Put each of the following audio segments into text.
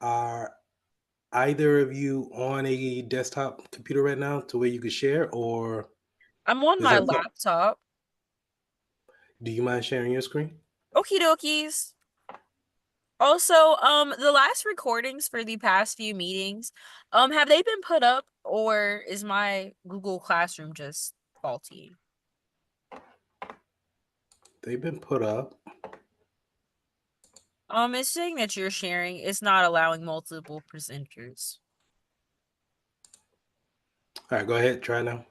Are either of you on a desktop computer right now to where you could share, or I'm on is my there? laptop. Do you mind sharing your screen? Okie dokies. Also, the last recordings for the past few meetings, have they been put up or is my Google Classroom just faulty? They've been put up. It's saying that you're sharing. It's not allowing multiple presenters. All right, go ahead. Try now.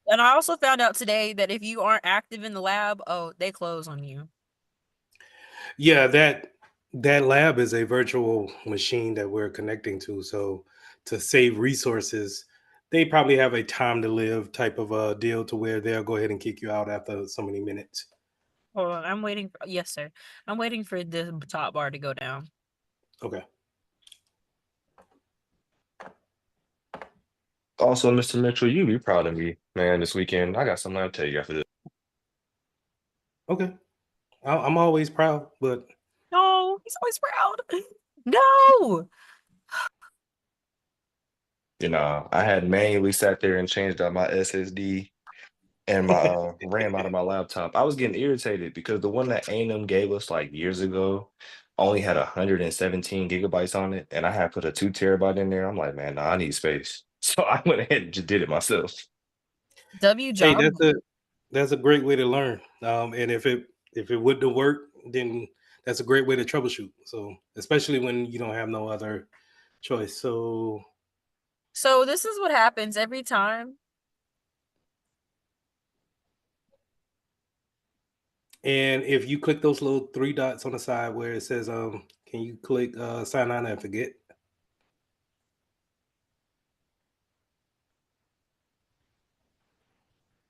And I also found out today that if you aren't active in the lab, oh, they close on you. Yeah, that lab is a virtual machine that we're connecting to. So to save resources, they probably have a time to live type of a deal to where they'll go ahead and kick you out after so many minutes. Hold on, I'm waiting for, yes, sir. I'm waiting for the top bar to go down. Okay. Also, Mr. Mitchell, you be proud of me, man, this weekend. I got something to tell you after this. Okay. I'm always proud, but No, he's always proud. No. I had manually sat there and changed out my SSD and my RAM out of my laptop. I was getting irritated because the one that A&M gave us like years ago only had 117 gigabytes on it, and I had put a 2 terabyte in there. I'm like, man, nah, I need space. So I went ahead and just did it myself. W hey, job. that's a great way to learn. And if it wouldn't have worked, then that's a great way to troubleshoot. So especially when you don't have no other choice. So So this is what happens every time. and if you click those little three dots on the side where it says can you click sign on and forget?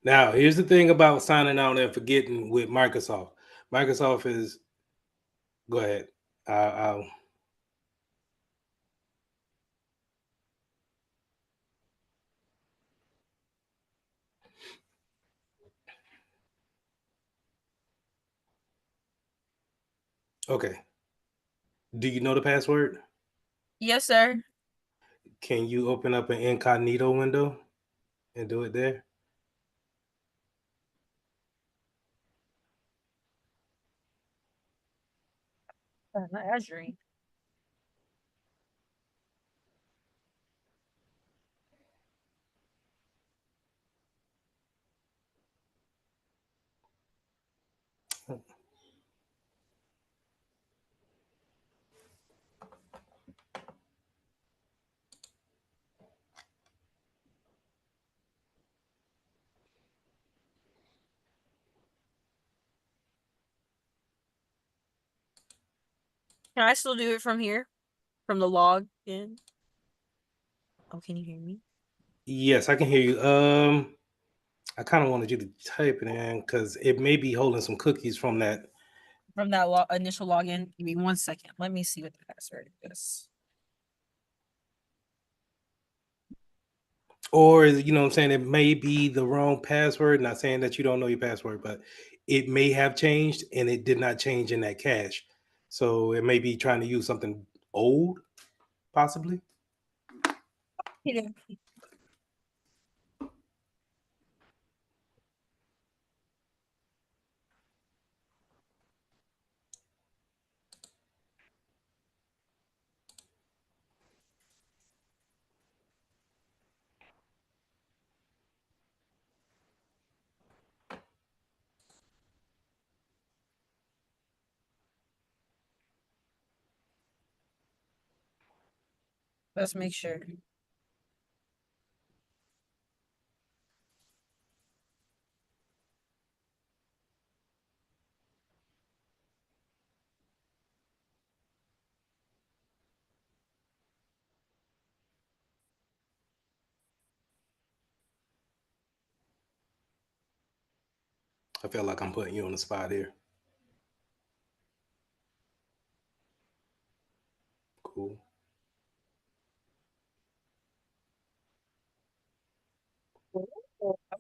Now, here's the thing about signing out and forgetting with Microsoft. Microsoft is go ahead. I'll okay. Do you know the password? Yes, sir. Can you open up an incognito window and do it there? Not Azure. Can I still do it from here? From the log in? Oh, can you hear me? Yes, I can hear you. I kind of wanted you to type it in because it may be holding some cookies from that. From that initial login? Give me 1 second. Let me see what the password is. Or you know what I'm saying, it may be the wrong password. Not saying that you don't know your password, but it may have changed and it did not change in that cache. So it may be trying to use something old, possibly. Yeah. Let's make sure. I feel like I'm putting you on the spot here. Cool.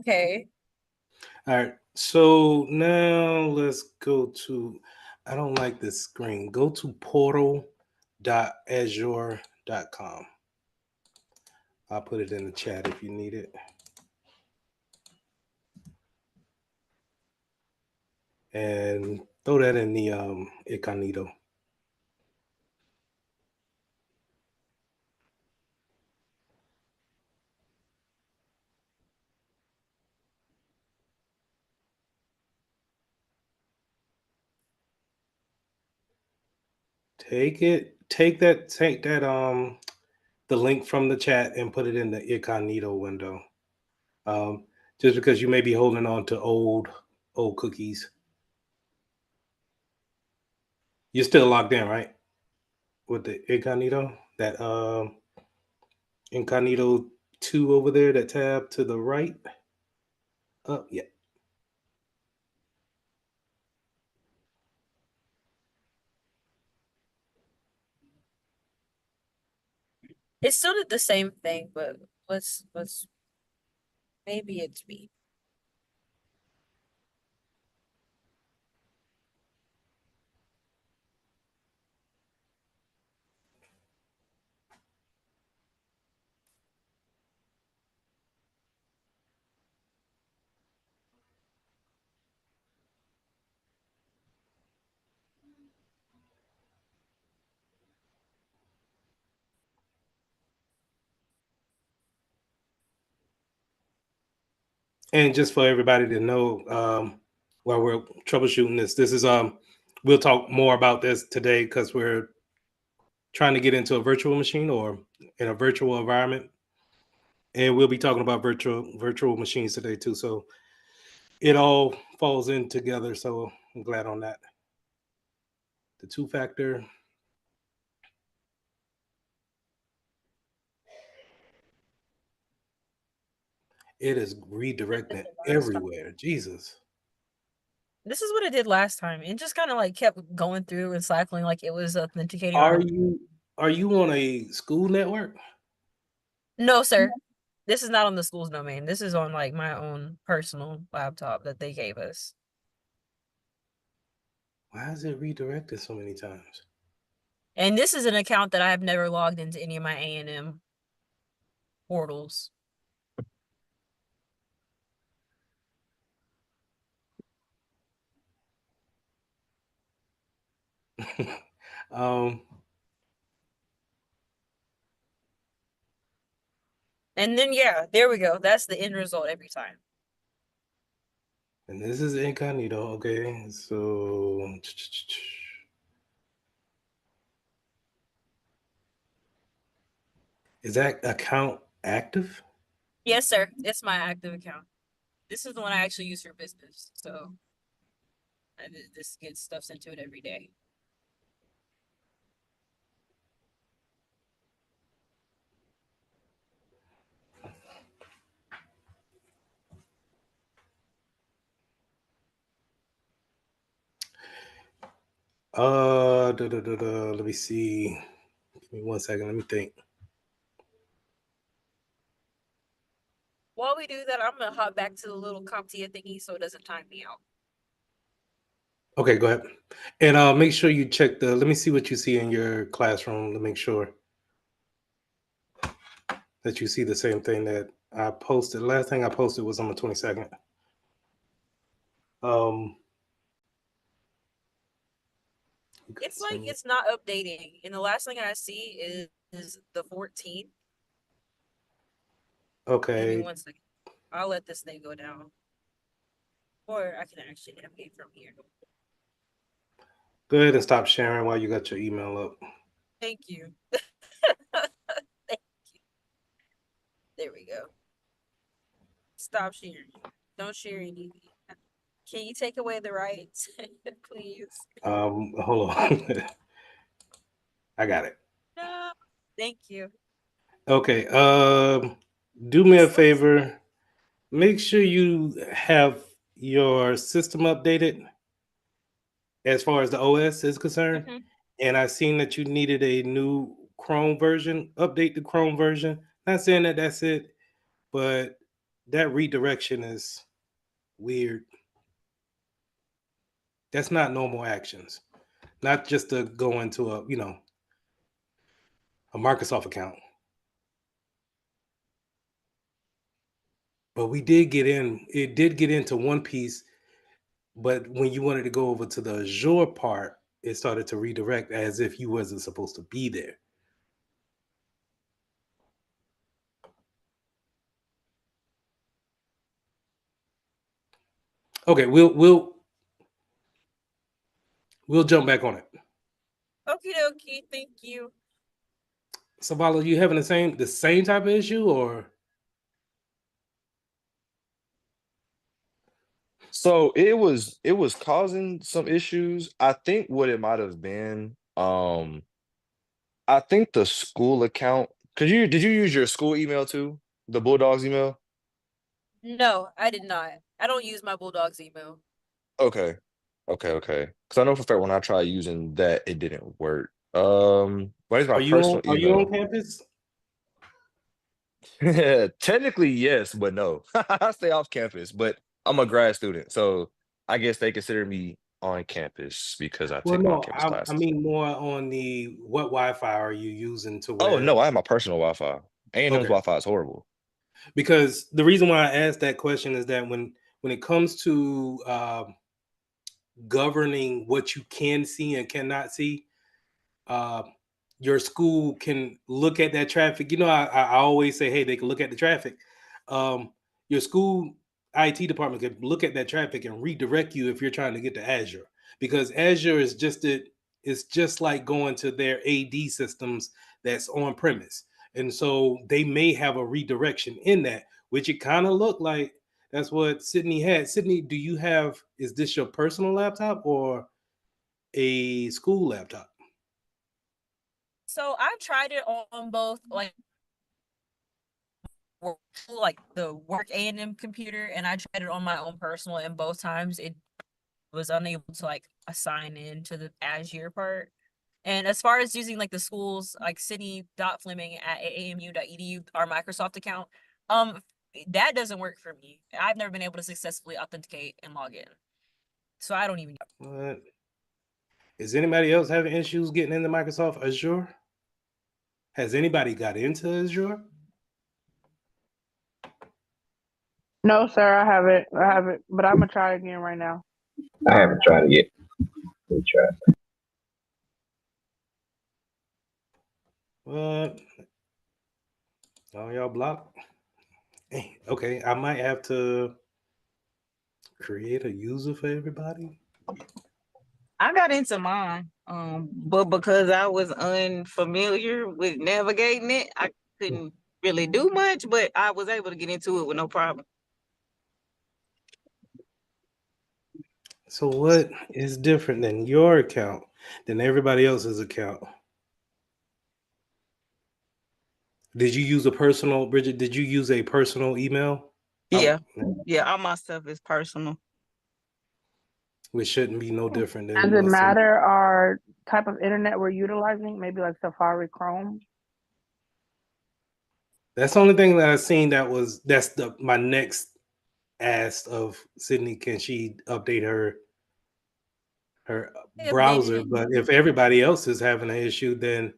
Okay. All right. So now let's go to, I don't like this screen. Go to portal.azure.com. I'll put it in the chat if you need it. And throw that in the incognito. Take that the link from the chat and put it in the incognito window. Um, just because you may be holding on to old cookies. You're still logged in, right? With the incognito, that incognito 2 over there, that tab to the right. Yeah. It still did the same thing, but let's maybe it's me. And just for everybody to know, while we're troubleshooting this is we'll talk more about this today because we're trying to get into a virtual machine or in a virtual environment, and we'll be talking about virtual machines today too. So it all falls in together. So I'm glad on that. The 2-factor. It is redirecting Last time. everywhere. Jesus. This is what it did last time. It just kind of like kept going through and cycling like it was authenticating Are our. you are you on a school network? No, sir. This is not on the school's domain. This is on like my own personal laptop that they gave us. Why is it redirected so many times? And this is an account that I have never logged into any of my A&M portals. um And then yeah, there we go. That's the end result every time. and this is incognito. Okay, so is that account active? Yes, sir. It's my active account. This is the one I actually use for business. So this gets stuff sent to it every day. Let me see. Give me 1 second. Let me think. While we do that, I'm gonna hop back to the little CompTIA thingy so it doesn't time me out. Okay, go ahead. And make sure you check the. Let me see what you see in your classroom to make sure that you see the same thing that I posted. Last thing I posted was on the 22nd. Um, It's like it's not updating, and the last thing I see is the 14th. Give me okay. 1 second. I'll let this thing go down, or I can actually navigate from here. Go ahead and stop sharing while you got your email up. Thank you. Thank you. There we go. Stop sharing. Don't share anything. Can you take away the rights, please? Hold on. I got it. No. Thank you. Okay. Do me a favor. Make sure you have your system updated as far as the OS is concerned, Mhm. and I seen that you needed a new Chrome version. Update the Chrome version. Not saying that that's it, but that redirection is weird. That's not normal actions. Not just to go into a Microsoft account. But we did get in. It did get into one piece, but when you wanted to go over to the Azure part, it started to redirect as if you wasn't supposed to be there. Okay, we'll jump back on it. Okie dokie, thank you. So, Vala, you having the same type of issue, or So it was causing some issues. I think what it might have been, I think the school account. Cause did you use your school email too? The Bulldogs email? No, I did not. I don't use my Bulldog's email. Okay. Okay. Cause I know for a fact when I tried using that, it didn't work. What is my are you on personal are you on email? campus? Technically, yes, but no. I stay off campus, but I'm a grad student, so I guess they consider me on campus because I Well, take my no, on-campus I classes. mean more on the what Wi-Fi are you using to Oh where? no, I have my personal Wi-Fi. A&M's Okay, Wi-Fi is horrible. because the reason why I asked that question is that when it comes to governing what you can see and cannot see, uh, your school can look at that traffic. I always say, hey, they can look at the traffic. Um, your school IT department can look at that traffic and redirect you if you're trying to get to Azure, because Azure is it's just like going to their AD systems that's on premise, and so they may have a redirection in that, which it kind of looked like. That's what Sydney had. Sydney, is this your personal laptop or a school laptop? So I've tried it on both, like the work A&M computer, and I tried it on my own personal, and both times it was unable to like assign in to the Azure part. And as far as using like the schools like Sydney.Fleming at aamu.edu, our Microsoft account, um that doesn't work for me. I've never been able to successfully authenticate and log in. So I don't even What? Is anybody else having issues getting into Microsoft Azure? Has anybody got into Azure? No, sir, I haven't. I haven't, but I'm gonna try again right now. I haven't tried it yet. Let me try. What? Oh, y'all blocked? Okay, I might have to create a user for everybody. I got into mine, but because I was unfamiliar with navigating it, I couldn't really do much, but I was able to get into it with no problem. So what is different than your account than everybody else's account? Did you use a personal, Bridget? Did you use a personal email? Yeah, Oh, all my stuff is personal. which shouldn't be no different Does than it what some. matter our type of internet we're utilizing? Maybe like Safari, Chrome. That's the only thing that I've seen that's my next ask of Sydney. Can she update her updated browser? it. But if everybody else is having an issue, then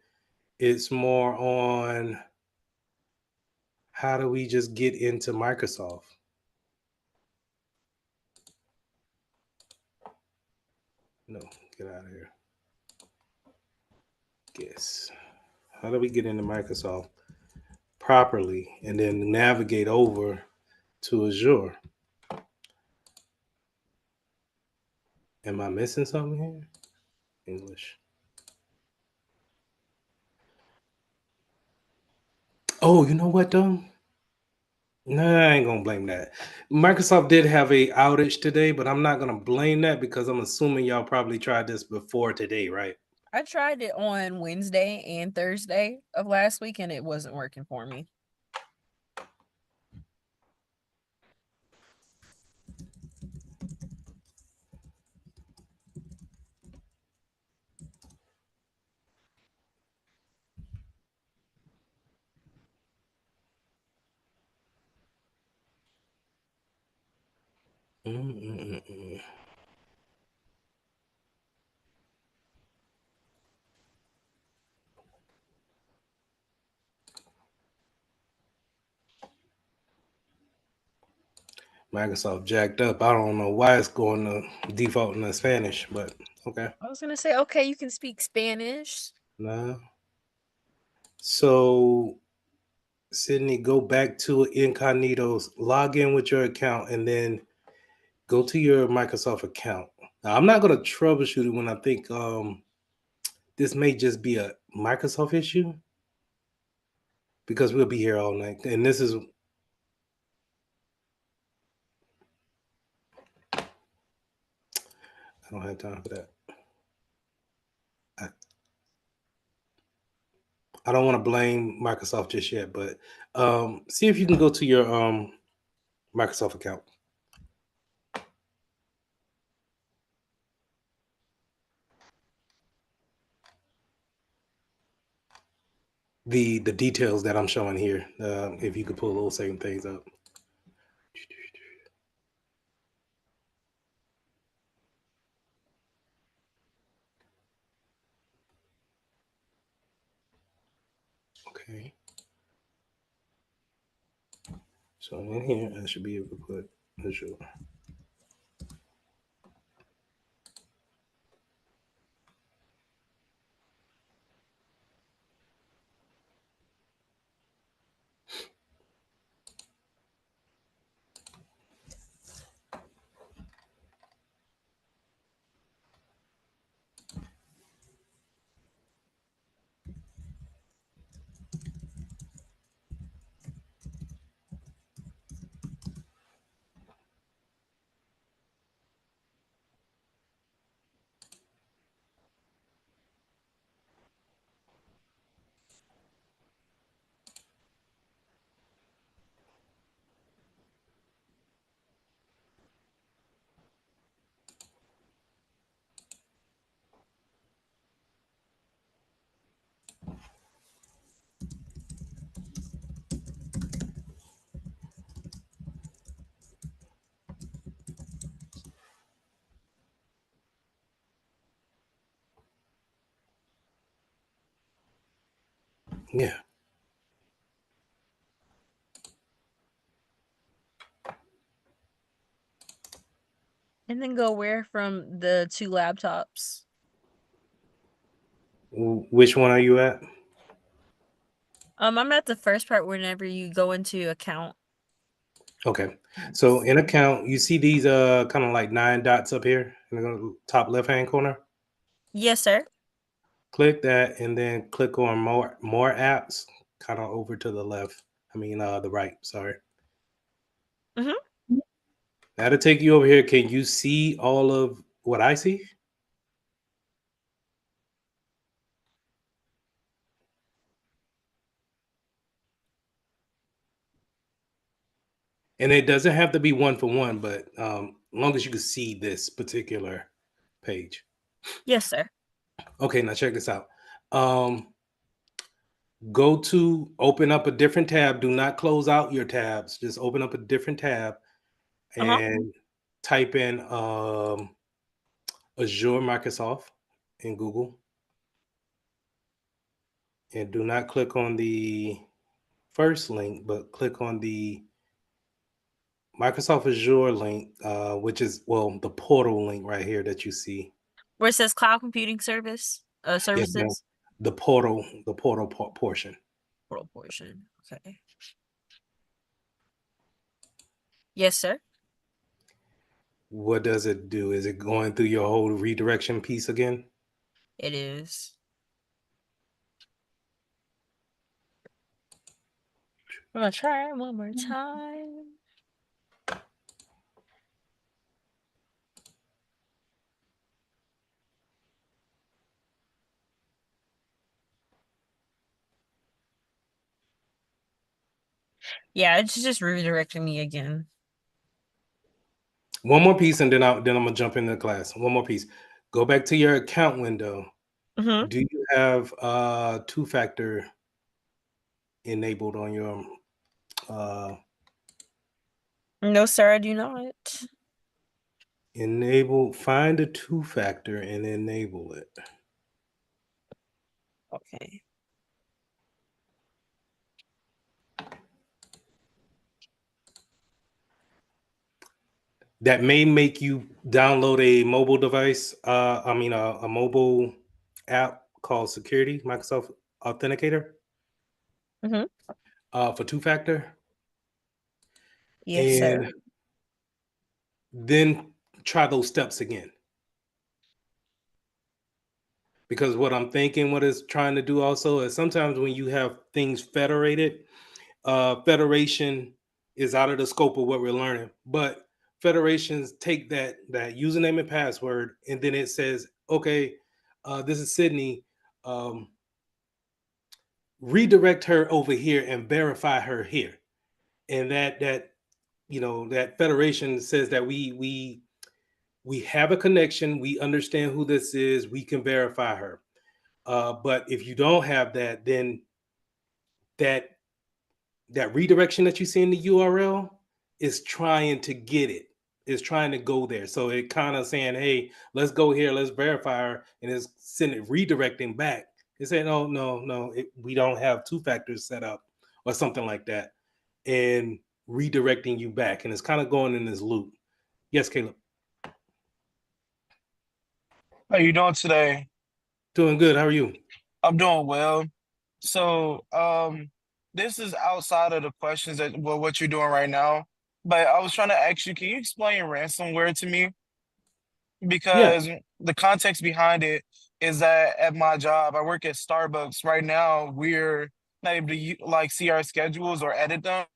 it's more on how do we just get into Microsoft? No, get out of here. Guess. How do we get into Microsoft properly and then navigate over to Azure? Am I missing something here? English. Oh, you know what though? No, I ain't gonna blame that. Microsoft did have a outage today, but I'm not gonna blame that because I'm assuming y'all probably tried this before today, right? I tried it on Wednesday and Thursday of last week, and it wasn't working for me. Mm-mm-mm. Microsoft jacked up. I don't know why it's going to default in Spanish, but okay. I was gonna say, okay, you can speak Spanish. Nah. So, Sydney, go back to Incognito's, log in with your account, and then go to your Microsoft account. Now, I'm not going to troubleshoot it when I think this may just be a Microsoft issue because we'll be here all night. And this is, I don't have time for that. I don't want to blame Microsoft just yet, but see if you can go to your Microsoft account. The details that I'm showing here, if you could pull those same things up. Okay. So in here, I should be able to put visual. Yeah. And then go where from the two laptops? Which one are you at? I'm at the first part whenever you go into account. Okay. So in account, you see these kind of like 9 dots up here in the top left hand corner. Yes, sir. Click that and then click on more apps, kind of over to the left. I mean the right, sorry. Mm-hmm. That'll take you over here. Can you see all of what I see? And it doesn't have to be one for one, but as long as you can see this particular page. Yes, sir. Okay, now check this out. Go to open up a different tab. Do not close out your tabs. Just open up a different tab and type in Azure Microsoft in Google. And do not click on the first link, but click on the Microsoft Azure link, which is, well, the portal link right here that you see. Where it says cloud computing service, Yes, ma'am. services. The portal portion. Portal portion. Okay. Yes, sir. What does it do? Is it going through your whole redirection piece again? It is. I'm gonna try it one more time. Yeah, it's just redirecting me again. One more piece, and then I'm gonna jump into the class. One more piece. Go back to your account window. Mm-hmm. Do you have two-factor enabled on your No, sir, I do not. Enable, find a two-factor and enable it. Okay. That may make you download a mobile device. A mobile app called Security Microsoft Authenticator Mm-hmm. For two-factor, Yes, sir. and then try those steps again. Because what I'm thinking, what it's trying to do also is sometimes when you have things federated, federation is out of the scope of what we're learning. But federations take that username and password, and then it says, okay, this is Sydney. Redirect her over here and verify her here. And that federation says that we have a connection, we understand who this is, we can verify her. But if you don't have that, then that redirection that you see in the URL is trying to get it. It's trying to go there. So it kind of saying, hey, let's go here, let's verify her, and it's sending redirecting back. It's saying, oh, no, we don't have two factors set up or something like that, and redirecting you back. And it's kind of going in this loop. Yes, Caleb. How you doing today? Doing good. How are you? I'm doing well. So, this is outside of the questions that what you're doing right now. But I was trying to ask you, can you explain ransomware to me? Yeah. Because the context behind it is that at my job, I work at Starbucks. Right now, we're not able to like see our schedules or edit them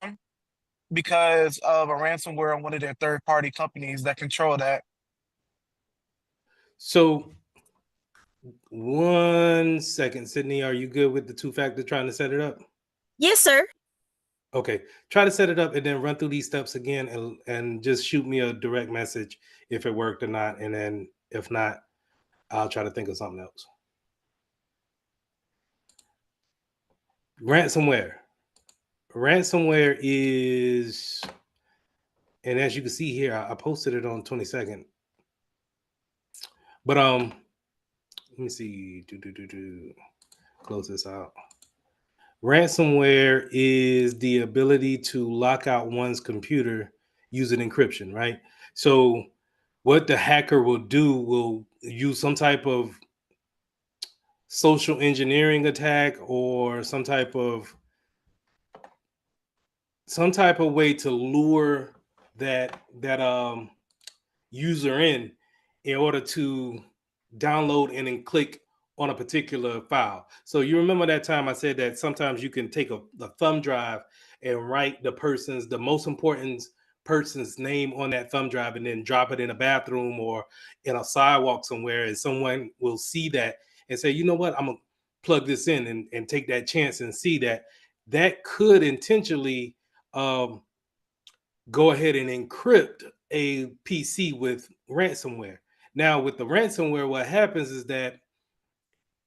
because of a ransomware on one of their third-party companies that control that. So 1 second, Sydney, are you good with the two-factor trying to set it up? Yes, sir. Okay, try to set it up and then run through these steps again, and just shoot me a direct message if it worked or not. And then if not, I'll try to think of something else. Ransomware. Ransomware is, and as you can see here, I posted it on 22nd. But let me see. Close this out. Ransomware is the ability to lock out one's computer using encryption, right? So what the hacker will do will use some type of social engineering attack or some type of way to lure that user in order to download and then click on a particular file. So you remember that time I said that sometimes you can take a thumb drive and write the most important person's name on that thumb drive and then drop it in a bathroom or in a sidewalk somewhere, and someone will see that and say, you know what, I'm gonna plug this in and take that chance and see that could intentionally go ahead and encrypt a PC with ransomware. Now, with the ransomware, what happens is that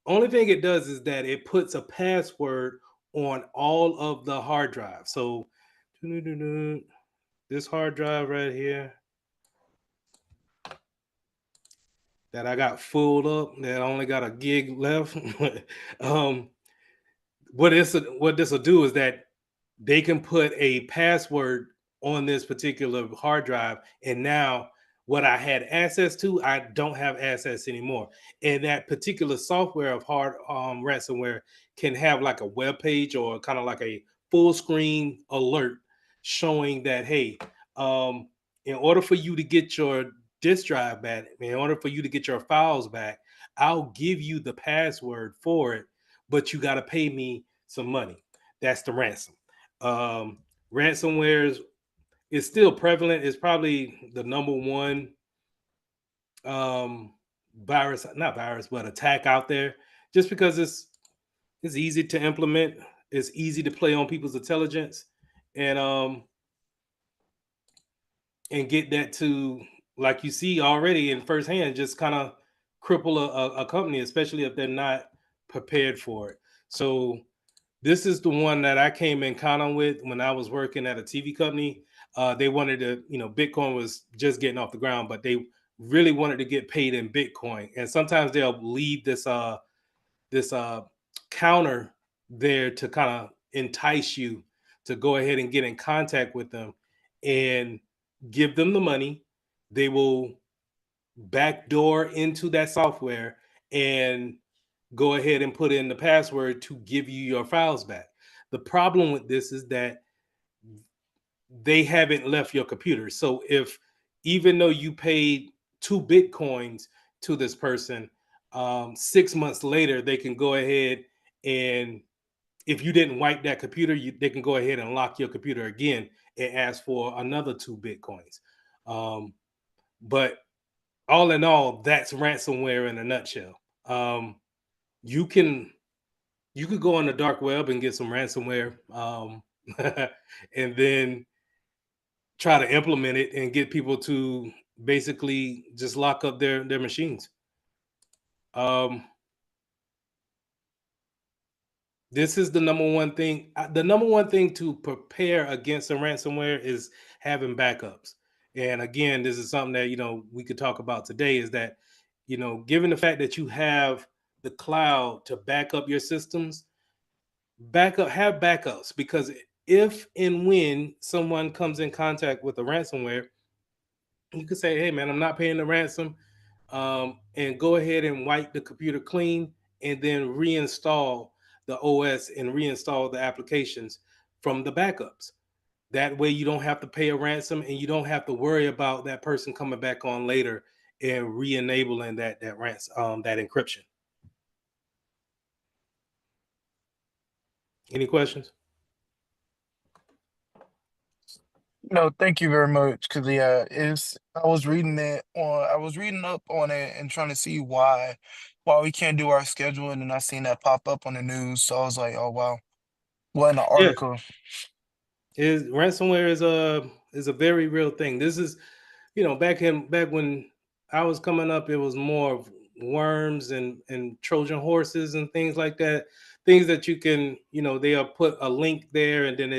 only thing it does is that it puts a password on all of the hard drives. So this hard drive right here that I got full up, that I only got a gig left. What this will do is that they can put a password on this particular hard drive, and now what I had access to, I don't have access anymore. And that particular software of hard ransomware can have like a web page or kind of like a full screen alert showing that, hey, in order for you to get your disk drive back, in order for you to get your files back, I'll give you the password for it, but you got to pay me some money. That's the ransom. Ransomware is still prevalent. It's probably the number one virus, not virus, but attack out there, just because it's easy to implement. It's easy to play on people's intelligence, and get that to, like you see already in firsthand, just kind of cripple a company, especially if they're not prepared for it. So this is the one that I came in contact with when I was working at a TV company. They wanted to, Bitcoin was just getting off the ground, but they really wanted to get paid in Bitcoin, and sometimes they'll leave this counter there to kind of entice you to go ahead and get in contact with them and give them the money. They will backdoor into that software and go ahead and put in the password to give you your files back. The problem with this is that they haven't left your computer. So if, even though you paid 2 Bitcoins to this person, 6 months later, they can go ahead and, if you didn't wipe that computer, they can go ahead and lock your computer again and ask for another 2 Bitcoins. But all in all, that's ransomware in a nutshell. You can you could go on the dark web and get some ransomware, and then try to implement it and get people to basically just lock up their machines. This is the number one thing. The number one thing to prepare against a ransomware is having backups. And again, this is something that we could talk about today. Is that given the fact that you have the cloud to back up your systems, have backups, because if and when someone comes in contact with a ransomware, you can say, "Hey, man, I'm not paying the ransom," and go ahead and wipe the computer clean, and then reinstall the OS and reinstall the applications from the backups. That way, you don't have to pay a ransom, and you don't have to worry about that person coming back on later and re-enabling that encryption. Any questions? No, thank you very much. Cause yeah, I was reading I was reading up on it and trying to see why we can't do our scheduling, and I seen that pop up on the news. So I was like, oh wow. Well, in the Yeah, article. ransomware is a very real thing. This is, back when I was coming up, it was more of worms and Trojan horses and things like that. Things that you can, they'll put a link there, and then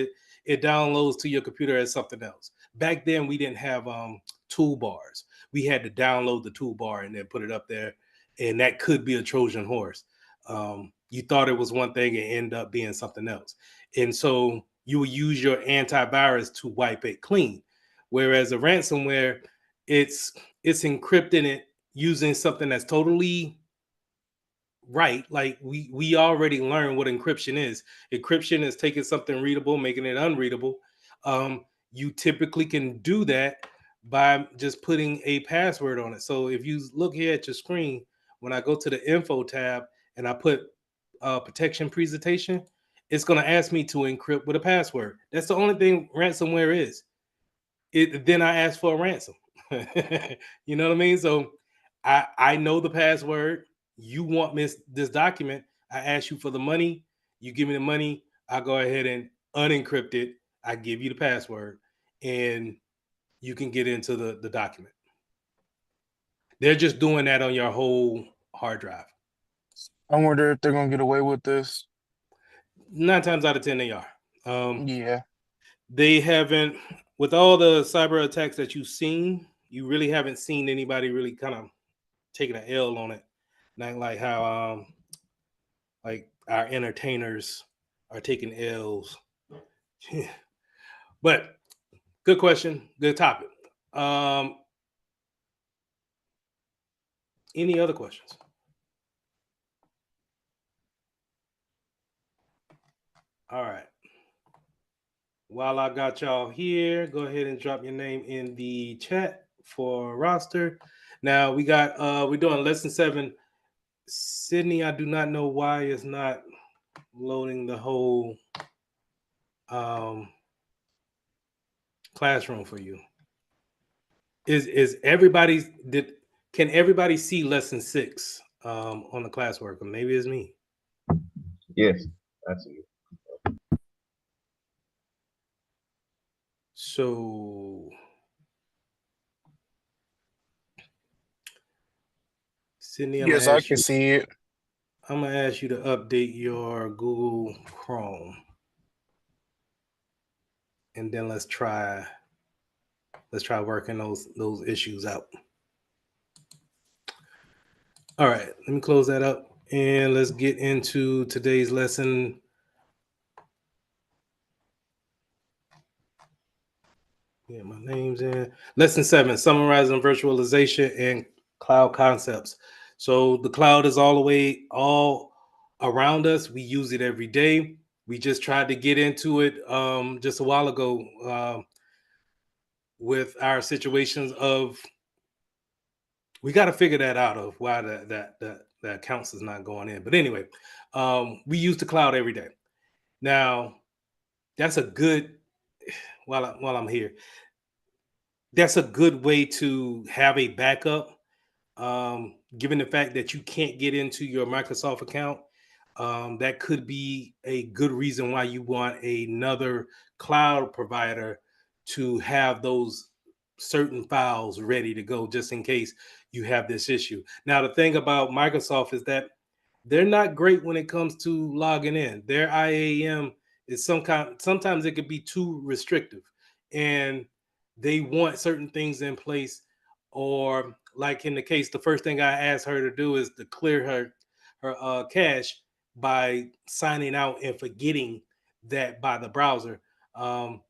it downloads to your computer as something else. Back then, we didn't have toolbars. We had to download the toolbar and then put it up there, and that could be a Trojan horse. You thought it was one thing and end up being something else, and so you will use your antivirus to wipe it clean. Whereas a ransomware, it's encrypting it using something that's totally right. Like we already learned what encryption is. Encryption is taking something readable, making it unreadable. You typically can do that by just putting a password on it. So if you look here at your screen, when I go to the info tab and I put protection presentation, it's going to ask me to encrypt with a password. That's the only thing ransomware is. Then I ask for a ransom. You know what I mean? So I know the password. You want this document? I ask you for the money. You give me the money. I go ahead and unencrypt it. I give you the password, and you can get into the document. They're just doing that on your whole hard drive. I wonder if they're gonna get away with this. 9 times out of 10, they are. Yeah. They haven't, with all the cyber attacks that you've seen, you really haven't seen anybody really kind of taking an L on it. Not like how like our entertainers are taking L's. But good question, good topic. Any other questions? All right. While I got y'all here, go ahead and drop your name in the chat for roster. Now we're doing lesson 7. Sydney, I do not know why it's not loading the whole classroom for you. Is everybody's can everybody see lesson 6 on the classwork? Or maybe it's me. Yes, I see it. So Sydney, Yes, I can see it. I'm gonna ask you to update your Google Chrome, and then let's try working those issues out. All right, let me close that up and let's get into today's lesson. Yeah, my name's in lesson 7, summarizing virtualization and cloud concepts. So the cloud is all around us. We use it every day. We just tried to get into it just a while ago with our situations of we got to figure that out of why that accounts is not going in. But anyway, we use the cloud every day. Now, that's a good while I'm here. That's a good way to have a backup, given the fact that you can't get into your Microsoft account. That could be a good reason why you want another cloud provider to have those certain files ready to go just in case you have this issue. Now, the thing about Microsoft is that they're not great when it comes to logging in. Their IAM is sometimes it could be too restrictive, and they want certain things in place. Or like in the case, the first thing I asked her to do is to clear her cache by signing out and forgetting that by the browser. Um,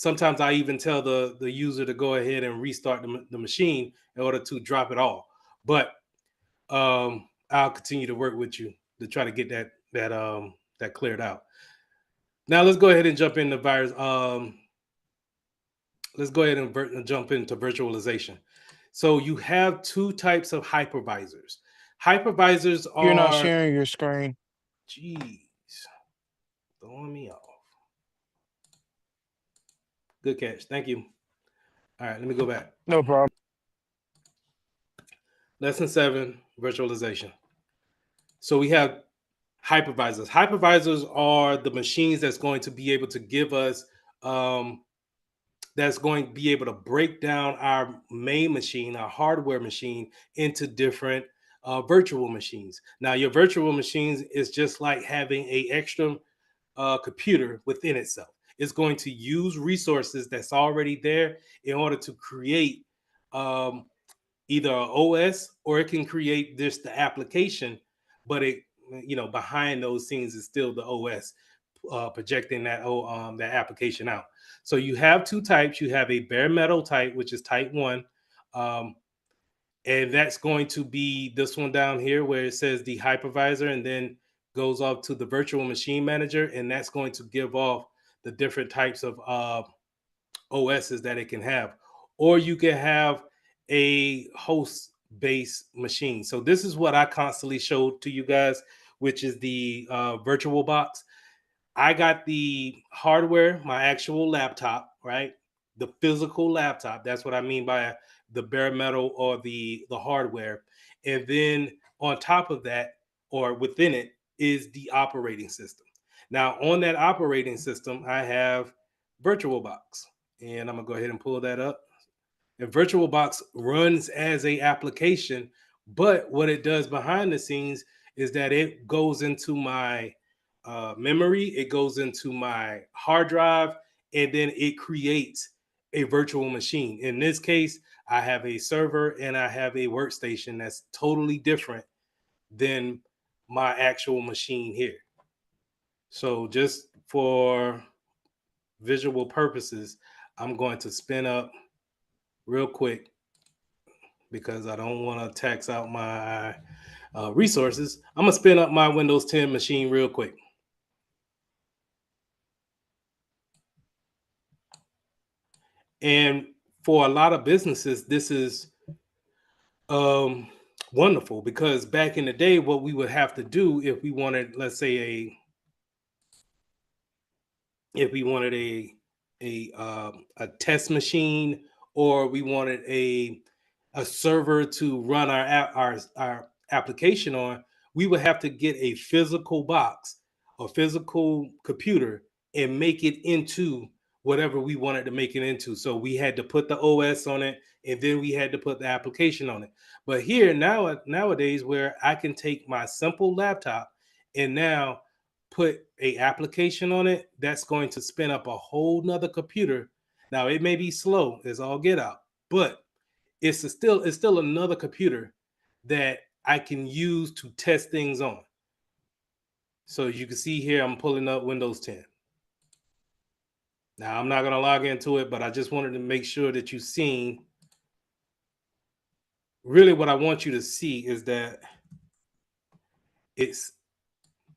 Sometimes I even tell the user to go ahead and restart the machine in order to drop it all. But I'll continue to work with you to try to get that cleared out. Now let's go ahead and jump into virus. Let's go ahead and jump into virtualization. So you have two types of hypervisors. Hypervisors You're not are, sharing your screen. geez, throwing me off. Good catch. Thank you. All right, let me go back. No problem. Lesson 7, virtualization. So we have hypervisors. Hypervisors are the machines that's going to be able to give us, that's going to be able to break down our main machine, our hardware machine, into different virtual machines. Now, your virtual machines is just like having a extra computer within itself. It's going to use resources that's already there in order to create um, either an OS, or it can create just the application, but it, behind those scenes is still the OS projecting that application out. So you have two types. You have a bare metal type, which is type 1. Um, and that's going to be this one down here where it says the hypervisor and then goes off to the virtual machine manager. And that's going to give off the different types of OSs that it can have. Or you can have a host based machine. So this is what I constantly showed to you guys, which is the virtual box. I got the hardware, my actual laptop, right? The physical laptop. That's what I mean by the bare metal or the hardware. And then on top of that, or within it, is the operating system. Now, on that operating system, I have VirtualBox. And I'm gonna go ahead and pull that up. And VirtualBox runs as a application, but what it does behind the scenes is that it goes into my memory, it goes into my hard drive, and then it creates a virtual machine. In this case, I have a server and I have a workstation that's totally different than my actual machine here. So just for visual purposes, I'm going to spin up real quick because I don't want to tax out my resources. I'm going to spin up my Windows 10 machine real quick. And for a lot of businesses, this is wonderful, because back in the day, what we would have to do if we wanted, let's say, a test machine, or we wanted a server to run our application on, we would have to get a physical box, a physical computer, and make it into whatever we wanted to make it into. So we had to put the OS on it, and then we had to put the application on it. But here nowadays, where I can take my simple laptop and now put a application on it, that's going to spin up a whole nother computer. Now it may be slow as all get out, but it's still another computer that I can use to test things on. So you can see here, I'm pulling up Windows 10. Now, I'm not going to log into it, but I just wanted to make sure that you've seen. Really, what I want you to see is that it's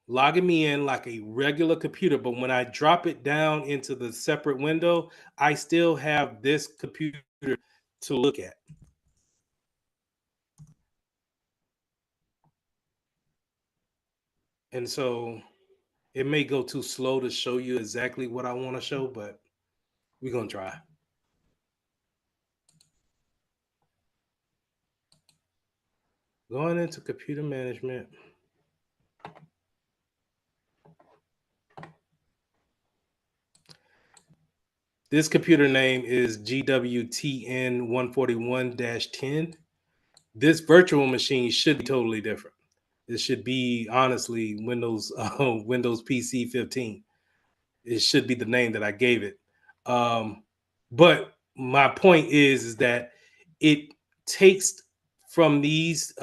logging me in like a regular computer, but when I drop it down into the separate window, I still have this computer to look at. And so it may go too slow to show you exactly what I want to show, but we're going to try. Going into computer management. This computer name is GWTN141-10. This virtual machine should be totally different. It should be, honestly, Windows PC 15. It should be the name that I gave it. But my point is that it takes from these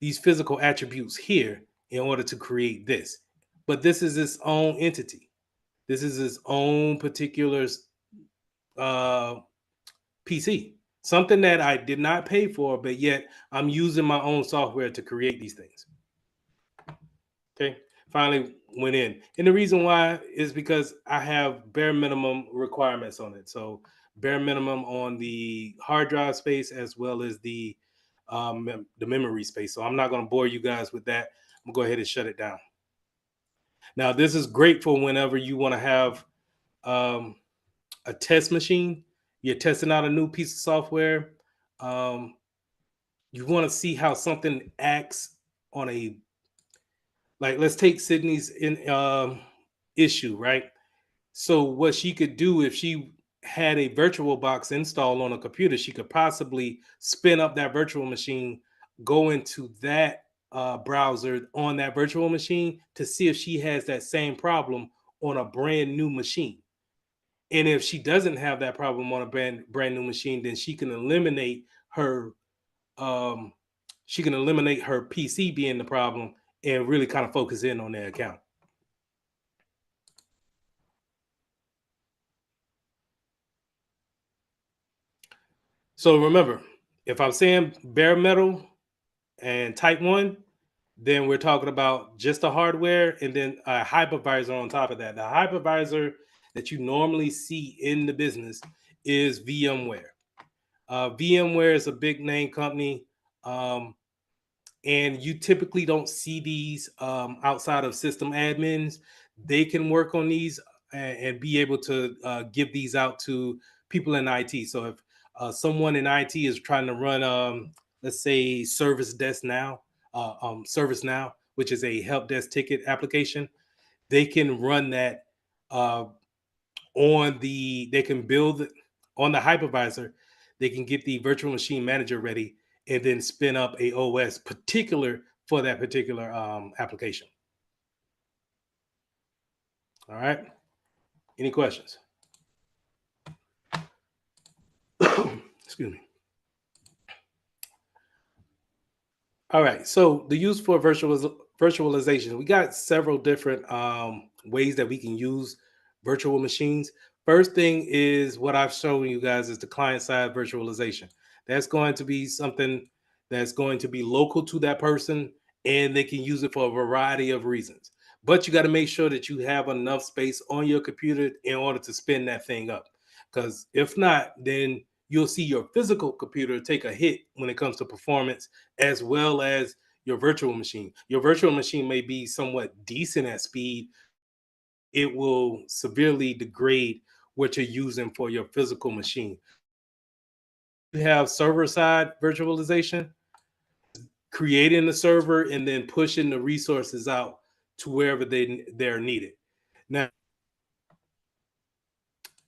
physical attributes here in order to create this. But this is its own entity. This is its own particular PC. Something that I did not pay for, but yet I'm using my own software to create these things. Okay, finally went in. And the reason why is because I have bare minimum requirements on it. So bare minimum on the hard drive space as well as the memory space. So I'm not going to bore you guys with that. I'm going to go ahead and shut it down. Now, this is great for whenever you want to have a test machine. You're testing out a new piece of software. You want to see how something acts on a, like, let's take Sydney's issue, right? So what she could do if she had a virtual box installed on a computer, she could possibly spin up that virtual machine, go into that browser on that virtual machine to see if she has that same problem on a brand new machine. And if she doesn't have that problem on a brand new machine, then she can eliminate her PC being the problem and really kind of focus in on their account. So remember, if I'm saying bare metal and type 1, then we're talking about just the hardware and then a hypervisor on top of that. The hypervisor that you normally see in the business is VMware. VMware is a big name company, and you typically don't see these outside of system admins. They can work on these and be able to give these out to people in IT. So if someone in IT is trying to run, let's say, ServiceNow, which is a help desk ticket application, they can run that they can build on the hypervisor. They can get the virtual machine manager ready and then spin up a OS particular for that particular application. All right. Any questions? Excuse me. All right. So the use for virtualization, we got several different ways that we can use virtual machines. First thing is what I've shown you guys is the client side virtualization. That's going to be something that's going to be local to that person, and they can use it for a variety of reasons. But you got to make sure that you have enough space on your computer in order to spin that thing up. Because if not, then you'll see your physical computer take a hit when it comes to performance, as well as your virtual machine. Your virtual machine may be somewhat decent at speed. It will severely degrade what you're using for your physical machine. You have server side virtualization, creating the server and then pushing the resources out to wherever they're needed. Now,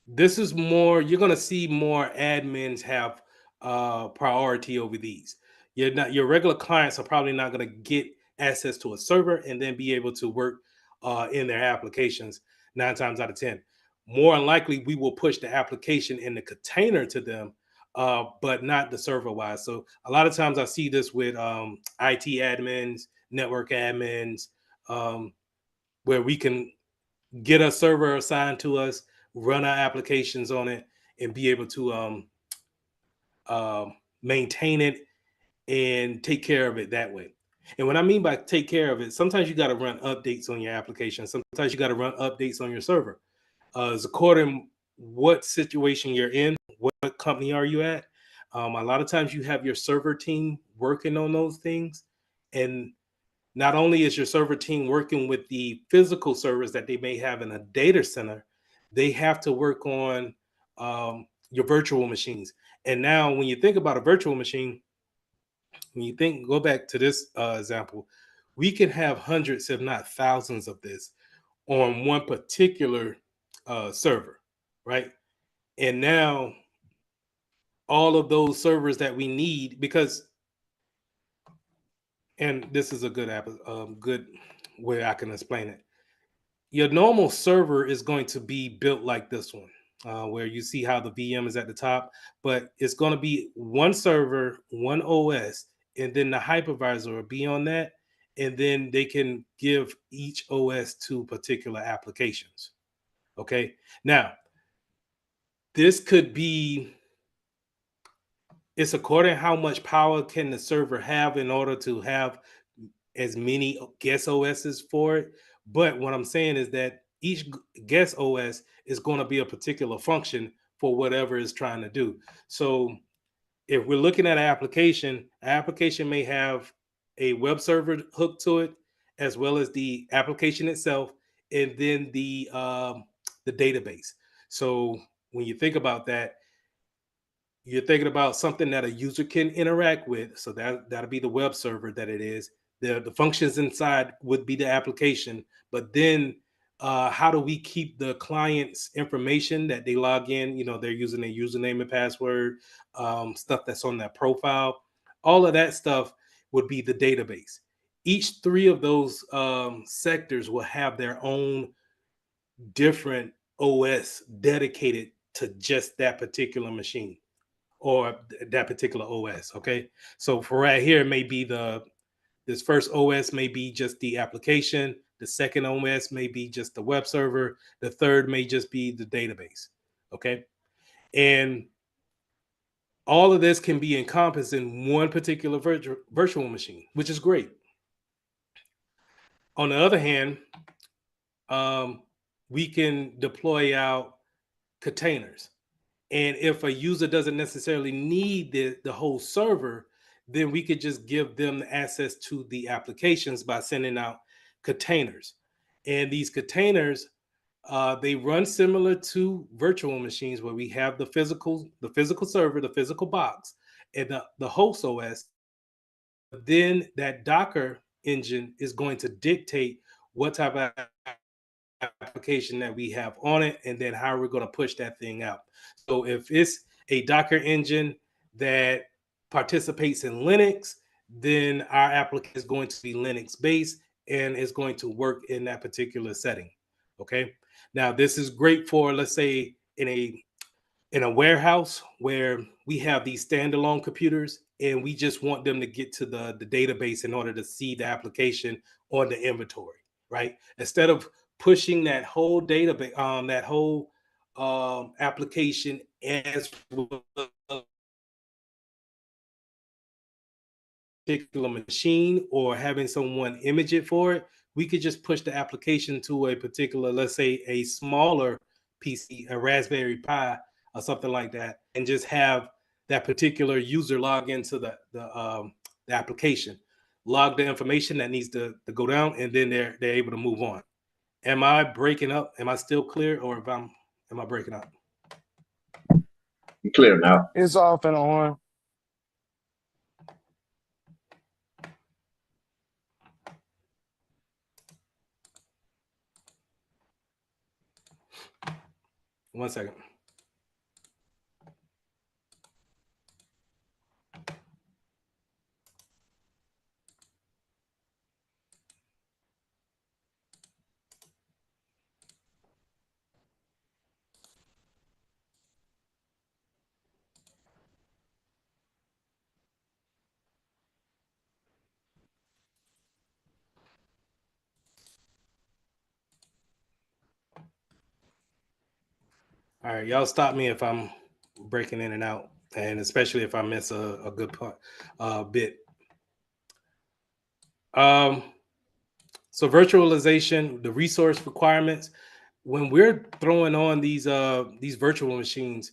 this is more, you're going to see more admins have priority over these. Your regular clients are probably not going to get access to a server and then be able to work in their applications 9 times out of 10. More than likely, we will push the application in the container to them but not the server wise. So a lot of times I see this with IT admins, network admins, where we can get a server assigned to us, run our applications on it, and be able to maintain it and take care of it that way. And what I mean by take care of it, sometimes you got to run updates on your application. Sometimes you got to run updates on your server. It's according what situation you're in, what company are you at. A lot of times you have your server team working on those things, and not only is your server team working with the physical servers that they may have in a data center, they have to work on your virtual machines. And now, when you think about a virtual machine, when you think, go back to this example, we can have hundreds, if not thousands, of this on one particular server, right? And now all of those servers that we need, because, and this is a good good way I can explain it. Your normal server is going to be built like this one, where you see how the VM is at the top, but it's going to be one server, one OS, and then the hypervisor will be on that, and then they can give each OS to particular applications. Okay, now this could be, it's according how much power can the server have in order to have as many guest OSs for it. But what I'm saying is that each guest OS is going to be a particular function for whatever it's trying to do. So if we're looking at an application may have a web server hooked to it, as well as the application itself, and then the database. So when you think about that, you're thinking about something that a user can interact with. So that'll be the web server that it is. The functions inside would be the application. But then how do we keep the client's information that they log in? You know, they're using their username and password, stuff that's on that profile. All of that stuff would be the database. Each three of those sectors will have their own different OS dedicated to just that particular machine or that particular OS. Okay. So for right here, it may be this first OS may be just the application. The second OS may be just the web server. The third may just be the database. Okay. And all of this can be encompassed in one particular virtual machine, which is great. On the other hand, we can deploy out containers. And if a user doesn't necessarily need the whole server, then we could just give them access to the applications by sending out containers. And these containers, they run similar to virtual machines where we have the physical server, the physical box, and the host OS. Then that Docker engine is going to dictate what type of application that we have on it, and then how we're going to push that thing out. So if it's a Docker engine that participates in Linux, then our application is going to be Linux based and is going to work in that particular setting. Okay. Now this is great for, let's say, in a warehouse where we have these standalone computers and we just want them to get to the database in order to see the application on the inventory, right? Instead of pushing that whole database, that whole application as particular machine or having someone image it for it, we could just push the application to a particular, let's say, a smaller PC, a Raspberry Pi or something like that, and just have that particular user log into the application, log the information that needs to go down, and then they're able to move on. Am I breaking up? Am I still clear, or if am I breaking up? You clear now. It's off and on. One second. All right, y'all stop me if I'm breaking in and out, and especially if I miss a good part, bit. Um, so virtualization, the resource requirements. When we're throwing on these virtual machines,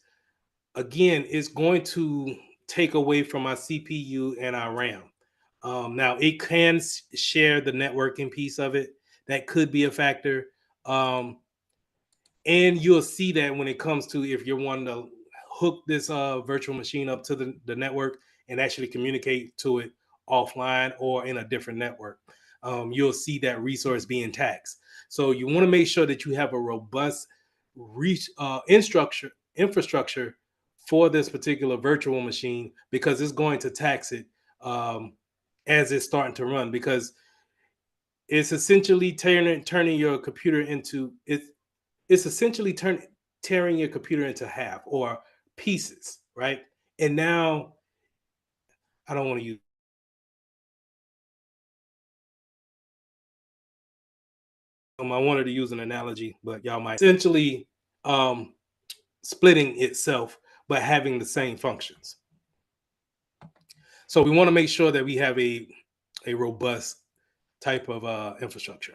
again, it's going to take away from our CPU and our RAM. Now, it can share the networking piece of it. That could be a factor. And you'll see that when it comes to if you're wanting to hook this virtual machine up to the network and actually communicate to it offline or in a different network, you'll see that resource being taxed. So you want to make sure that you have a robust infrastructure for this particular virtual machine, because it's going to tax it um, as it's starting to run, because it's essentially turning your computer into it's essentially tearing your computer into half or pieces, right? And now I don't want to use. I wanted to use an analogy, but y'all might essentially um, splitting itself, but having the same functions. So we want to make sure that we have a robust type of infrastructure.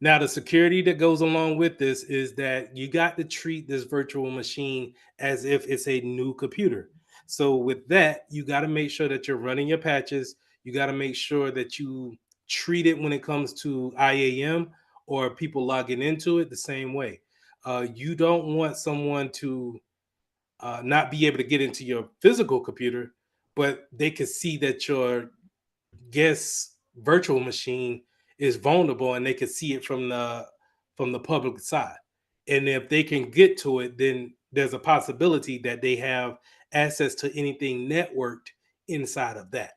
Now, the security that goes along with this is that you got to treat this virtual machine as if it's a new computer. So, with that, you got to make sure that you're running your patches. You got to make sure that you treat it when it comes to IAM or people logging into it the same way. You don't want someone to not be able to get into your physical computer, but they can see that your guest virtual machine is vulnerable and they can see it from the public side. And if they can get to it, then there's a possibility that they have access to anything networked inside of that.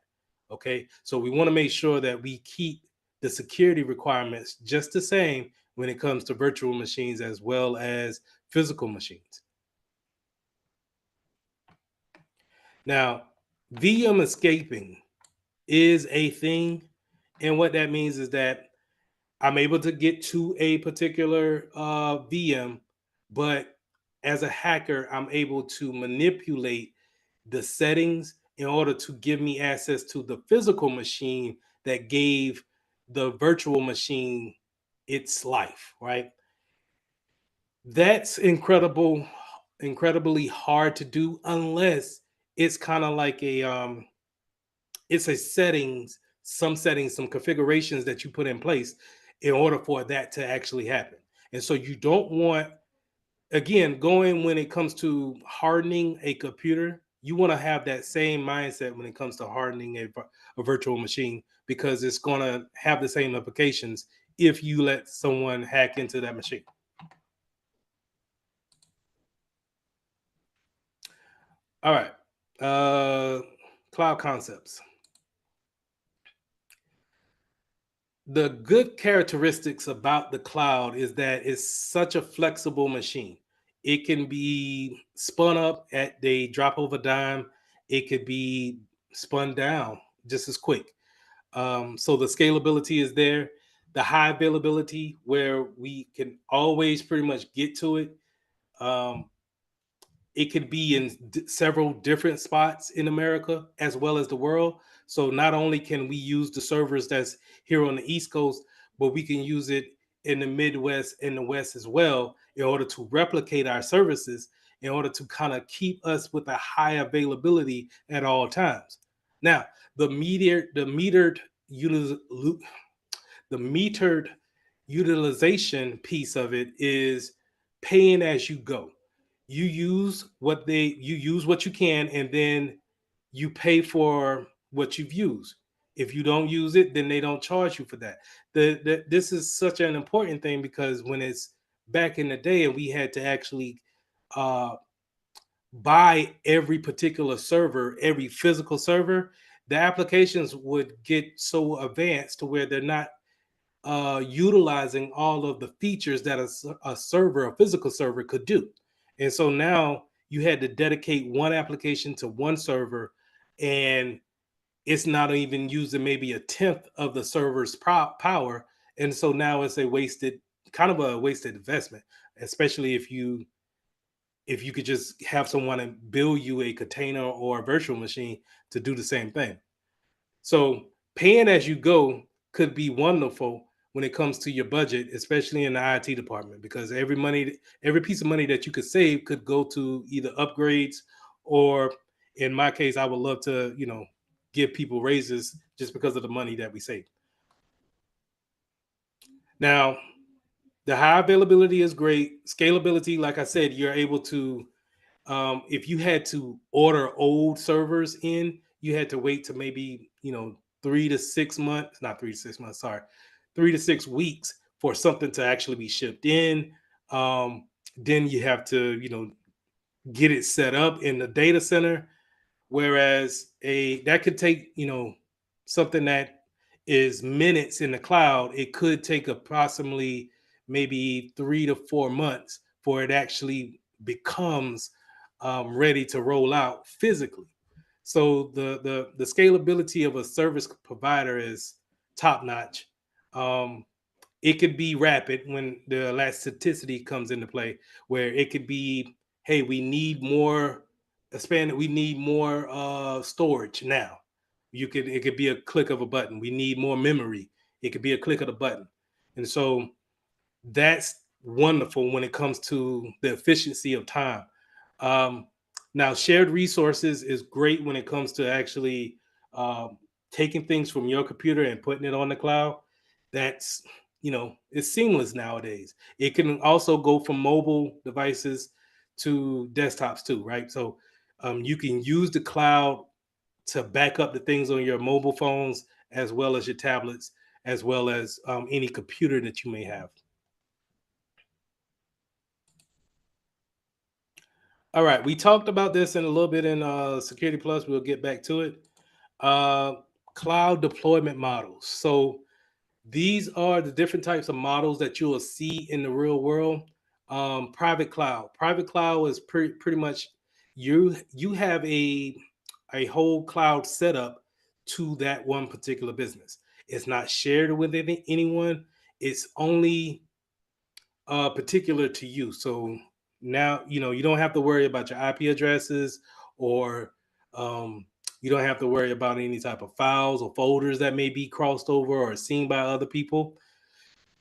Okay, so we want to make sure that we keep the security requirements just the same when it comes to virtual machines as well as physical machines. Now, VM escaping is a thing. And what that means is that I'm able to get to a particular VM, but as a hacker, I'm able to manipulate the settings in order to give me access to the physical machine that gave the virtual machine its life, right? That's incredibly hard to do unless it's kind of like it's a settings, some configurations that you put in place in order for that to actually happen. And so you don't want, again, going when it comes to hardening a computer, you want to have that same mindset when it comes to hardening a virtual machine, because it's going to have the same implications if you let someone hack into that machine. All right. Cloud concepts. The good characteristics about the cloud is that it's such a flexible machine. It can be spun up at the drop of a dime. It could be spun down just as quick. So the scalability is there. The high availability, where we can always pretty much get to it. Um, it could be in several different spots in America as well as the world. So not only can we use the servers that's here on the East Coast, but we can use it in the Midwest and the West as well in order to replicate our services, in order to kind of keep us with a high availability at all times. Now, the metered utilization piece of it is paying as you go. You use what you can, and then you pay for what you've used. If you don't use it, then they don't charge you for that. This is such an important thing, because when it's back in the day and we had to actually uh, buy every particular server, every physical server, the applications would get so advanced to where they're not utilizing all of the features that a physical server could do. And so now you had to dedicate one application to one server, and it's not even using maybe a tenth of the server's power. And so now it's a wasted kind of a wasted investment, especially if you could just have someone build you a container or a virtual machine to do the same thing. So paying as you go could be wonderful when it comes to your budget, especially in the IT department, because every piece of money that you could save could go to either upgrades or, in my case, I would love to, give people raises just because of the money that we save. Now, the high availability is great. Scalability, like I said, you're able to, if you had to order old servers in, you had to wait to maybe 3 to 6 months, not 3 to 6 months, sorry, 3 to 6 weeks for something to actually be shipped in. Then you have to get it set up in the data center. Whereas that could take something that is minutes in the cloud, it could take approximately maybe 3 to 4 months for it actually becomes ready to roll out physically. So the scalability of a service provider is top notch. It could be rapid when the elasticity comes into play, where it could be, hey, we need more we need more storage now. It could be a click of a button. We need more memory. It could be a click of the button. And so that's wonderful when it comes to the efficiency of time. Um, Now, shared resources is great when it comes to actually taking things from your computer and putting it on the cloud. That's, it's seamless nowadays. It can also go from mobile devices to desktops too, right? So you can use the cloud to back up the things on your mobile phones as well as your tablets, as well as any computer that you may have. All right, we talked about this in a little bit in Security Plus. We'll get back to it. Uh, Cloud deployment models. So these are the different types of models that you will see in the real world. Private cloud. Private cloud is pretty much you have a whole cloud setup to that one particular business. It's not shared with anyone. It's only particular to you. So now you don't have to worry about your IP addresses, or um, you don't have to worry about any type of files or folders that may be crossed over or seen by other people.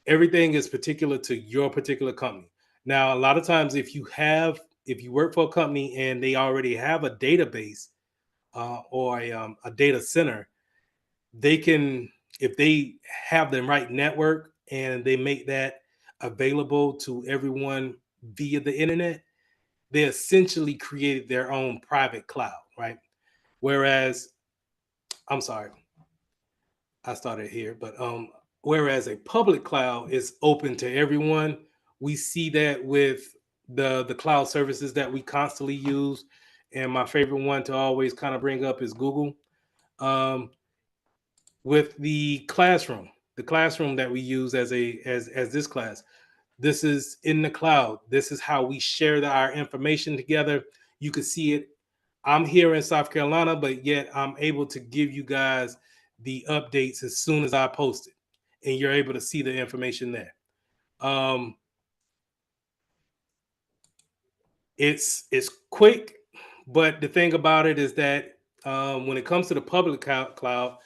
Everything is particular to your particular company. Now, a lot of times, if you work for a company and they already have a database or a data center, they can, if they have the right network and they make that available to everyone via the internet, they essentially created their own private cloud, right? Whereas, I'm sorry, I started here, but whereas a public cloud is open to everyone, we see that with the cloud services that we constantly use. And my favorite one to always kind of bring up is Google. Um, with the classroom that we use as this class, this is in the cloud. This is how we share our information together. You can see it. I'm here in South Carolina, but yet I'm able to give you guys the updates as soon as I post it, and you're able to see the information there. um it's quick, but the thing about it is that when it comes to the public cloud,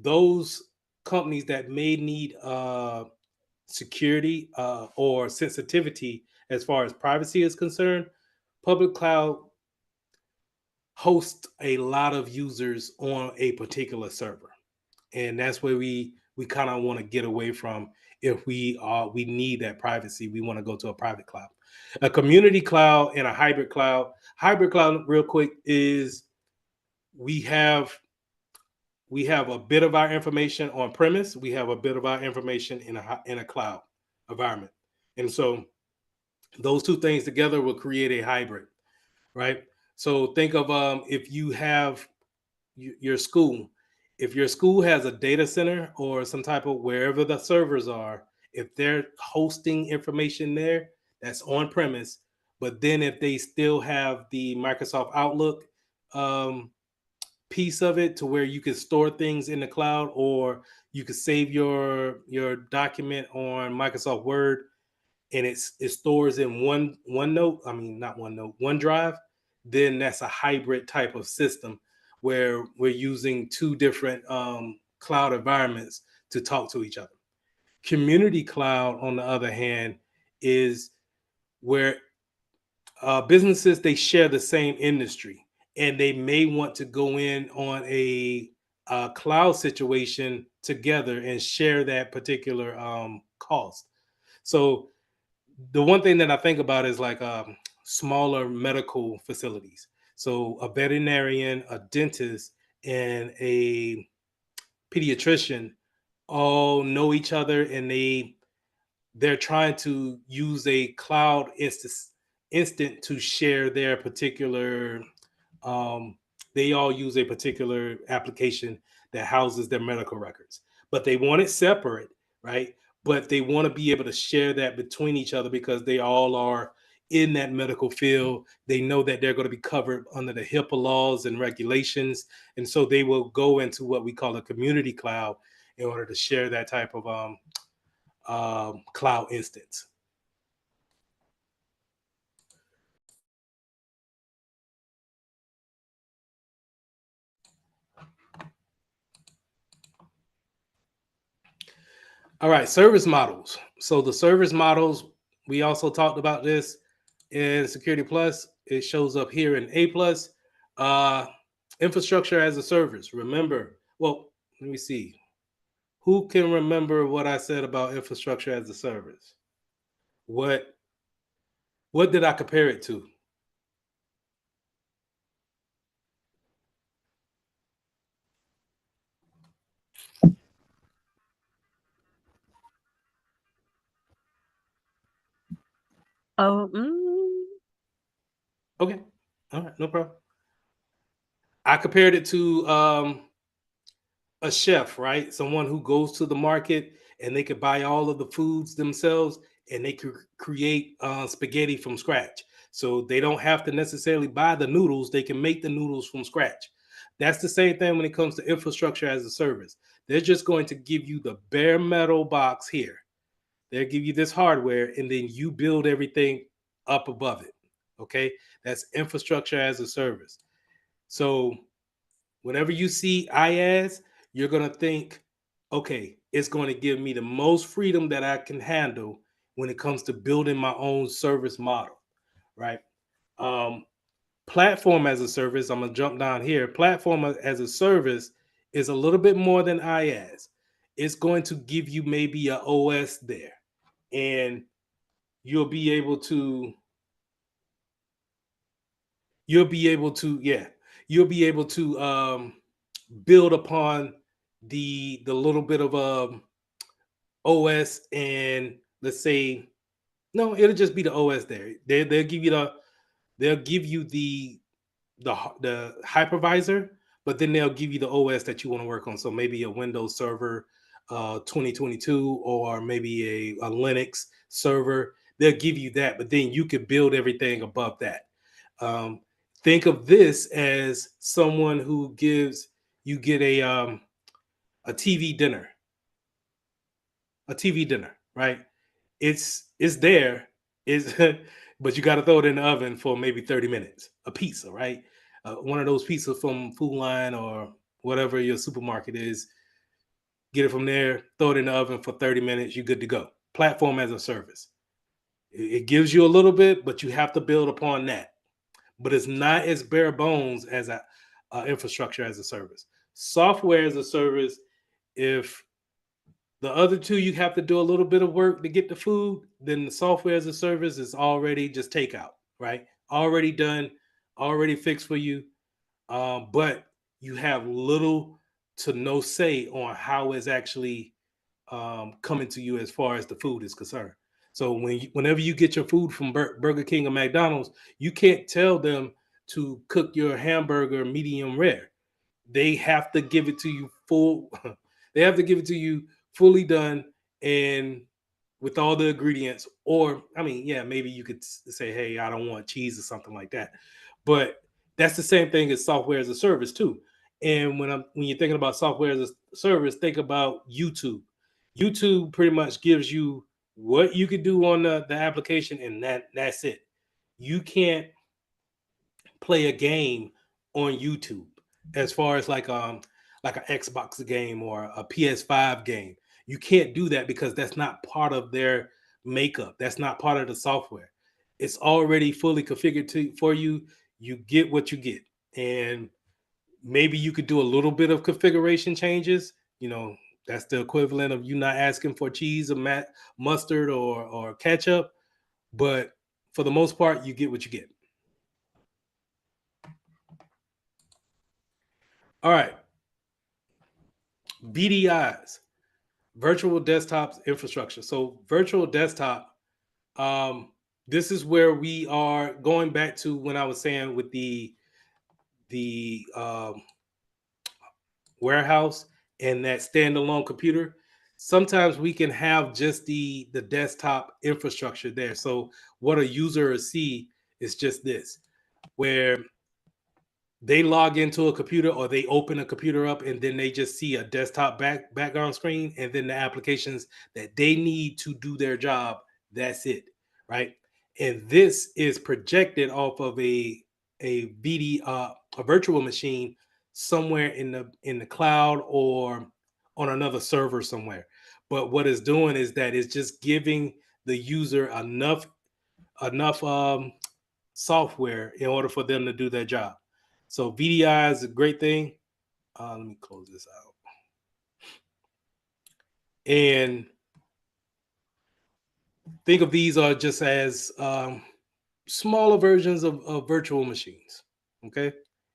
those companies that may need security or sensitivity as far as privacy is concerned, public cloud hosts a lot of users on a particular server, and that's where we kind of want to get away from. If we need that privacy, we want to go to a private cloud. A community cloud and a hybrid cloud, real quick, is we have we have a bit of our information on premise, we have a bit of our information in a cloud environment, and so those two things together will create a hybrid, right? So think of if you have your school. If your school has a data center or some type of, wherever the servers are, if they're hosting information there, that's on premise. But then if they still have the Microsoft Outlook um, piece of it to where you can store things in the cloud, or You could save your document on Microsoft Word, and it stores in OneNote. I mean, not OneNote, OneDrive. Then that's a hybrid type of system where we're using two different cloud environments to talk to each other. Community cloud, on the other hand, is where businesses, they share the same industry, and they may want to go in on a cloud situation together and share that particular cost. So the one thing that I think about is like smaller medical facilities. So a veterinarian, a dentist, and a pediatrician all know each other, and they're trying to use a cloud instant to share their particular um, they all use a particular application that houses their medical records, but they want it separate, right? But they want to be able to share that between each other because they all are in that medical field. They know that they're going to be covered under the HIPAA laws and regulations, and so they will go into what we call a community cloud in order to share that type of cloud instance. All right, service models. So the service models, we also talked about this in Security Plus. It shows up here in A Plus. Infrastructure as a service. Remember, well, let me see. Who can remember what I said about infrastructure as a service? What did I compare it to? Oh, Okay. All right, no problem. I compared it to a chef, right? Someone who goes to the market and they could buy all of the foods themselves, and they could create spaghetti from scratch. So they don't have to necessarily buy the noodles, they can make the noodles from scratch. That's the same thing when it comes to infrastructure as a service. They're just going to give you the bare metal box here. They'll give you this hardware, and then you build everything up above it. Okay, that's infrastructure as a service. So whenever you see IaaS, you're going to think, okay, it's going to give me the most freedom that I can handle when it comes to building my own service model, right? Um, Platform as a service, I'm going to jump down here. Platform as a service is a little bit more than IaaS. It's going to give you maybe a OS there, and you'll be able to yeah, you'll be able to build upon the little bit of OS, and let's say no, it'll just be the OS there. They'll give you the hypervisor, but then they'll give you the OS that you want to work on. So maybe a Windows Server 2022, or maybe a Linux server. They'll give you that, but then you could build everything above that. Um, think of this as someone who gives you get a TV dinner, right? It's there, is but you got to throw it in the oven for maybe 30 minutes. A pizza, right? One of those pizzas from Food Line or whatever your supermarket is. Get it from there, throw it in the oven for 30 minutes. You're good to go. Platform as a service. It gives you a little bit, but you have to build upon that. But it's not as bare bones as a infrastructure as a service. Software as a service, if the other two you have to do a little bit of work to get the food, then the software as a service is already just takeout, right? Already done, already fixed for you. But you have little to no say on how it's actually coming to you as far as the food is concerned. So whenever you get your food from Burger King or McDonald's, you can't tell them to cook your hamburger medium rare. They have to give it to you full. They have to give it to you fully done and with all the ingredients. Or I mean, yeah, maybe you could say, "Hey, I don't want cheese" or something like that. But that's the same thing as software as a service too. And when you're thinking about software as a service, think about YouTube. YouTube pretty much gives you what you could do on the application, and that's it. You can't play a game on YouTube as far as like an Xbox game or a PS5 game. You can't do that because that's not part of their makeup. That's not part of the software. It's already fully configured for you. You get what you get. And maybe you could do a little bit of configuration changes. That's the equivalent of you not asking for cheese or mustard or ketchup. But for the most part, you get what you get. All right. VDIs, virtual desktops infrastructure. So virtual desktop, this is where we are going back to when I was saying with the warehouse and that standalone computer. Sometimes we can have just the desktop infrastructure there. So what a user will see is just this, where they log into a computer or they open a computer up and then they just see a desktop background screen and then the applications that they need to do their job. That's it, right? And this is projected off of a virtual machine somewhere in the cloud or on another server somewhere. But what it's doing is that it's just giving the user enough software in order for them to do their job. So VDI is a great thing. Let me close this out. And think of these are just as smaller versions of virtual machines. Okay.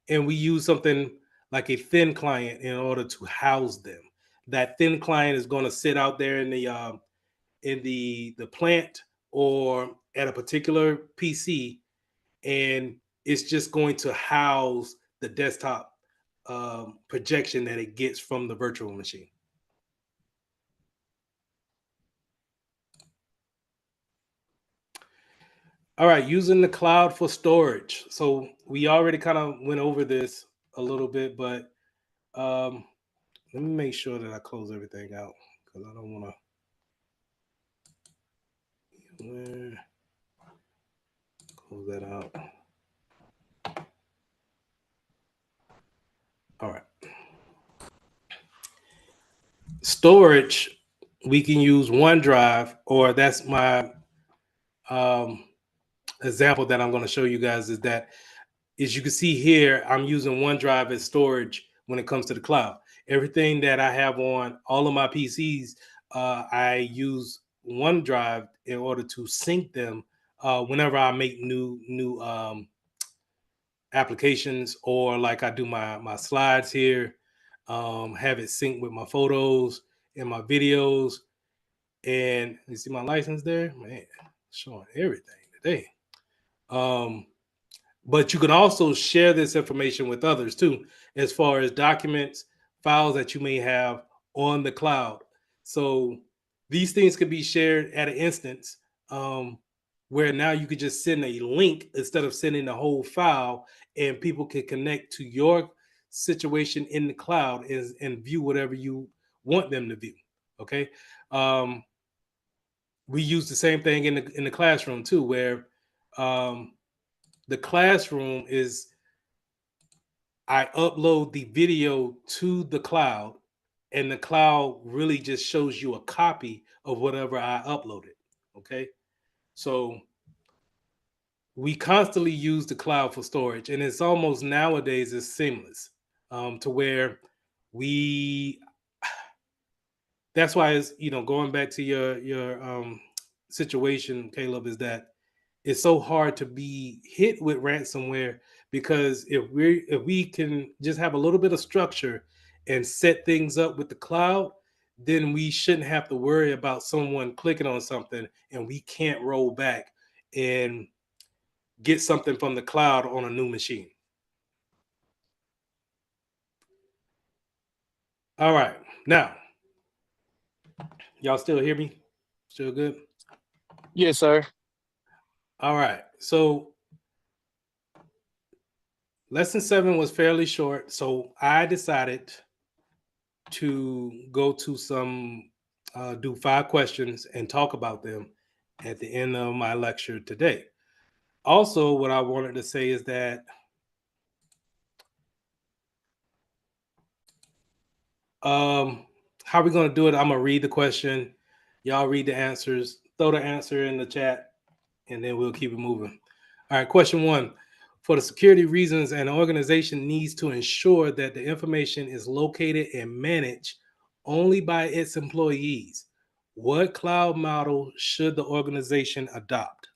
And we use something like a thin client in order to house them. That thin client is going to sit out there in the plant or at a particular PC, and it's just going to house the desktop projection that it gets from the virtual machine. All right, using the cloud for storage. So we already kind of went over this a little bit, but let me make sure that I close everything out because I don't want to close that out. All right. Storage, we can use OneDrive, or that's my example that I'm going to show you guys is that, as you can see here, I'm using OneDrive as storage when it comes to the cloud. Everything that I have on all of my PCs, I use OneDrive in order to sync them whenever I make new applications, or like I do my slides here, have it synced with my photos and my videos. And you see my license there, man, showing everything today. But you can also share this information with others too, as far as documents, files that you may have on the cloud. So these things could be shared at an instance, where now you could just send a link instead of sending the whole file, and people can connect to your situation in the cloud and view whatever you want them to view. Okay. We use the same thing in the classroom too, where the classroom is, I upload the video to the cloud, and the cloud really just shows you a copy of whatever I uploaded. Okay. So we constantly use the cloud for storage, and it's almost nowadays is seamless, to where we, that's why it's, going back to your situation, Caleb, is that it's so hard to be hit with ransomware, because if we can just have a little bit of structure and set things up with the cloud, then we shouldn't have to worry about someone clicking on something and we can't roll back and get something from the cloud on a new machine. All right. Now, y'all still hear me? Still good? Yes, sir. All right. So lesson 7 was fairly short, so I decided to go to some do 5 questions and talk about them at the end of my lecture today. Also, what I wanted to say is that how are we going to do it? I'm going to read the question. Y'all read the answers, throw the answer in the chat, and then we'll keep it moving. All right, question 1. For the security reasons, an organization needs to ensure that the information is located and managed only by its employees. What cloud model should the organization adopt?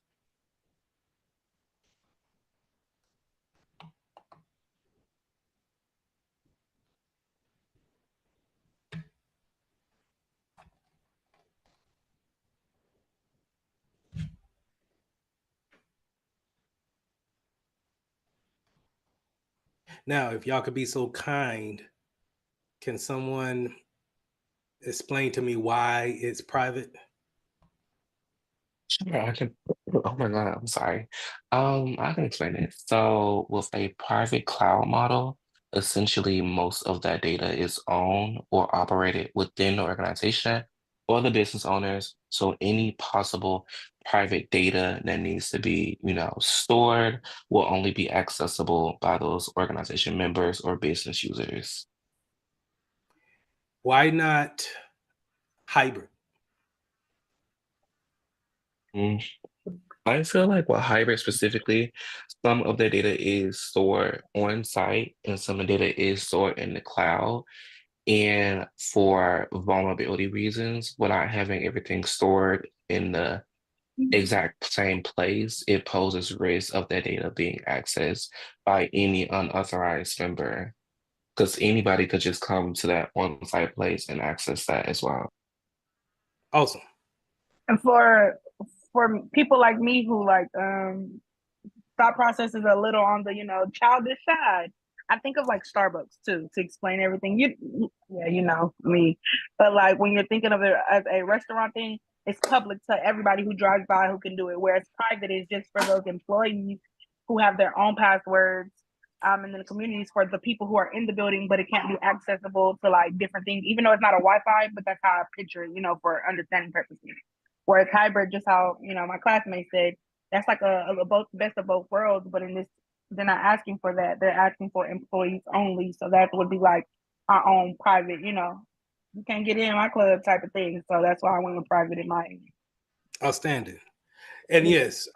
Now, if y'all could be so kind, can someone explain to me why it's private? Sure, I can. Oh my God, I'm sorry. I can explain it. So, with a private cloud model, essentially most of that data is owned or operated within the organization or the business owners. So, any possible private data that needs to be, stored will only be accessible by those organization members or business users. Why not hybrid? Mm, I feel like with hybrid specifically, some of the data is stored on site and some of the data is stored in the cloud. And for vulnerability reasons, without having everything stored in the exact same place, it poses risk of that data being accessed by any unauthorized member. Because anybody could just come to that on-site place and access that as well. Awesome. And for people like me who like thought process is a little on the childish side, I think of like Starbucks too to explain everything. Me, but like when you're thinking of it as a restaurant thing, it's public to everybody who drives by who can do it. Whereas private is just for those employees who have their own passwords. And then the communities for the people who are in the building, but it can't be accessible to like different things, even though it's not a Wi-Fi. But that's how I picture it, for understanding purposes. Whereas hybrid, just how my classmate said, that's like a both best of both worlds. But in this, they're not asking for that. They're asking for employees only. So that would be like our own private. You can't get in my club type of thing. So that's why I went with private in my area. Outstanding. And yes,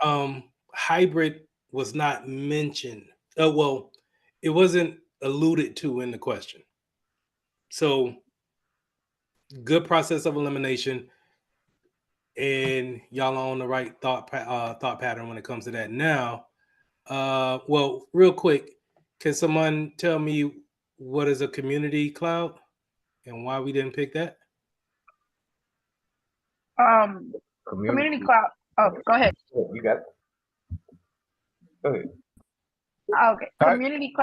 hybrid was not mentioned. Well, it wasn't alluded to in the question. So good process of elimination, and y'all are on the right thought pattern when it comes to that. Now, well, real quick, can someone tell me what is a community cloud and why we didn't pick that? Community cloud. Oh, go ahead. You got it. Go ahead. Okay, community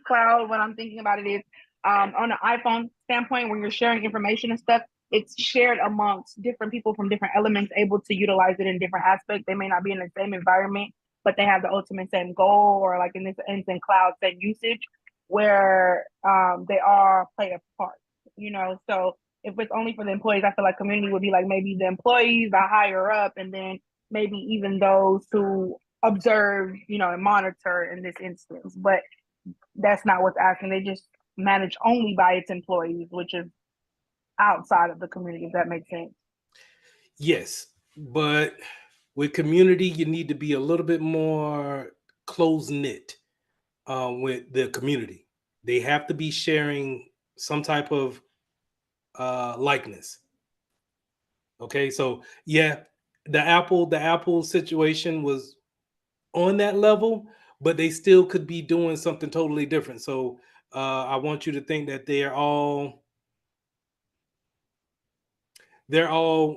cloud. What I'm thinking about it is on an iPhone standpoint, when you're sharing information and stuff, it's shared amongst different people from different elements, able to utilize it in different aspects. They may not be in the same environment, but they have the ultimate same goal, or like in this instance, cloud same usage, where they all play a part. So if it's only for the employees, I feel like community would be like maybe the employees, the higher up, and then maybe even those who observe, and monitor in this instance. But that's not what's asking. They just manage only by its employees, which is outside of the community, if that makes sense. Yes, but with community, you need to be a little bit more close knit with the community. They have to be sharing some type of likeness. Okay, so yeah, the Apple situation was on that level, but they still could be doing something totally different. So I want you to think that they're all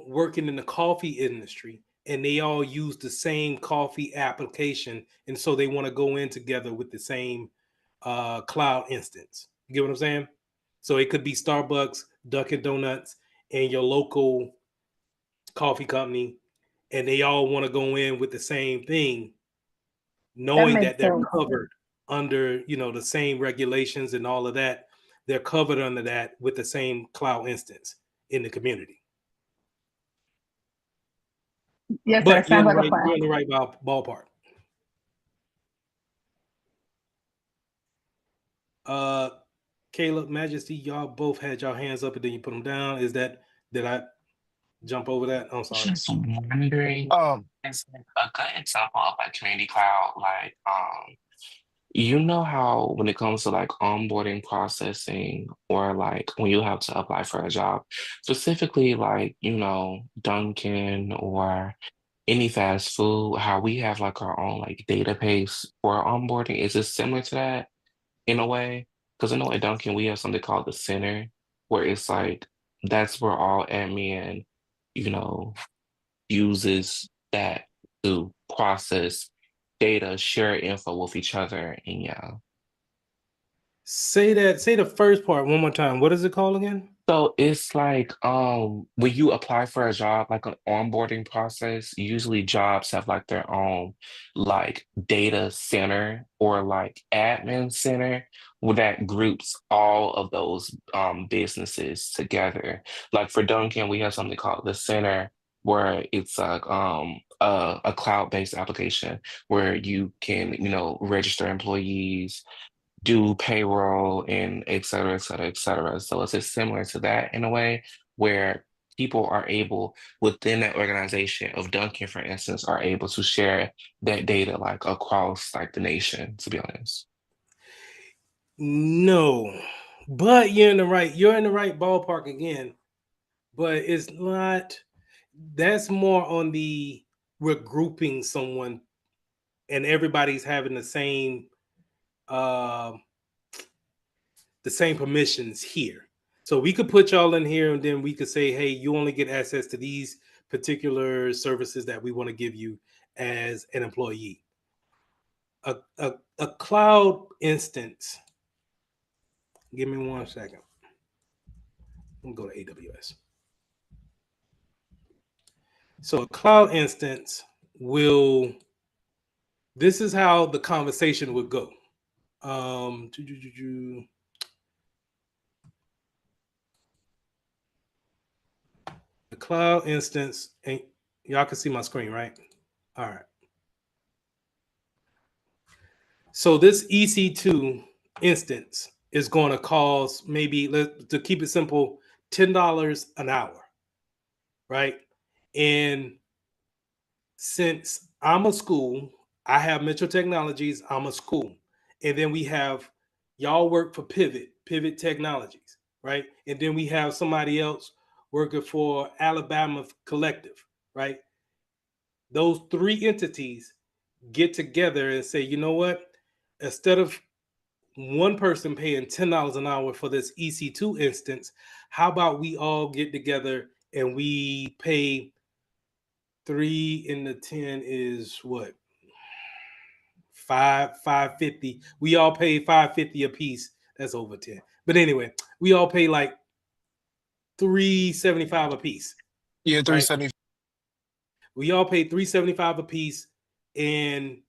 working in the coffee industry and they all use the same coffee application, and so they want to go in together with the same cloud instance. You get what I'm saying? So it could be Starbucks, Dunkin' Donuts, and your local coffee company, and they all want to go in with the same thing, knowing makes that they're sense. covered under, the same regulations and all of that. They're covered under that with the same cloud instance in the community. Yes, sir. But you're Sounds in the like a right, plan. you're in the right ballpark. Caleb, Majesty, y'all both had your hands up and then you put them down. Did I jump over that? I'm sorry. Just wondering, it's like a good example of like community cloud, like you know how when it comes to like onboarding processing or like when you have to apply for a job, specifically like, Dunkin' or any fast food, how we have like our own like database for onboarding. Is it similar to that in a way? Because I know at Dunkin' we have something called the center where it's like that's where all admin, you know, uses that to process data, share info with each other, and yeah. Say the first part one more time. What is it called again? So it's like when you apply for a job, like an onboarding process, usually jobs have like their own like data center or like admin center that groups all of those businesses together. Like for Dunkin', we have something called the center where it's like a cloud-based application where you can, register employees, do payroll, and et cetera, et cetera, et cetera. So it's just similar to that in a way where people are able within that organization of Dunkin', for instance, are able to share that data like across like the nation, to be honest. No, but you're in the right ballpark again. But it's not. That's more on we're grouping someone and everybody's having uh, the same permissions here. So we could put y'all in here and then we could say, hey, you only get access to these particular services that we want to give you as an employee. A cloud instance. Give me 1 second. Let me go to AWS. So a cloud instance this is how the conversation would go. The cloud instance, and y'all can see my screen, right? All right. So this EC2 instance is going to cost maybe, to keep it simple, $10 an hour, right? And since I'm a school, I have Metro Technologies, I'm a school. And then we have y'all work for Pivot Technologies, right? And then we have somebody else working for Alabama Collective, right? Those three entities get together and say, you know what? Instead of one person paying $10 an hour for this EC2 instance, how about we all get together and we pay 3 in the 10 is what? 550. We all pay 550 a piece. That's over 10. But anyway, we all pay like 375 a piece. Yeah, Right? 370. We all pay 375 a piece, and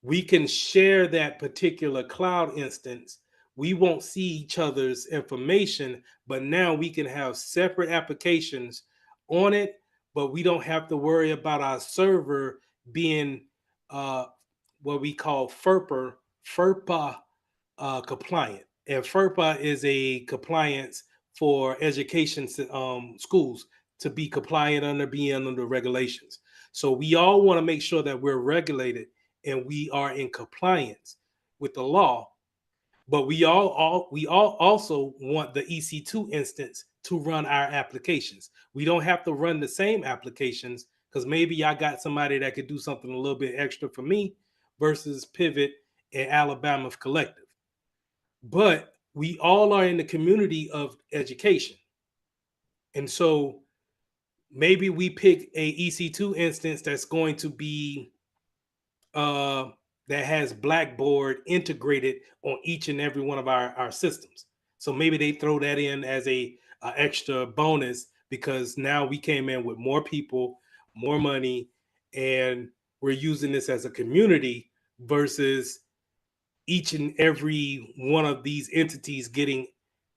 we can share that particular cloud instance. We won't see each other's information, but now we can have separate applications on it, but we don't have to worry about our server being what we call FERPA compliant. And FERPA is a compliance for education schools to be compliant under being under regulations. So we all want to make sure that we're regulated and we are in compliance with the law. But we all also want the EC2 instance to run our applications. We don't have to run the same applications because maybe I got somebody that could do something a little bit extra for me versus Pivot and Alabama Collective. But we all are in the community of education. And so maybe we pick a EC2 instance that's going to be that has Blackboard integrated on each and every one of our systems. So maybe they throw that in as a extra bonus because now we came in with more people, more money, and we're using this as a community versus each and every one of these entities getting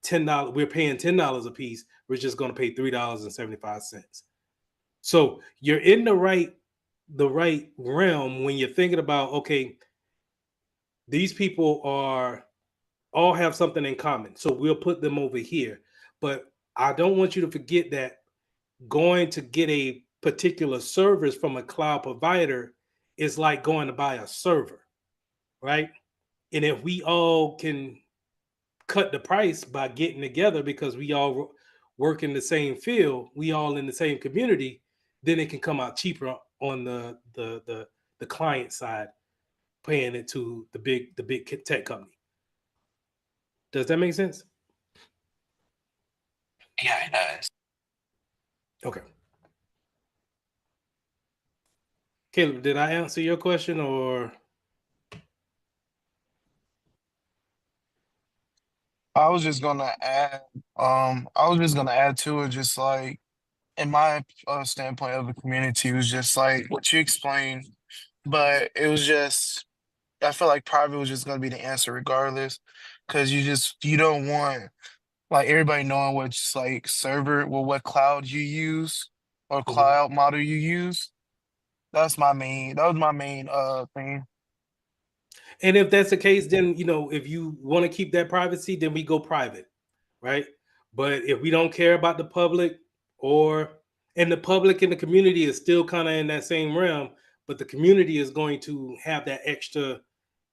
$10. We're paying $10 a piece. We're just going to pay $3.75. So you're in the right realm when you're thinking about, okay, these people are all have something in common. So we'll put them over here. But I don't want you to forget that going to get a particular service from a cloud provider is like going to buy a server, right? And if we all can cut the price by getting together because we all work in the same field, we all in the same community, then it can come out cheaper on the client side, paying it to the big tech company. Does that make sense? Yeah, it does. Okay. Caleb, did I answer your question or? I was just gonna add, I was just gonna add to it, just like in my standpoint of the community was just like what you explained, but it was just I feel like private was just gonna be the answer regardless, because you don't want like everybody knowing which like server, well, what cloud you use or Mhm. cloud model you use. That was my main thing. And if that's the case, then if you want to keep that privacy, then we go private, right? But if we don't care about the public, and the public and the community is still kind of in that same realm, but the community is going to have that extra.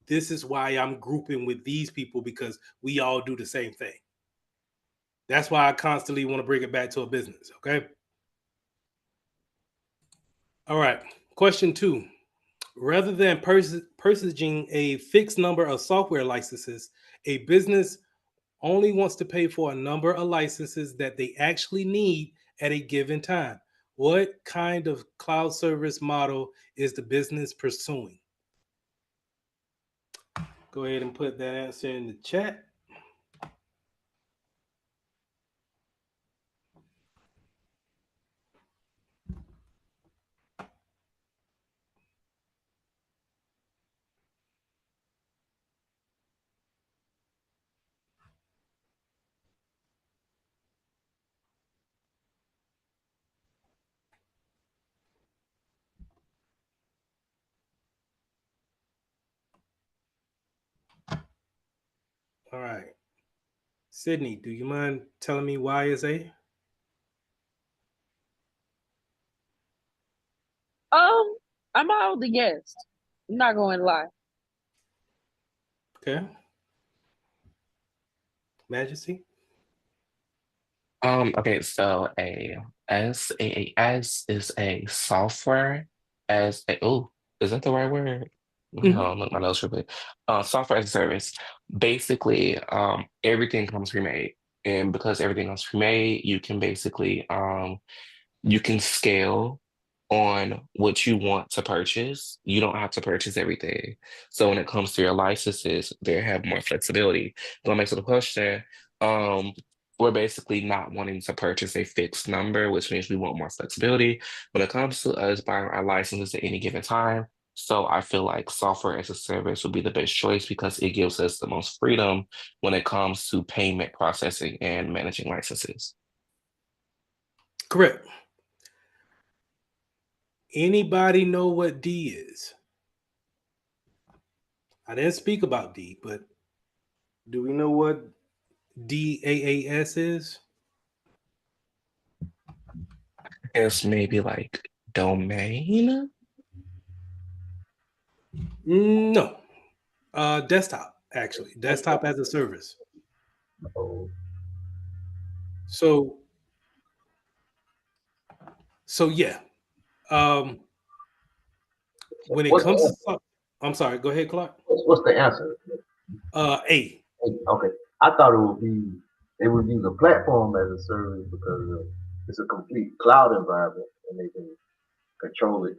This is why I'm grouping with these people because we all do the same thing. That's why I constantly want to bring it back to a business. Okay. All right. Question 2. Rather than purchasing a fixed number of software licenses, a business only wants to pay for a number of licenses that they actually need at a given time. What kind of cloud service model is the business pursuing? Go ahead and put that answer in the chat. All right. Sydney, do you mind telling me why is A? I'm out the guest. I'm not going to lie. Okay. Majesty? Okay, so as is a software as a oh, is that the right word? Hold Mhm. on, look my notes real quick. Software as a service. Basically, everything comes pre-made. And because everything comes pre-made, you can scale on what you want to purchase. You don't have to purchase everything. So when it comes to your licenses, they have more flexibility. Going back to the question, um, we're basically not wanting to purchase a fixed number, which means we want more flexibility when it comes to us buying our licenses at any given time. So I feel like software as a service would be the best choice because it gives us the most freedom when it comes to payment processing and managing licenses. Correct. Anybody know what D is? I didn't speak about D, but do we know what DAAS is? It's maybe like domain. No. Desktop, actually. Desktop as a service. Oh, So yeah. Um when it what's comes the, to I'm sorry, go ahead, Clark. what's the answer? A. Okay, I thought it would be they would use a platform as a service because it's a complete cloud environment and they can control it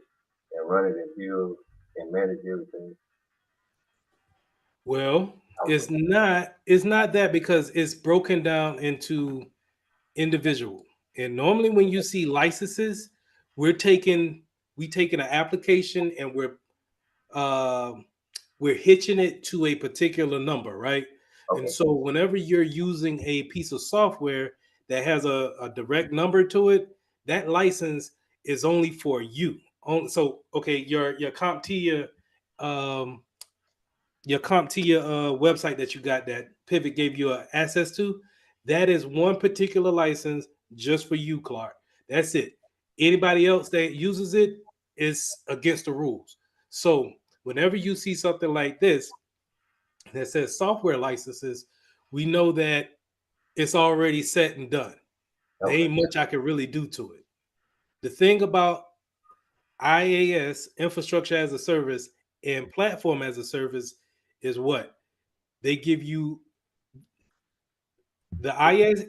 and run it and build and manage everything. Well, I was it's not that because it's broken down into individual. And normally when you see licenses, we're taking we taking an application and we're hitching it to a particular number, right? And Okay. so whenever you're using a piece of software that has a direct number to it, that license is only for you. So okay, your CompTIA website that you got that Pivot gave you access to, that is one particular license just for you, Clark. That's it. Anybody else that uses it is against the rules. So whenever you see something like this that says software licenses, we know that it's already set and done. There Okay. ain't much I can really do to it. The thing about IaaS, infrastructure as a service, and platform as a service is what? They give you the ISS,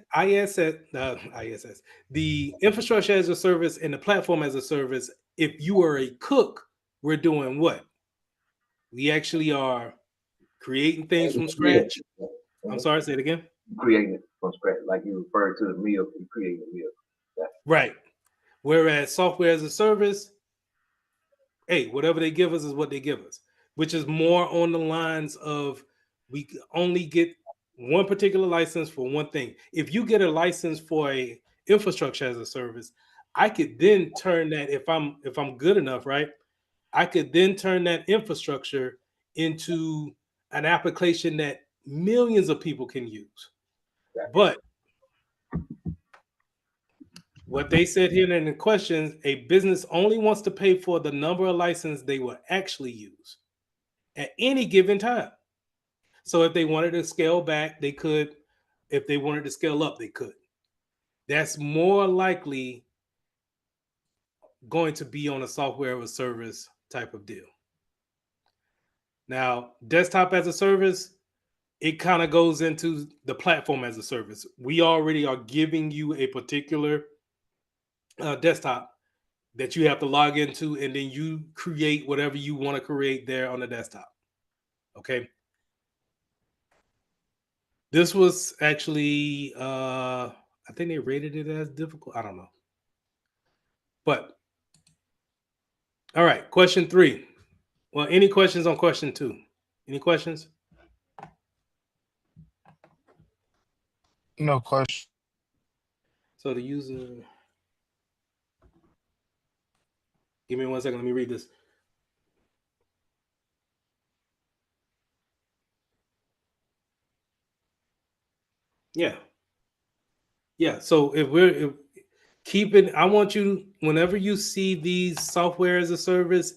the infrastructure as a service and the platform as a service. If you are a cook, we're doing what? We actually are creating things from Yeah. scratch. I'm Mhm. sorry, say it again. Creating it from scratch, like you referred to the meal, you creating the meal. Yeah. Right. Whereas software as a service, hey, whatever they give us is what they give us, which is more on the lines of we only get one particular license for one thing. If you get a license for a infrastructure as a service, I could then turn that if I'm good enough, right? I could then turn that infrastructure into an application that millions of people can use. But what they said here in the questions, a business only wants to pay for the number of licenses they will actually use at any given time. So if they wanted to scale back, they could. If they wanted to scale up, they could. That's more likely going to be on a software as a service type of deal. Now, desktop as a service, it kind of goes into the platform as a service. We already are giving you a particular desktop that you have to log into, and then you create whatever you want to create there on the desktop. Okay. This was actually, I think they rated it as difficult. I don't know. But all right, question 3. Well, any questions on question 2? Any questions? No question. So the user, give me 1 second. Let me read this. Yeah. Yeah. So if keeping, I want you, whenever you see these software as a service,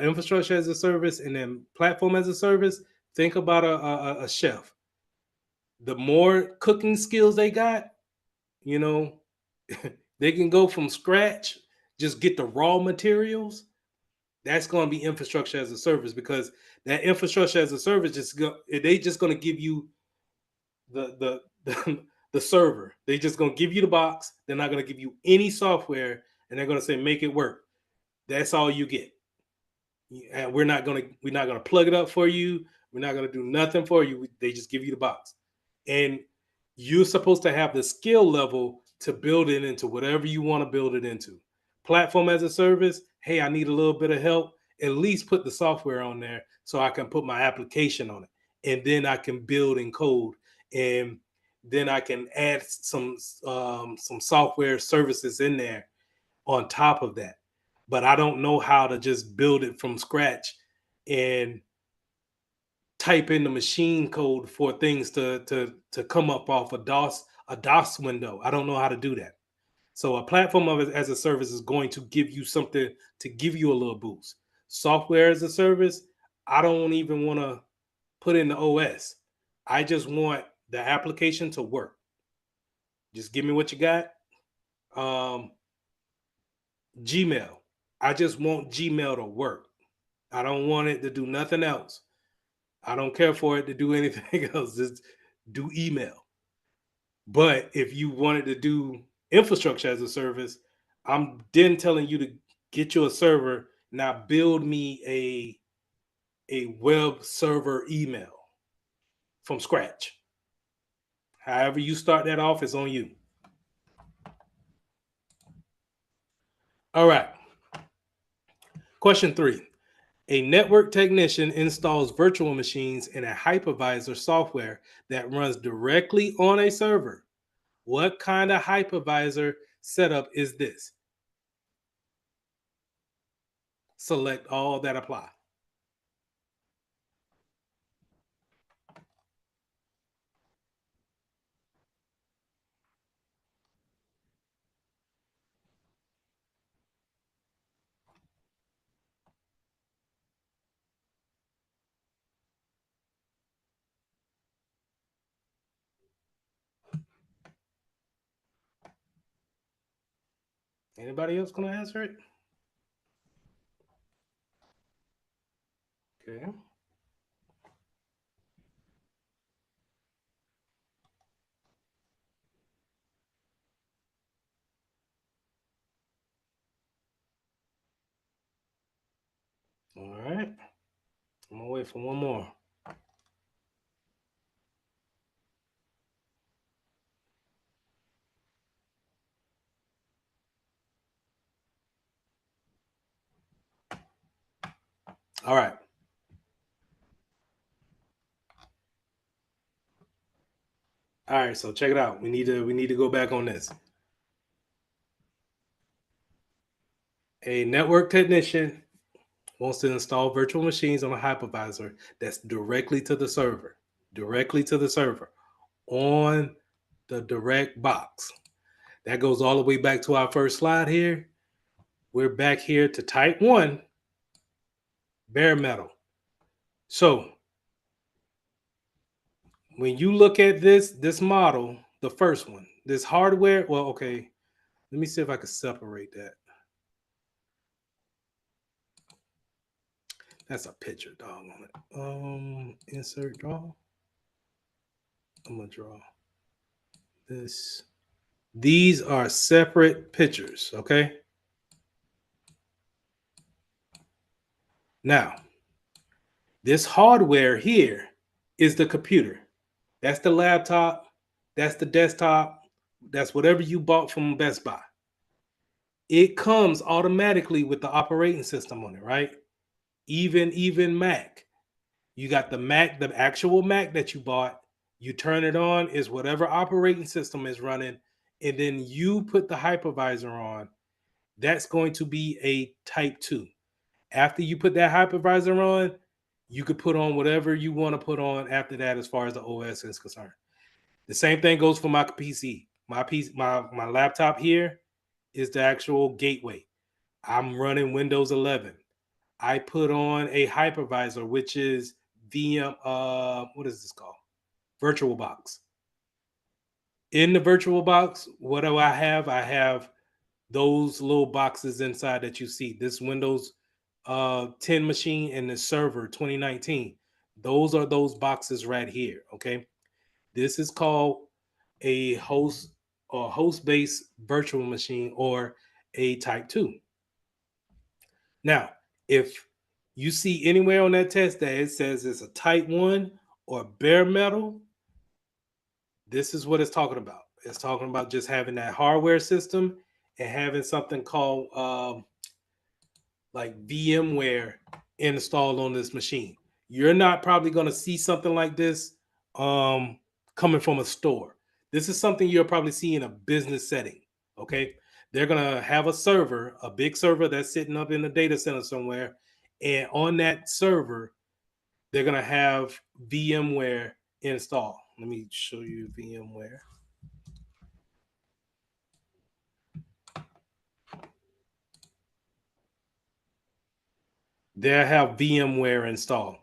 infrastructure as a service, and then platform as a service, think about a chef. The more cooking skills they got, you know, they can go from scratch, just get the raw materials. That's going to be infrastructure as a service, because that infrastructure as a service they just going to give you the the server. They just going to give you the box. They're not going to give you any software, and they're going to say make it work. That's all you get. And we're not gonna plug it up for you. We're not gonna do nothing for you. They just give you the box, and you're supposed to have the skill level to build it into whatever you want to build it into. Platform as a service. Hey, I need a little bit of help. At least put the software on there so I can put my application on it, and then I can build and code, and then I can add some software services in there on top of that. But I don't know how to just build it from scratch and type in the machine code for things to come up off a DOS window. I don't know how to do that. So a platform of it as a service is going to give you something to give you a little boost. Software as a service, I don't even want to put in the OS. I just want the application to work. Just give me what you got. Um, Gmail. I just want Gmail to work. I don't want it to do nothing else. I don't care for it to do anything else. Just do email. But if you wanted to do infrastructure as a service, I'm then telling you to get you a server. Now build me a web server email from scratch. However you start that off, it's on you. All right. Question 3. A network technician installs virtual machines in a hypervisor software that runs directly on a server. What kind of hypervisor setup is this? Select all that apply. Anybody else going to answer it? Okay. All right. I'm going to wait for one more. All right. All right, so check it out. We need to go back on this. A network technician wants to install virtual machines on a hypervisor that's directly to the server, on the direct box. That goes all the way back to our first slide here. We're back here to type 1, bare metal. So when you look at this model, the first one, this hardware, well, okay, let me see if I can separate that. That's a picture, dog, on it. Insert draw. I'm gonna draw this. These are separate pictures, okay? Now, this hardware here is the computer. That's the laptop. That's the desktop. That's whatever you bought from Best Buy. It comes automatically with the operating system on it, right? Even Mac. You got the Mac, the actual Mac that you bought. You turn it on, is whatever operating system is running, and then you put the hypervisor on. That's going to be a type 2. After you put that hypervisor on, you could put on whatever you want to put on after that as far as the OS is concerned. The same thing goes for my PC. My laptop here is the actual gateway. I'm running Windows 11. I put on a hypervisor, which is VM, what is this called? VirtualBox. In the VirtualBox, what do I have? I have those little boxes inside that you see. This Windows 10 machine and the server 2019. Those are those boxes right here. Okay. This is called a host or host-based virtual machine or a type 2. Now, if you see anywhere on that test that it says it's a type 1 or bare metal, this is what it's talking about. It's talking about just having that hardware system and having something called like VMware installed on this machine. You're not probably going to see something like this coming from a store. This is something you'll probably see in a business setting. Okay. They're going to have a server, a big server that's sitting up in a data center somewhere. And on that server, they're going to have VMware installed. Let me show you VMware. They'll have VMware installed.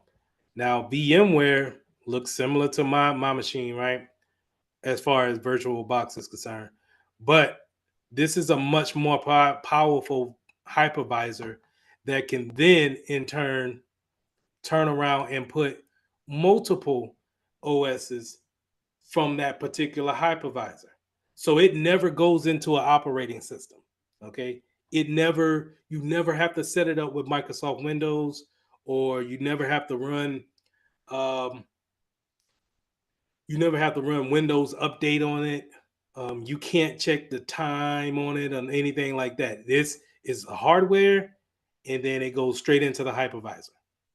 Now, VMware looks similar to my machine, right? As far as VirtualBox is concerned. But this is a much more powerful hypervisor that can then, in turn around and put multiple OSs from that particular hypervisor. So it never goes into an operating system. Okay. You never have to set it up with Microsoft Windows, or you never have to run Windows Update on it. You can't check the time on it or anything like that. This is hardware and then it goes straight into the hypervisor.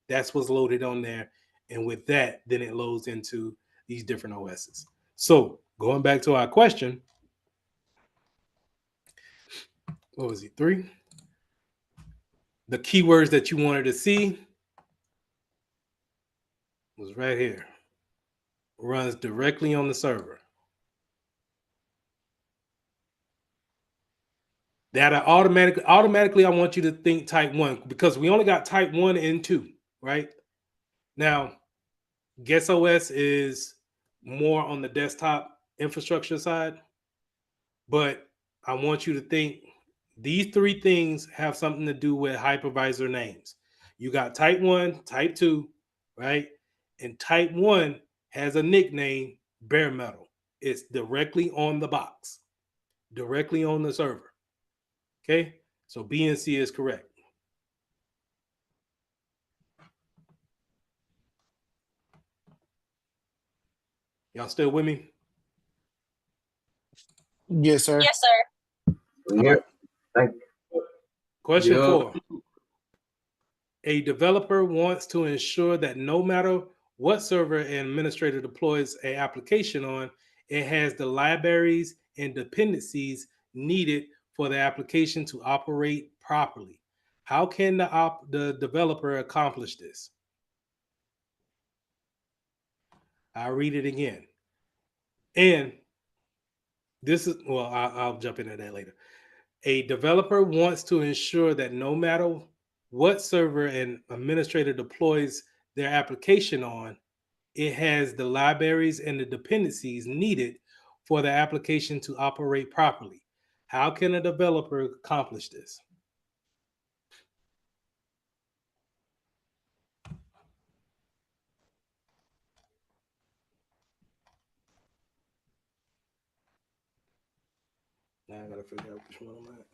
That's what's loaded on there. And with that, then it loads into these different OSs. So going back to our question, what was it, 3? The keywords that you wanted to see was right here. Runs directly on the server. That automatically I want you to think type 1 because we only got type 1 and 2, right? Now, Guess OS is more on the desktop infrastructure side, but I want you to think these 3 things have something to do with hypervisor names. You got type 1, type 2, right? And type 1 has a nickname, bare metal. It's directly on the box, directly on the server. Okay? So B and C is correct. Y'all still with me? Yes, sir. Yes, sir. We All here. right. Thank you. Question Yep. 4. A developer wants to ensure that no matter what server an administrator deploys an application on, it has the libraries and dependencies needed for the application to operate properly. How can the developer accomplish this? I'll read it again. And this is, well, I'll jump into that later. A developer wants to ensure that no matter what server an administrator deploys their application on, it has the libraries and the dependencies needed for the application to operate properly. How can a developer accomplish this? Now I gotta figure out which one I'm at.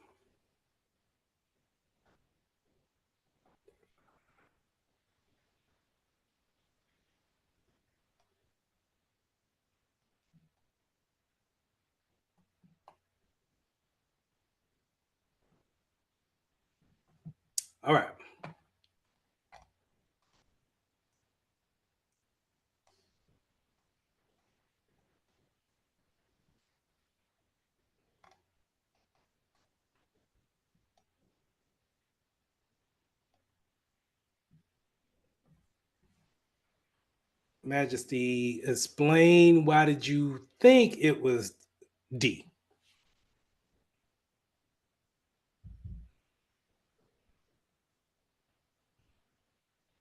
All right. Majesty, explain why did you think it was D?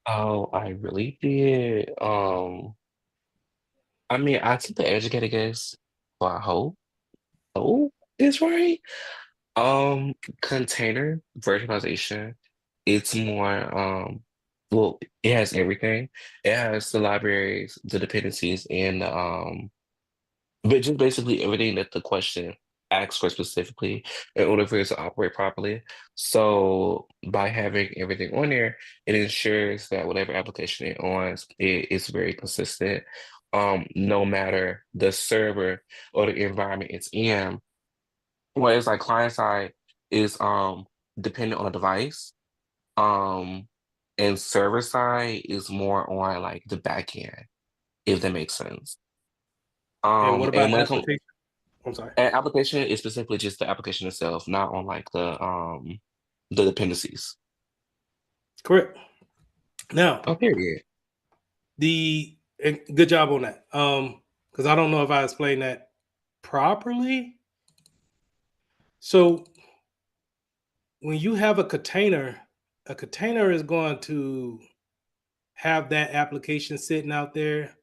Oh, I really did. I mean, I took the educated guess, but I hope. Oh, it's right. Um, Container virtualization, it's more well, it has everything. It has the libraries, the dependencies, and but just basically everything that the question asks for specifically in order for it to operate properly. So by having everything on there, it ensures that whatever application it on it is very consistent. No matter the server or the environment it's in. Whereas like client side is dependent on the device. Um and server side is more on like the back end, if that makes sense. And what And about when it comes application? I'm sorry. and application is specifically just the application itself, not on like the dependencies. Correct. Now, Oh, period. and good job on that. Because I don't know if I explained that properly. So when you have a container is going to have that application sitting out there,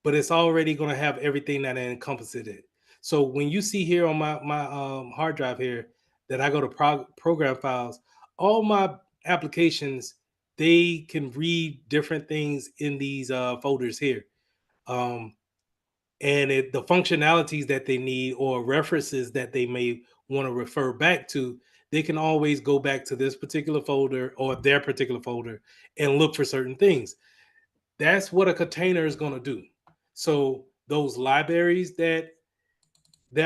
but it's already going to have everything that encompasses it. So when you see here on my hard drive here that I go to program files, all my applications, they can read different things in these folders here. And the functionalities that they need or references that they may want to refer back to, they can always go back to this particular folder or their particular folder and look for certain things. That's what a container is going to do. So those libraries that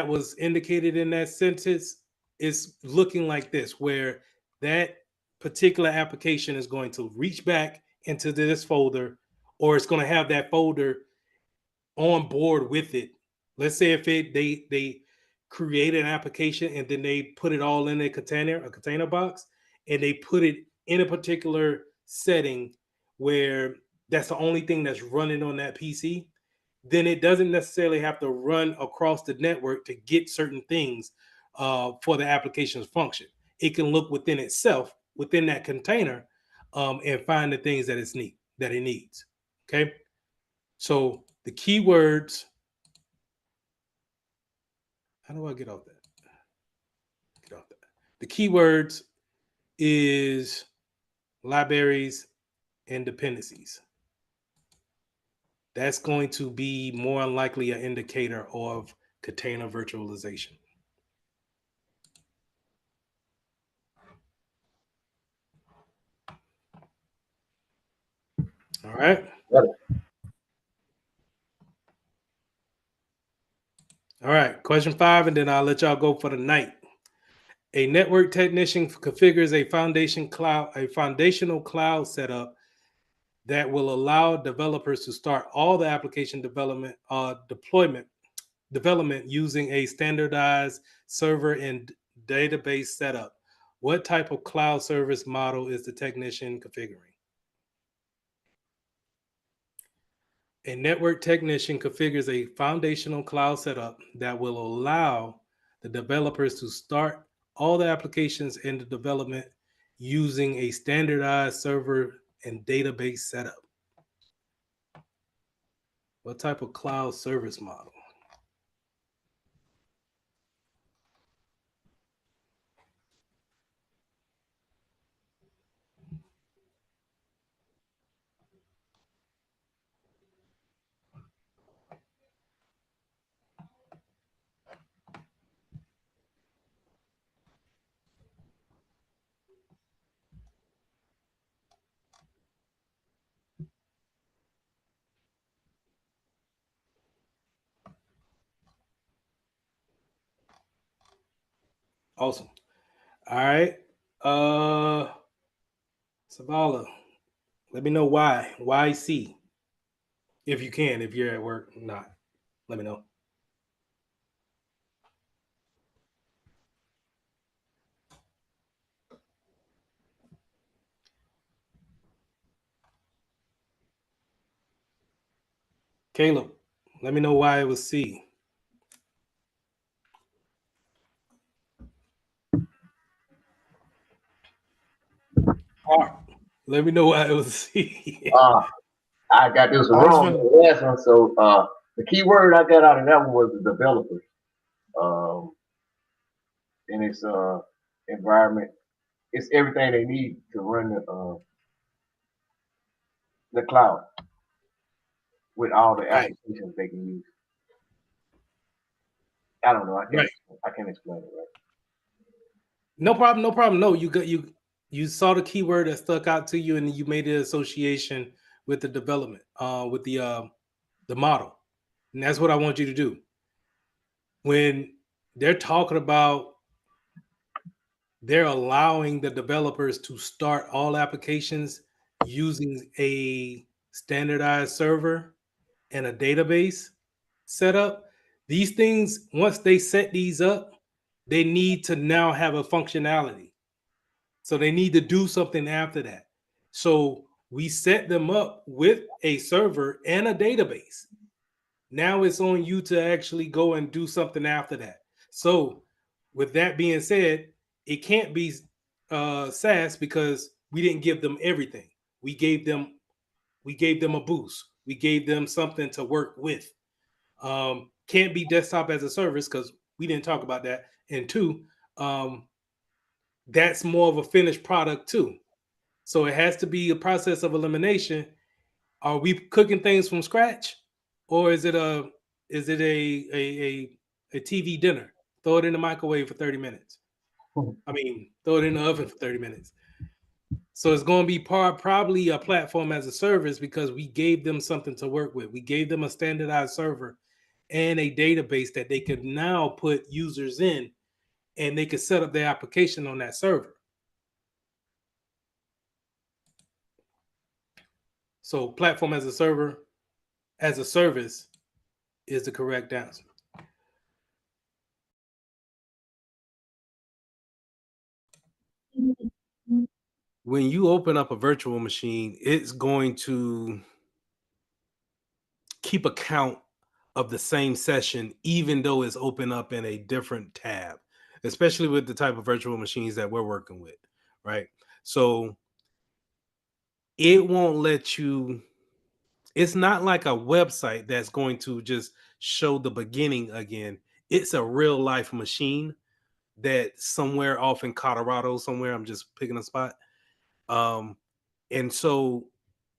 was indicated in that sentence is looking like this, where that particular application is going to reach back into this folder, or it's going to have that folder on board with it. Let's say if they create an application and then they put it all in a container box, and they put it in a particular setting where that's the only thing that's running on that PC, then it doesn't necessarily have to run across the network to get certain things for the application's function. It can look within itself, within that container, and find the things that it needs. Okay, so the keywords. How do I get off that? Get off that. The keywords is libraries and dependencies. That's going to be more likely an indicator of container virtualization. All right. All right. Question 5, and then I'll let y'all go for the night. A network technician configures a foundational cloud setup that will allow developers to start all the application development using a standardized server and database setup. What type of cloud service model is the technician configuring? A network technician configures a foundational cloud setup that will allow the developers to start all the applications in the development using a standardized server and database setup. What type of cloud service model? Awesome. All right. Savala, let me know why. Why C? If you can, if you're at work, not. Let me know. Caleb, let me know why it was C. Art, let me know why it was C. I got this I just wrong want in the last one. So the key word I got out of that one was the developers. In its environment, it's everything they need to run the cloud with all the right, applications they can use. I don't know. right. I can't explain it right. No problem, no problem. No, you saw the keyword that stuck out to you, and you made the association with the development, with the model, and that's what I want you to do. When they're talking about they're allowing the developers to start all applications using a standardized server and a database setup. These things, once they set these up, they need to now have a functionality. So they need to do something after that. So we set them up with a server and a database. Now it's on you to actually go and do something after that. So with that being said, it can't be SaaS because we didn't give them everything. We gave them a boost. We gave them something to work with. Can't be desktop as a service because we didn't talk about that. And two, that's more of a finished product too. So it has to be a process of elimination. Are we cooking things from scratch, or is it a TV dinner? Throw it in the microwave for 30 minutes. I mean, throw it in the oven for 30 minutes. So it's going to be probably a platform as a service because we gave them something to work with. We gave them a standardized server and a database that they could now put users in, and they could set up their application on that server. So platform as a server, as a service is the correct answer. When you open up a virtual machine, it's going to keep account of the same session, even though it's open up in a different tab, especially with the type of virtual machines that we're working with, right? So it won't let you, it's not like a website that's going to just show the beginning again. It's a real life machine that somewhere off in Colorado, somewhere, I'm just picking a spot. Um, and so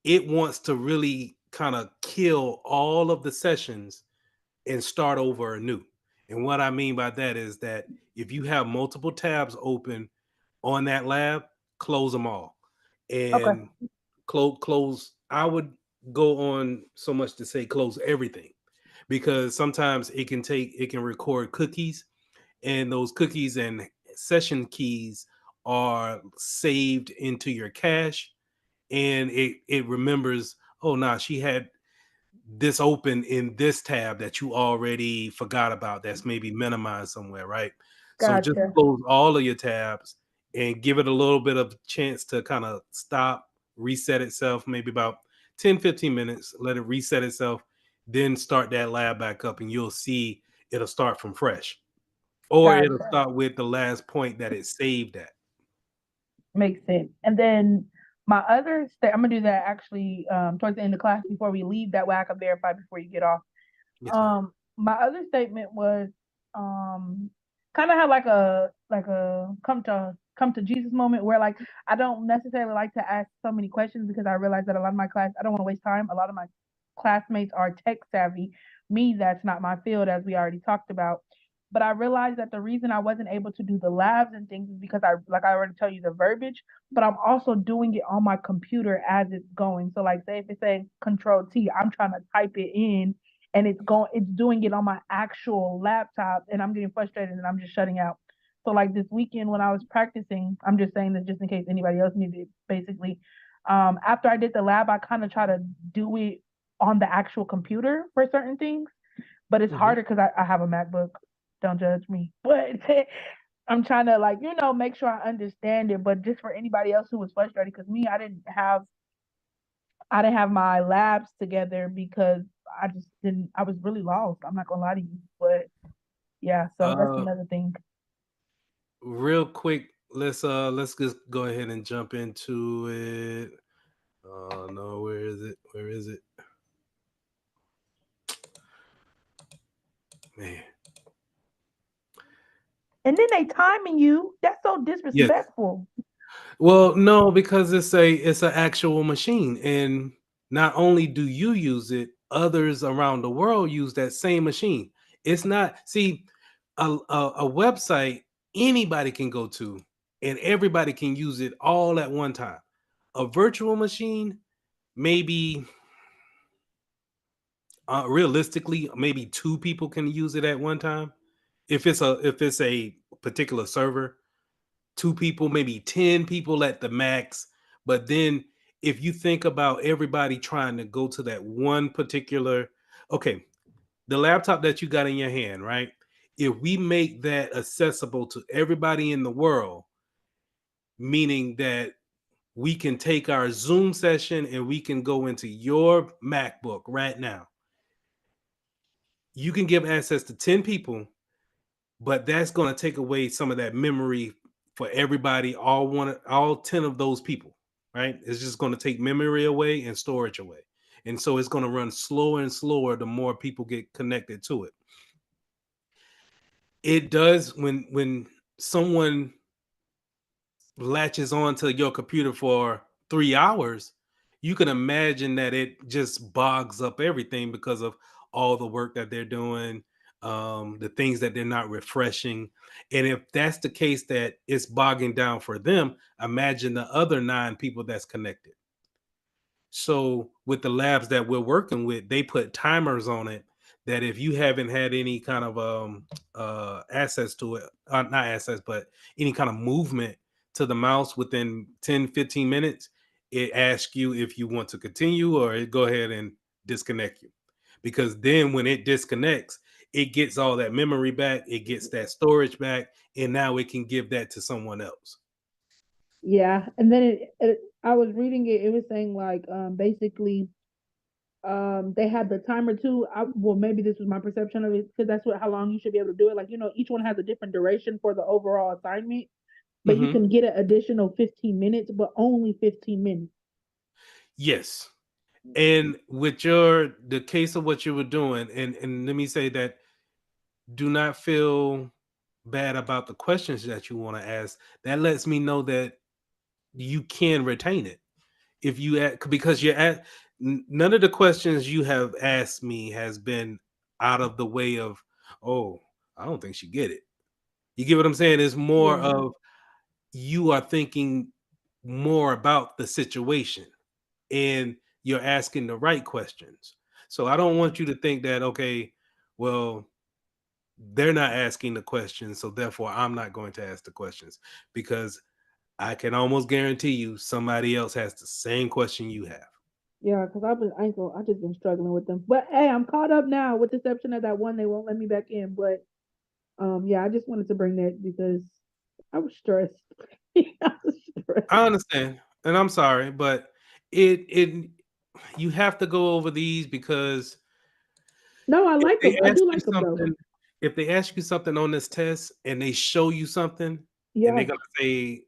it wants to really kind of kill all of the sessions and start over anew. And what I mean by that is that if you have multiple tabs open on that lab, close them all. Okay. And close, I would go on so much to say close everything, because sometimes it can record cookies, and those cookies and session keys are saved into your cache, and it remembers, oh nah, she had this open in this tab that you already forgot about, that's maybe minimized somewhere, right? So just Gotcha. close all of your tabs and give it a little bit of chance to kind of stop, reset itself, maybe about 10-15 minutes, let it reset itself, then start that lab back up, and you'll see it'll start from fresh, or it'll Gotcha. start with the last point that it saved at. Makes sense. And then my other I'm gonna do that actually towards the end of class before we leave. That way I can verify before you get off. Yes, ma'am. My other statement was kind of had like a come to Jesus moment where like I don't necessarily like to ask so many questions because I realize that a lot of my class, I don't want to waste time. A lot of my classmates are tech savvy. Me, that's not my field, as we already talked about. But I realized that the reason I wasn't able to do the labs and things is because I already tell you the verbiage, but I'm also doing it on my computer as it's going. So like say if it's saying Control T, I'm trying to type it in and it's doing it on my actual laptop, and I'm getting frustrated and I'm just shutting out. So like this weekend when I was practicing, I'm just saying this just in case anybody else needed it, basically. After I did the lab, I kind of try to do it on the actual computer for certain things, but it's Mhm. harder because I have a MacBook. Don't judge me, but I'm trying to like make sure I understand it. But just for anybody else who was frustrated, because me, I didn't have my labs together because I just didn't. I was really lost. I'm not gonna lie to you, but yeah. So that's Uh, another thing. Real quick, let's just go ahead and jump into it. Oh no, where is it? Where is it? Man. And then they timing you. That's so Yes. disrespectful. Well, no, because it's an actual machine, and not only do you use it, others around the world use that same machine. It's not, see, a website anybody can go to, and everybody can use it all at one time. A virtual machine, maybe realistically, maybe two people can use it at one time. If it's a particular server, two people, maybe 10 people at the max. But then if you think about everybody trying to go to that one particular, okay, the laptop that you got in your hand, right? If we make that accessible to everybody in the world, meaning that we can take our Zoom session and we can go into your MacBook right now. You can give access to 10 people, but that's going to take away some of that memory for everybody, all 10 of those people, right? It's just going to take memory away and storage away. And so it's going to run slower and slower the more people get connected to it. It does when someone latches onto your computer for 3 hours, you can imagine that it just bogs up everything because of all the work that they're doing, the things that they're not refreshing. And if that's the case, that it's bogging down for them, imagine the other 9 people that's connected. So with the labs that we're working with, they put timers on it that if you haven't had any kind of access to it, not access, but any kind of movement to the mouse within 10-15 minutes, it asks you if you want to continue or it go ahead and disconnect you. Because then when it disconnects, it gets all that memory back, it gets that storage back, and now it can give that to someone else. Yeah, and then I was reading it. It was saying like basically they had the timer too. Well, maybe this was my perception of it because that's what how long you should be able to do it. Like each one has a different duration for the overall assignment, but you Mm-hmm. can get an additional 15 minutes, but only 15 minutes. Yes. And with the case of what you were doing, and let me say that do not feel bad about the questions that you want to ask. That lets me know that you can retain it. If you because you're at none of the questions you have asked me has been out of the way of, oh, I don't think she get it. You get what I'm saying? It's more Yeah, of you are thinking more about the situation and you're asking the right questions. So I don't want you to think that, okay, well, they're not asking the questions, so therefore I'm not going to ask the questions, because I can almost guarantee you somebody else has the same question you have. yeah, because I just been struggling with them. But hey, I'm caught up now, with the exception of that one they won't let me back in. But yeah, I just wanted to bring that because I was stressed. I was stressed. I understand, and I'm sorry, but it you have to go over these because No, I if like they them. I ask do you like them though. something, if they ask you something on this test and they show you something and they're Yeah, gonna say,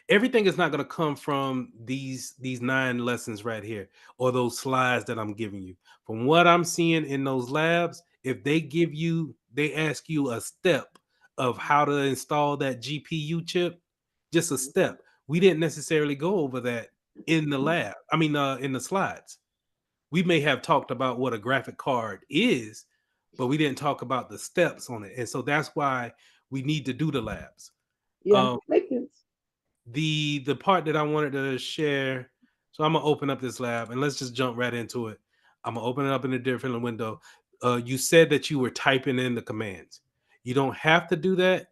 everything is not gonna come from these 9 lessons right here or those slides that I'm giving you. From what I'm seeing in those labs, if they ask you a step of how to install that GPU chip, just a step. We didn't necessarily go over that in the lab. I mean, in the slides. We may have talked about what a graphic card is, but we didn't talk about the steps on it. And so that's why we need to do the labs. yeah, Um, makes sense. the part that I wanted to share, so I'm gonna open up this lab and let's just jump right into it. I'm gonna open it up in a different window. You said that you were typing in the commands. You don't have to do that.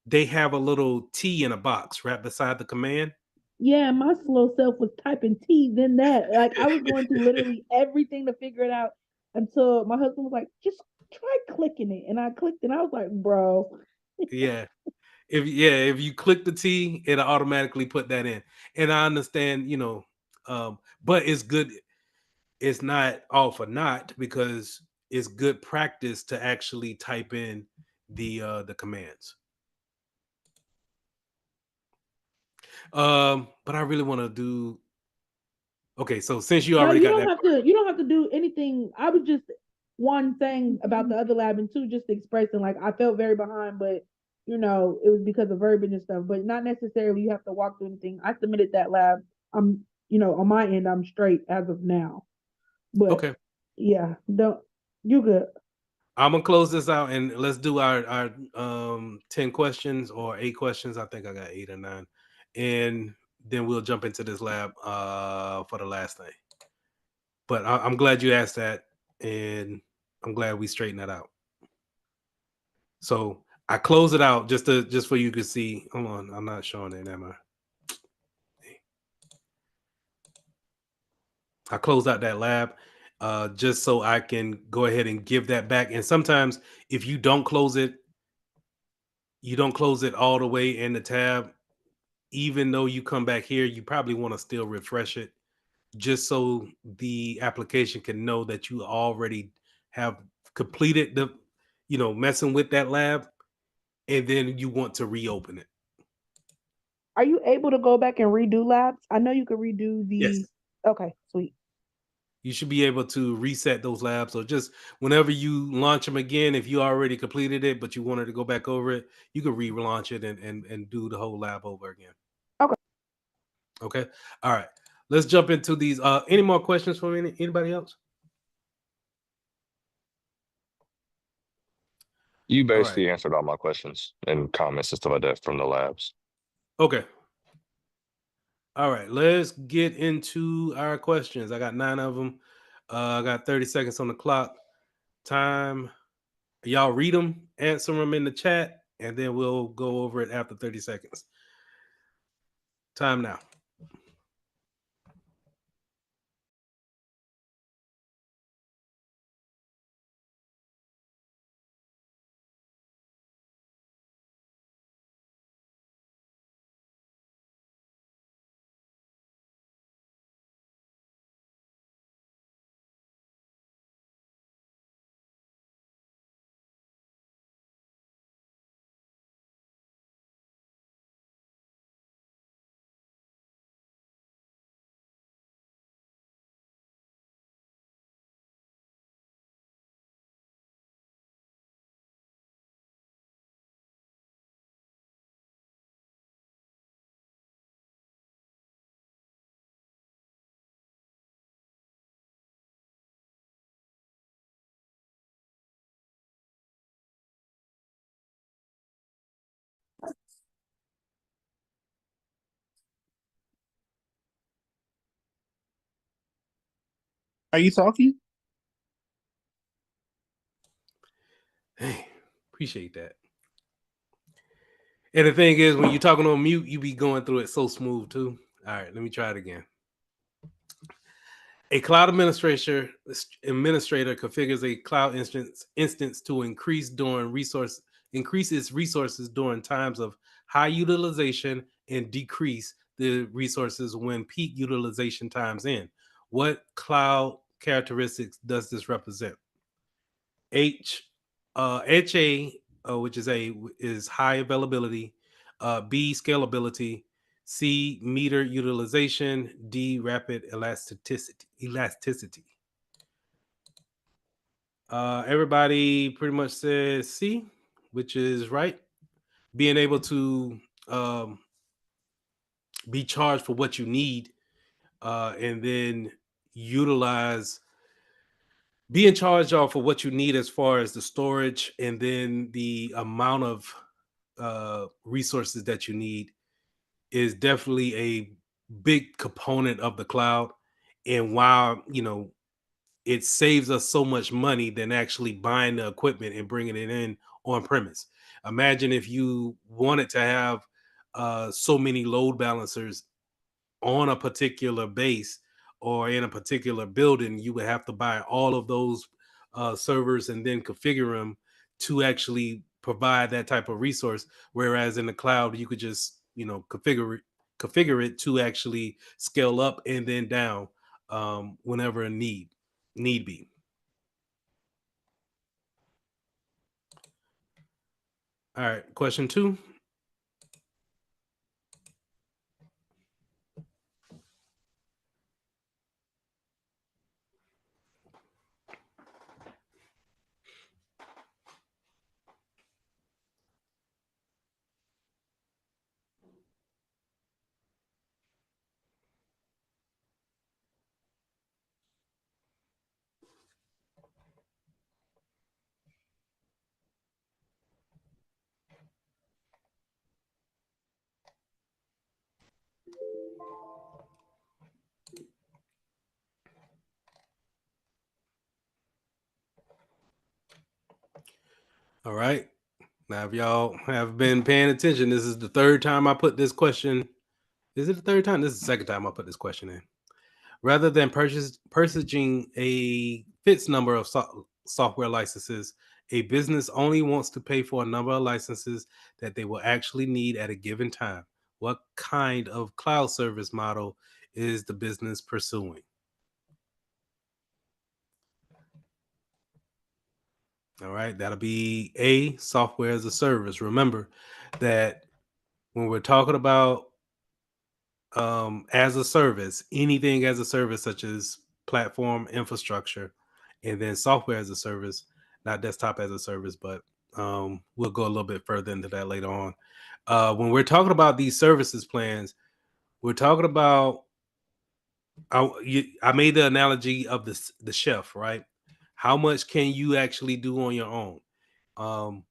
They have a little T in a box right beside the command. Yeah, my slow self was typing T, then that. Like I was going through literally everything to figure it out until my husband was like, just try clicking it. And I clicked and I was like, bro. Yeah. If you click the T, it'll automatically put that in. And I understand, but it's good. It's not all for naught because it's good practice to actually type in the commands. But I really want to do okay. So since you No, already got that part, you don't have to do anything. I was just one thing about the other lab and two just expressing like I felt very behind, but it was because of verbiage and stuff, but not necessarily you have to walk through anything. I submitted that lab. I'm on my end, I'm straight as of now. But okay, yeah, don't you good. I'm gonna close this out and let's do our 10 questions or 8 questions. I think I got 8 or 9, and then we'll jump into this lab for the last thing. But I'm glad you asked that, and I'm glad we straightened that out. So I close it out just for you to see. Hold on, I'm not showing it, am I? I closed out that lab just so I can go ahead and give that back. And sometimes if you don't close it all the way in the tab, even though you come back here, you probably want to still refresh it just so the application can know that you already have completed messing with that lab, and then you want to reopen it. Are you able to go back and redo labs? I know you could redo the. Yes. Okay, sweet. You should be able to reset those labs. So just whenever you launch them again, if you already completed it, but you wanted to go back over it, you can relaunch it and do the whole lab over again. Okay. Okay. All right. Let's jump into these. Any more questions from anybody else? You All right. basically answered all my questions and comments and stuff like that from the labs. Okay. All right. Let's get into our questions. I got 9 of them. I got 30 seconds on the clock. Time. Y'all read them, answer them in the chat, and then we'll go over it after 30 seconds. Time now. Are you talking? Hey, appreciate that. And the thing is, when you're talking on mute, you be going through it so smooth too. All right, let me try it again. A cloud administrator configures a cloud instance to increase its resources during times of high utilization and decrease the resources when peak utilization times end. What cloud characteristics does this represent? HA, which is high availability. B, scalability. C, meter utilization. D, rapid elasticity. Everybody pretty much says C, which is right. Being able to um, be charged for what you need, and then utilize be in charge of for what you need as far as the storage and then the amount of resources that you need is definitely a big component of the cloud. And while it saves us so much money than actually buying the equipment and bringing it in on premise. Imagine if you wanted to have so many load balancers on a particular base or in a particular building, you would have to buy all of those servers and then configure them to actually provide that type of resource. Whereas in the cloud, you could just configure it to actually scale up and then down whenever a need be. All right, question 2. All right. Now, if y'all have been paying attention, this is the third time I put this question. Is it the third time? This is the second time I put this question in. Rather than purchasing a fixed number of software licenses, a business only wants to pay for a number of licenses that they will actually need at a given time. What kind of cloud service model is the business pursuing? All right, that'll be A, software as a service. Remember that when we're talking about as a service, anything as a service, such as platform infrastructure, and then software as a service, not desktop as a service, but we'll go a little bit further into that later on. When we're talking about these services plans, we're talking about. I made the analogy of the chef, right? How much can you actually do on your own? Um,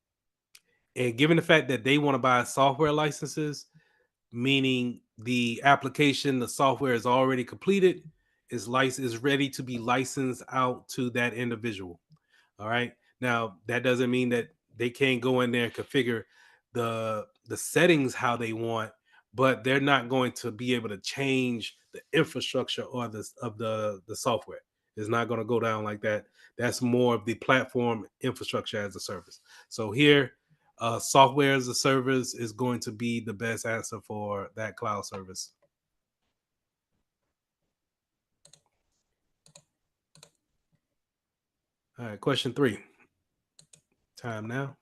and given the fact that they want to buy software licenses, meaning the application, the software is already completed, is ready to be licensed out to that individual. All right. Now that doesn't mean that they can't go in there and configure the settings how they want, but they're not going to be able to change the infrastructure or the software. It's not going to go down like that. That's more of the platform infrastructure as a service. So here, software as a service is going to be the best answer for that cloud service. All right, question 3. Time now.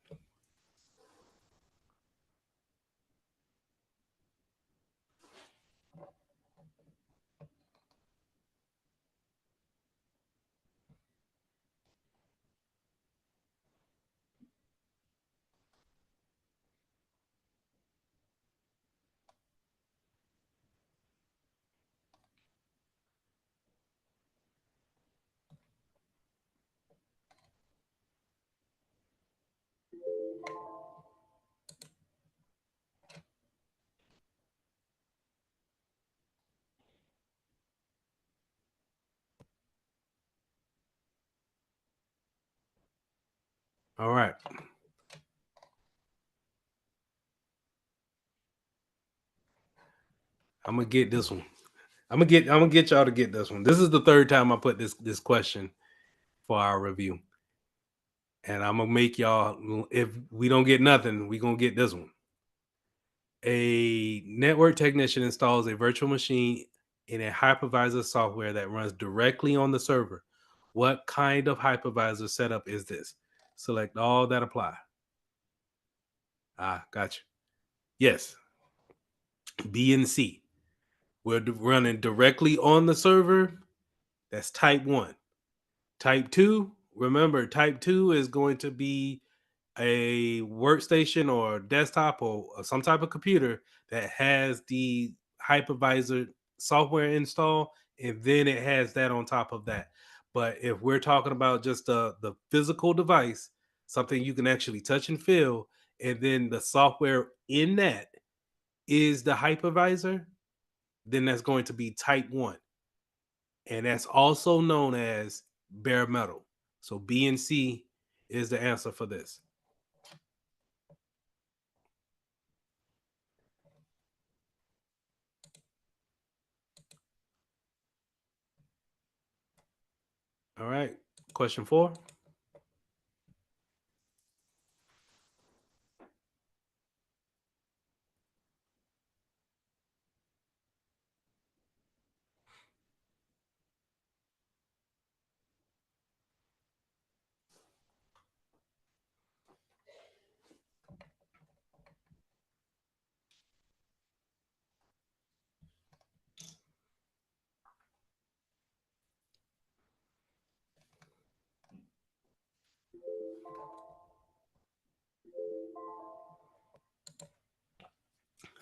All right. I'm gonna get this one. I'm gonna get y'all to get this one. This is the third time I put this question for our review. And I'm gonna make y'all, if we don't get nothing, we gonna get this one. A network technician installs a virtual machine in a hypervisor software that runs directly on the server. What kind of hypervisor setup is this? Select all that apply. Gotcha. Yes, B and C. We're running directly on the server. That's type 1. Type 2, remember, type 2 is going to be a workstation or desktop or some type of computer that has the hypervisor software installed, and then it has that on top of that. But if we're talking about just the physical device, something you can actually touch and feel, and then the software in that is the hypervisor, then that's going to be type 1. And that's also known as bare metal. So B and C is the answer for this. All right. Question 4.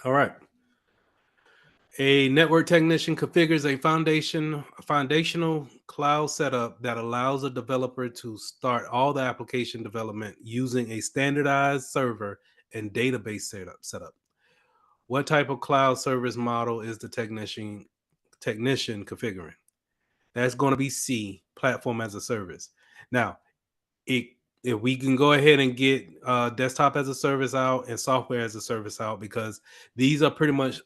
All right. A network technician configures a foundational cloud setup that allows a developer to start all the application development using a standardized server and database setup. What type of cloud service model is the technician configuring? That's going to be C, platform as a service. Now, it if we can go ahead and get desktop as a service out and software as a service out, because these are pretty much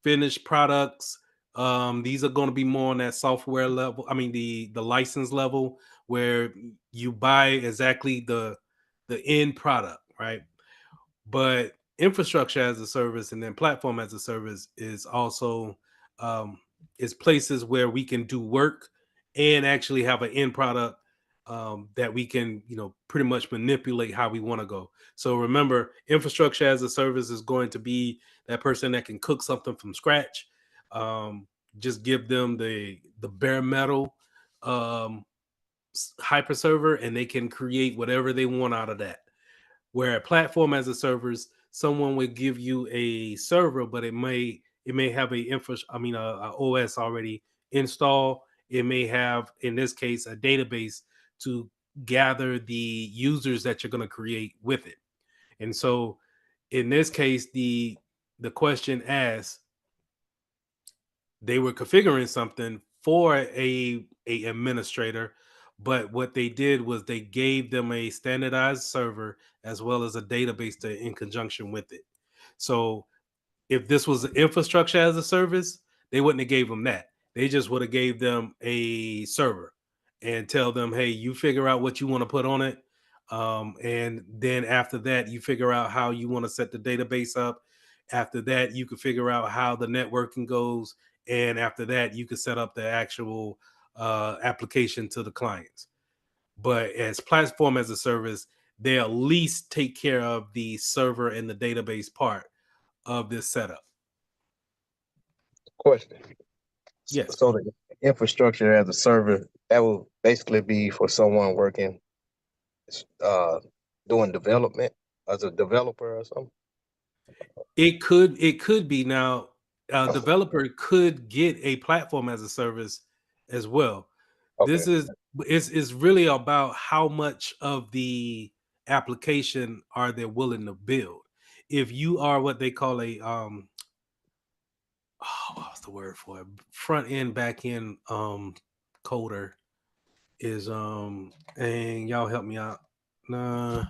finished products. These are going to be more on that software level. I mean, the license level, where you buy exactly the end product, right? But infrastructure as a service and then platform as a service is also is places where we can do work and actually have an end product that we can, pretty much manipulate how we want to go. So remember, infrastructure as a service is going to be that person that can cook something from scratch. Just give them the bare metal hyper server, and they can create whatever they want out of that. Where a platform as a service, someone would give you a server, but it may have a OS already installed. It may have, in this case, a database to gather the users that you're going to create with it. And so, in this case, the question asks, they were configuring something for a administrator, but what they did was they gave them a standardized server as well as a database in conjunction with it. So if this was infrastructure as a service, they wouldn't have gave them that. They just would have gave them a server and tell them, hey, you figure out what you want to put on it. And then after that, you figure out how you want to set the database up. After that, you can figure out how the networking goes. And after that, you can set up the actual application to the clients. But as platform as a service, they at least take care of the server and the database part of this setup. Question. Yes. So the infrastructure as a server, that will basically be for someone working, uh, doing development as a developer or something. It could be. Now, a developer could get a platform as a service as well. Okay. This is really about how much of the application are they willing to build. If you are what they call a what's the word for it? Front end, back end coder is and y'all help me out. a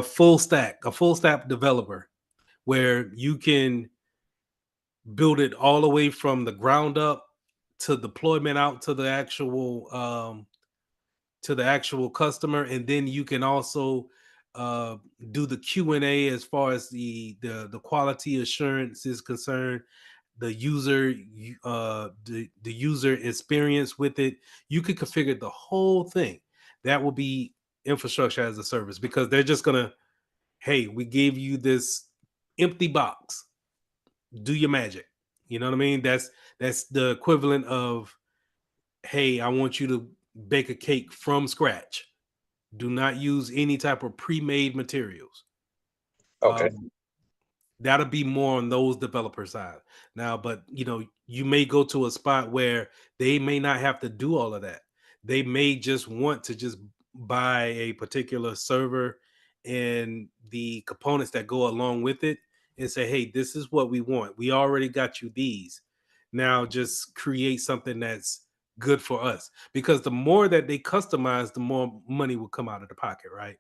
full stack developer, where you can build it all the way from the ground up to deployment out to the actual customer, and then you can also do the Q&A as far as the quality assurance is concerned, the the user experience with it. You could configure the whole thing. That will be infrastructure as a service, because they're just gonna, hey, we gave you this empty box, do your magic. You know what I mean? That's the equivalent of, hey, I want you to bake a cake from scratch. Do not use any type of pre-made materials. Okay. That'll be more on those developer side now. But you may go to a spot where they may not have to do all of that. They may just want to just buy a particular server and the components that go along with it, and say, hey, this is what we want. We already got you these. Now just create something that's good for us, because the more that they customize, the more money will come out of the pocket, right?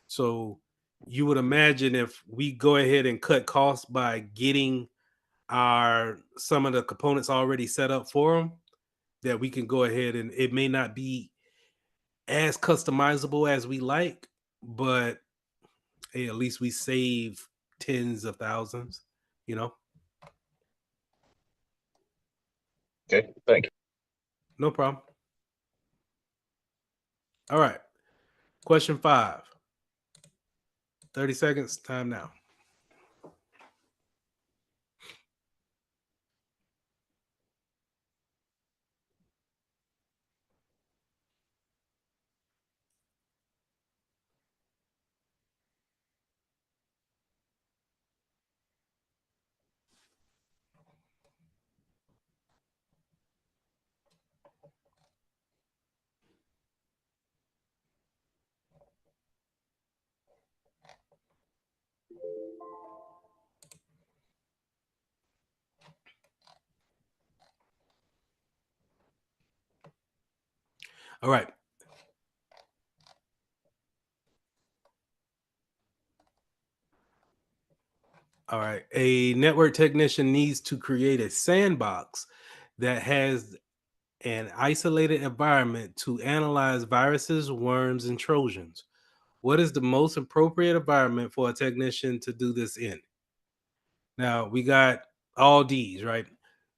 So you would imagine, if we go ahead and cut costs by getting our some of the components already set up for them, that we can go ahead, and it may not be as customizable as we like, but hey, at least we save tens of thousands, you know. Okay. Thank you. No problem. All right, question 5. 30 seconds, time now. All right. All right. A network technician needs to create a sandbox that has an isolated environment to analyze viruses, worms, and Trojans. What is the most appropriate environment for a technician to do this in? Now, we got all D's, right?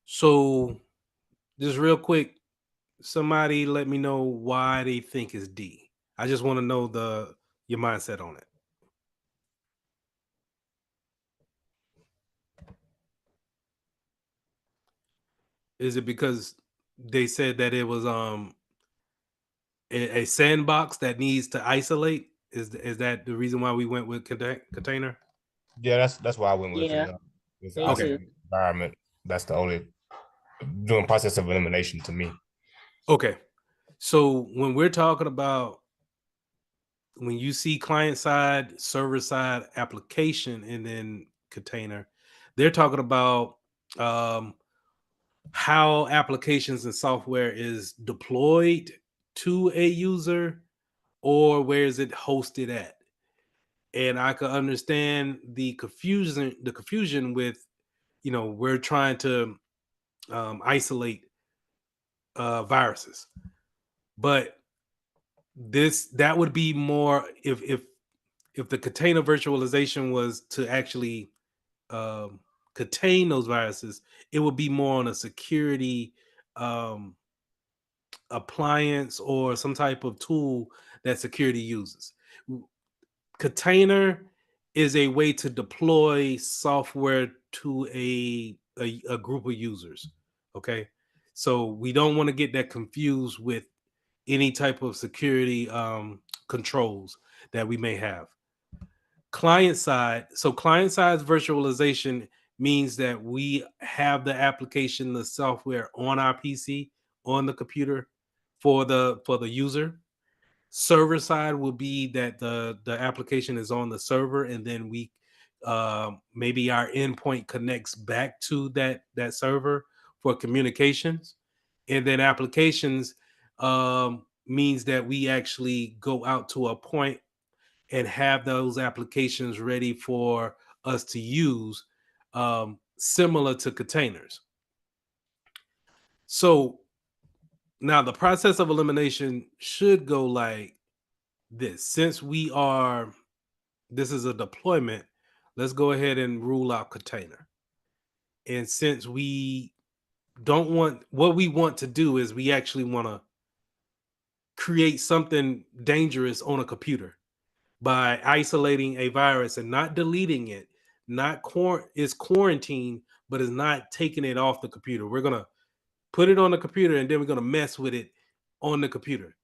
So, just real quick, somebody let me know why they think it's D. I just want to know your mindset on it. Is it because they said that it was a sandbox that needs to isolate? Is that the reason why we went with container? Yeah, that's why I went with Yeah, it. It's me Okay. too. isolated environment. That's the only doing process of elimination to me. Okay. So when we're talking about, when you see client side, server side, application, and then container, they're talking about how applications and software is deployed to a user, or where is it hosted at. And I could understand the confusion with, we're trying to isolate viruses, but that would be more if the container virtualization was to actually contain those viruses. It would be more on a security um, appliance or some type of tool that security uses. Container is a way to deploy software to a group of users. Okay, so we don't want to get that confused with any type of security controls that we may have. Client side, so client side virtualization means that we have the application, the software on our PC, on the computer, for the user. Server side will be that the application is on the server, and then we maybe our endpoint connects back to that server for communications. And then applications, means that we actually go out to a point and have those applications ready for us to use, similar to containers. So now the process of elimination should go like this. Since this is a deployment, let's go ahead and rule out container. And since we don't want, what we want to do is we actually want to create something dangerous on a computer by isolating a virus and not deleting it, not is quarantined, but is not taking it off the computer. We're gonna put it on the computer and then we're gonna mess with it on the computer.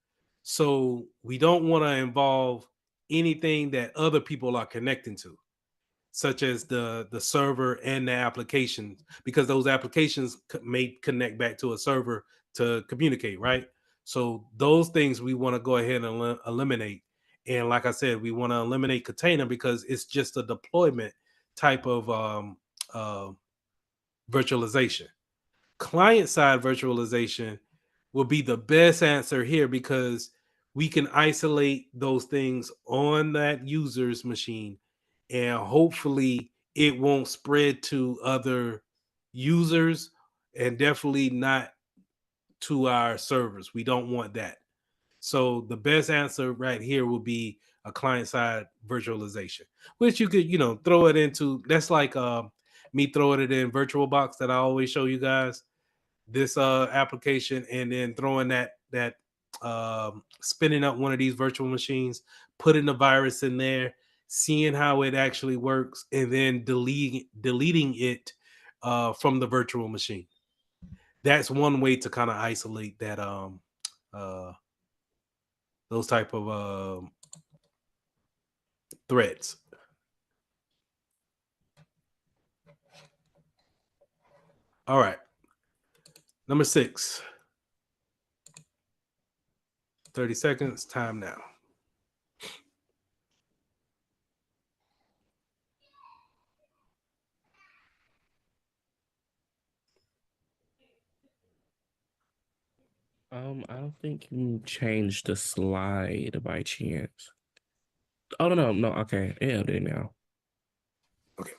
So we don't want to involve anything that other people are connecting to, such as the server and the applications, because those applications may connect back to a server to communicate, right? So those things we want to go ahead and eliminate. And like I said, we want to eliminate container because it's just a deployment type of virtualization. Client side virtualization will be the best answer here because we can isolate those things on that user's machine, and hopefully it won't spread to other users, and definitely not to our servers. We don't want that. So the best answer right here will be a client side virtualization, which you could, throw it into. That's like me throwing it in VirtualBox that I always show you guys, this application, and then throwing that spinning up one of these virtual machines, putting the virus in there, seeing how it actually works, and then deleting it from the virtual machine. That's one way to kind of isolate that those type of threats. All right. Number 6. 30 seconds. Time now. I don't think you changed the slide by chance. Oh no. Okay, yeah, there now. Okay.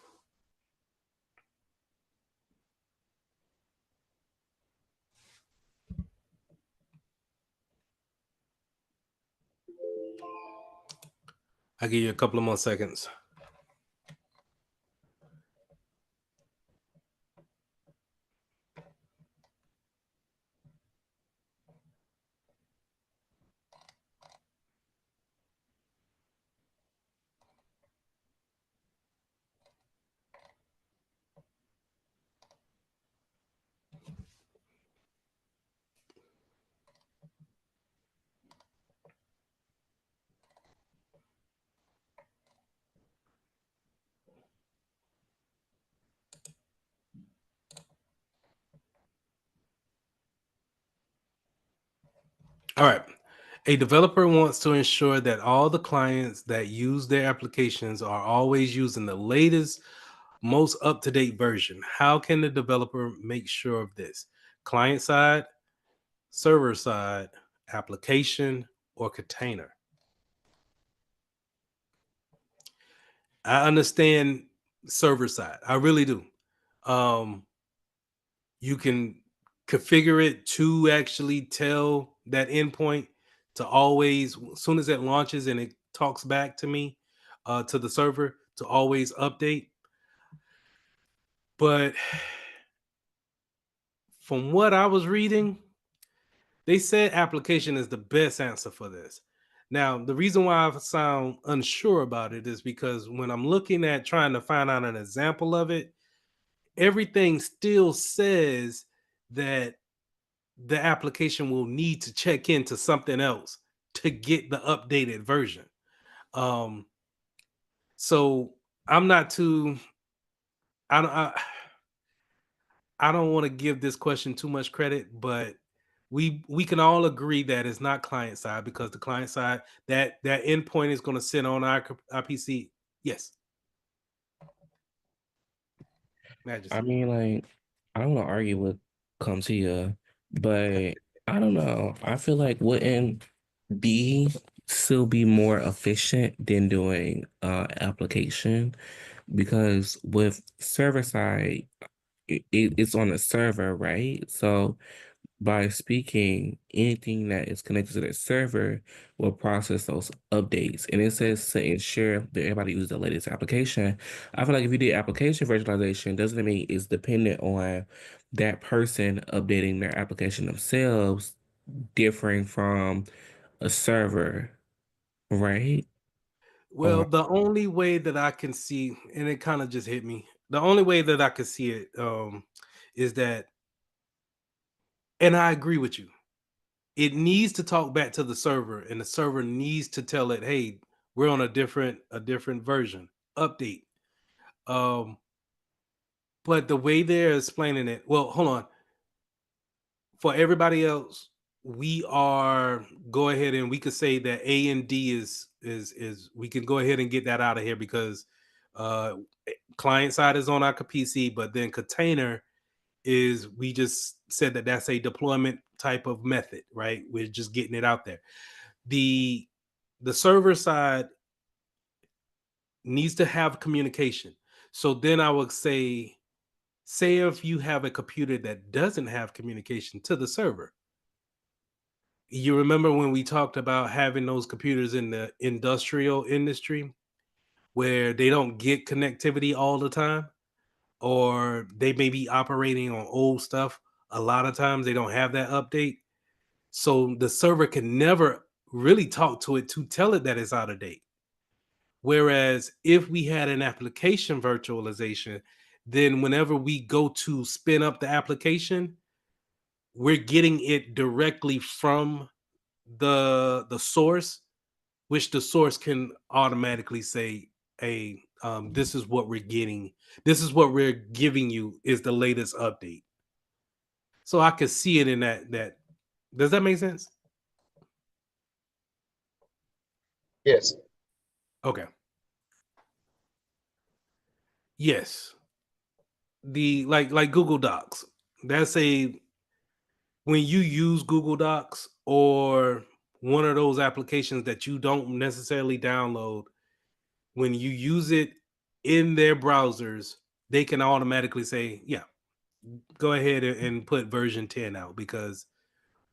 I'll give you a couple of more seconds. All right. A developer wants to ensure that all the clients that use their applications are always using the latest, most up-to-date version. How can the developer make sure of this? Client side, server side, application, or container? I understand server side. I really do. You can configure it to actually tell that endpoint to always, as soon as it launches and it talks back to me, to the server, to always update. But from what I was reading, they said application is the best answer for this. Now, the reason why I sound unsure about it is because when I'm looking at trying to find out an example of it, everything still says that the application will need to check into something else to get the updated version. So I'm not too, I don't want to give this question too much credit, but we can all agree that it's not client side, because the client side, that endpoint is going to sit on our PC. Yes. Majesty. I mean, like, I don't want to argue with CompTIA, but I don't know. I feel like wouldn't B, still be more efficient than doing application, because with server side, it's on the server, right? So by speaking, anything that is connected to the server will process those updates. And it says to ensure that everybody uses the latest application. I feel like if you did application virtualization, doesn't mean it's dependent on that person updating their application themselves, differing from a server, right? Well, Or the only way that I can see, and it kind of just hit me, the only way that I could see it is that, and I agree with you, it needs to talk back to the server, and the server needs to tell it, hey, we're on a different version, update. Um, but the way they're explaining it, well, hold on. For everybody else, we are go ahead and we could say that A and D is we can go ahead and get that out of here because uh client side is on our PC, but then container is we just said that that's a deployment type of method, right? We're just getting it out there. The the server side needs to have communication. So then I would say if you have a computer that doesn't have communication to the server, you remember when we talked about having those computers in the industrial industry where they don't get connectivity all the time, or they may be operating on old stuff. A lot of times they don't have that update. So the server can never really talk to it to tell it that it's out of date. Whereas if we had an application virtualization, then whenever we go to spin up the application, we're getting it directly from the source, which the source can automatically say, hey, this is what we're getting, this is what we're giving you is the latest update. So I could see it in that. Does that make sense? Yes. Okay. Yes. The like Google Docs. That's a when you use Google Docs or one of those applications that you don't necessarily download, when you use it in their browsers, they can automatically say, yeah, go ahead and put version 10 out because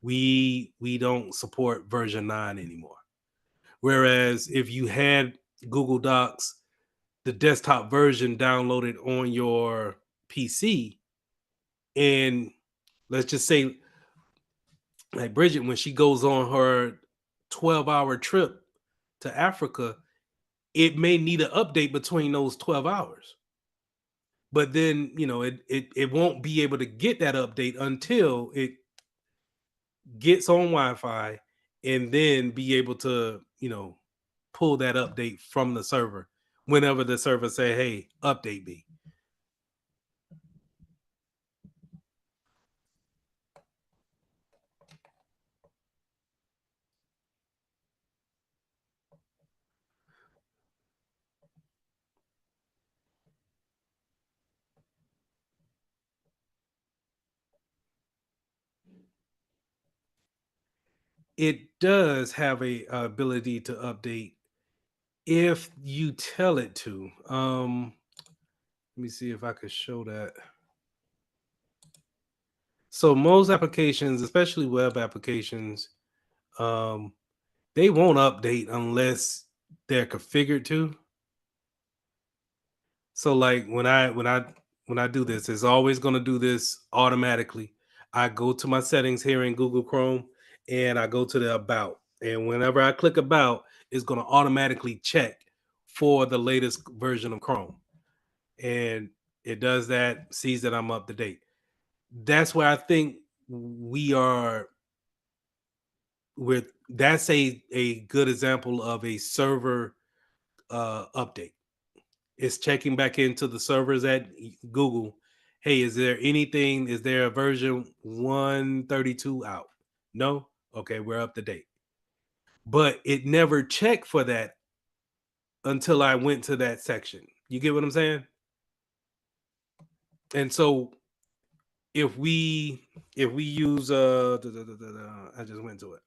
we don't support version 9 anymore. Whereas if you had Google Docs, the desktop version downloaded on your PC, and let's just say like Bridget, when she goes on her 12-hour trip to Africa, it may need an update between those 12 hours. But then, it won't be able to get that update until it gets on Wi-Fi and then be able to, pull that update from the server whenever the server say, hey, update me. It does have a ability to update if you tell it to. Let me see if I could show that. So most applications, especially web applications, um, they won't update unless they're configured to. So like when I do this, it's always going to do this automatically. I go to my settings here in Google Chrome and I go to the about. And whenever I click about, it's going to automatically check for the latest version of Chrome. And it does that, sees that I'm up to date. That's where I think we are with that's a good example of a server update. It's checking back into the servers at Google. Hey, is there a version 132 out? No? Okay, we're up to date. But it never checked for that until I went to that section. You get what I'm saying? And so if we use I just went to it.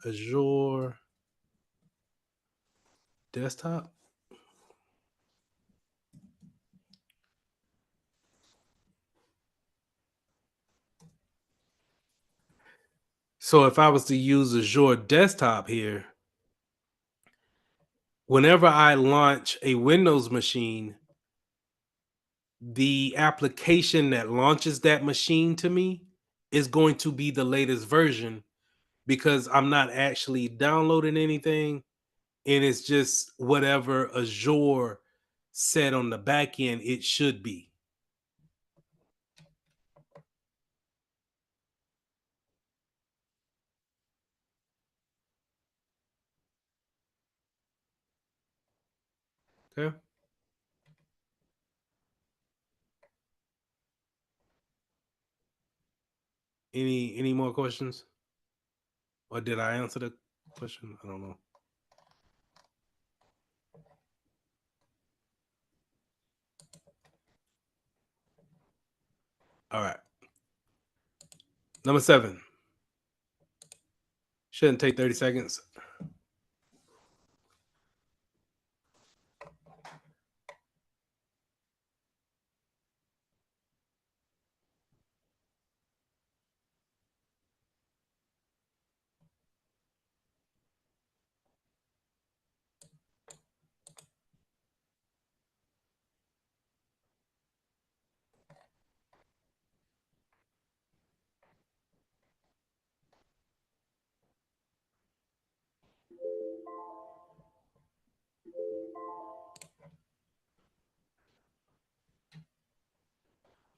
Azure desktop. So if I was to use Azure desktop here, whenever I launch a Windows machine, the application that launches that machine to me is going to be the latest version because I'm not actually downloading anything, and it's just whatever Azure said on the back end it should be. Okay. Any more questions? Or did I answer the question? I don't know. All right. Number 7. Shouldn't take 30 seconds.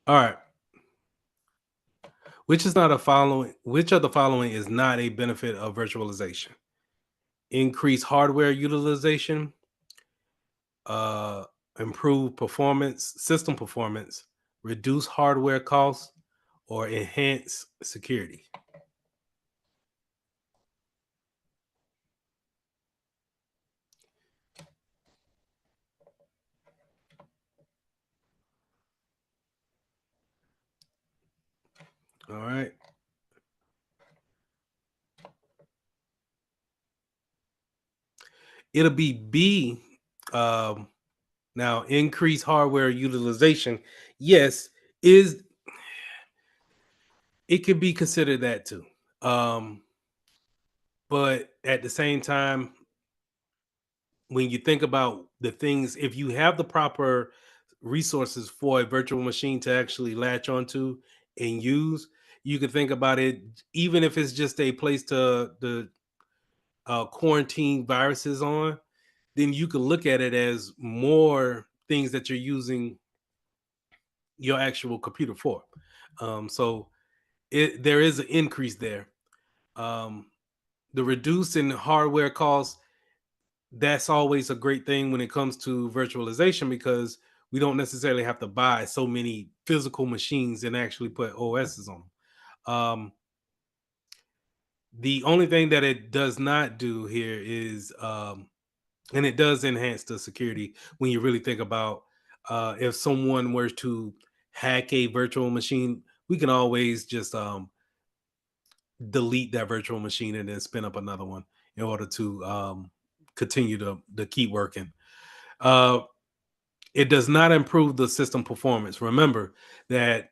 All right. Which of the following is not a benefit of virtualization? Increase hardware utilization, uh, improve performance, system performance, reduce hardware costs, or enhance security. All right. It'll be B. Now, increase hardware utilization. Yes, is it could be considered that too. But at the same time, when you think about the things, if you have the proper resources for a virtual machine to actually latch onto and use, you can think about it, even if it's just a place to the quarantine viruses on, then you can look at it as more things that you're using your actual computer for. So there is an increase there. Um, the reduce in hardware costs, that's always a great thing when it comes to virtualization because we don't necessarily have to buy so many physical machines and actually put OSs on them. The only thing that it does not do here is, and it does enhance the security when you really think about if someone were to hack a virtual machine, we can always just delete that virtual machine and then spin up another one in order to continue to keep working. Uh, it does not improve the system performance. Remember that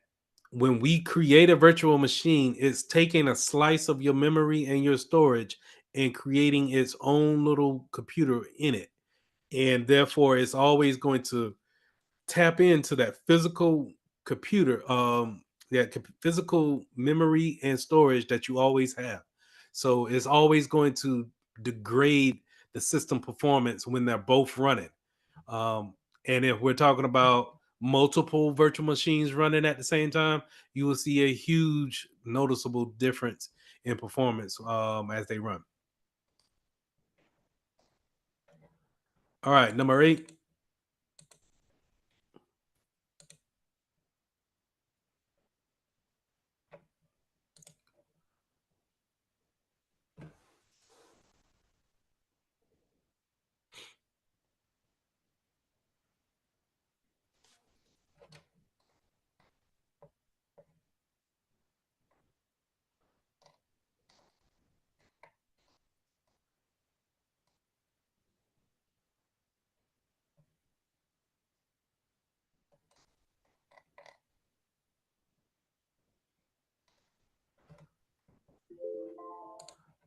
when we create a virtual machine, it's taking a slice of your memory and your storage and creating its own little computer in it. And therefore, it's always going to tap into that physical computer, physical memory and storage that you always have. So it's always going to degrade the system performance when they're both running. Um, and if we're talking about multiple virtual machines running at the same time, you will see a huge noticeable difference in performance as they run. All right, number 8.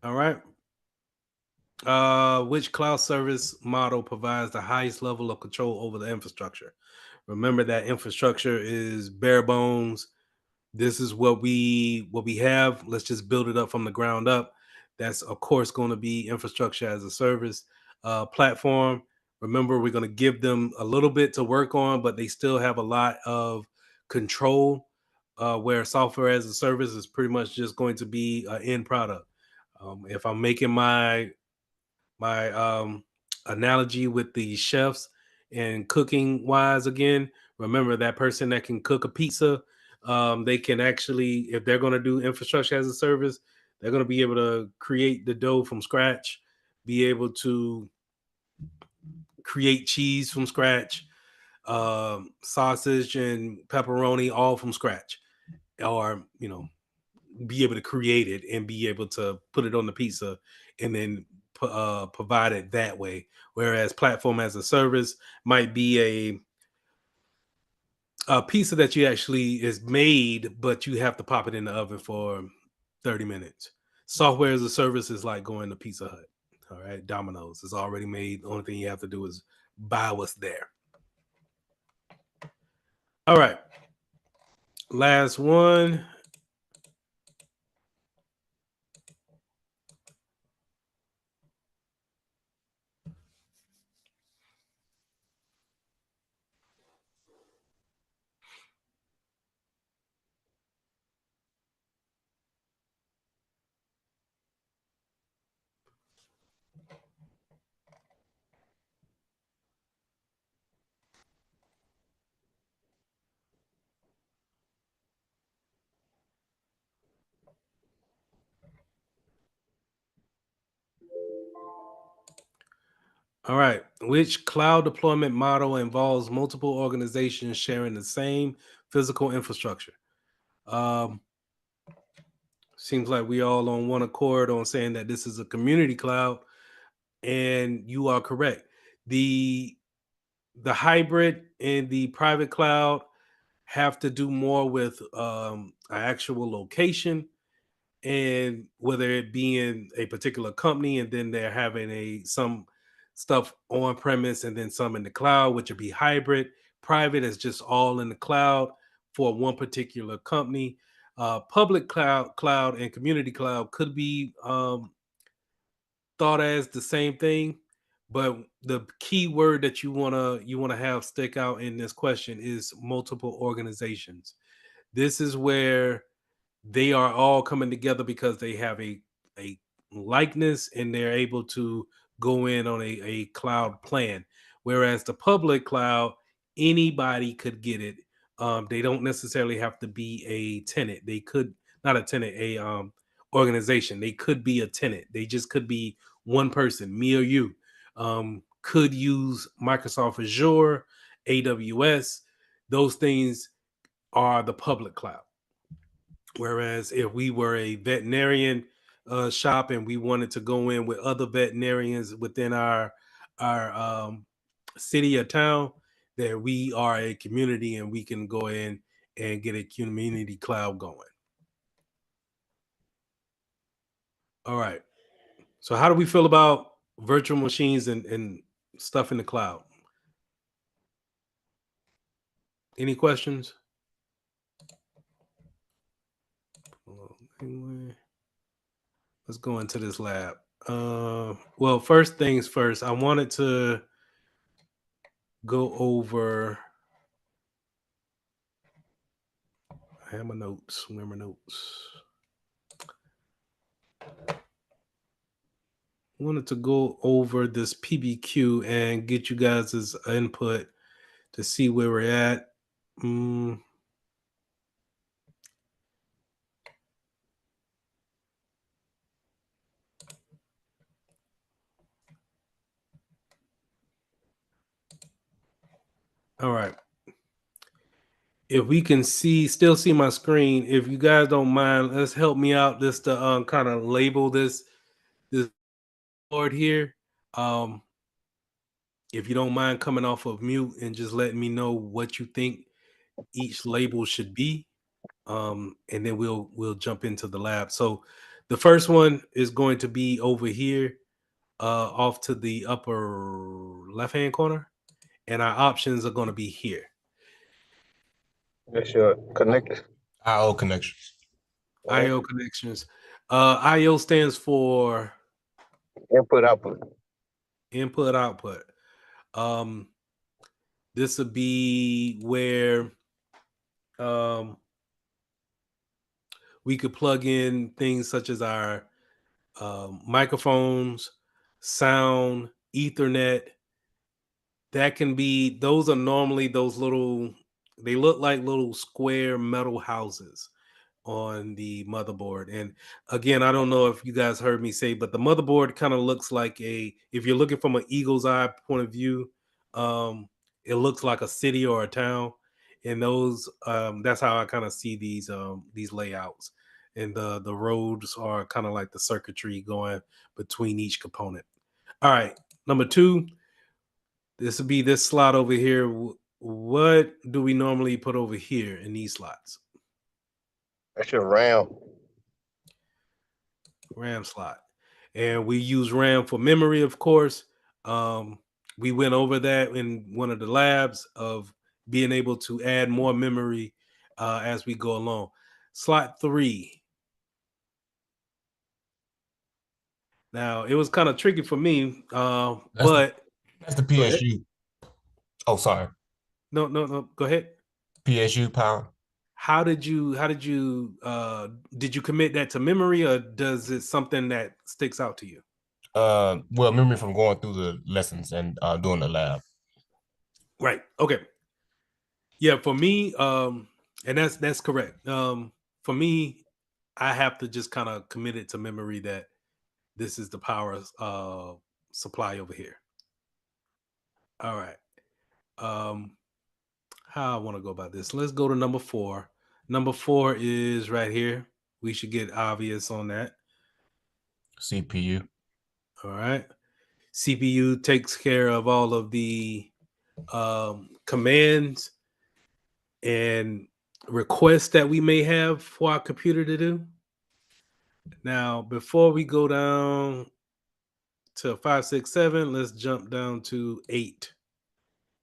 All right. Which cloud service model provides the highest level of control over the infrastructure? Remember that infrastructure is bare bones. This is what we have. Let's just build it up from the ground up. That's of course going to be infrastructure as a service platform. Remember, we're going to give them a little bit to work on, but they still have a lot of control. Where software as a service is pretty much just going to be an end product. If I'm making my analogy with the chefs and cooking wise again, remember that person that can cook a pizza, they can actually, if they're going to do infrastructure as a service, they're going to be able to create the dough from scratch, be able to create cheese from scratch, sausage and pepperoni all from scratch, or be able to create it and be able to put it on the pizza and then provide it that way. Whereas platform as a service might be a pizza that you actually is made, but you have to pop it in the oven for 30 minutes. Software as a service is like going to Pizza Hut. All right, Domino's is already made. The only thing you have to do is buy what's there. All right, last one. All right. Which cloud deployment model involves multiple organizations sharing the same physical infrastructure? Um, Seems like we all on one accord on saying that this is a community cloud, and you are correct. The hybrid and the private cloud have to do more with an actual location, and whether it be in a particular company, and then they're having some stuff on premise and then some in the cloud, which would be hybrid. Private is just all in the cloud for one particular company. Public cloud and community cloud could be thought as the same thing, but the key word that you wanna have stick out in this question is multiple organizations. This is where they are all coming together because they have a likeness and they're able to go in on a cloud plan. Whereas the public cloud, anybody could get it. They don't necessarily have to be a tenant. They could not a tenant, a organization. They could be a tenant. They just could be one person, me or you. Could use Microsoft Azure, AWS. Those things are the public cloud. Whereas if we were a veterinarian shop and we wanted to go in with other veterinarians within our city or town, that we are a community and we can go in and get a community cloud going. All right. So how do we feel about virtual machines and stuff in the cloud? Any questions? Anyway, let's go into this lab. Well, first things first, I wanted to go over. I have my notes. Where are my notes? Wanted to go over this PBQ and get you guys' input to see where we're at. All right. If we can still see my screen, if you guys don't mind, let's help me out just to kind of label this board here. If you don't mind coming off of mute and just letting me know what you think each label should be, and then we'll jump into the lab. So The first one is going to be over here, off to the upper left hand corner, and our options are going to be here. That's your connector. IO connections. IO connections. IO stands for Input output. input output. This would be where we could plug in things such as our microphones, sound, Ethernet. That can be, those are normally those little, they look like little square metal houses on the motherboard. And again, I don't know if you guys heard me say, but the motherboard kind of looks like if you're looking from an eagle's eye point of view, it looks like a city or a town. And those, that's how I kind of see these layouts. And the roads are kind of like the circuitry going between each component. All right, number 2, this would be this slot over here. What do we normally put over here in these slots? That's your RAM. RAM slot. And we use RAM for memory, of course. We went over that in one of the labs of being able to add more memory as we go along. Slot 3. Now, it was kind of tricky for me, but that's the PSU. Oh, sorry. No. Go ahead. PSU power. How did you did you commit that to memory, or does it something that sticks out to you? Well, memory from going through the lessons and doing the lab. Right. Okay. Yeah, for me, and that's correct. For me, I have to just kind of commit it to memory that this is the power supply over here. All right. How I want to go about this. Let's go to number 4. Number 4 is right here. We should get obvious on that. CPU. All right. CPU takes care of all of the commands and requests that we may have for our computer to do. Now, before we go down to 5, 6, 7, let's jump down to 8.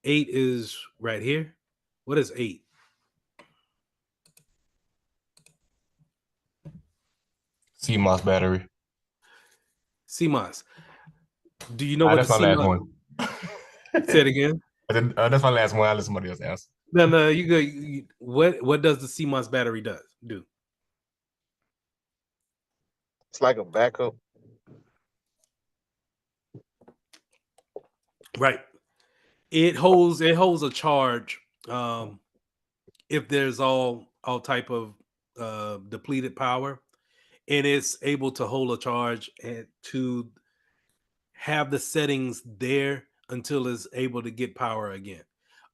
8 is right here. What is 8? CMOS battery. CMOS. Do you know what that's the my last CMOS? one. Say it again. That's my last one. I'll let somebody else answer. No, you go. What does the CMOS battery do? It's like a backup. Right. It holds a charge if there's all type of depleted power, and it's able to hold a charge and to have the settings there until it's able to get power again.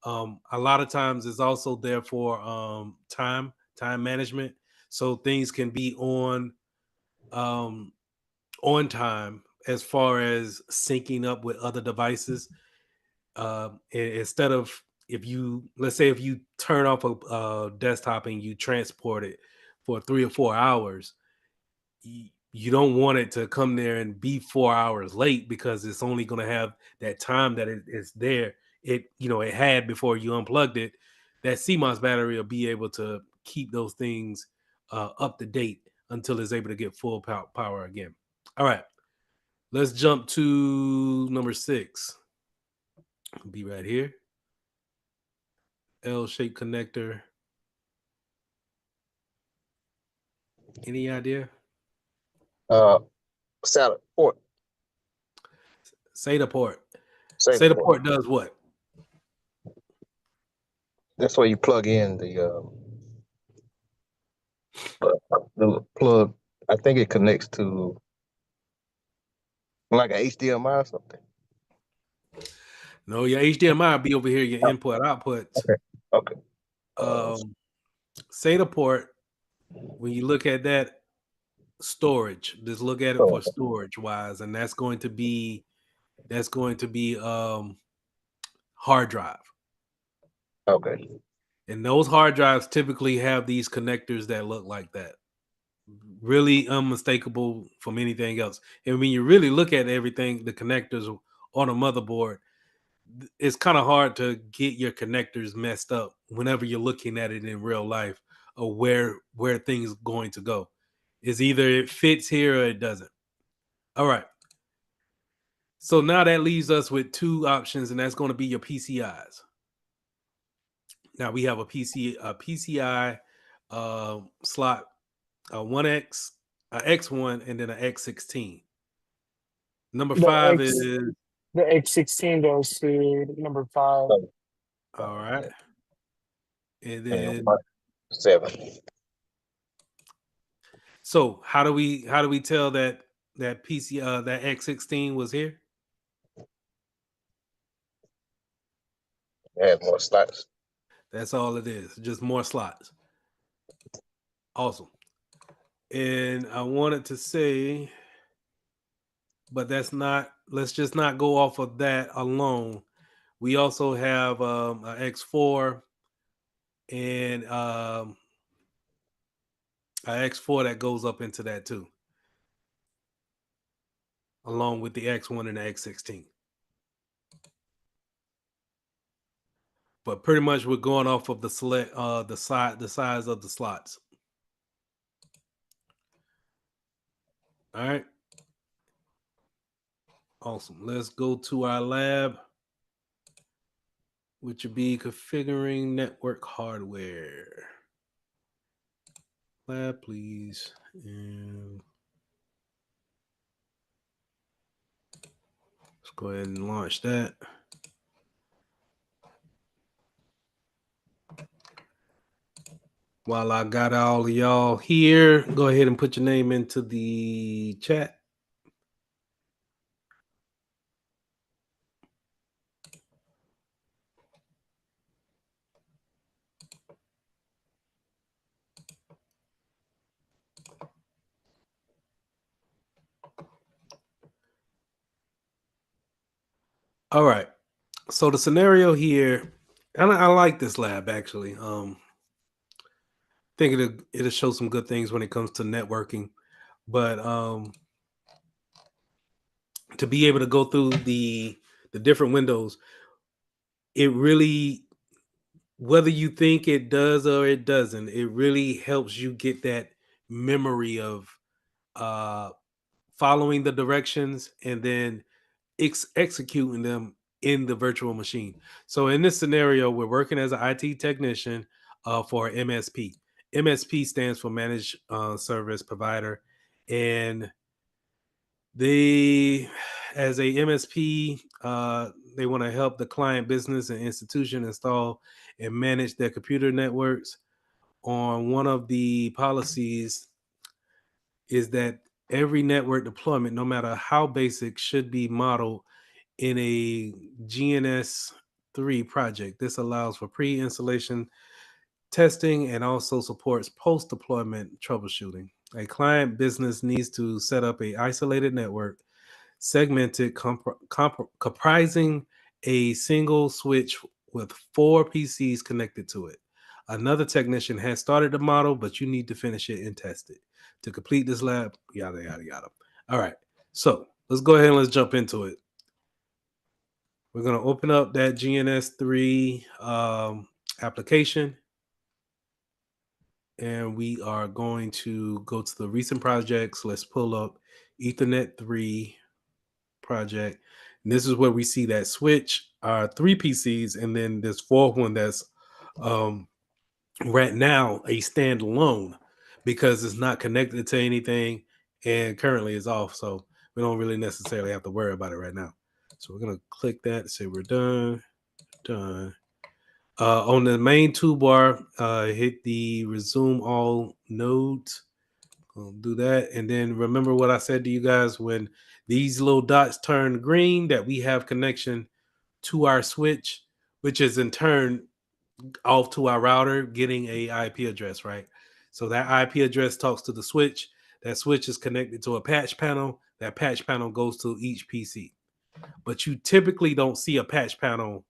A lot of times it's also there for time management, so things can be on time as far as syncing up with other devices. Instead of, let's say if you turn off a desktop and you transport it for 3 or 4 hours, you don't want it to come there and be 4 hours late, because it's only going to have that time that it's there. It had before you unplugged it. That CMOS battery will be able to keep those things up to date until it's able to get full power again. All right, let's jump to number 6. It'll be right here. L-shaped connector. Any idea? SATA port. SATA port. SATA SATA port. port does what? That's where you plug in the plug. I think it connects to like an HDMI or something. No, your HDMI will be over here, your input outputs. Okay. SATA port, when you look at that, storage, just look at it for storage wise, and that's going to be hard drive. Okay. And those hard drives typically have these connectors that look like that. really unmistakable from anything else. And when you really look at everything, the connectors on a motherboard, it's kind of hard to get your connectors messed up whenever you're looking at it in real life, or where things going to go. It's either it fits here or it doesn't. All right. So now that leaves us with two options, and that's going to be your PCIs. Now we have a PCI slot, a 1X, a X1, and then an X16. Number The 5 X is the X16 goes to number 5. So, all right, and and then 7. so how do we tell that PC that X16 was here? It has more slots. That's all it is, just more slots. Awesome. And I wanted to say, but that's not. Let's just not go off of that alone. We also have a X4 and a X4 that goes up into that too, along with the X1 and the X16. But pretty much we're going off of the the size of the slots. All right. Awesome. Let's go to our lab, which would be configuring network hardware. Lab, please. And let's go ahead and launch that. While I got all of y'all here, go ahead and put your name into the chat. All right. So the scenario here, and I like this lab actually. Think it'll show some good things when it comes to networking, but to be able to go through the different windows, it really, whether you think it does or it doesn't, it really helps you get that memory of uh following the directions and then executing them in the virtual machine. So in this scenario, we're working as an IT technician for MSP. MSP stands for Managed Service Provider, and they, as a MSP, they want to help the client business and institution install and manage their computer networks. On one of the policies is that every network deployment, no matter how basic, should be modeled in a GNS3 project. This allows for pre-installation testing and also supports post-deployment troubleshooting. A client business needs to set up a isolated network, segmented, comprising a single switch with 4 PCs connected to it. Another technician has started the model, but you need to finish it and test it. To complete this lab, yada, yada, yada. All right. So let's go ahead and let's jump into it. We're going to open up that GNS3 application. And we are going to go to the recent projects. Let's pull up Ethernet 3 project. And this is where we see that switch, 3 PCs, and then this fourth one that's right now a standalone because it's not connected to anything and currently is off. So we don't really necessarily have to worry about it right now. So we're going to click that and say we're done. On the main toolbar, hit the resume all nodes. Do that. And then remember what I said to you guys, when these little dots turn green, that we have connection to our switch, which is in turn off to our router getting a IP address, right? So that IP address talks to the switch. That switch is connected to a patch panel. That patch panel goes to each PC. But you typically don't see a patch panel,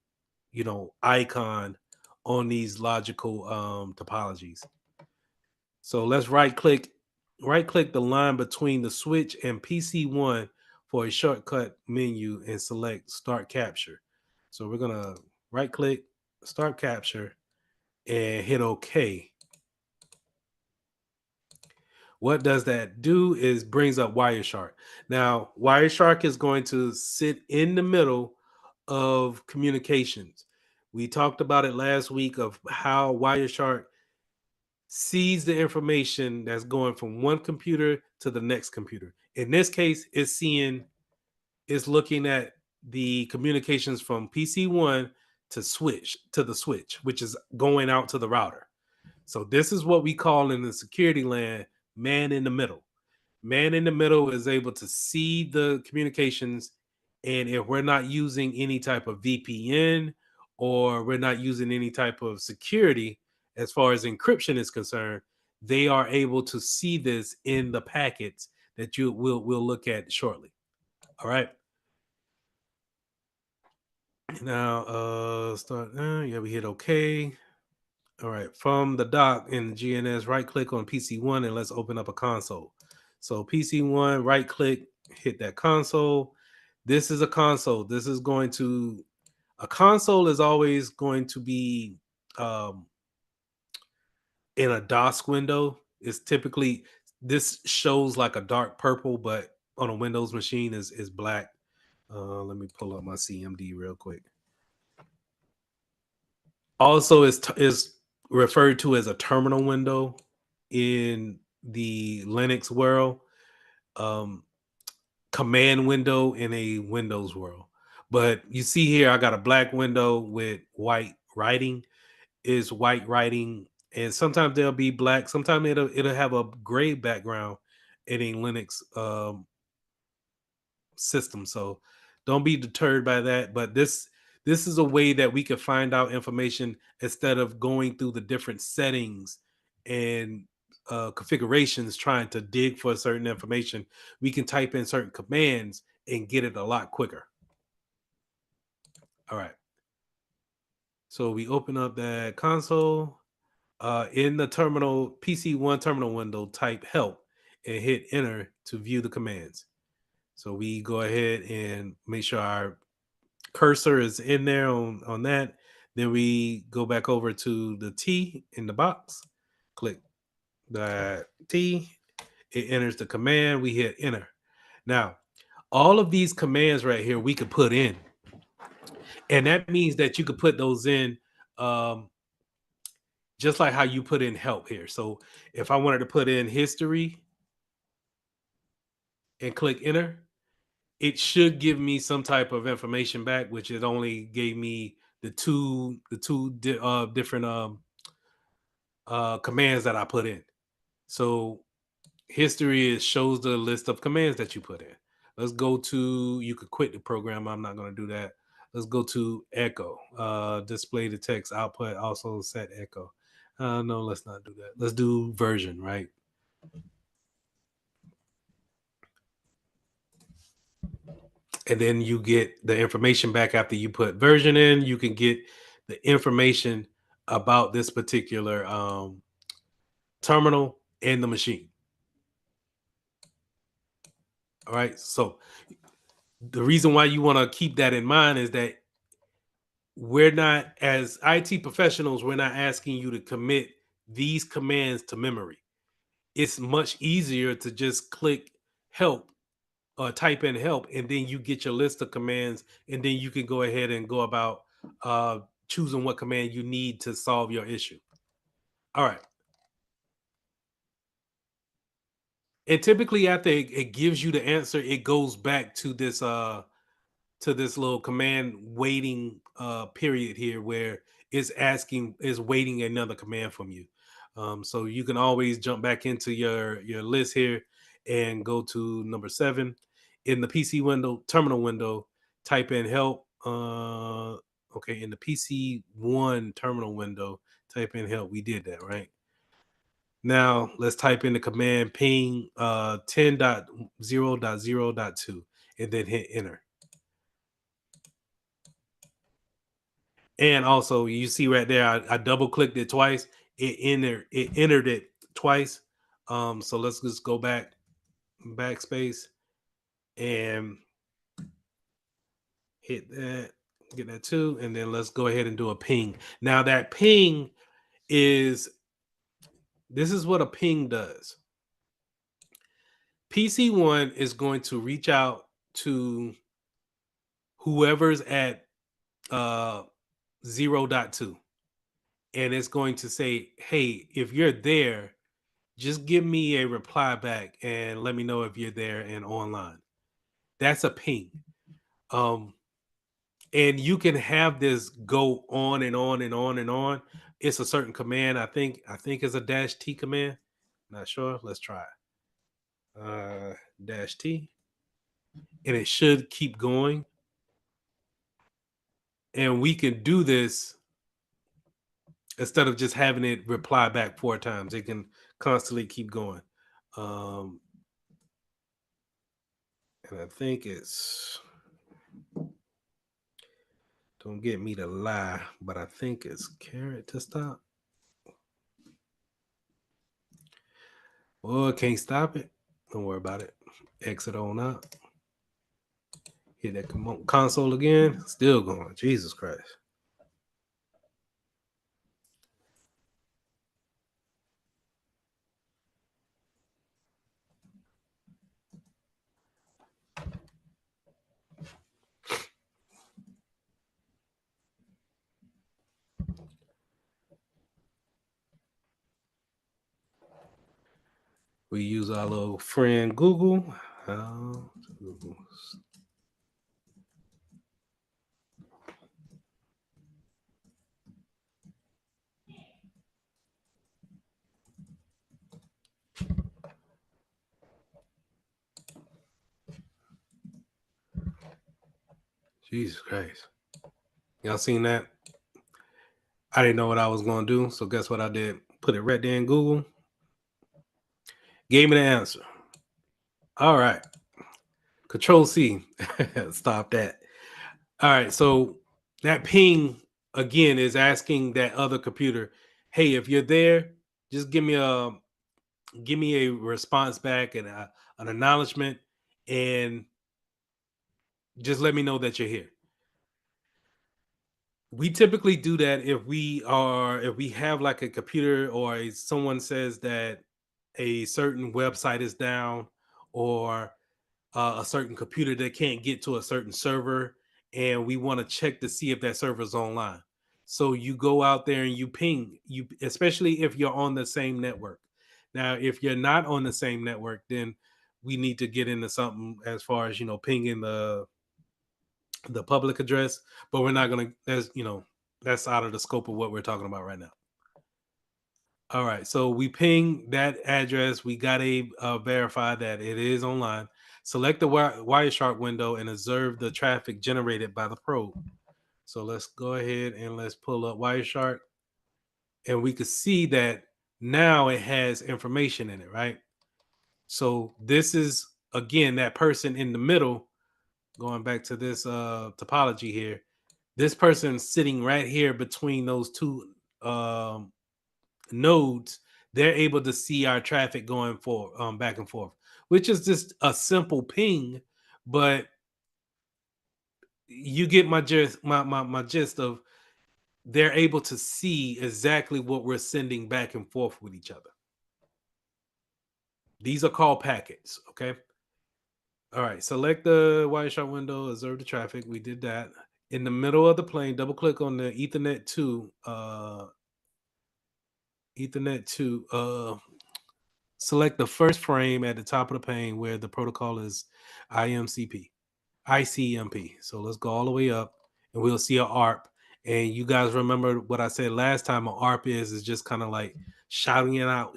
icon on these logical topologies. So let's right click right click the line between the switch and PC1 for a shortcut menu and select Start Capture. So we're going to right click, Start Capture, and hit OK. What does that do is brings up Wireshark. Now, Wireshark is going to sit in the middle of communications. We talked about it last week of how Wireshark sees the information that's going from one computer to the next computer. In this case, it's looking at the communications from PC1 to the switch, which is going out to the router. So this is what we call in the security land man in the middle. Man in the middle is able to see the communications, and if we're not using any type of VPN or we're not using any type of security as far as encryption is concerned, they are able to see this in the packets that we'll look at shortly. All right. Now start yeah, we hit OK. All right, from the dock in the GNS, right click on PC1 and let's open up a console. So PC1, right click, hit that console. This is a console. This is going to, a console is always going to be in a DOS window. It's typically, this shows like a dark purple, but on a Windows machine is black. Let me pull up my CMD real quick. Also is referred to as a terminal window in the Linux world, command window in a Windows world. But you see here, I got a black window with white writing. Is white writing, and sometimes they'll be black. Sometimes it'll have a gray background in a Linux system. So don't be deterred by that. But this is a way that we can find out information instead of going through the different settings and configurations trying to dig for certain information. We can type in certain commands and get it a lot quicker. All right. So we open up that console. In the terminal, PC1 terminal window, type help and hit enter to view the commands. So we go ahead and make sure our cursor is in there on that. Then we go back over to the T in the box, click that T, it enters the command, we hit enter. Now, all of these commands right here we could put in, and that means that you could put those in just like how you put in help here. So if I wanted to put in history and click enter, it should give me some type of information back, which it only gave me the two different commands that I put in. So history shows the list of commands that you put in. Let's go to, you could quit the program. I'm not going to do that. Let's go to echo, display the text output, also set echo. No, let's not do that. Let's do version, right? And then you get the information back after you put version in. You can get the information about this particular terminal and the machine. All right. So the reason why you want to keep that in mind is that we're not, as IT professionals, we're not asking you to commit these commands to memory. It's much easier to just click help or type in help, and then you get your list of commands, and then you can go ahead and go about choosing what command you need to solve your issue. All right. And typically after it gives you the answer, it goes back to this little command waiting period here where it's waiting another command from you. So you can always jump back into your list here and go to number 7 in the PC window, terminal window, type in help. Okay, in the PC1 terminal window, type in help. We did that, right? Now let's type in the command ping 10.0.0.2 and then hit enter. And also, you see right there, I double clicked it twice. It entered it twice. So let's just go backspace, and hit that, get that too, and then let's go ahead and do a ping. Now that ping is, this is what a ping does. PC1 is going to reach out to whoever's at 0.2, and it's going to say, hey, if you're there, just give me a reply back and let me know if you're there and online. That's a ping. And you can have this go on and on and on and on. It's a certain command. I think it's a -T command. Not sure. Let's try it. -T, and it should keep going. And we can do this instead of just having it reply back 4 times. It can constantly keep going. And I think it's, don't get me to lie, but I think it's caret to stop. Oh, can't stop it. Don't worry about it. Exit on out. Hit that console again. Still going. Jesus Christ. We use our little friend Google. Jesus Christ. Y'all seen that? I didn't know what I was going to do. So guess what I did? Put it right there in Google. Gave me the answer. All right. Control C. Stop that. All right. So that ping again is asking that other computer, hey, if you're there, just give me a response back and an acknowledgement, and just let me know that you're here. We typically do that if we have like a computer, or someone says that a certain website is down, or a certain computer that can't get to a certain server, and we want to check to see if that server is online. So you go out there and you ping, you, especially if you're on the same network. Now, if you're not on the same network, then we need to get into something as far as, pinging the public address, but we're not going to, that's out of the scope of what we're talking about right now. All right, so we ping that address. We got to verify that it is online. Select the Wireshark window and observe the traffic generated by the probe. So let's go ahead and let's pull up Wireshark, and we can see that now it has information in it, right? So this is, again, that person in the middle. Going back to this topology here, this person sitting right here between those two nodes, they're able to see our traffic going back and forth, which is just a simple ping, but you get my gist, my gist of, they're able to see exactly what we're sending back and forth with each other. These are called packets, okay? All right, select the Wireshark window, observe the traffic. We did that. In the middle of the plane, double click on the Ethernet 2. Select the first frame at the top of the pane where the protocol is ICMP. So let's go all the way up, and we'll see an ARP. And you guys remember what I said last time? An ARP is just kind of like shouting out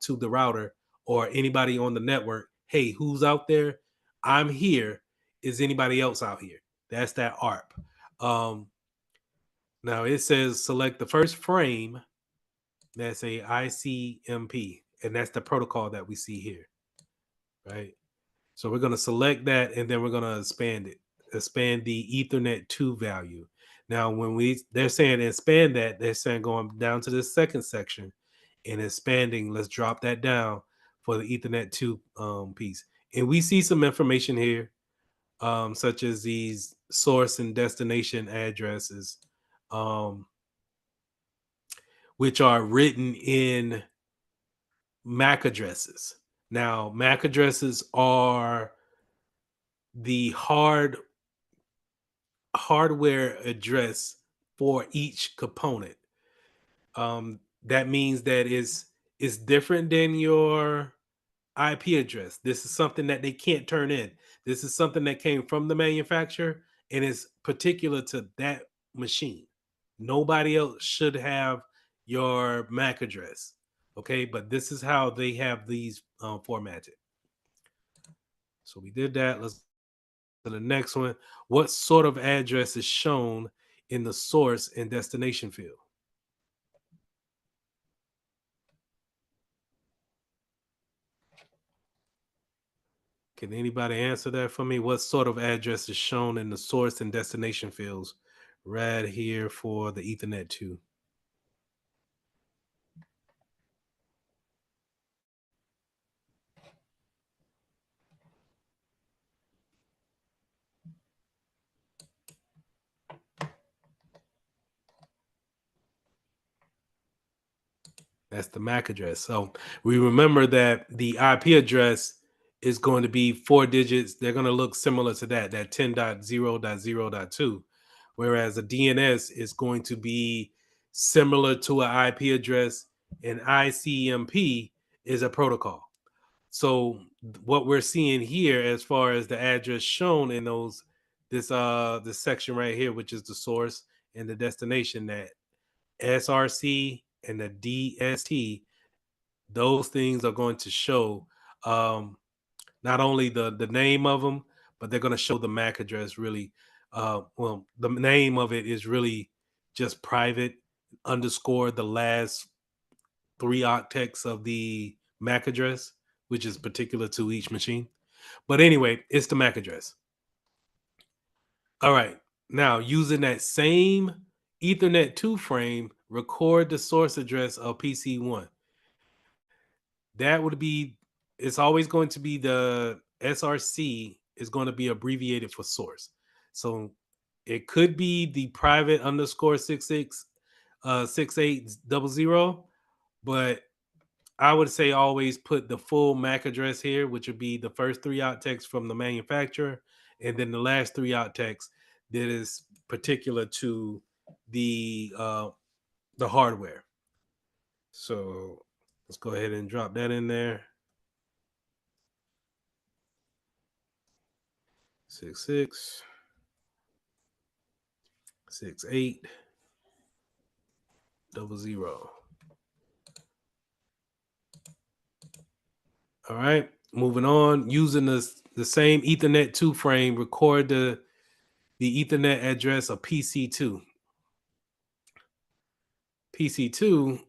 to the router or anybody on the network. Hey, who's out there? I'm here. Is anybody else out here? That's that ARP. Now it says select the first frame. That's a ICMP, and that's the protocol that we see here, right? So we're going to select that, and then we're going to expand the Ethernet 2 value. Now, when they're saying expand that, they're saying going down to the second section, and expanding. Let's drop that down for the Ethernet 2 piece. And we see some information here, such as these source and destination addresses, which are written in MAC addresses. Now, MAC addresses are the hardware address for each component. That means that it's different than your IP address. This is something that they can't turn in. This is something that came from the manufacturer and is particular to that machine. Nobody else should have your MAC address. Okay, but this is how they have these formatted. So we did that. Let's go to the next one. What sort of address is shown in the source and destination field? Can anybody answer that for me? What sort of address is shown in the source and destination fields right here for the Ethernet 2? That's the MAC address. So we remember that the IP address is going to be 4 digits. They're going to look similar to that 10.0.0.2, whereas a DNS is going to be similar to an IP address, and ICMP is a protocol. So what we're seeing here, as far as the address shown in this section right here, which is the source and the destination, that SRC and the DST, those things are going to show not only the name of them, but they're going to show the MAC address really. Well, the name of it is really just private underscore the last 3 octets of the MAC address, which is particular to each machine. But anyway, it's the MAC address. All right. Now, using that same Ethernet 2 frame, record the source address of PC1. That would be, it's always going to be the SRC is going to be abbreviated for source. So it could be the private underscore 6800, but I would say always put the full MAC address here, which would be the first 3 octets from the manufacturer, and then the last 3 octets that is particular to the hardware. So let's go ahead and drop that in there. 66, 68, 00. All right, moving on. Using the same Ethernet 2 frame, record the Ethernet address of PC2. PC2,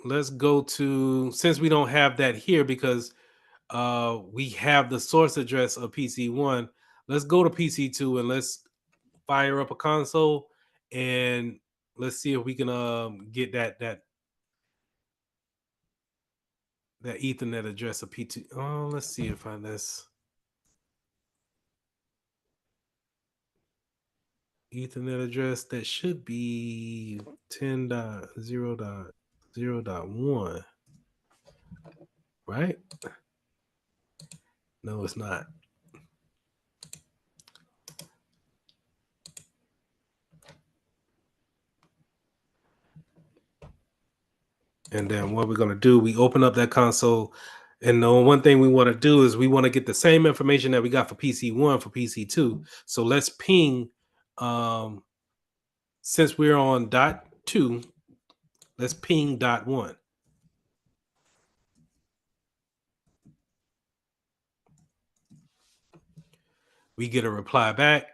let's go to, since we don't have that here because we have the source address of PC1, let's go to PC2 and let's fire up a console and let's see if we can get that Ethernet address of P2. Oh, let's see if this Ethernet address that should be 10.0.0.1, right? No, it's not. And then what we're going to do, we open up that console. And the one thing we want to do is we want to get the same information that we got for PC1 for PC2. So let's ping, since we're on .2, let's ping .1. We get a reply back.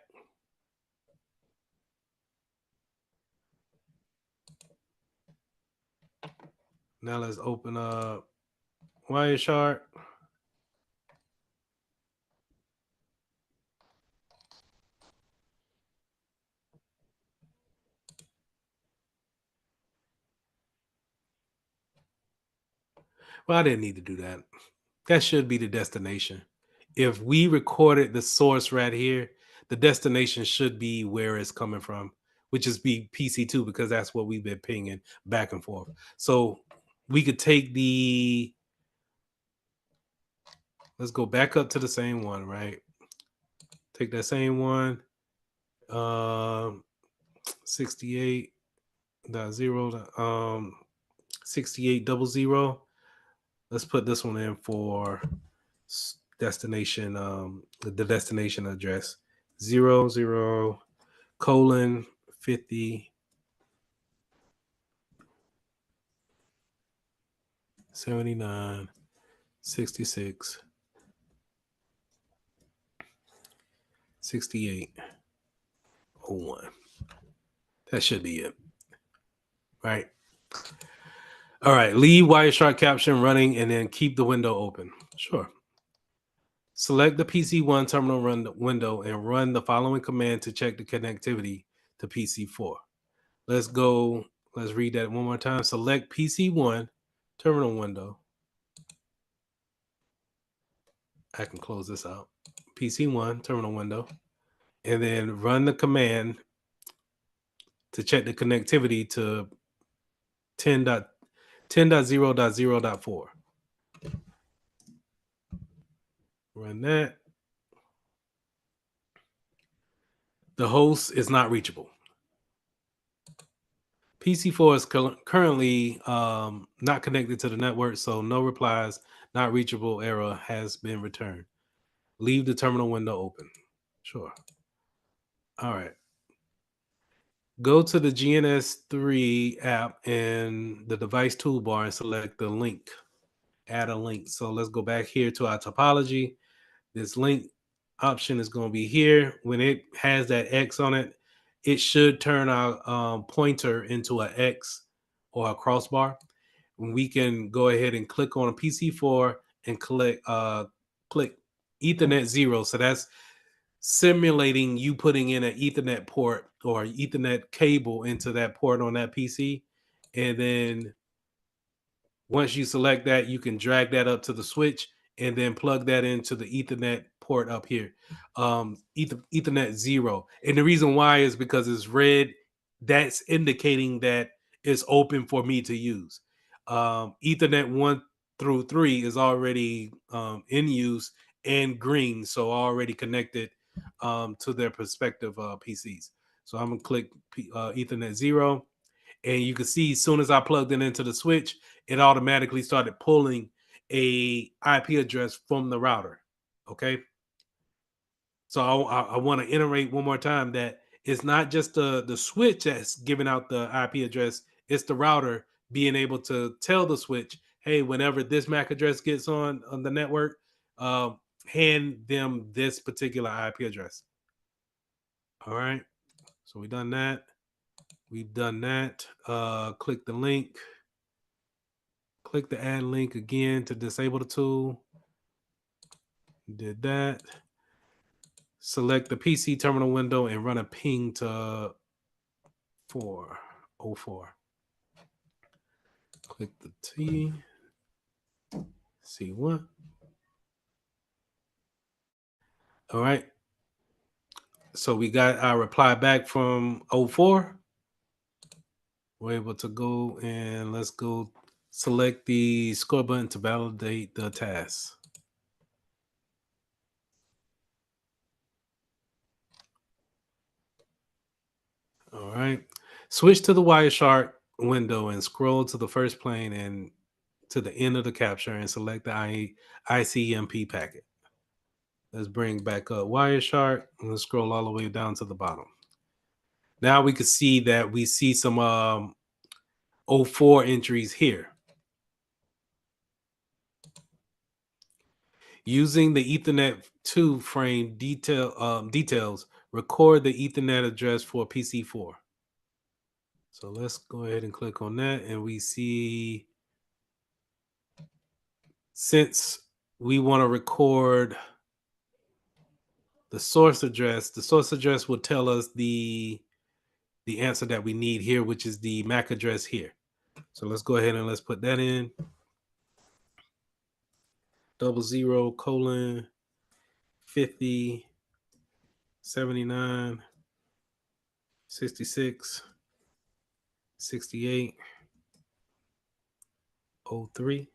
Now let's open up Wireshark. Well, I didn't need to do that. That should be the destination. If we recorded the source right here, the destination should be where it's coming from, which is be PC2 because that's what we've been pinging back and forth. So we could take the, let's go back up to the same one, right? Take that same one, 68.0, 6800. Let's put this one in for destination, the destination address 00:50 79 66 6801. That should be it, right? All right, leave Wireshark caption running and then keep the window open. Sure. Select the PC1 terminal window and run the following command to check the connectivity to PC4. Let's go. Let's read that one more time. Select PC1 terminal window. I can close this out. PC1 terminal window. And then run the command to check the connectivity to 10.0.0.4. Run that. The host is not reachable. PC4 is currently not connected to the network, so no replies, not reachable error has been returned. Leave the terminal window open. Sure. All right. Go to the GNS3 app and the device toolbar and select the link. Add a link. So let's go back here to our topology. This link option is going to be here. When it has that X on it, it should turn our pointer into an X or a crossbar. And we can go ahead and click on a PC4 and click Ethernet 0. So that's simulating you putting in an Ethernet port or Ethernet cable into that port on that PC. And then once you select that, you can drag that up to the switch and then plug that into the Ethernet port up here, Ethernet 0. And the reason why is because it's red. That's indicating that it's open for me to use. Ethernet 1 through 3 is already in use and green, so already connected to their respective PCs. So I'm gonna click Ethernet 0, and you can see as soon as I plugged it into the switch, it automatically started pulling a IP address from the router. Okay, so I want to iterate one more time that it's not just the switch that's giving out the IP address; it's the router being able to tell the switch, hey, whenever this MAC address gets on the network, hand them this particular IP address. All right, so we've done that. We've done that. Click the link. Click the add link again to disable the tool. Did that. Select the PC terminal window and run a ping to 404. Click the T. C1. All right. So we got our reply back from 04. We're able to go and let's go select the score button to validate the task. All right. Switch to the Wireshark window and scroll to the first plane and to the end of the capture and select the ICMP packet. Let's bring back up Wireshark and let's scroll all the way down to the bottom. Now we can see that we see some 04 entries here. Using the Ethernet 2 frame details, record the Ethernet address for PC4. So let's go ahead and click on that, and we see, since we want to record the source address will tell us the answer that we need here, which is the MAC address here. So let's go ahead and let's put that in. 00:50 79 66 68 03.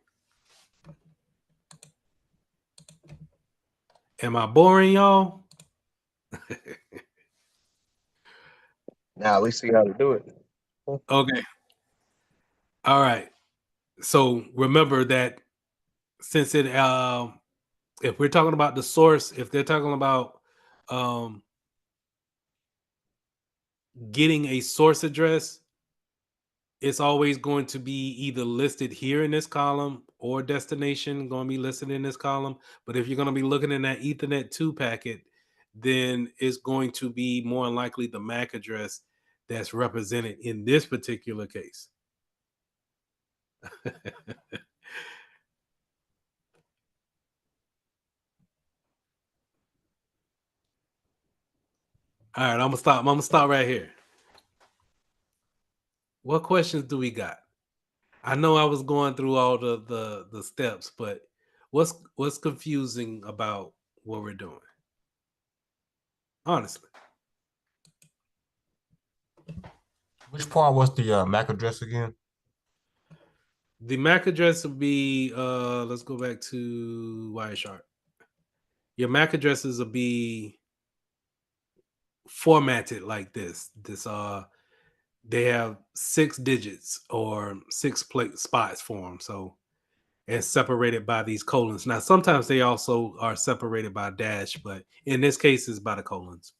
Am I boring y'all? Now at least you got to do it. Okay. All right. So remember that since it if we're talking about the source, if they're talking about um getting a source address, it's always going to be either listed here in this column or destination going to be listed in this column. But if you're going to be looking in that Ethernet 2 packet, then it's going to be more than likely the MAC address that's represented in this particular case. All right, I'm gonna stop. I'm gonna stop right here. What questions do we got? I know I was going through all the steps, but what's confusing about what we're doing? Honestly, Which part was the MAC address again? the MAC address will be let's go back to Wireshark. Your MAC addresses will be formatted like this. They have 6 digits or 6 plate spots for them. So and separated by these colons. Now, sometimes they also are separated by a dash, but in this case, it's by the colons.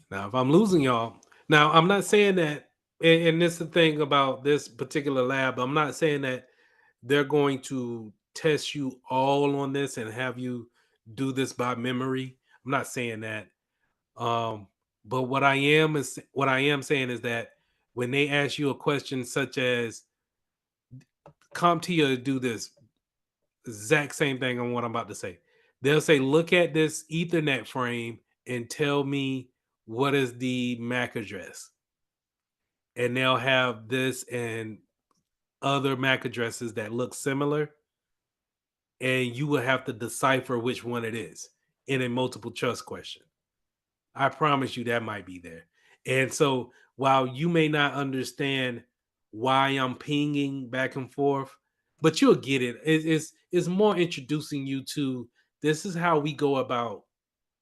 Now, if I'm losing y'all, now I'm not saying that, and this is the thing about this particular lab, I'm not saying that they're going to test you all on this and have you do this by memory. I'm not saying that. But what I am saying is that when they ask you a question such as CompTIA do this exact same thing on what I'm about to say. They'll say, look at this Ethernet frame and tell me what is the MAC address. And they'll have this and other MAC addresses that look similar. And you will have to decipher which one it is in a multiple choice question. I promise you that might be there. And so while you may not understand why I'm pinging back and forth, but you'll get it. It's more introducing you to this is how we go about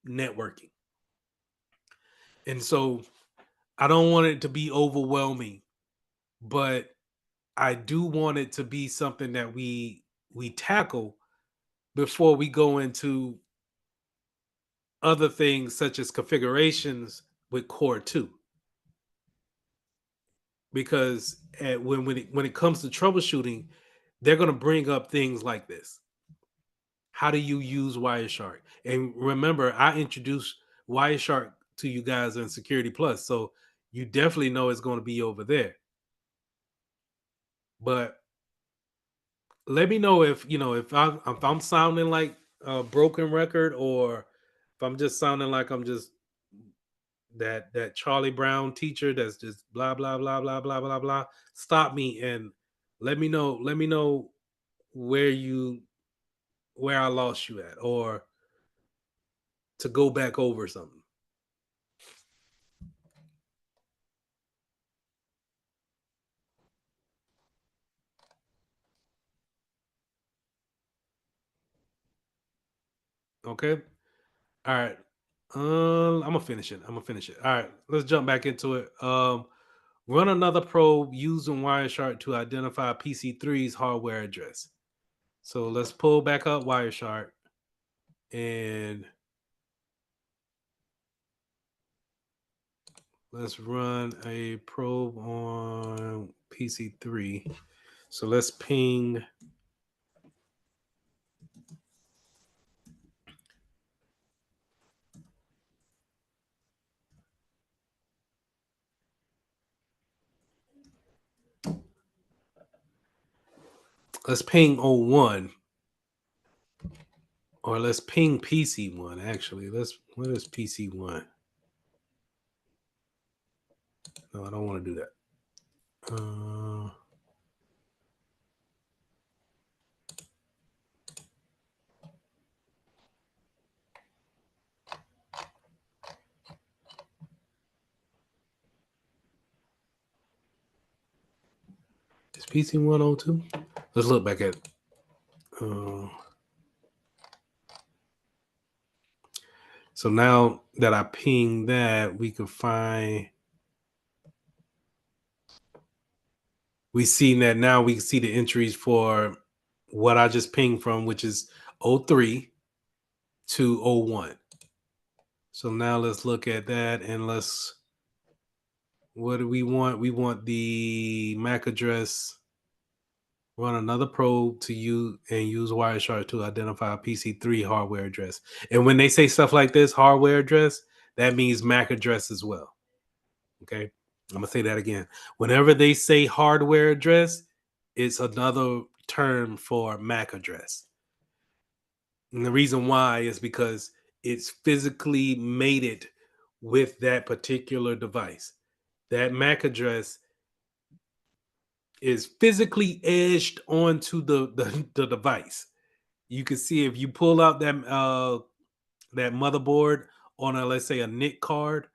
networking. And so I don't want it to be overwhelming, but I do want it to be something that we tackle before we go into other things such as configurations with Core 2. Because when it comes to troubleshooting, they're going to bring up things like this. How do you use Wireshark? And remember, I introduced Wireshark to you guys in Security Plus, so you definitely know it's going to be over there. But let me know if I'm sounding like a broken record, or if I'm just sounding like I'm just that Charlie Brown teacher that's just blah blah blah blah blah blah blah. Stop me and let me know. Let me know where I lost you at, or to go back over something. Okay. All right. I'm gonna finish it. All right. Let's jump back into it. Run another probe using Wireshark to identify PC3's hardware address. So let's pull back up Wireshark and let's run a probe on PC3. So let's ping. Let's ping 01 Or let's ping PC1. Actually, what is PC1? No, I don't want to do that. Is PC 102? Let's look back at. So now that I ping that, we can find. We see that now we can see the entries for what I just pinged from, which is 03 to 01. So now let's look at that and let's. What do we want? We want the MAC address. Run another probe to use and use Wireshark to identify a PC3 hardware address. And when they say stuff like this, hardware address, that means MAC address as well. Okay, I'm gonna say that again. Whenever they say hardware address, it's another term for MAC address. And the reason why is because it's physically mated with that particular device. That MAC address is physically edged onto the device. You can see if you pull out that motherboard on a, let's say, a NIC card,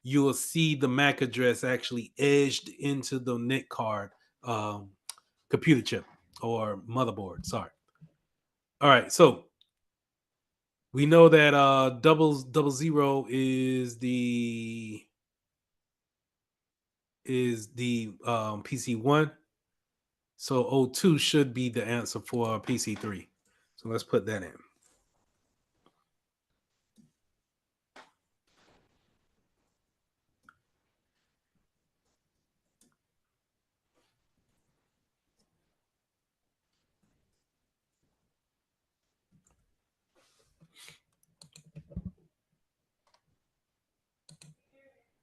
you will see the MAC address actually edged into the NIC card computer chip or motherboard. Sorry. All right, so we know that 000 is the PC1. So 02 should be the answer for PC3. So let's put that in.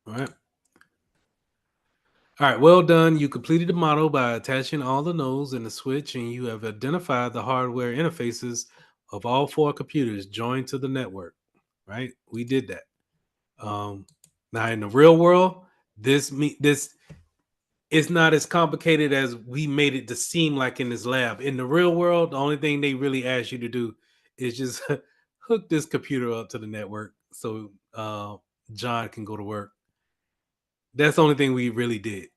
All right. All right, well done. You completed the model by attaching all the nodes and the switch, and you have identified the hardware interfaces of all 4 computers joined to the network. Right? We did that. Now in the real world, this it's not as complicated as we made it to seem like in this lab. In the real world, the only thing they really ask you to do is just hook this computer up to the network so John can go to work. That's the only thing we really did.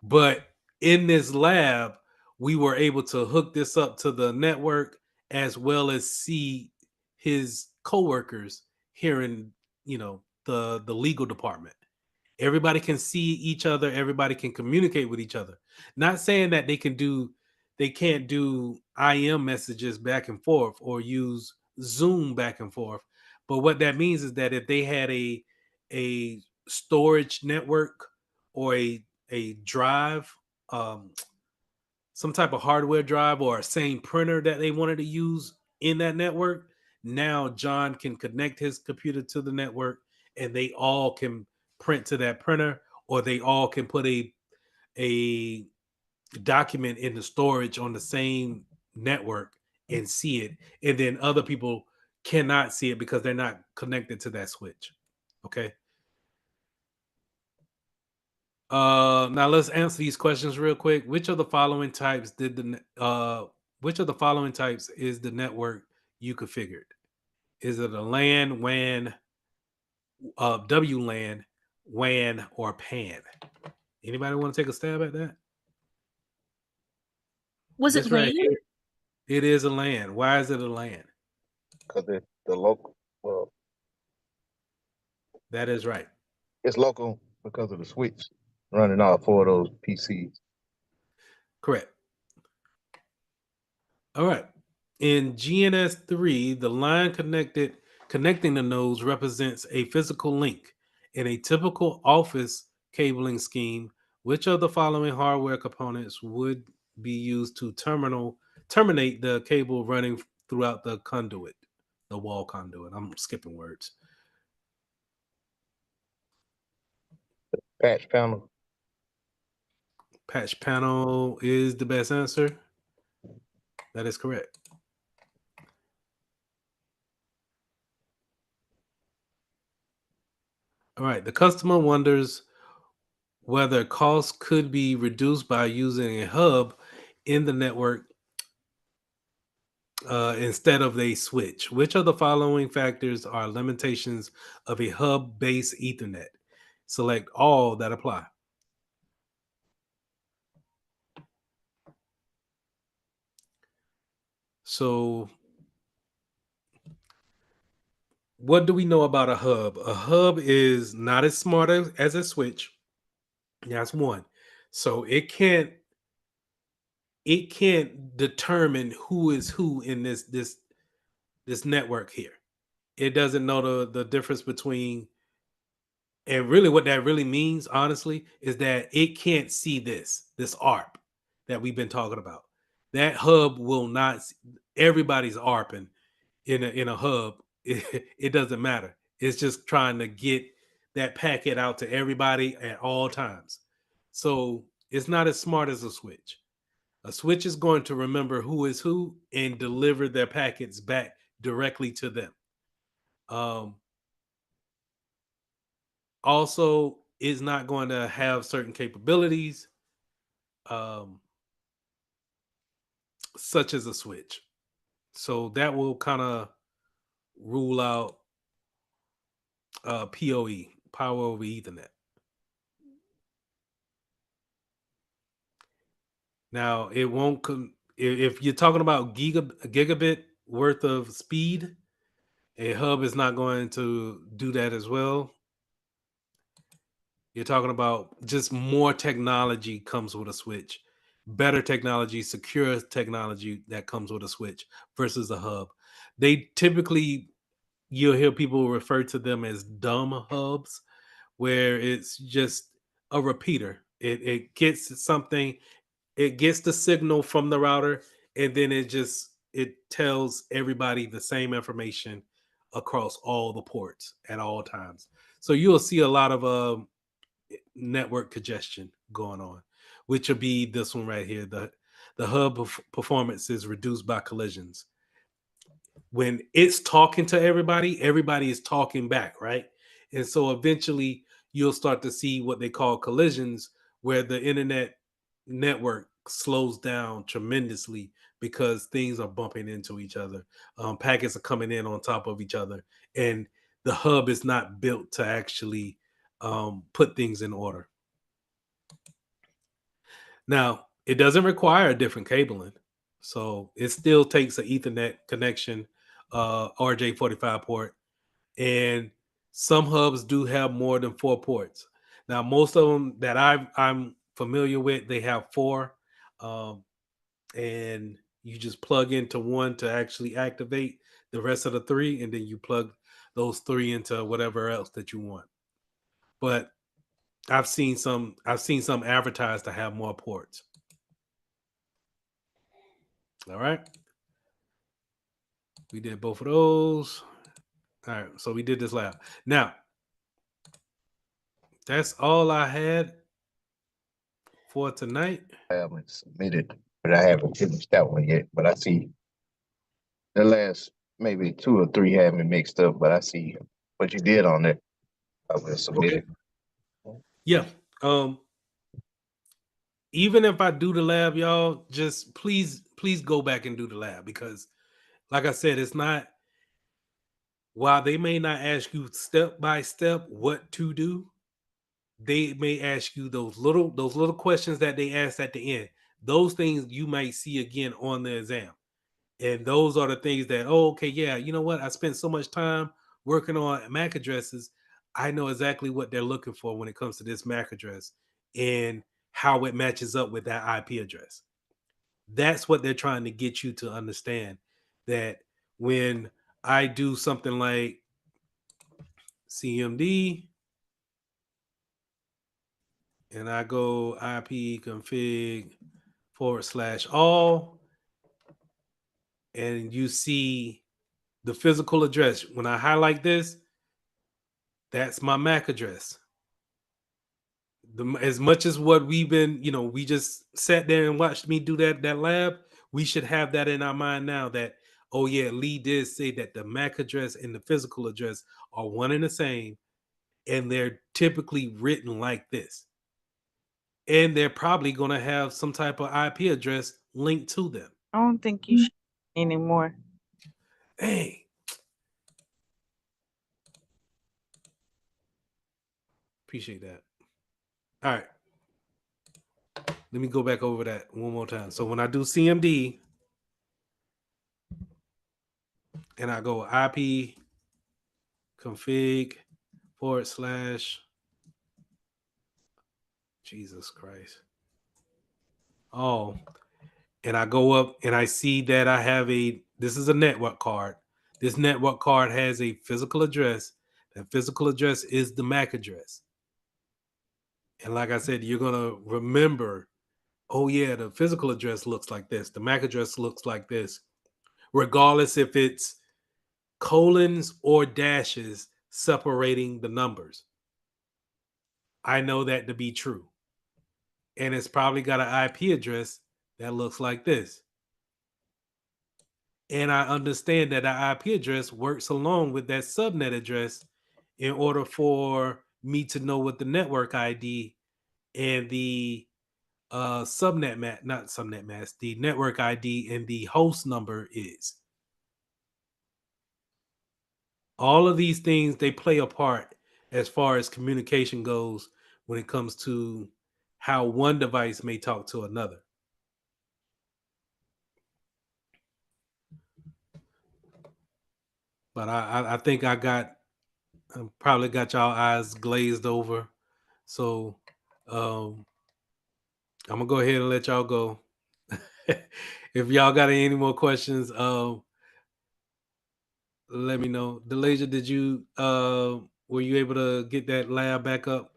But in this lab, we were able to hook this up to the network as well as see his coworkers here in, the legal department. Everybody can see each other, everybody can communicate with each other. Not saying that they can't do IM messages back and forth or use Zoom back and forth. But what that means is that if they had a storage network or a drive, some type of hardware drive or a same printer that they wanted to use in that network, now John can connect his computer to the network and they all can print to that printer, or they all can put a document in the storage on the same network and see it, and then other people cannot see it because they're not connected to that switch. Okay. Now let's answer these questions real quick. Which of the following types is the network you configured? Is it a LAN, WAN, WLAN, WAN, or PAN? Anybody want to take a stab at that? Was it This right LAN? here, it is a LAN. Why is it a LAN? Because it's the local. Well, That is right. it's local because of the switch running all 4 of those PCs. Correct. All right. In GNS3, the line connecting the nodes represents a physical link. In a typical office cabling scheme, which of the following hardware components would be used to terminate the cable running throughout the conduit, the wall conduit? I'm skipping words. Patch panel. Patch panel is the best answer. That is correct. All right. The customer wonders whether costs could be reduced by using a hub in the network instead of a switch. Which of the following factors are limitations of a hub-based Ethernet? Select all that apply. So, what do we know about a hub? A hub is not as smart as a switch. That's one. So it can't determine who is who in this network here. It doesn't know the difference between, and really what that really means, honestly, is that it can't see this ARP that we've been talking about. That hub will not. Everybody's ARPing in a hub. It doesn't matter. It's just trying to get that packet out to everybody at all times. So it's not as smart as a switch. A switch is going to remember who is who and deliver their packets back directly to them. Um, also, is not going to have certain capabilities, um, such as a switch. So that will kind of rule out PoE, power over Ethernet. Now, it won't. If you're talking about gigabit worth of speed, a hub is not going to do that as well. You're talking about just more technology comes with a switch, better technology, secure technology that comes with a switch versus a hub. They typically, you'll hear people refer to them as dumb hubs, where it's just a repeater. It gets something, it gets the signal from the router, and then it tells everybody the same information across all the ports at all times. So you'll see a lot of network congestion going on, which will be this one right here. The hub of performance is reduced by collisions. When it's talking to everybody, everybody is talking back, right? And so eventually you'll start to see what they call collisions, where the internet network slows down tremendously because things are bumping into each other. Packets are coming in on top of each other, and the hub is not built to actually put things in order. Now, it doesn't require a different cabling. So it still takes an Ethernet connection, RJ45 port. And some hubs do have more than 4 ports. Now, most of them that I'm familiar with, they have 4. Um, and you just plug into one to actually activate the rest of the 3, and then you plug those 3 into whatever else that you want. But I've seen some advertised to have more ports. All right. We did both of those. All right. So we did this lab. Now, that's all I had for tonight. I haven't submitted, but I haven't finished that one yet. But I see the last maybe 2 or 3 have me mixed up, but I see what you did on it. I will submit Okay. it. Yeah. Even if I do the lab, y'all, just please go back and do the lab, because like I said, it's not, while they may not ask you step by step what to do, they may ask you those little questions that they ask at the end. Those things you might see again on the exam. And those are the things that, oh, okay, yeah, you know what? I spent so much time working on MAC addresses. I know exactly what they're looking for when it comes to this MAC address and how it matches up with that IP address. That's what they're trying to get you to understand. That when I do something like CMD and I go IP config /all, and you see the physical address, when I highlight this, that's my MAC address. As much as what we've been, we just sat there and watched me do that lab, we should have that in our mind now that, oh yeah, Lee did say that the MAC address and the physical address are one and the same, and they're typically written like this. And they're probably going to have some type of IP address linked to them. I don't think you should anymore. Hey. Appreciate that. All right. Let me go back over that one more time. So when I do CMD and I go IP config / Jesus Christ. Oh, and I go up and I see that I have this is a network card. This network card has a physical address. That physical address is the MAC address. And like I said, you're going to remember, oh yeah, the physical address looks like this. The MAC address looks like this. Regardless if it's colons or dashes separating the numbers. I know that to be true. And it's probably got an IP address that looks like this. And I understand that the IP address works along with that subnet address in order for me to know what the network ID and the subnet mask, the network ID and the host number is. All of these things, they play a part as far as communication goes when it comes to how one device may talk to another. But I think I probably got y'all eyes glazed over. So I'm gonna go ahead and let y'all go. If y'all got any more questions, let me know. Delasia, did you were you able to get that lab back up?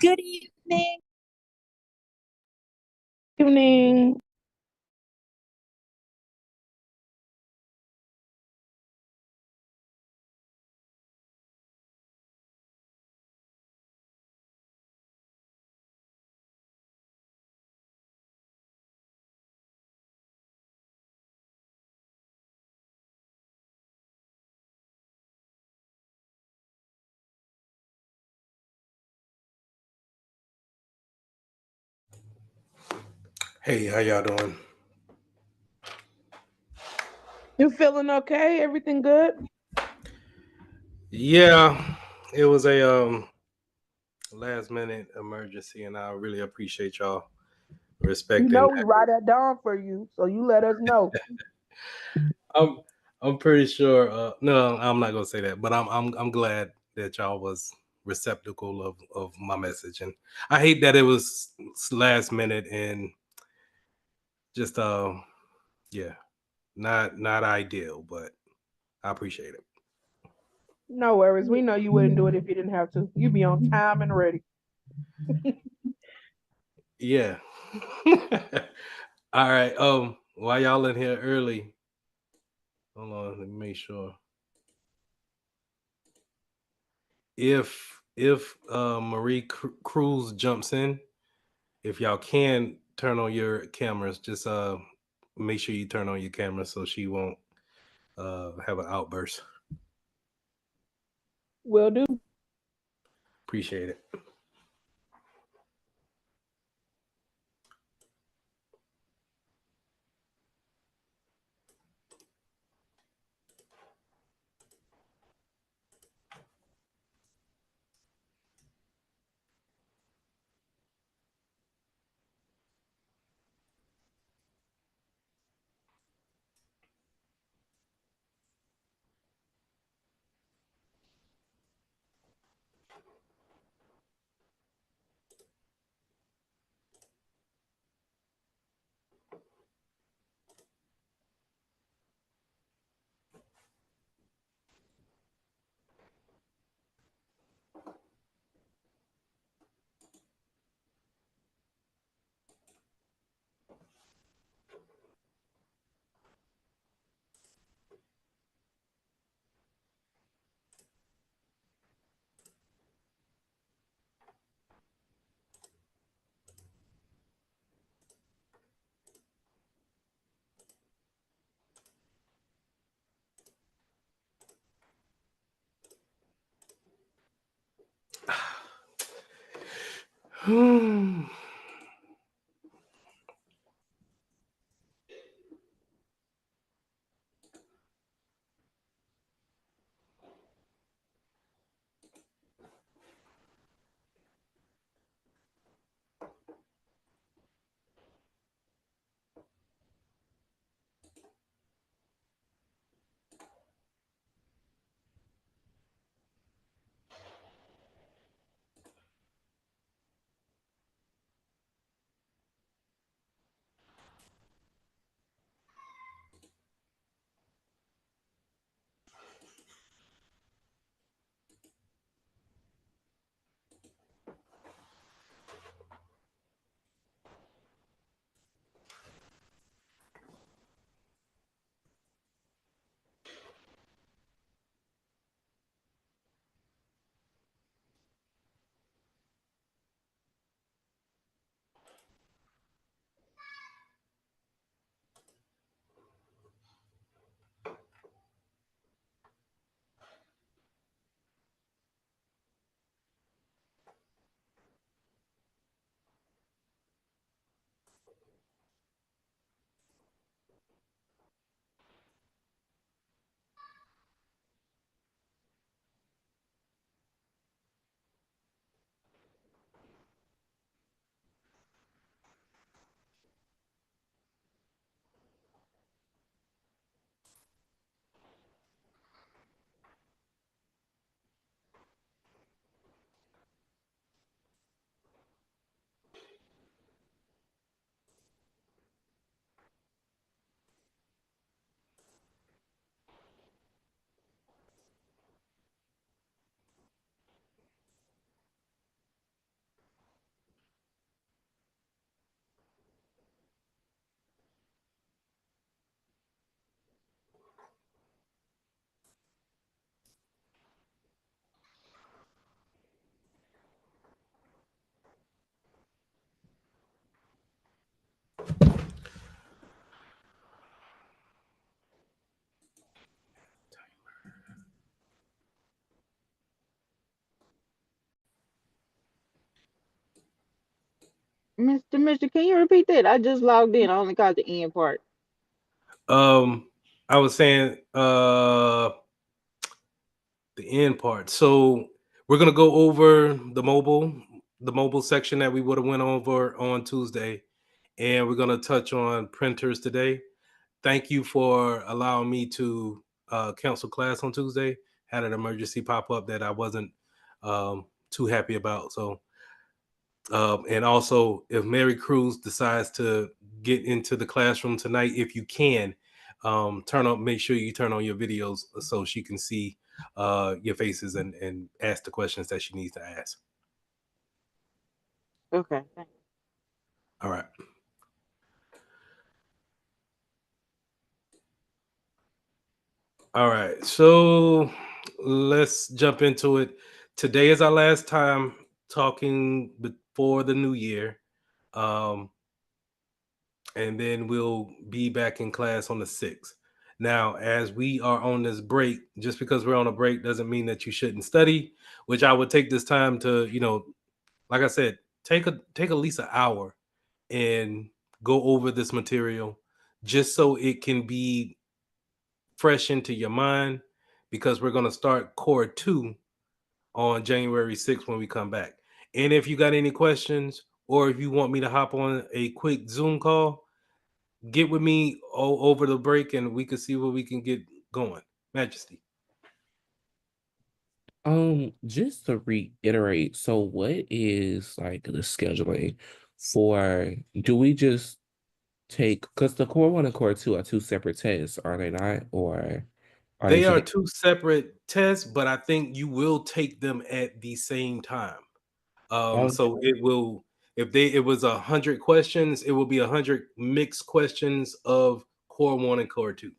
Good evening. Evening. Hey, how y'all doing? You feeling okay? Everything good? Yeah, it was a last minute emergency, and I really appreciate y'all You respecting know we that. ride that down for you, so you let us know. I'm I'm pretty sure. No, I'm not gonna say that, but I'm glad that y'all was receptacle of my message, and I hate that it was last minute and just yeah, not ideal, but I appreciate it. No worries. We know you wouldn't do it if you didn't have to. You be on time and ready. Yeah. All right. While y'all in here early, hold on, let me make sure. If Marie Cruz jumps in, if y'all can turn on your cameras, just make sure you turn on your camera so she won't have an outburst. Will do. Appreciate it. Mr. Can you repeat that? I just logged in. I only got the end part. I was saying the end part. So we're gonna go over the mobile section that we would have went over on Tuesday, and we're gonna touch on printers today. Thank you for allowing me to cancel class on Tuesday. Had an emergency pop up that I wasn't too happy about. So, and also, if Mary Cruz decides to get into the classroom tonight, if you can, make sure you turn on your videos so she can see your faces and ask the questions that she needs to ask. Okay. All right. All right. So let's jump into it. Today is our last time talking before the new year. Um, and then we'll be back in class on the 6th. Now, as we are on this break, just because we're on a break doesn't mean that you shouldn't study, which I would take this time to, like I said, take at least an hour and go over this material just so it can be fresh into your mind, because we're going to start core 2 on January 6th when we come back. And if you got any questions, or if you want me to hop on a quick Zoom call, get with me over the break and we can see what we can get going. Majesty. Just to reiterate, so what is like the scheduling for, do we just take, because the core one and core two are two separate tests, are they not? Or are they They are together? two separate tests, but I think you will take them at the same time. Oh, So it will, if it was 100 questions, it will be 100 mixed questions of core 1 and core 2.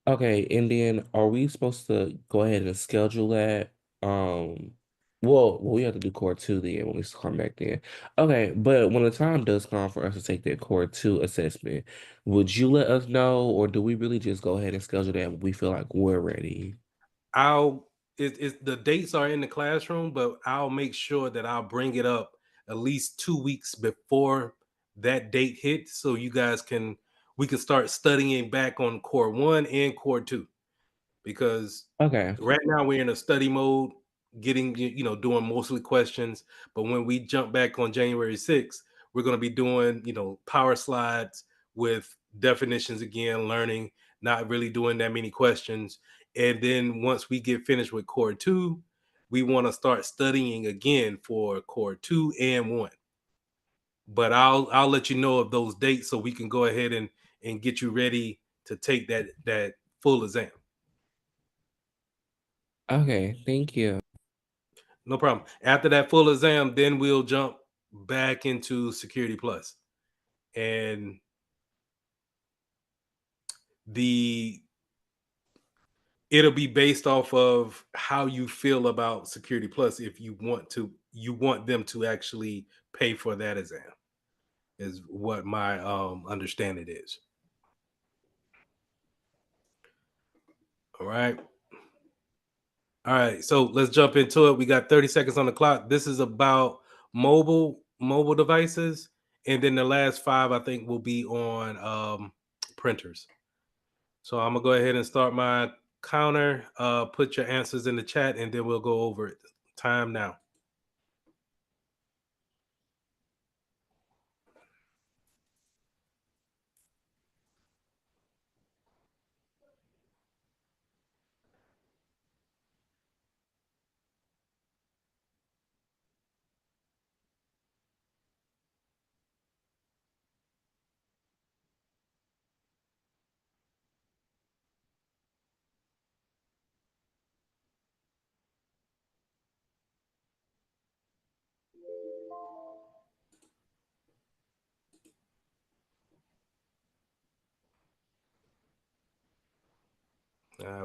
okay, and then are we supposed to go ahead and schedule that? Um, well, we have to do core two then when we come back then. Okay, but when the time does come for us to take that core two assessment, would you let us know, or do we really just go ahead and schedule that when we feel like we're ready? The dates are in the classroom, but I'll make sure that I'll bring it up at least 2 weeks before that date hits, so you guys we can start studying back on core 1 and core 2, because Okay. right now we're in a study mode, getting doing mostly questions. But when we jump back on January 6th, we're going to be doing power slides with definitions again, learning, not really doing that many questions. And then once we get finished with core 2, we want to start studying again for core 2 and 1. But I'll let you know of those dates so we can go ahead and get you ready to take that full exam. Okay, thank you. No problem. After that full exam, then we'll jump back into Security Plus. And it'll be based off of how you feel about Security Plus. If you want them to actually pay for that exam, is what my understanding is. All right. All right, so let's jump into it. We got 30 seconds on the clock. This is about mobile devices, and then the last 5 I think will be on printers. So I'm gonna go ahead and start my counter. Put your answers in the chat, and then we'll go over it. Time now.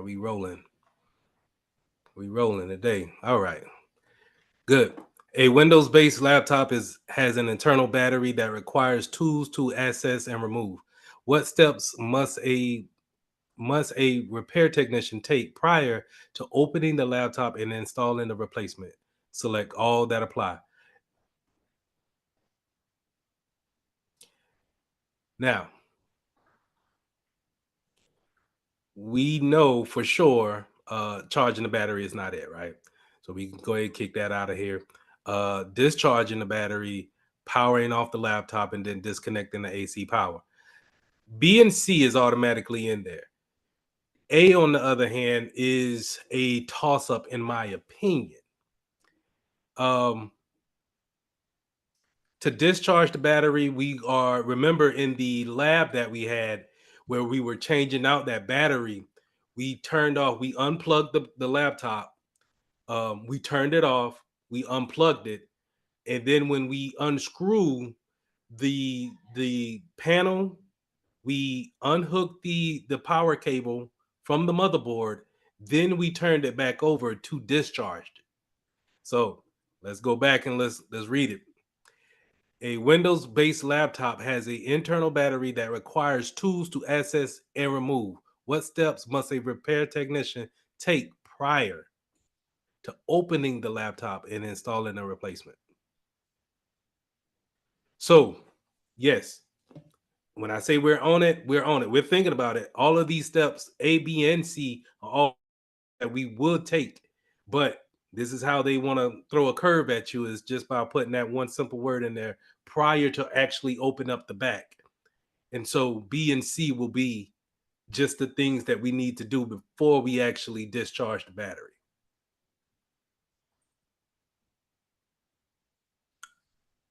We rolling. We rolling today. All right. Good. A Windows-based laptop has an internal battery that requires tools to access and remove. What steps must a repair technician take prior to opening the laptop and installing the replacement? Select all that apply. Now, we know for sure charging the battery is not it, right? So we can go ahead and kick that out of here. Discharging the battery, powering off the laptop, and then disconnecting the AC power. B and C is automatically in there. A, on the other hand, is a toss up, in my opinion. To discharge the battery, we are, remember in the lab that we had where we were changing out that battery, we unplugged the laptop, we turned it off, we unplugged it, and then when we unscrew the panel, we unhooked the power cable from the motherboard, then we turned it back over to discharge it. So let's go back and let's read it. A Windows-based laptop has an internal battery that requires tools to access and remove. What steps must a repair technician take prior to opening the laptop and installing a replacement? So, yes, when I say we're on it, we're on it. We're thinking about it. All of these steps, A, B, and C, are all that we would take. But this is how they want to throw a curve at you, is just by putting that one simple word in there prior to actually open up the back. And so B and C will be just the things that we need to do before we actually discharge the battery.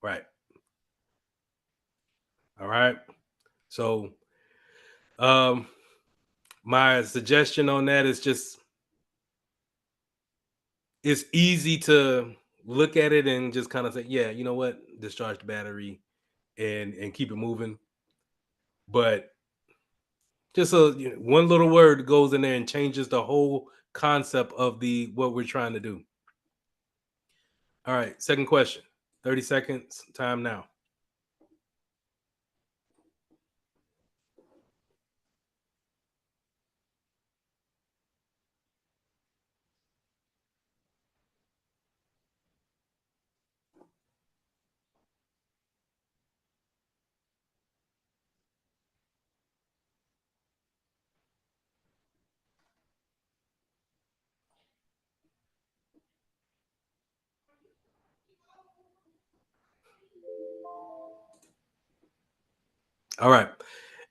Right. All right. So my suggestion on that is just, it's easy to look at it and just kind of say, yeah, you know what, discharge the battery and keep it moving. But just one little word goes in there and changes the whole concept of what we're trying to do. All right, second question. 30 seconds, time now. All right.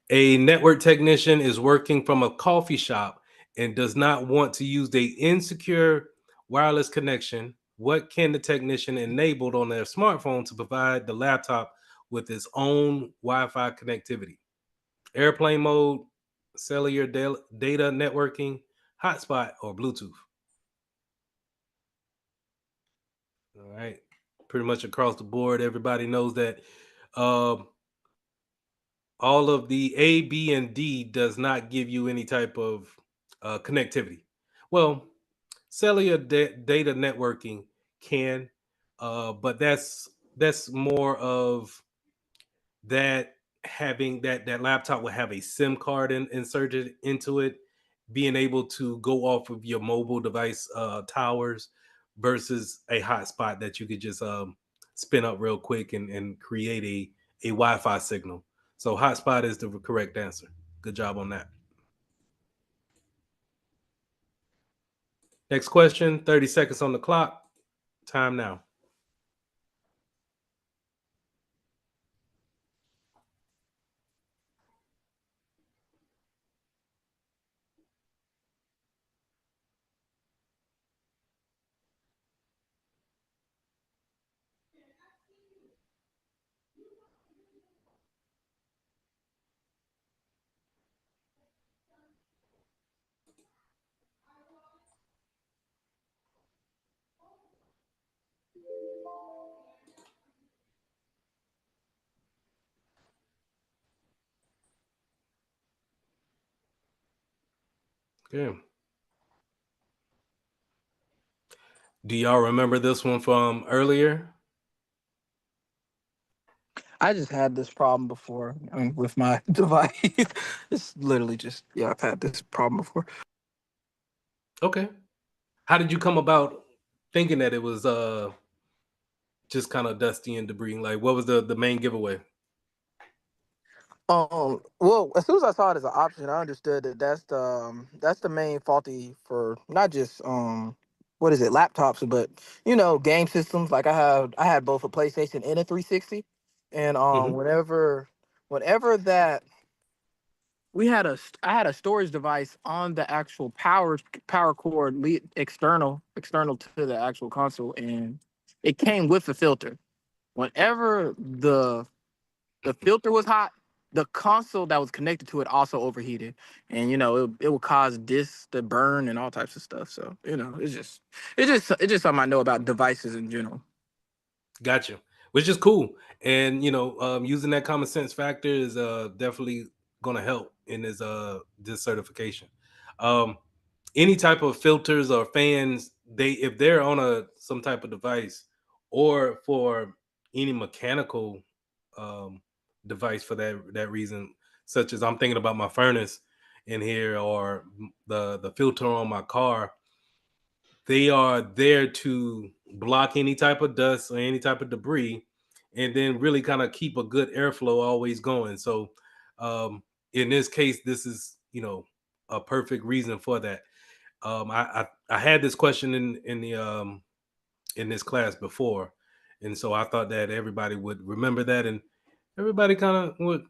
A network technician is working from a coffee shop and does not want to use the insecure wireless connection. What can the technician enable on their smartphone to provide the laptop with its own Wi-Fi connectivity? Airplane mode, cellular data networking, hotspot, or Bluetooth? All right. Pretty much across the board, everybody knows that all of the A, B, and D does not give you any type of connectivity. Well, cellular data networking can, but that's more of that, having that laptop will have a SIM card inserted into it, being able to go off of your mobile device towers versus a hotspot that you could just spin up real quick and create a Wi-Fi signal. So hotspot is the correct answer. Good job on that. Next question, 30 seconds on the clock. Time now. Okay. Do y'all remember this one from earlier? I just had this problem before. I mean, with my device, it's literally just yeah. I've had this problem before. Okay. How did you come about thinking that it was just kind of dusty and debris? Like, what was the main giveaway? Well, as soon as I saw it as an option, I understood that that's the main faulty for not just what is it, laptops, but game systems. Like I had both a PlayStation and a 360, and Hmm. whenever that I had a storage device on the actual power cord external to the actual console, and it came with a filter. Whenever the filter was hot, the console that was connected to it also overheated, and it would cause discs to burn and all types of stuff. So it's just something I know about devices in general. Gotcha. Which is cool. And using that common sense factor is definitely gonna help in this certification. Um any type of filters or fans, they if they're on some type of device, or for any mechanical um device for that reason, such as I'm thinking about my furnace in here, or the filter on my car, they are there to block any type of dust or any type of debris, and then really kind of keep a good airflow always going. So um in this case, this is a perfect reason for that. I had this question in this class before, and so I thought that everybody would remember that, and everybody kind of would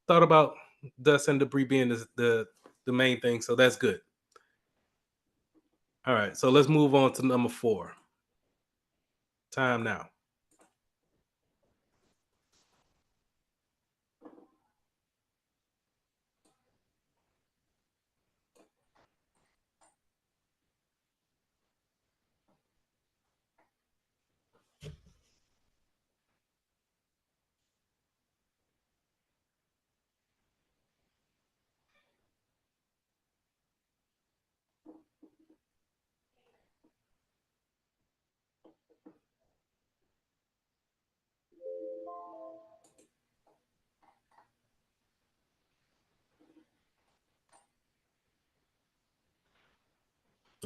thought about dust and debris being the main thing. So that's good. All right, so let's move on to number 4. Time now.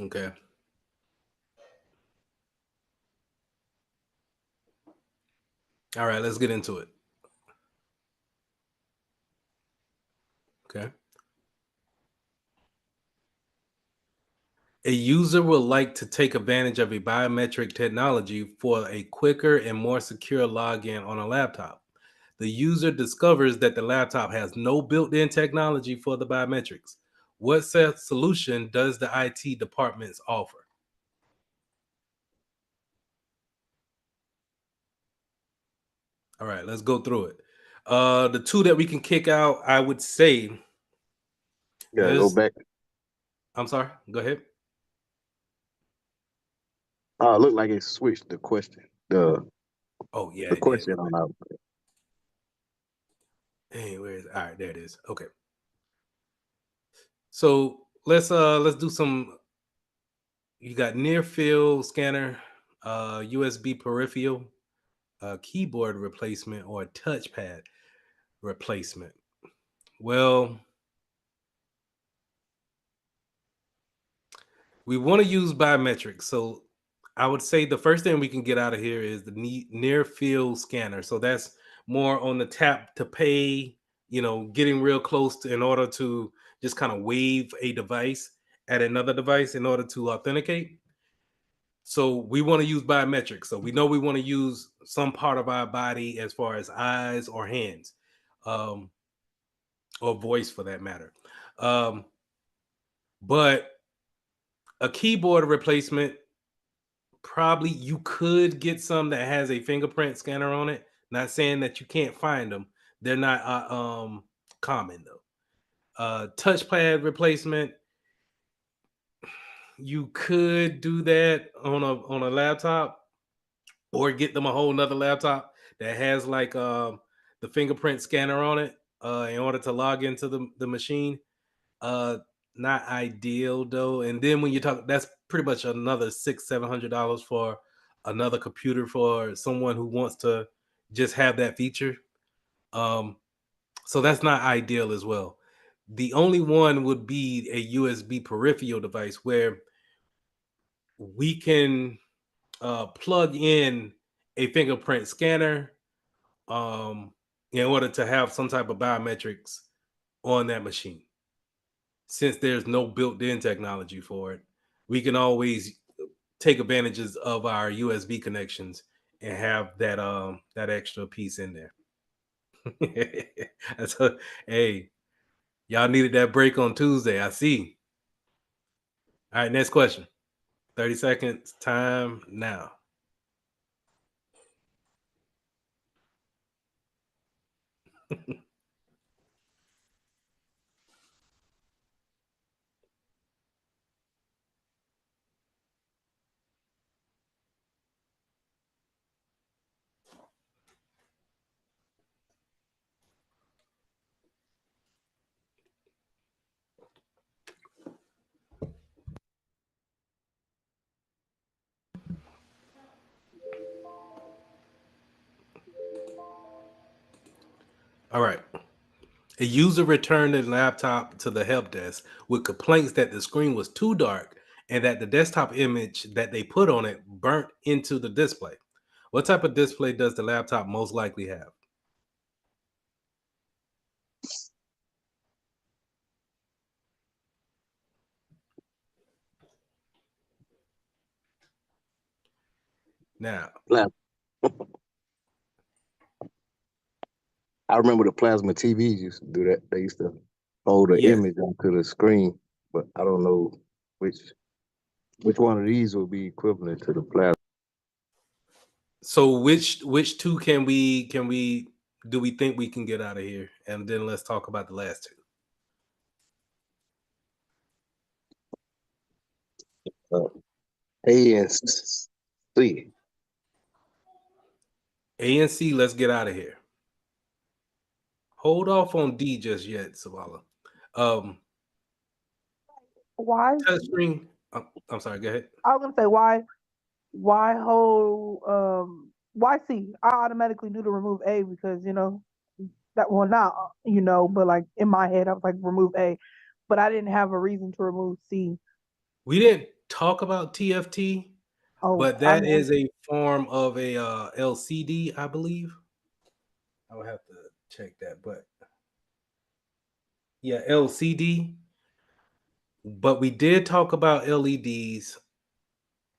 Okay. All right, let's get into it. Okay. A user would like to take advantage of a biometric technology for a quicker and more secure login on a laptop. The user discovers that the laptop has no built-in technology for the biometrics. What solution does the IT departments offer? All right, let's go through it. The two that we can kick out, I would say, Yeah, go there's. back. I'm sorry. Go ahead. Look like it switched the question. Oh yeah, The it did. question on our Hey, where is? All right, there it is. Okay. So let's do some. You got near field scanner, USB peripheral, keyboard replacement, or touchpad replacement. Well, we want to use biometrics. So I would say the first thing we can get out of here is the near field scanner. So that's more on the tap to pay, getting real close to, in order to just kind of wave a device at another device in order to authenticate. So we want to use biometrics. So we know we want to use some part of our body, as far as eyes or hands, um, or voice for that matter. Um, but a keyboard replacement, probably you could get some that has a fingerprint scanner on it. Not saying that you can't find them. They're not common though. Touchpad replacement, you could do that on a laptop, or get them a whole nother laptop that has like the fingerprint scanner on it, in order to log into the machine. Uh Not ideal though. And then when you talk, that's pretty much another $600-700 for another computer for someone who wants to just have that feature. Um so that's not ideal as well. The only one would be a USB peripheral device where we can plug in a fingerprint scanner, um in order to have some type of biometrics on that machine. Since there's no built-in technology for it, we can always take advantages of our USB connections and have that extra piece in there. That's hey, y'all needed that break on Tuesday. I see. All right, next question. 30 seconds. Time now. All right. A user returned a laptop to the help desk with complaints that the screen was too dark and that the desktop image that they put on it burnt into the display. What type of display does the laptop most likely have? Now, Plasma. I remember the plasma TVs used to do that. They used to hold the yes. image onto the screen, but I don't know which which one of these will be equivalent to the plasma. So which two can we do we think we can get out of here? And then let's talk about the last two. A and C. A and C, let's get out of here. Hold off on D just yet, Savala. Um, Why? touchscreen. I'm sorry. Go ahead. I was gonna say why hold why C? I automatically do to remove A because that well not but like in my head I was like remove A, but I didn't have a reason to remove C. We didn't talk about TFT, Oh, but I that mean is a form of a LCD, I believe. I would have to check that, but yeah, LCD. But we did talk about LEDs,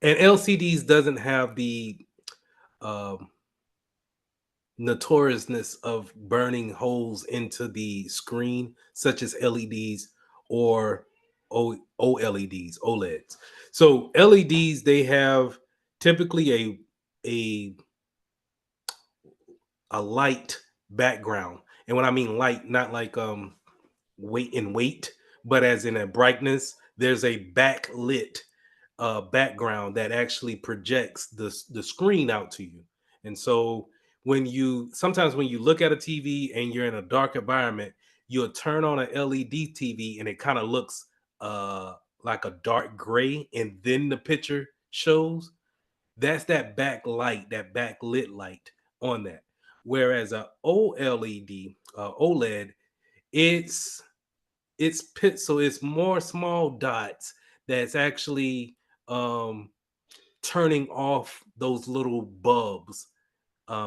and LCDs doesn't have the um, notoriousness of burning holes into the screen, such as LEDs or OLEDs, OLEDs. So LEDs, they have typically a a light background, and when I mean light, not like weight, but as in a brightness. There's a backlit background that actually projects the screen out to you. And so when you look at a TV and you're in a dark environment, you'll turn on an LED TV and it kind of looks like a dark gray, and then the picture shows. That's that backlight, that backlit light on that. Whereas a OLED, OLED, it's so it's more small dots that's actually um turning off those little bulbs.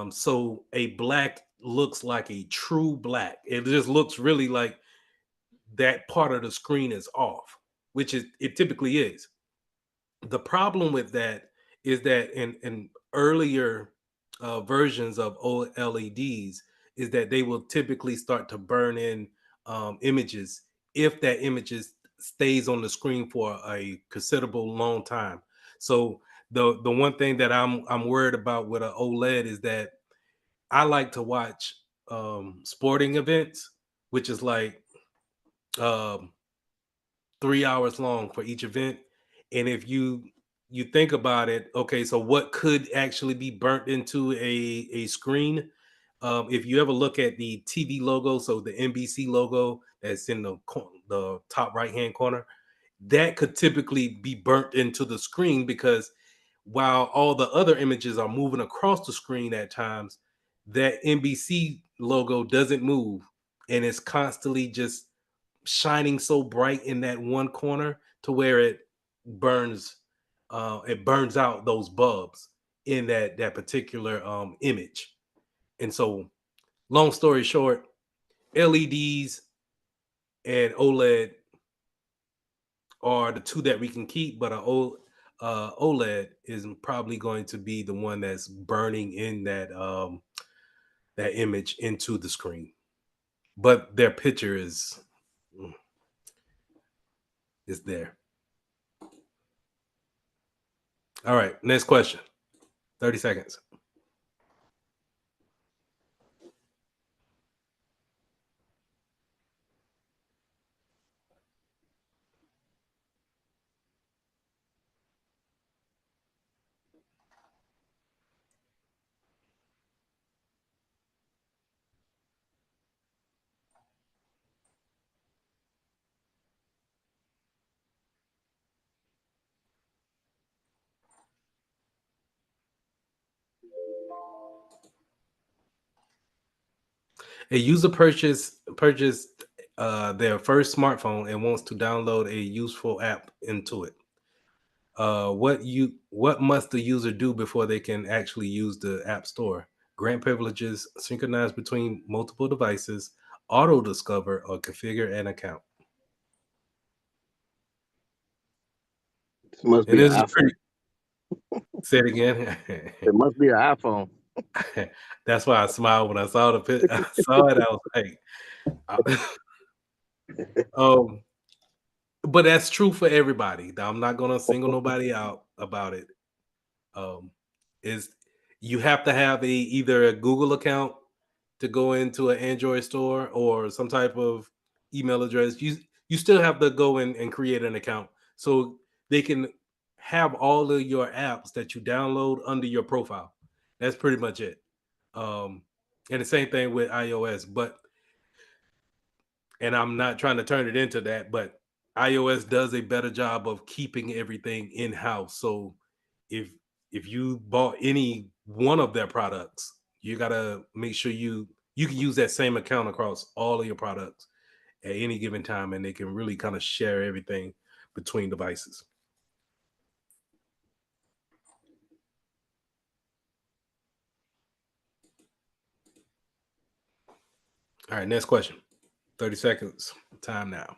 So a black looks like a true black. It just looks really like that part of the screen is off, which it typically is. The problem with that is that in earlier versions of OLEDs is that they will typically start to burn in images if that stays on the screen for a considerable long time. So the one thing that I'm worried about with an OLED is that I like to watch sporting events, which is like um, 3 hours long for each event. And if you think about it, okay, so what could actually be burnt into a screen? If you ever look at the TV logo, so the NBC logo that's in the top right hand corner, that could typically be burnt into the screen because while all the other images are moving across the screen at times, that NBC logo doesn't move, and it's constantly just shining so bright in that one corner to where burns it burns out those bulbs in that particular image. And so long story short, LEDs and OLED are the two that we can keep, but OLED is probably going to be the one that's burning in that image into the screen. But their picture is there. All right, next question. 30 seconds. A user purchased their first smartphone and wants to download a useful app into it. What must the user do before they can actually use the app store? Grant privileges, synchronize between multiple devices, auto discover, or configure an account. This must And be an this is iPhone. pretty. Say it again. It must be an iPhone. That's why I smiled when I saw the I saw it. I was like, um, but that's true for everybody. I'm not gonna single nobody out about it. Um, is you have to have either a Google account to go into an Android store or some type of email address. You still have to go in and create an account so they can have all of your apps that you download under your profile. That's pretty much it. And the same thing with iOS, and I'm not trying to turn it into that, but iOS does a better job of keeping everything in house. So if you bought any one of their products, you gotta make sure you can use that same account across all of your products at any given time, and they can really kind of share everything between devices. All right, next question. 30 seconds. Time now.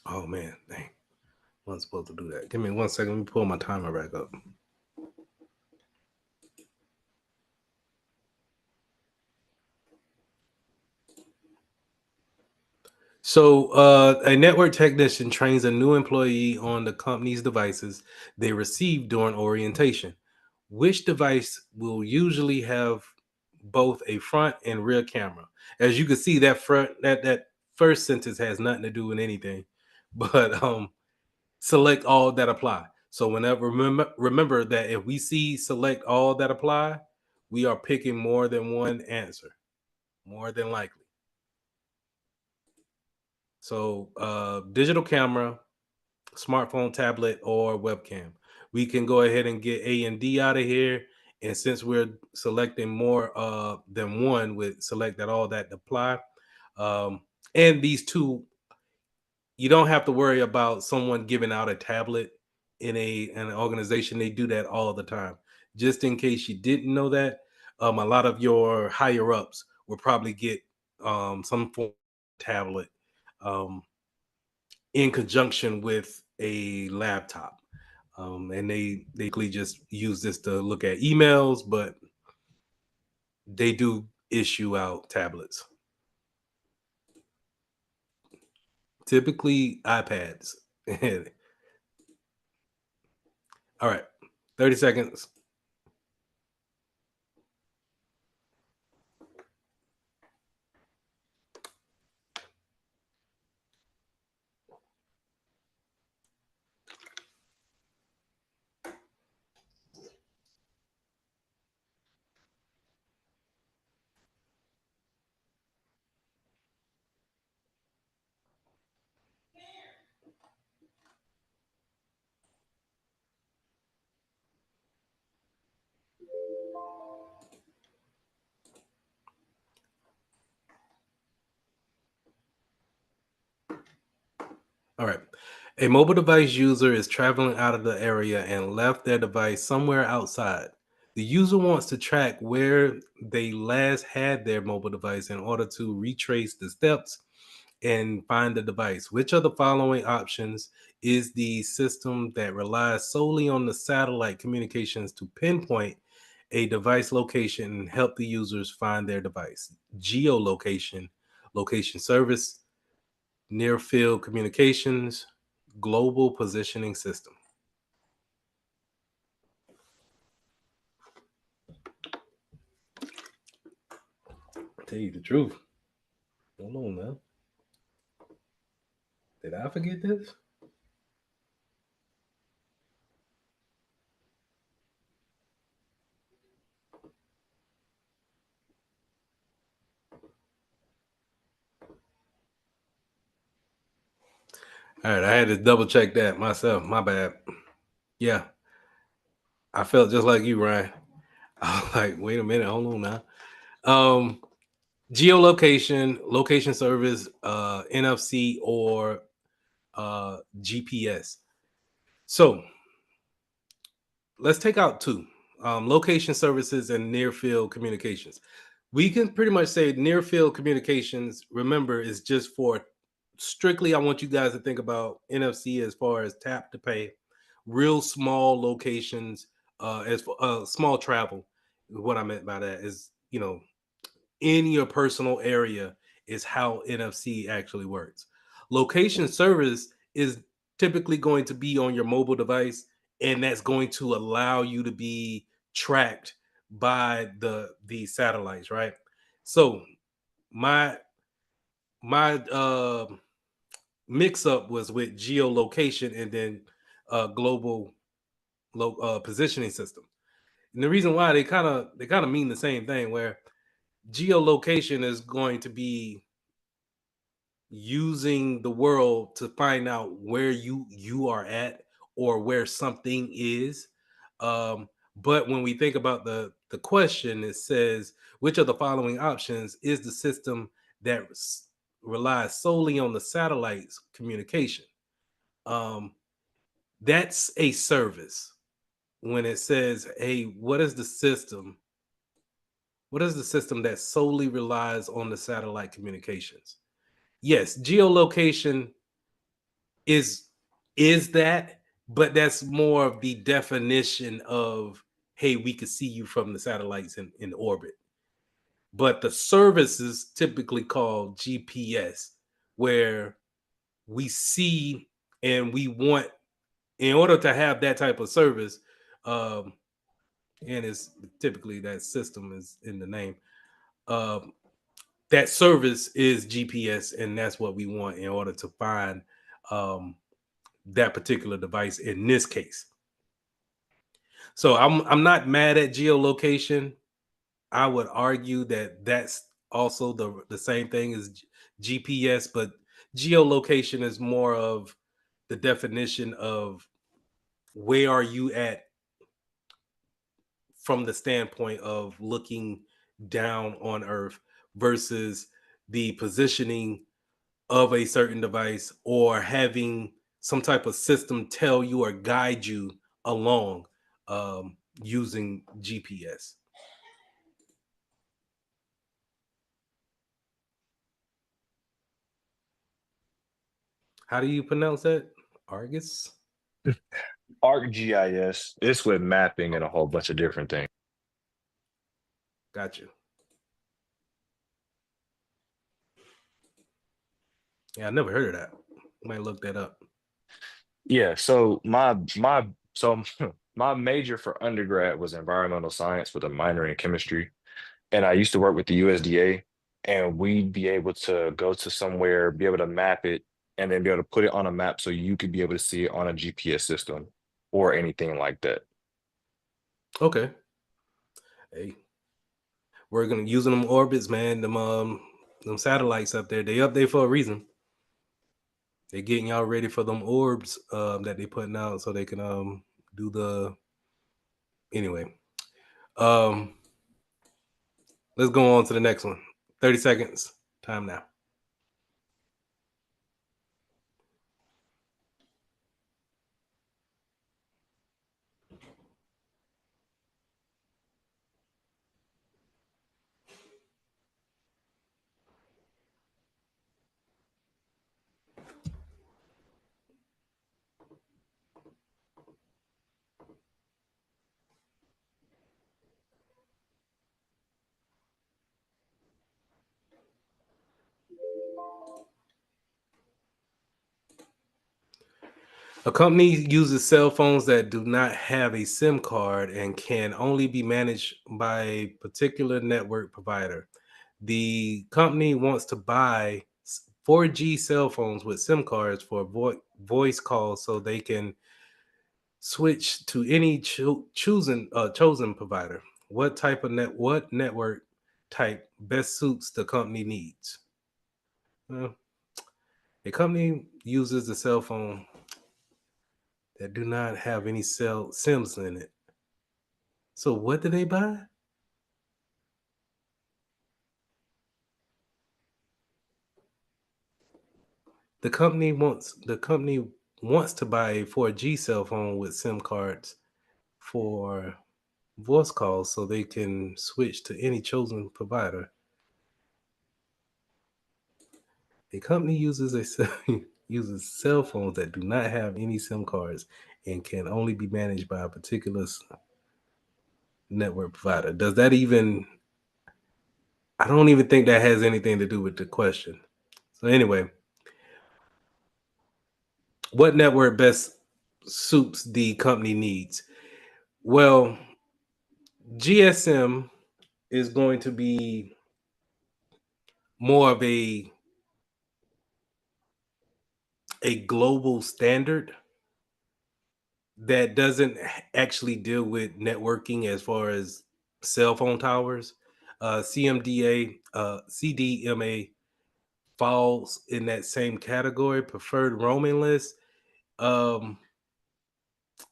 Oh man, dang. Wasn't supposed to do that. Give me 1 second. Let me pull my timer back up. So, a network technician trains a new employee on the company's devices they receive during orientation. Which device will usually have both a front and rear camera? As you can see, that first sentence has nothing to do with anything, but select all that apply. So, whenever remember that if we see select all that apply, we are picking more than one answer, more than likely. So, digital camera, smartphone, tablet, or webcam. We can go ahead and get A and D out of here. And since we're selecting more than one, with select that all that apply. Um, and these two, you don't have to worry about someone giving out a tablet in an organization. They do that all the time. Just in case you didn't know that, a lot of your higher ups will probably get some form of tablet. In conjunction with a laptop. And they basically just use this to look at emails, but they do issue out tablets. Typically iPads. All right, 30 seconds. All right. A mobile device user is traveling out of the area and left their device somewhere outside. The user wants to track where they last had their mobile device in order to retrace the steps and find the device. Which of the following options is the system that relies solely on the satellite communications to pinpoint a device location and help the users find their device? Geolocation, location service, near field communications, global positioning system. Tell you the truth. Hold on now. Did I forget this? All right, I had to double check that myself. My bad. Yeah, I felt just like you, Ryan. I was like, wait a minute, hold on now. Geolocation, location service, NFC, or GPS. So let's take out two: location services and near field communications. We can pretty much say near field communications, remember, is just for strictly, I want you guys to think about NFC as far as tap to pay, real small locations, as for small travel. What I meant by that is, in your personal area is how NFC actually works. Location service is typically going to be on your mobile device, and that's going to allow you to be tracked by the satellites, right? So my my mix up was with geolocation and then global positioning system. And the reason why they kind of mean the same thing, where geolocation is going to be using the world to find out where you are at or where something is. But when we think about the question, it says which of the following options is the system that relies solely on the satellite's communication. um that's a service. When it says, hey, what is the system that solely relies on the satellite communications? Yes, geolocation is is that, but that's more of the definition of, hey, we could see you from the satellites in orbit. But the service is typically called GPS, where we see and we want, in order to have that type of service, um, and it's typically that system is in the name. Um, that service is GPS, and that's what we want in order to find um, that particular device in this case. So I'm not mad at geolocation. I would argue that that's also the same thing as GPS, but geolocation is more of the definition of where are you at from the standpoint of looking down on Earth versus the positioning of a certain device or having some type of system tell you or guide you along using GPS. How do you pronounce that? Argus? ArcGIS. It's with mapping and a whole bunch of different things. Got you. Yeah, I never heard of that. Might look that up. Yeah, so my major for undergrad was environmental science with a minor in chemistry. And I used to work with the USDA, and we'd be able to go to somewhere, be able to map it, and then be able to put it on a map so you could be able to see it on a GPS system or anything like that. Okay. Hey, we're gonna using them orbits, man. Them satellites up there. They up there for a reason. They're getting y'all ready for them orbs that they putting out so they can do the anyway. Um let's go on to the next one. 30 seconds. Time now. A company uses cell phones that do not have a SIM card and can only be managed by a particular network provider. The company wants to buy 4G cell phones with SIM cards for voice calls so they can switch to any chosen provider. What network type best suits the company needs? Well, a company uses a cell phone that do not have any cell SIMs in it. So what do they buy? The company wants to buy a 4G cell phone with SIM cards for voice calls so they can switch to any chosen provider. A company uses cell phones that do not have any SIM cards and can only be managed by a particular network provider. Does that even? I don't even think that has anything to do with the question. So anyway, what network best suits the company needs? Well, GSM is going to be more of a global standard that doesn't actually deal with networking as far as cell phone towers. CDMA falls in that same category. Preferred roaming list um,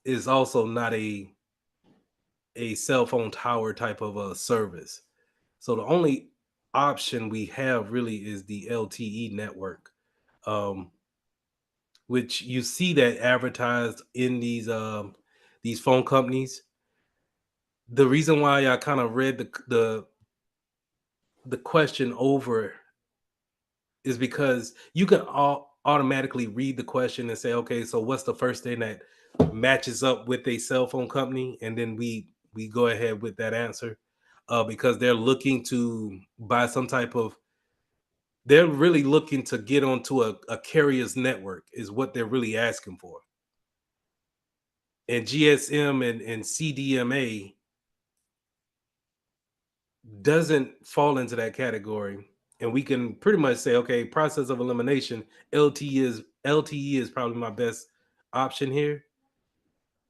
is also not a cell phone tower type of a service. So the only option we have really is the LTE network, um, which you see that advertised in these phone companies. The reason why I kind of read the question over is because you can automatically read the question and say, okay, so what's the first thing that matches up with a cell phone company, and then we go ahead with that answer, because they're looking to buy some type of. They're really looking to get onto a carrier's network, is what they're really asking for. And GSM and CDMA doesn't fall into that category. And we can pretty much say, okay, process of elimination, LTE is probably my best option here.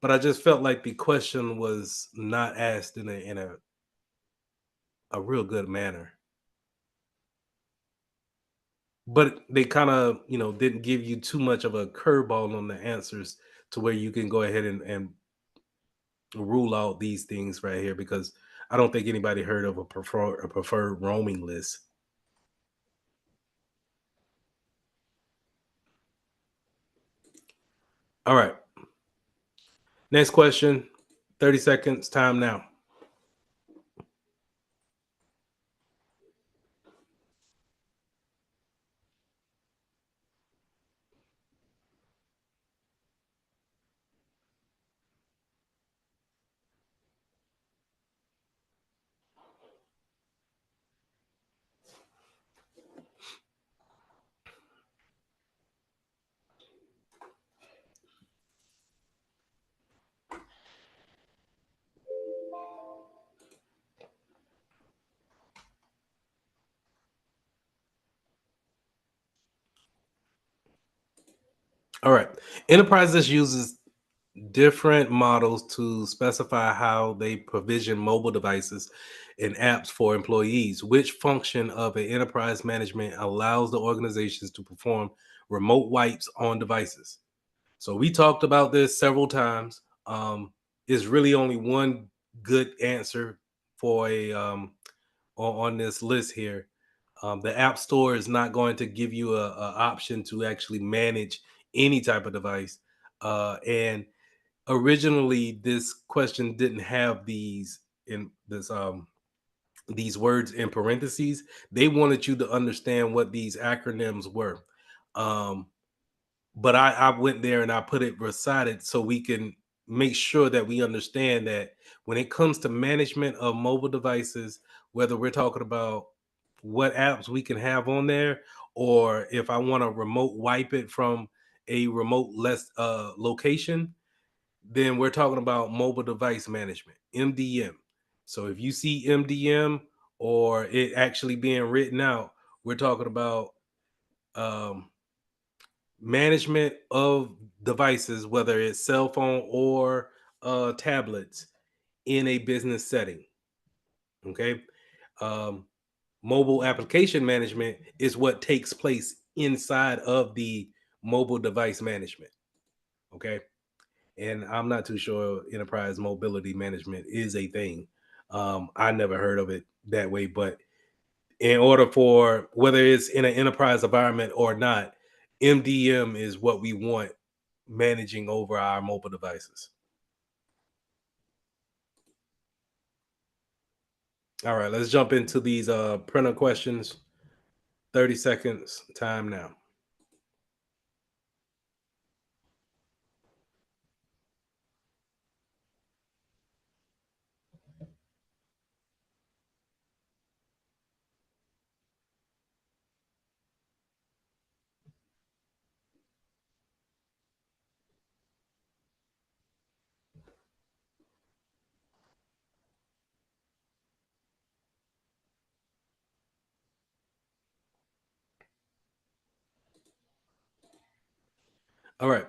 But I just felt like the question was not asked in a real good manner. But they kind of, didn't give you too much of a curveball on the answers to where you can go ahead and rule out these things right here, because I don't think anybody heard of a preferred roaming list. All right. Next question. 30 seconds. Time now. All right. Enterprises uses different models to specify how they provision mobile devices and apps for employees. Which function of an enterprise management allows the organizations to perform remote wipes on devices? So we talked about this several times. Is really only one good answer for a on this list here. The App Store is not going to give you a option to actually manage any type of device. And originally, this question didn't have these words in parentheses. They wanted you to understand what these acronyms were. Um, but I went there and I put it recited so we can make sure that we understand that when it comes to management of mobile devices, whether we're talking about what apps we can have on there, or if I want to remote wipe it from a remote location, then we're talking about mobile device management, MDM. So if you see MDM or it actually being written out, we're talking about um, management of devices, whether it's cell phone or tablets, in a business setting. Okay. Um, Mobile application management is what takes place inside of the mobile device management. Okay. And I'm not too sure enterprise mobility management is a thing. I never heard of it that way, but in order for whether it's in an enterprise environment or not, MDM is what we want managing over our mobile devices. All right, let's jump into these printer questions. 30 seconds time now. All right.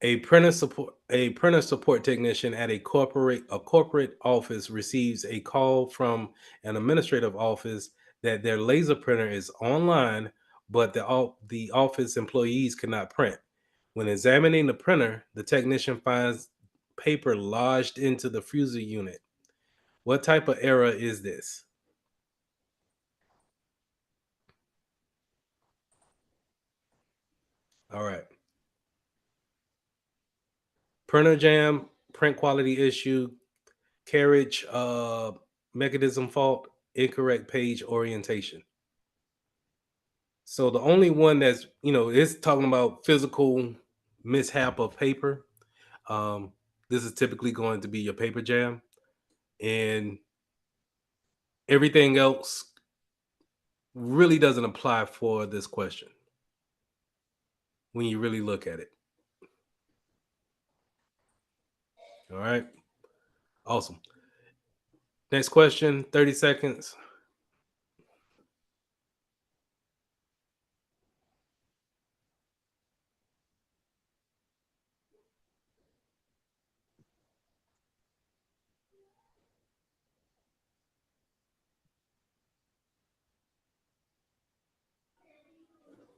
A printer support technician at a corporate office receives a call from an administrative office that their laser printer is online, but the office employees cannot print. When examining the printer, the technician finds paper lodged into the fuser unit. What type of error is this? All right. Printer jam, print quality issue, carriage mechanism fault, incorrect page orientation. So the only one that's, is talking about physical mishap of paper. Um, this is typically going to be your paper jam, and everything else really doesn't apply for this question when you really look at it. All right. Awesome. Next question, 30 seconds.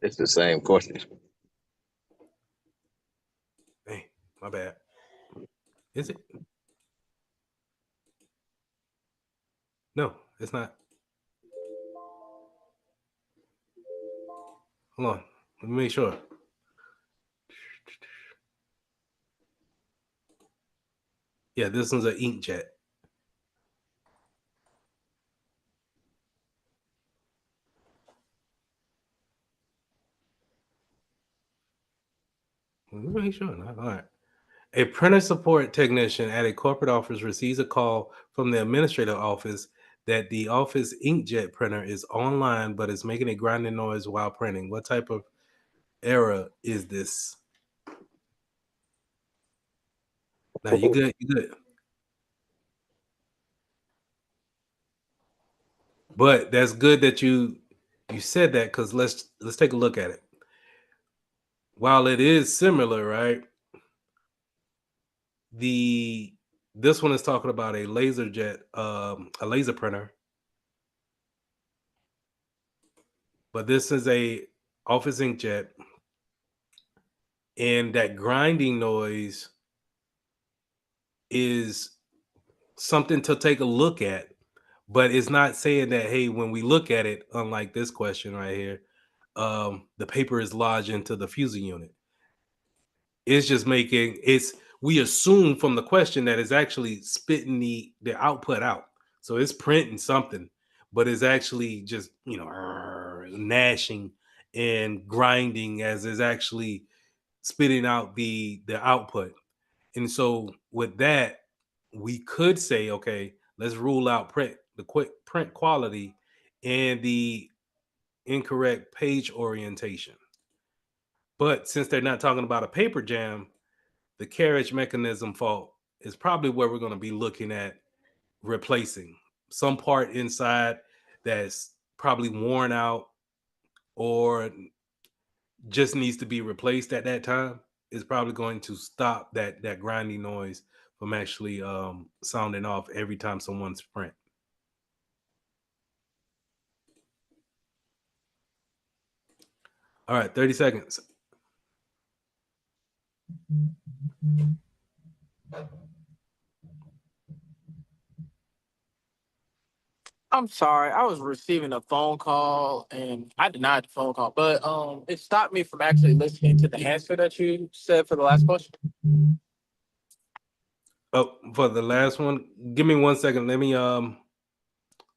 It's the same question. Hey, my bad. Is it? No, it's not. Hold on. Let me make sure. Yeah, this one's an inkjet. Let me make sure. All right. A printer support technician at a corporate office receives a call from the administrative office that the office inkjet printer is online but is making a grinding noise while printing. What type of error is this? Now you good? You good? But that's good that you said that, because let's take a look at it. While it is similar, right? This one is talking about a laser jet, a laser printer, but this is a office inkjet, and that grinding noise is something to take a look at, but it's not saying that, hey, when we look at it, unlike this question right here, the paper is lodged into the fusing unit. It's just we assume from the question that it's actually spitting the output out. So it's printing something, but it's actually just, gnashing and grinding as it's actually spitting out the output. And so with that, we could say, okay, let's rule out the quick print quality and the incorrect page orientation. But since they're not talking about a paper jam, the carriage mechanism fault is probably where we're going to be looking at replacing some part inside that's probably worn out or just needs to be replaced at that time. Is probably going to stop that grinding noise from actually sounding off every time someone's print. All right, 30 seconds. I'm sorry, I was receiving a phone call and I denied the phone call, but it stopped me from actually listening to the answer that you said for the last question. Oh, for the last one, give me 1 second. Let me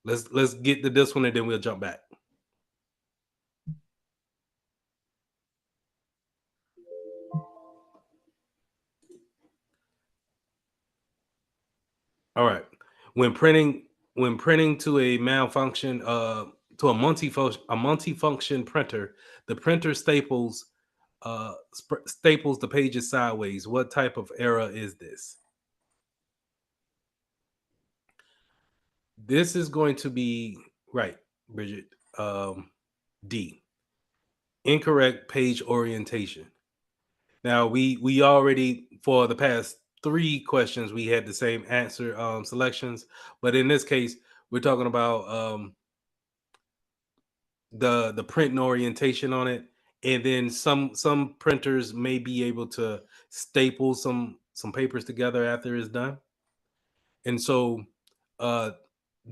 let's get to this one and then we'll jump back. All right. When printing to a malfunction to a multifunction printer, the printer staples the pages sideways. What type of error is this? This is going to be right, Bridget. D. Incorrect page orientation. Now we already for the past 3 questions we had the same answer selections, but in this case we're talking about the print and orientation on it, and then some printers may be able to staple some papers together after it's done, and so uh,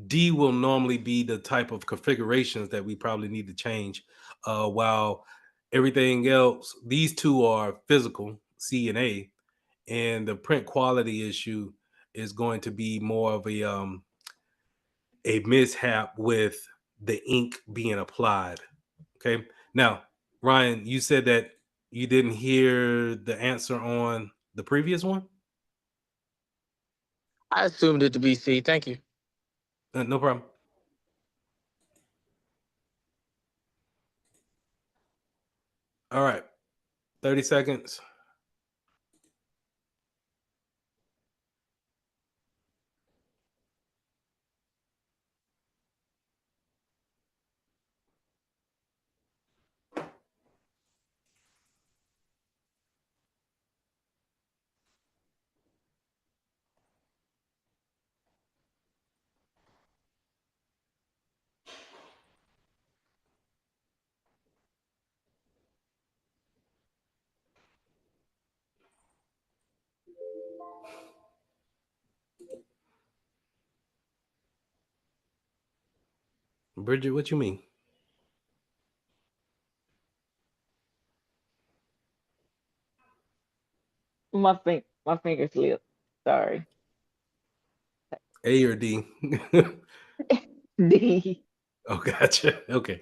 D will normally be the type of configurations that we probably need to change. While everything else, these two are physical, C and A, and the print quality issue is going to be more of a mishap with the ink being applied. Okay. Now, Ryan, you said that you didn't hear the answer on the previous one. I assumed it to be C. Thank you. No problem. All right. 30 seconds. Bridget, what you mean? My finger slipped. Sorry. A or D? D. Oh, gotcha. Okay.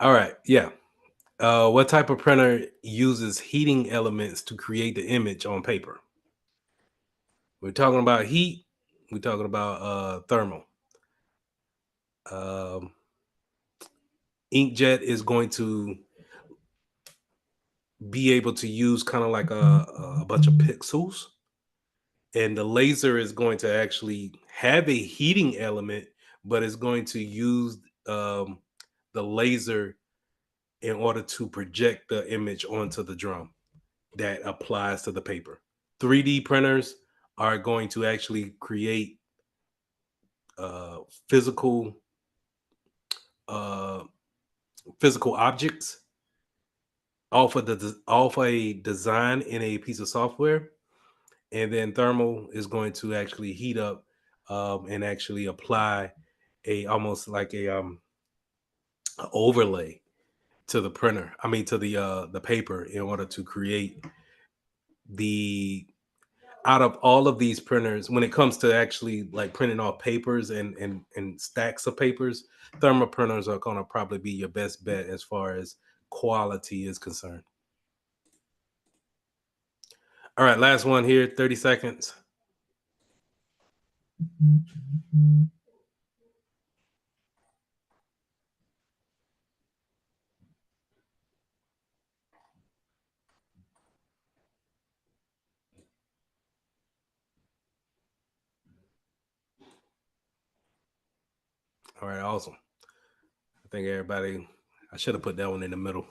All right. Yeah. What type of printer uses heating elements to create the image on paper? We're talking about heat. We're talking about thermal. Um, inkjet is going to be able to use kind of like a bunch of pixels, and the laser is going to actually have a heating element, but it's going to use the laser in order to project the image onto the drum that applies to the paper. 3D printers are going to actually create physical uh, physical objects off a design in a piece of software, and then thermal is going to actually heat up and actually apply a almost like a overlay to the printer. I mean to the paper in order to create the out of all of these printers, when it comes to actually like printing off papers and stacks of papers, thermal printers are going to probably be your best bet as far as quality is concerned. All right, last one here, 30 seconds. All right, awesome. I think everybody, I should have put that one in the middle.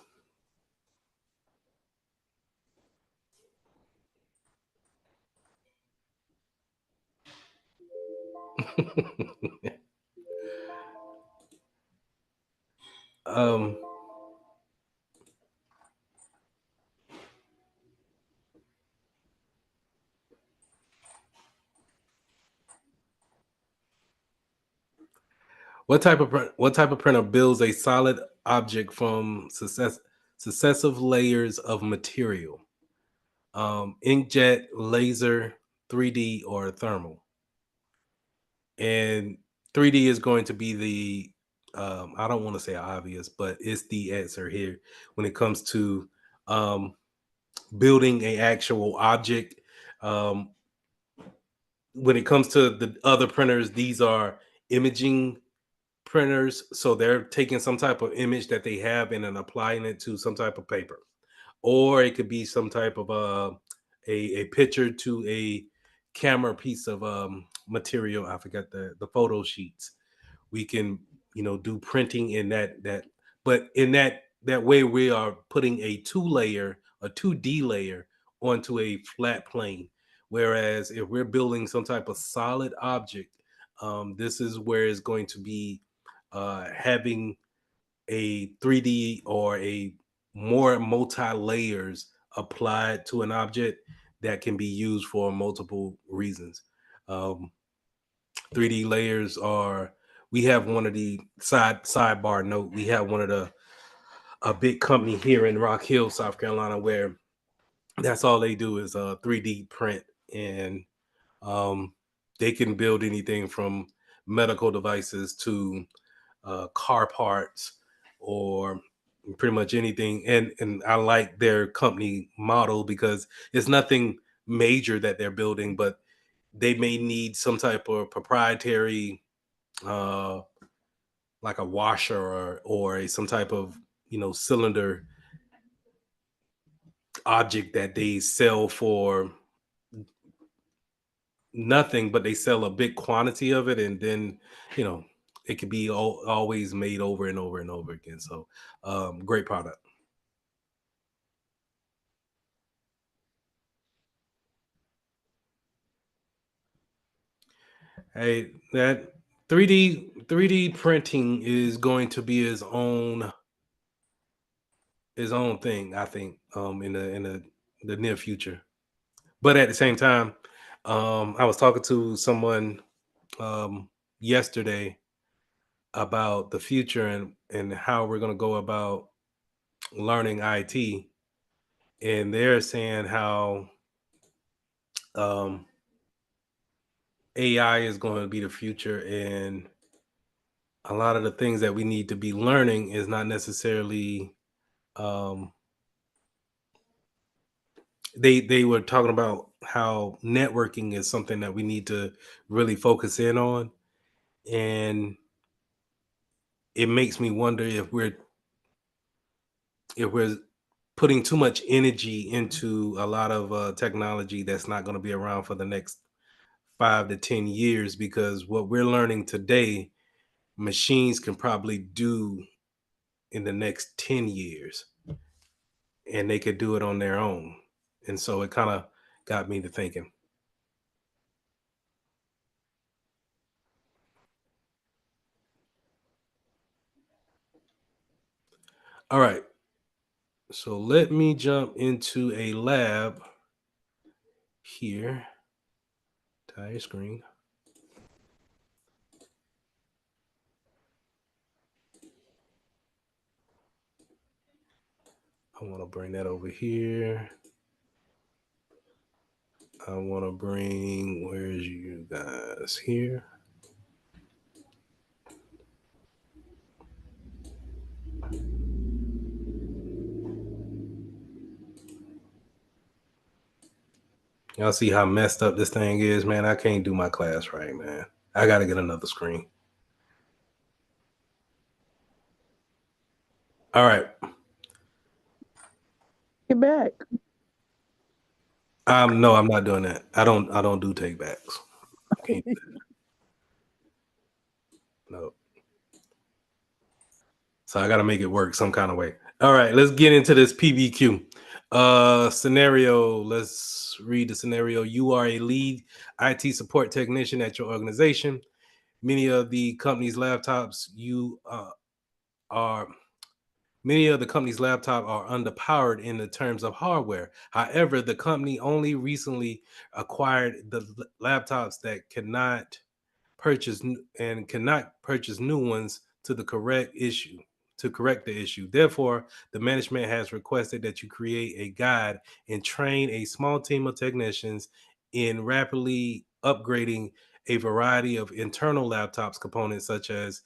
um, what type of printer builds a solid object from successive layers of material? Inkjet, laser, 3D, or thermal? And 3D is going to be the I don't want to say obvious, but it's the answer here when it comes to um, building a actual object. Um, when it comes to the other printers, these are imaging printers, so they're taking some type of image that they have and then applying it to some type of paper, or it could be some type of a picture to a camera piece of material. I forgot the photo sheets. We can do printing in that, but in that way we are putting a 2D layer onto a flat plane. Whereas if we're building some type of solid object, this is where it's going to be having a 3D or a more multi layers applied to an object that can be used for multiple reasons. Um, 3D layers are, we have one of the sidebar note, we have one of a big company here in Rock Hill, South Carolina, where that's all they do is 3D print, and um, they can build anything from medical devices to car parts or pretty much anything. And I like their company model because it's nothing major that they're building, but they may need some type of proprietary uh like a washer some type of cylinder object that they sell for nothing, but they sell a big quantity of it, and then you know it could be always made over and over and over again. So great product. Hey, that 3D printing is going to be his own thing, I think, in the near future. But at the same time, I was talking to someone yesterday about the future and how we're going to go about learning IT, and they're saying how um, AI is going to be the future, and a lot of the things that we need to be learning is not necessarily. Um, they were talking about how networking is something that we need to really focus in on, and it makes me wonder if we're putting too much energy into a lot of technology that's not going to be around for the next 5 to 10 years, because what we're learning today, machines can probably do in the next 10 years, and they could do it on their own. And so it kind of got me to thinking. All right. So let me jump into a lab here. Entire screen. I want to bring that over here. I want to bring, where's you guys here? Y'all see how messed up this thing is, man? I can't do my class right, man. I got to get another screen. All right. Get back. No, I'm not doing that. I don't do take backs. I can't do that. No. So I got to make it work some kind of way. All right, let's get into this PBQ scenario. Let's read the scenario. You are a lead IT support technician at your organization. Many of the company's laptops are Many of the company's laptops are underpowered in the terms of hardware. However, the company only recently acquired the laptops that cannot purchase new ones to correct the issue. Therefore, the management has requested that you create a guide and train a small team of technicians in rapidly upgrading a variety of internal laptops components such as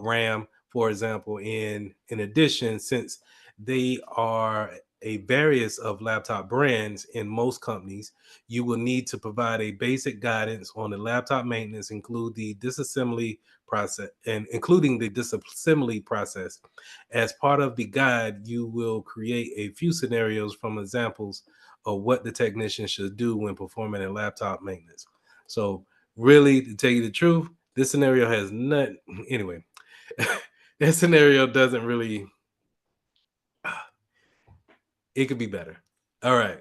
RAM, for example. In addition, since they are a various of laptop brands in most companies, you will need to provide a basic guidance on the laptop maintenance, including the disassembly process. As part of the guide, you will create a few scenarios from examples of what the technician should do when performing a laptop maintenance. So, really, to tell you the truth, this scenario has nothing. Anyway, that scenario doesn't really. It could be better. All right.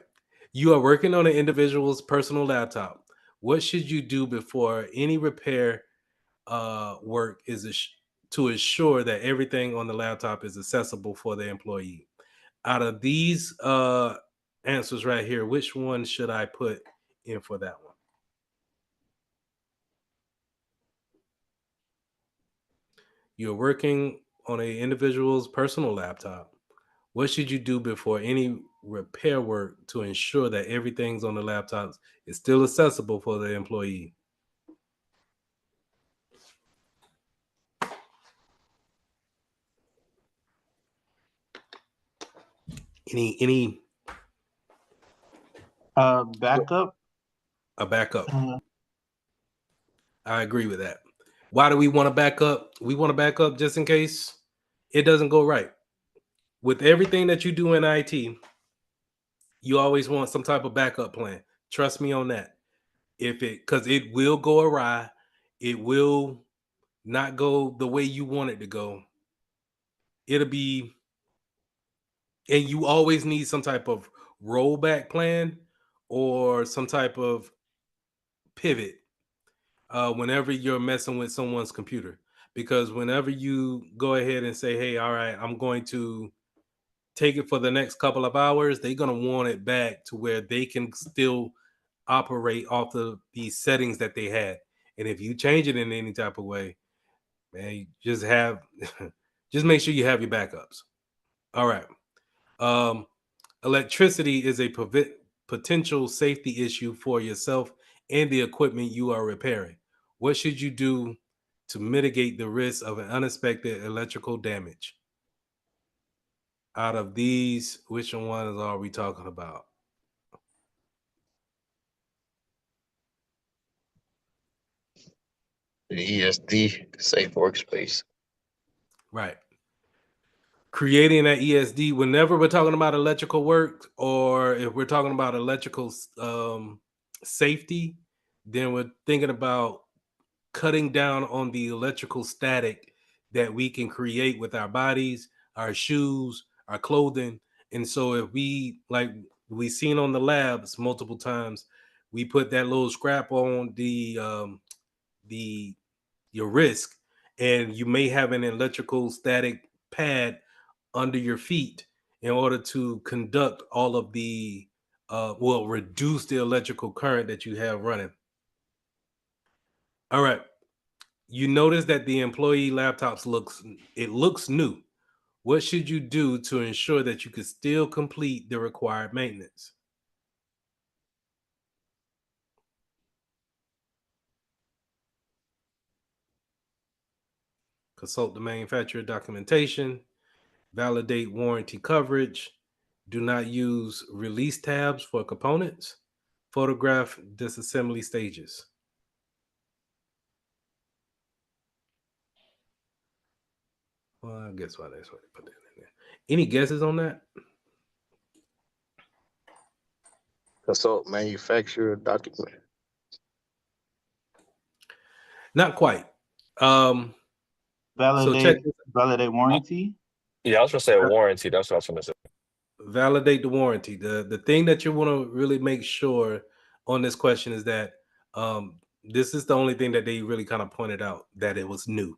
You are working on an individual's personal laptop. What should you do before any repair work to ensure that everything on the laptop is accessible for the employee? Out of these answers right here, which one should I put in for that one? You're working on an individual's personal laptop. What should you do before any repair work to ensure that everything's on the laptops is still accessible for the employee? Any Backup. A backup. I agree with that. Why do we want to back up? We want to back up just in case it doesn't go right. With everything that you do in IT, you always want some type of backup plan. Trust me on that. Because it will go awry, it will not go the way you want it to go. It'll be, and you always need some type of rollback plan or some type of pivot whenever you're messing with someone's computer. Because whenever you go ahead and say, hey, all right, I'm going to take it for the next couple of hours, they're going to want it back to where they can still operate off of these settings that they had. And if you change it in any type of way, man, you just just make sure you have your backups. All right. Electricity is a potential safety issue for yourself and the equipment you are repairing. What should you do to mitigate the risk of an unexpected electrical damage? Out of these, which ones are we talking about? The ESD, safe workspace. Right. Creating that ESD, whenever we're talking about electrical work, or if we're talking about electrical safety, then we're thinking about cutting down on the electrical static that we can create with our bodies, our shoes, our clothing. And so if we seen on the labs multiple times, we put that little scrap on your wrist, and you may have an electrical static pad under your feet in order to conduct all of the reduce the electrical current that you have running. All right. You notice that the employee laptops looks new. What should you do to ensure that you can still complete the required maintenance? Consult the manufacturer documentation, validate warranty coverage, do not use release tabs for components, photograph disassembly stages. Well, I guess why that's why they put that in there. Any guesses on that? Consult manufacturer document. Not quite. So Validate warranty. Yeah, I was gonna say a warranty. That's what I was gonna say. Validate the warranty. The thing that you want to really make sure on this question is that this is the only thing that they really kind of pointed out, that it was new.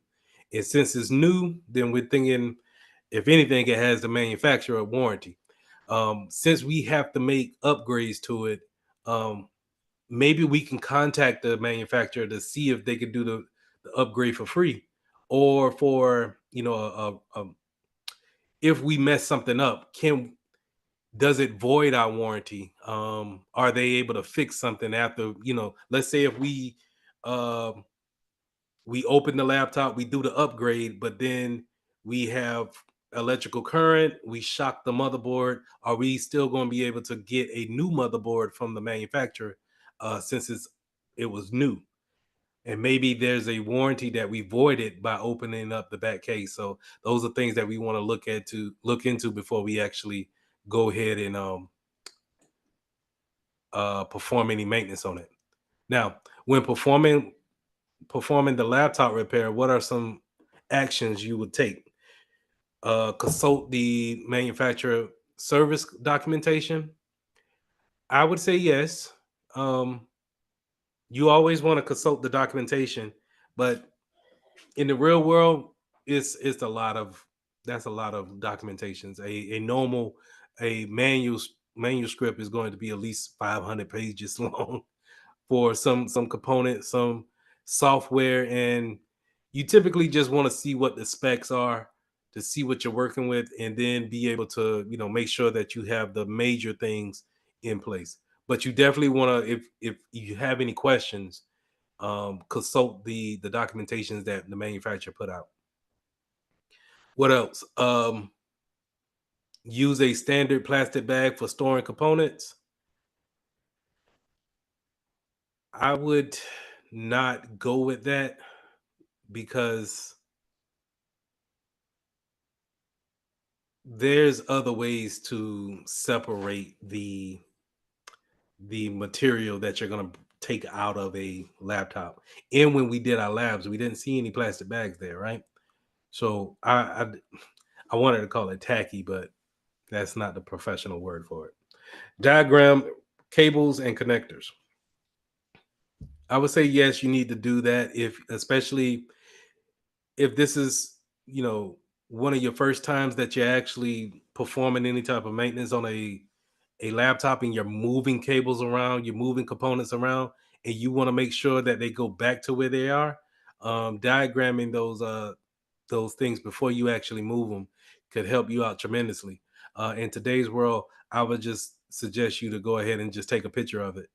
And since it's new, then we're thinking, if anything, it has the manufacturer warranty. Since we have to make upgrades to it, maybe we can contact the manufacturer to see if they could do the upgrade for free, or for, if we mess something up, does it void our warranty? Are they able to fix something after, let's say if um we open the laptop, we do the upgrade, but then we have electrical current, we shock the motherboard. Are we still going to be able to get a new motherboard from the manufacturer, since it was new? And maybe there's a warranty that we voided by opening up the back case. So those are things that we want to look into before we actually go ahead and perform any maintenance on it. Now, when performing the laptop repair, what are some actions you would take? Consult the manufacturer service documentation. I would say yes. Um, you always want to consult the documentation, but in the real world, it's a lot of that's a lot of documentations. A normal a manual manuscript is going to be at least 500 pages long for some components, some software, and you typically just want to see what the specs are, to see what you're working with, and then be able to, make sure that you have the major things in place. But you definitely want to, if you have any questions, consult the documentations that the manufacturer put out. What else? Use a standard plastic bag for storing components. I would not go with that, because there's other ways to separate the material that you're going to take out of a laptop. And when we did our labs, we didn't see any plastic bags there, right? So I wanted to call it tacky, but that's not the professional word for it. Diagram cables and connectors. I would say yes, you need to do that, if especially if this is, one of your first times that you're actually performing any type of maintenance on a laptop, and you're moving cables around, you're moving components around, and you want to make sure that they go back to where they are. Diagramming those things before you actually move them could help you out tremendously. In today's world, I would just suggest you to go ahead and just take a picture of it,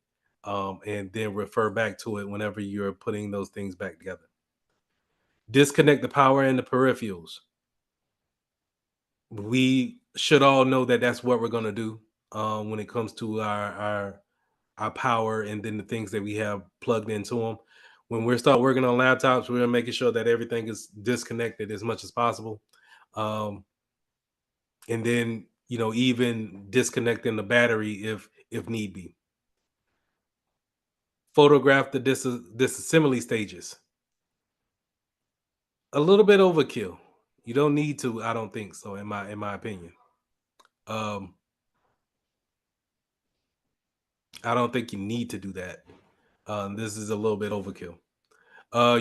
and then refer back to it whenever you're putting those things back together. Disconnect the power and the peripherals. We should all know that that's what we're going to do, when it comes to our power, and then the things that we have plugged into them. When we start working on laptops, we're making sure that everything is disconnected as much as possible, um, and then, even disconnecting the battery if need be. Photograph the disassembly stages. A little bit overkill. You don't need to. I don't think so. In my opinion, um, I don't think you need to do that. This is a little bit overkill.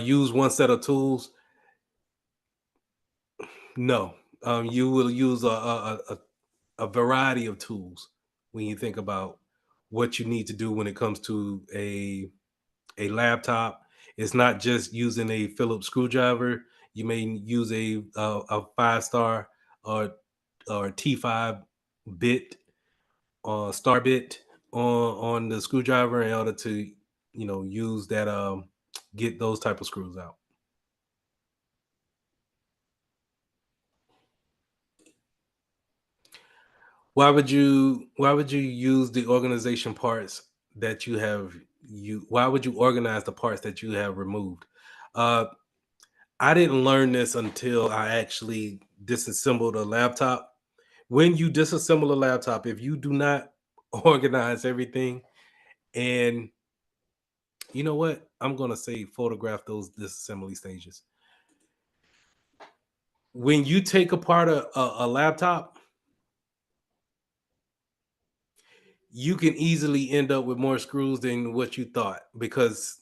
Use one set of tools. No, you will use a variety of tools when you think about what you need to do when it comes to a laptop. It's not just using a Phillips screwdriver. You may use a 5 star, or T5 bit, or star bit on the screwdriver, in order to, use that, get those type of screws out. Why would you use the organization parts that you have you why would you organize the parts that you have removed? uh I didn't learn this until I actually disassembled a laptop. When you disassemble a laptop, if you do not organize everything, and you know what, I'm going to say photograph those disassembly stages. when you take apart a laptop, you can easily end up with more screws than what you thought. Because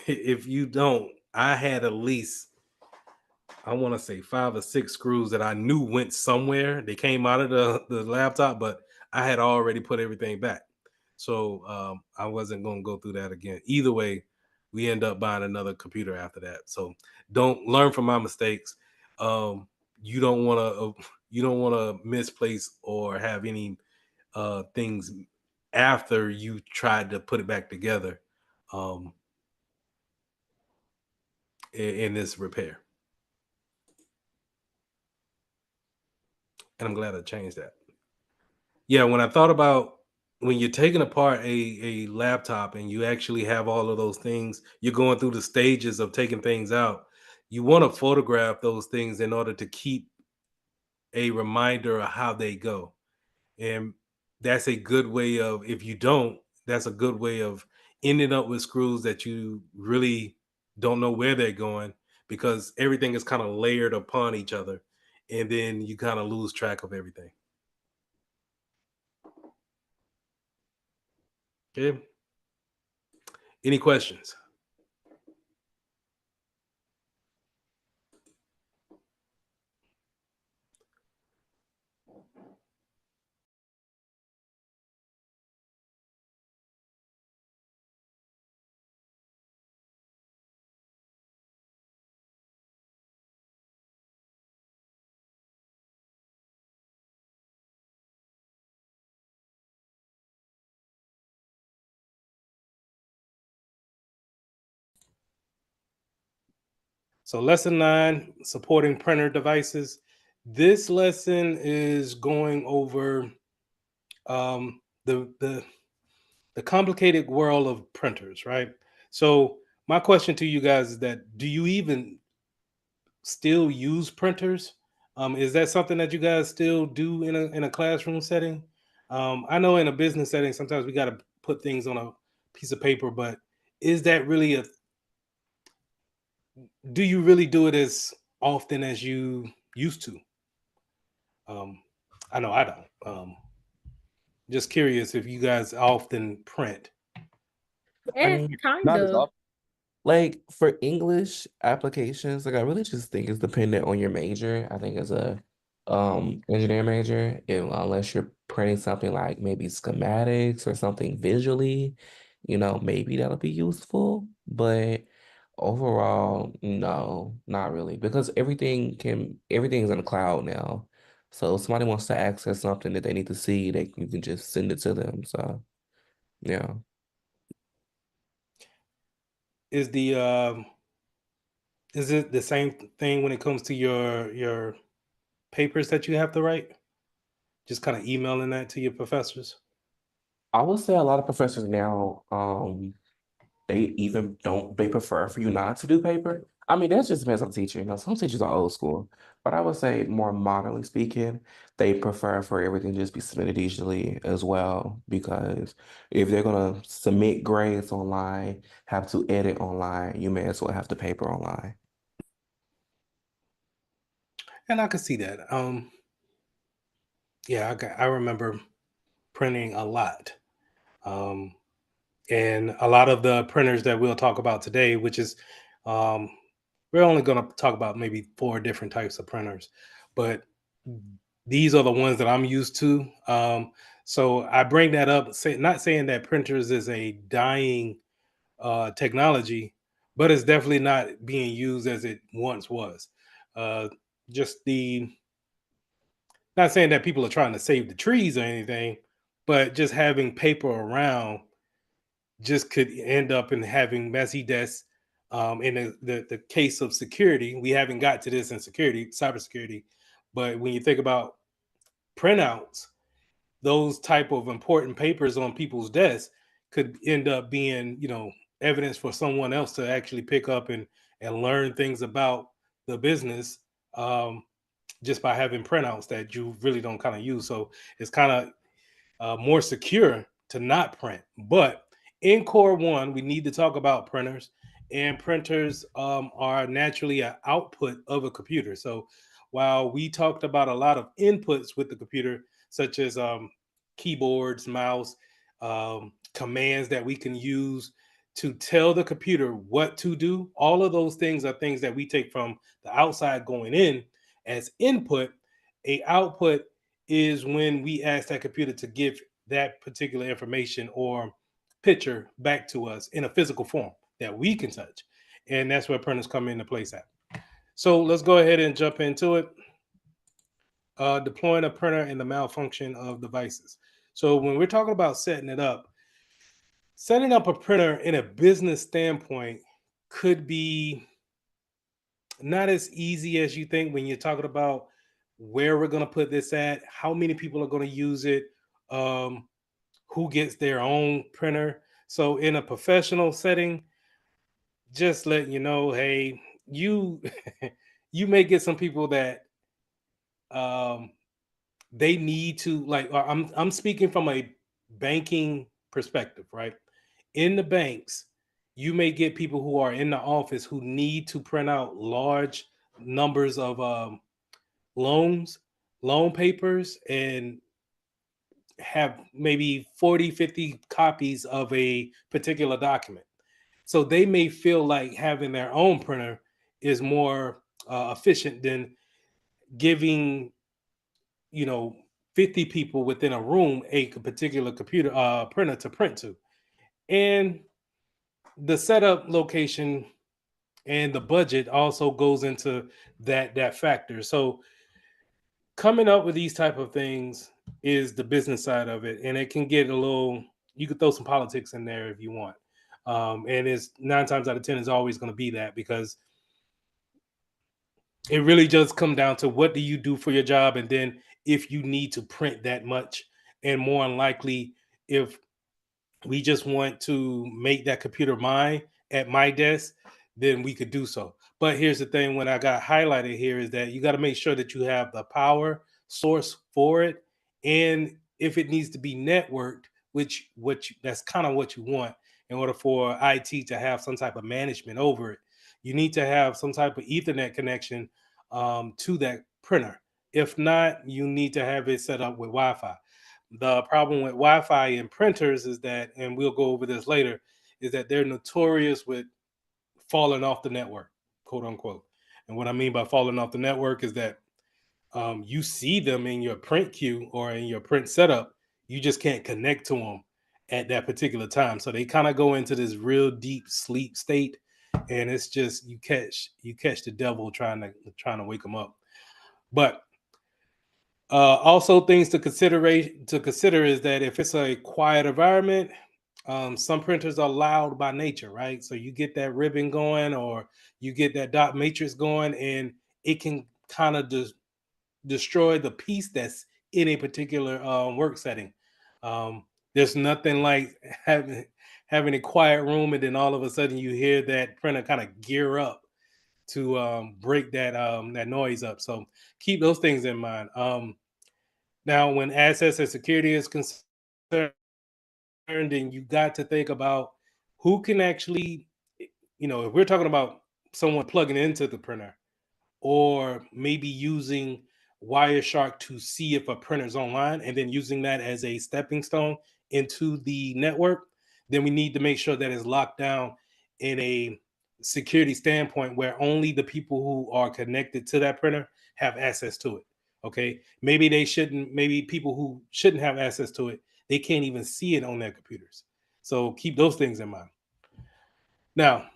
if you don't, I had at least, I want to say 5 or 6 screws that I knew went somewhere. They came out of the laptop, but I had already put everything back. So I wasn't going to go through that again. Either way, we end up buying another computer after that. So don't learn from my mistakes. You don't want to misplace or have any things after you tried to put it back together um, in this repair. And I'm glad I changed that. Yeah, when I thought about when you're taking apart a laptop and you actually have all of those things, you're going through the stages of taking things out. You want to photograph those things in order to keep a reminder of how they go. And that's a good way of, if you don't, that's a good way of ending up with screws that you really don't know where they're going, because everything is kind of layered upon each other. And then you kind of lose track of everything. Okay. Any questions? So lesson 9, supporting printer devices. This lesson is going over um, the complicated world of printers, right? So my question to you guys is that, do you even still use printers? Is that something that you guys still do in a classroom setting? I know in a business setting, sometimes we got to put things on a piece of paper, but is that really do you really do it as often as you used to? Um, I know I don't. Just curious if you guys often print. I Eh, mean, kind Not as of. often. like for English applications, like I really just think it's dependent on your major. I think as a engineer major, unless you're printing something like maybe schematics or something visually, maybe that'll be useful. But overall, no, not really, because everything's in the cloud now. So if somebody wants to access something that they need to see, you can just send it to them. So yeah. Is the is it the same thing when it comes to your papers that you have to write? Just kind of emailing that to your professors? I would say a lot of professors now, they prefer for you not to do paper. I mean, that just depends on the teacher. Some teachers are old school, but I would say more modernly speaking, they prefer for everything to just be submitted digitally as well. Because if they're gonna submit grades online, have to edit online, you may as well have the paper online. And I could see that. Yeah, I remember printing a lot. Um, and a lot of the printers that we'll talk about today, which is um, we're only going to talk about maybe 4 different types of printers, but these are the ones that I'm used to. So I bring that up, not saying that printers is a dying technology, but it's definitely not being used as it once was. Uh, just not saying that people are trying to save the trees or anything, but just having paper around just could end up in having messy desks. In the case of security, we haven't got to this in security, cybersecurity, but when you think about printouts, those type of important papers on people's desks could end up being, evidence for someone else to actually pick up and learn things about the business, just by having printouts that you really don't kind of use. So it's kind of more secure to not print. But in core 1, we need to talk about printers. and printers are naturally an output of a computer. So while we talked about a lot of inputs with the computer, such as keyboards, mouse, commands that we can use to tell the computer what to do, all of those things are things that we take from the outside going in as input. A output is when we ask that computer to give that particular information or picture back to us in a physical form that we can touch. And that's where printers come into place at. So let's go ahead and jump into it. Deploying a printer and the malfunction of devices. So when we're talking about setting up a printer in a business standpoint could be not as easy as you think when you're talking about where we're going to put this at, how many people are going to use it, um, who gets their own printer. So in a professional setting, just letting you know, hey, you you may get some people that um, they need to like. I'm speaking from a banking perspective, right? In the banks, you may get people who are in the office who need to print out large numbers of loans, loan papers, and have maybe 40, 50 copies of a particular document. So they may feel like having their own printer is more efficient than giving, you know, 50 people within a room a particular computer printer to print to. And the setup location and the budget also goes into that factor. So coming up with these type of things is the business side of it, and it can get a little. You could throw some politics in there if you want, and it's 9 times out of 10 is always going to be that because it really does come down to what do you do for your job, and then if you need to print that much, and more unlikely if we just want to make that computer mine at my desk, then we could do so. But here's the thing: when I got highlighted here, is that you got to make sure that you have the power source for it, and if it needs to be networked, which that's kind of what you want in order for IT to have some type of management over it. You need to have some type of Ethernet connection to that printer. If not, you need to have it set up with Wi-Fi. The problem with Wi-Fi and printers is that, and we'll go over this later, is that they're notorious with falling off the network, quote unquote. And what I mean by falling off the network is that you see them in your print queue or in your print setup, you just can't connect to them at that particular time. So they kind of go into this real deep sleep state, and it's just you catch the devil trying to wake them up. But also, things to consider is that if it's a quiet environment, some printers are loud by nature, right? So you get that ribbon going, or you get that dot matrix going, and it can kind of destroy the piece that's in a particular work setting. There's nothing like having a quiet room, and then all of a sudden you hear that printer kind of gear up to break that noise up. So keep those things in mind. Now, when access and security is concerned, then you got to think about who can actually, if we're talking about someone plugging into the printer or maybe using Wireshark to see if a printer's online and then using that as a stepping stone into the network, then we need to make sure that it's locked down in a security standpoint where only the people who are connected to that printer have access to it. Okay. Maybe people who shouldn't have access to it, they can't even see it on their computers. So keep those things in mind. Now,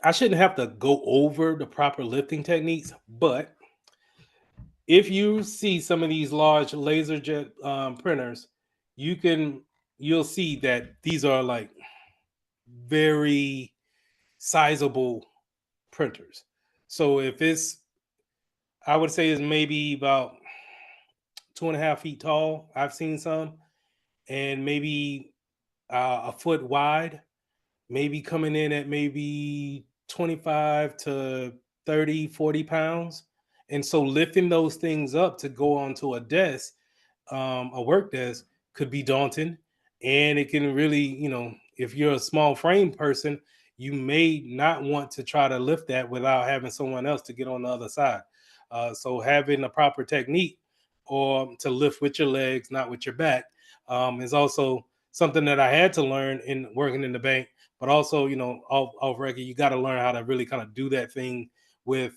I shouldn't have to go over the proper lifting techniques, but if you see some of these large laser jet printers, you'll see that these are like very sizable printers. So if I would say it's maybe about 2.5 feet tall. I've seen some, and maybe a foot wide, maybe coming in at maybe 25 to 30, 40 pounds. And so lifting those things up to go onto a desk, a work desk, could be daunting. And it can really, if you're a small frame person, you may not want to try to lift that without having someone else to get on the other side. So having a proper technique or to lift with your legs, not with your back, is also something that I had to learn in working in the bank. But also, off record, you got to learn how to really kind of do that thing with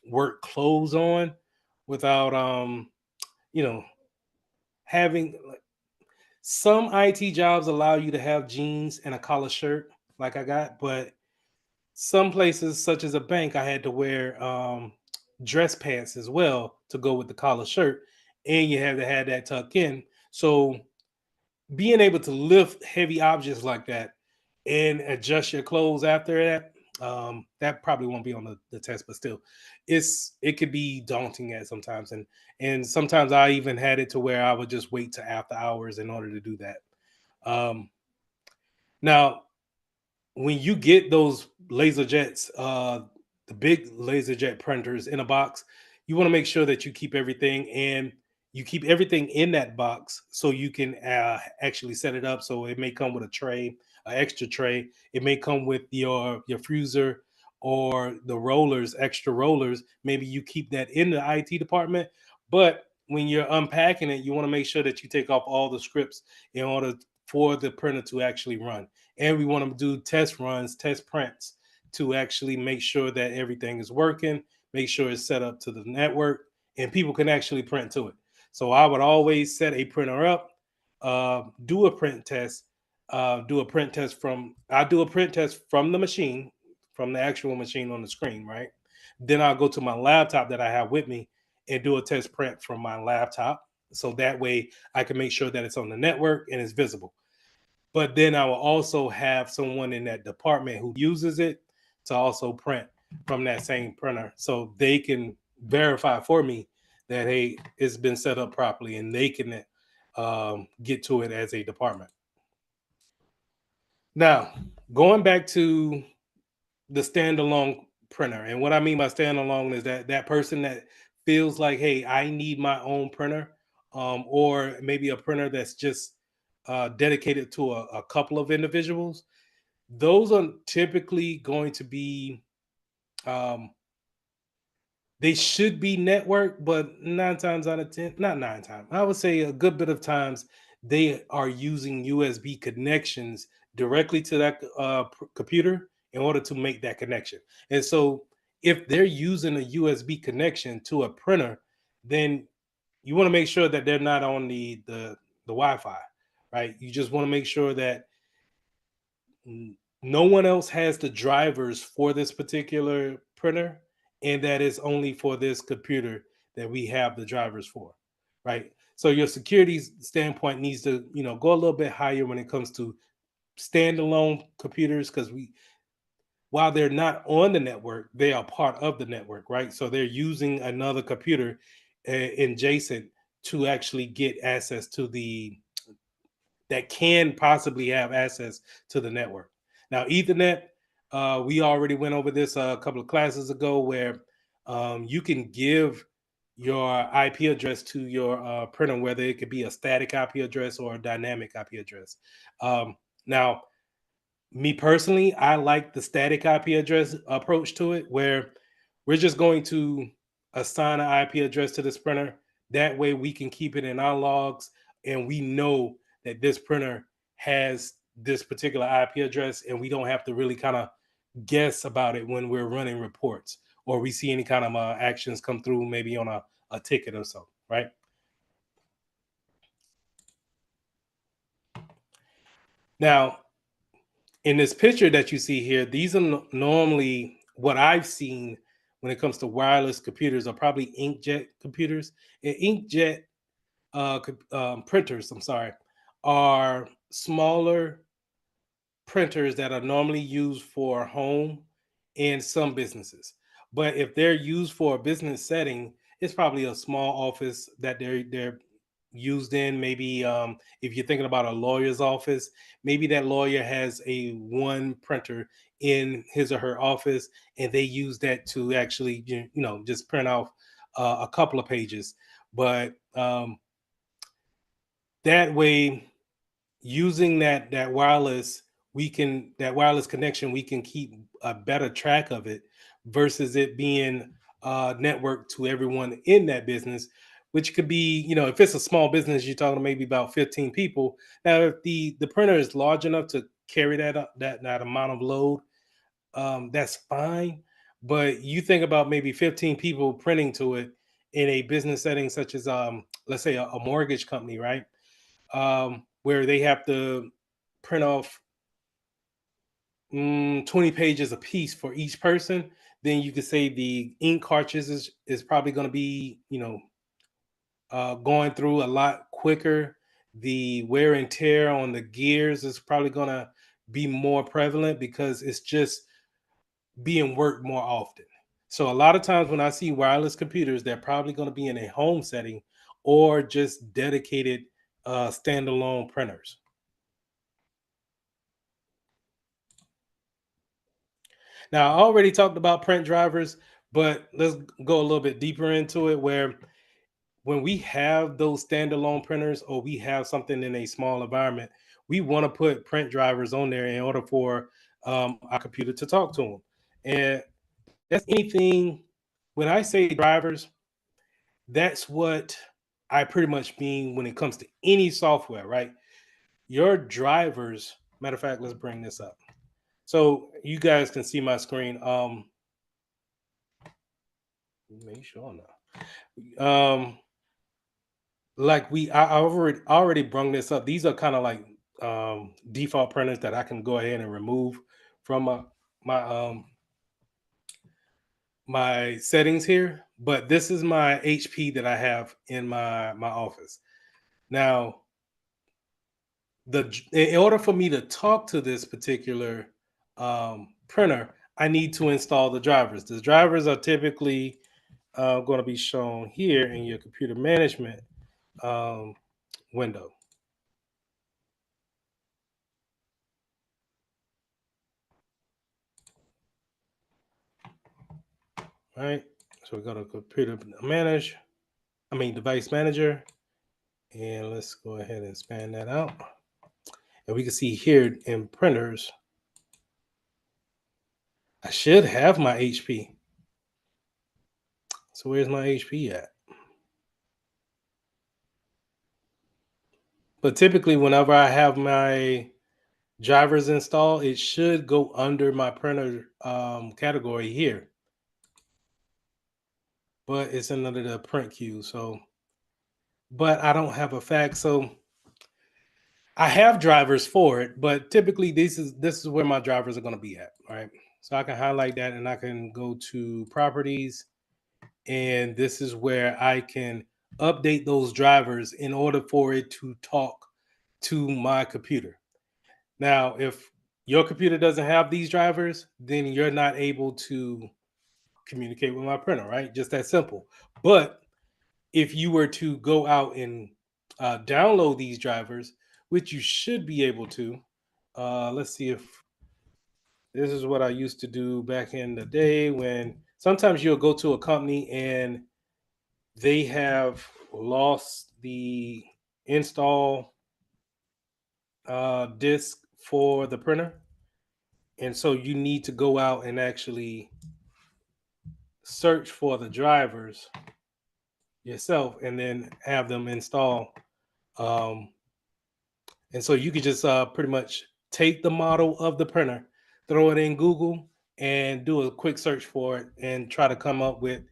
work clothes on, without having some IT jobs allow you to have jeans and a collar shirt like I got, but some places such as a bank, I had to wear dress pants as well to go with the collar shirt, and you have to have that tucked in. So being able to lift heavy objects like that and adjust your clothes after that, that probably won't be on the test, but still, it could be daunting at sometimes, and sometimes I even had it to where I would just wait to after hours in order to do that. Now, when you get those laser jets, the big laser jet printers in a box, you want to make sure that you keep everything in that box so you can actually set it up. So it may come with a tray, an extra tray. It may come with your freezer or the rollers, extra rollers. Maybe you keep that in the IT department, but when you're unpacking it, you want to make sure that you take off all the scripts in order for the printer to actually run. And we want to do test runs, test prints to actually make sure that everything is working, make sure it's set up to the network, and people can actually print to it. So I would always set a printer up, do a print test, do a print test from the machine, from the actual machine on the screen, right? Then I'll go to my laptop that I have with me and do a test print from my laptop. So that way I can make sure that it's on the network and it's visible. But then I will also have someone in that department who uses it to also print from that same printer so they can verify for me that, hey, it's been set up properly, and they can get to it as a department. Now, going back to the standalone printer, and what I mean by standalone is that person that feels like, hey, I need my own printer, or maybe a printer that's just dedicated to a couple of individuals. Those are typically going to be, um, they should be networked, but 9 times out of 10, not 9 times, I would say a good bit of times, they are using USB connections directly to that computer in order to make that connection. And so if they're using a USB connection to a printer, then you want to make sure that they're not on the Wi-Fi, right? You just want to make sure that no one else has the drivers for this particular printer, and that is only for this computer that we have the drivers for, right? So your security standpoint needs to, go a little bit higher when it comes to standalone computers, because while they're not on the network, they are part of the network, right? So they're using another computer adjacent to actually get access to that can possibly have access to the network. Now, Ethernet, we already went over this a couple of classes ago, where you can give your IP address to your printer, whether it could be a static IP address or a dynamic IP address. Now, me personally, I like the static IP address approach to it, where we're just going to assign an IP address to this printer. That way we can keep it in our logs, and we know that this printer has this particular IP address, and we don't have to really kind of guess about it when we're running reports, or we see any kind of actions come through, maybe on a ticket or so, right? Now, in this picture that you see here, these are normally what I've seen when it comes to wireless computers are probably inkjet computers. And inkjet printers, I'm sorry, are smaller printers that are normally used for home and some businesses. But if they're used for a business setting, it's probably a small office that they're used in. Maybe if you're thinking about a lawyer's office, maybe that lawyer has a one printer in his or her office, and they use that to actually just print off a couple of pages. But that way, using that wireless that wireless connection, we can keep a better track of it versus it being networked to everyone in that business, which could be, if it's a small business, you're talking maybe about 15 people. Now, if the printer is large enough to carry that amount of load, that's fine. But you think about maybe 15 people printing to it in a business setting, such as let's say a mortgage company, right? Where they have to print off 20 pages a piece for each person, then you could say the ink cartridges is probably going to be, going through a lot quicker. The wear and tear on the gears is probably going to be more prevalent because it's just being worked more often. So a lot of times when I see wireless computers, they're probably going to be in a home setting or just dedicated standalone printers. Now, I already talked about print drivers, but let's go a little bit deeper into it where when we have those standalone printers or we have something in a small environment, we want to put print drivers on there in order for our computer to talk to them. And that's anything, when I say drivers, that's what I pretty much mean when it comes to any software, right? Your drivers, matter of fact, let's bring this up. So you guys can see my screen. Make sure now. Like I already brung this up. These are kind of like default printers that I can go ahead and remove from my my settings here. But this is my HP that I have in my office. Now, in order for me to talk to this particular printer, I need to install the drivers. The drivers are typically going to be shown here in your computer management window. Right, so we go to device manager, and let's go ahead and expand that out. And we can see here in printers, I should have my HP. So where's my HP at? But typically, whenever I have my drivers installed, it should go under my printer category here. But it's under the print queue. So, but I don't have a fax. So I have drivers for it, but typically this is where my drivers are going to be at. All right. So I can highlight that and I can go to properties. And this is where I can update those drivers in order for it to talk to my computer. Now, if your computer doesn't have these drivers, then you're not able to communicate with my printer, right? Just that simple. But if you were to go out and download these drivers, which you should be able to, let's see if this is what I used to do back in the day when sometimes you'll go to a company and they have lost the install disk for the printer. And so you need to go out and actually search for the drivers yourself and then have them install. And so you could just pretty much take the model of the printer, throw it in Google, and do a quick search for it and try to come up with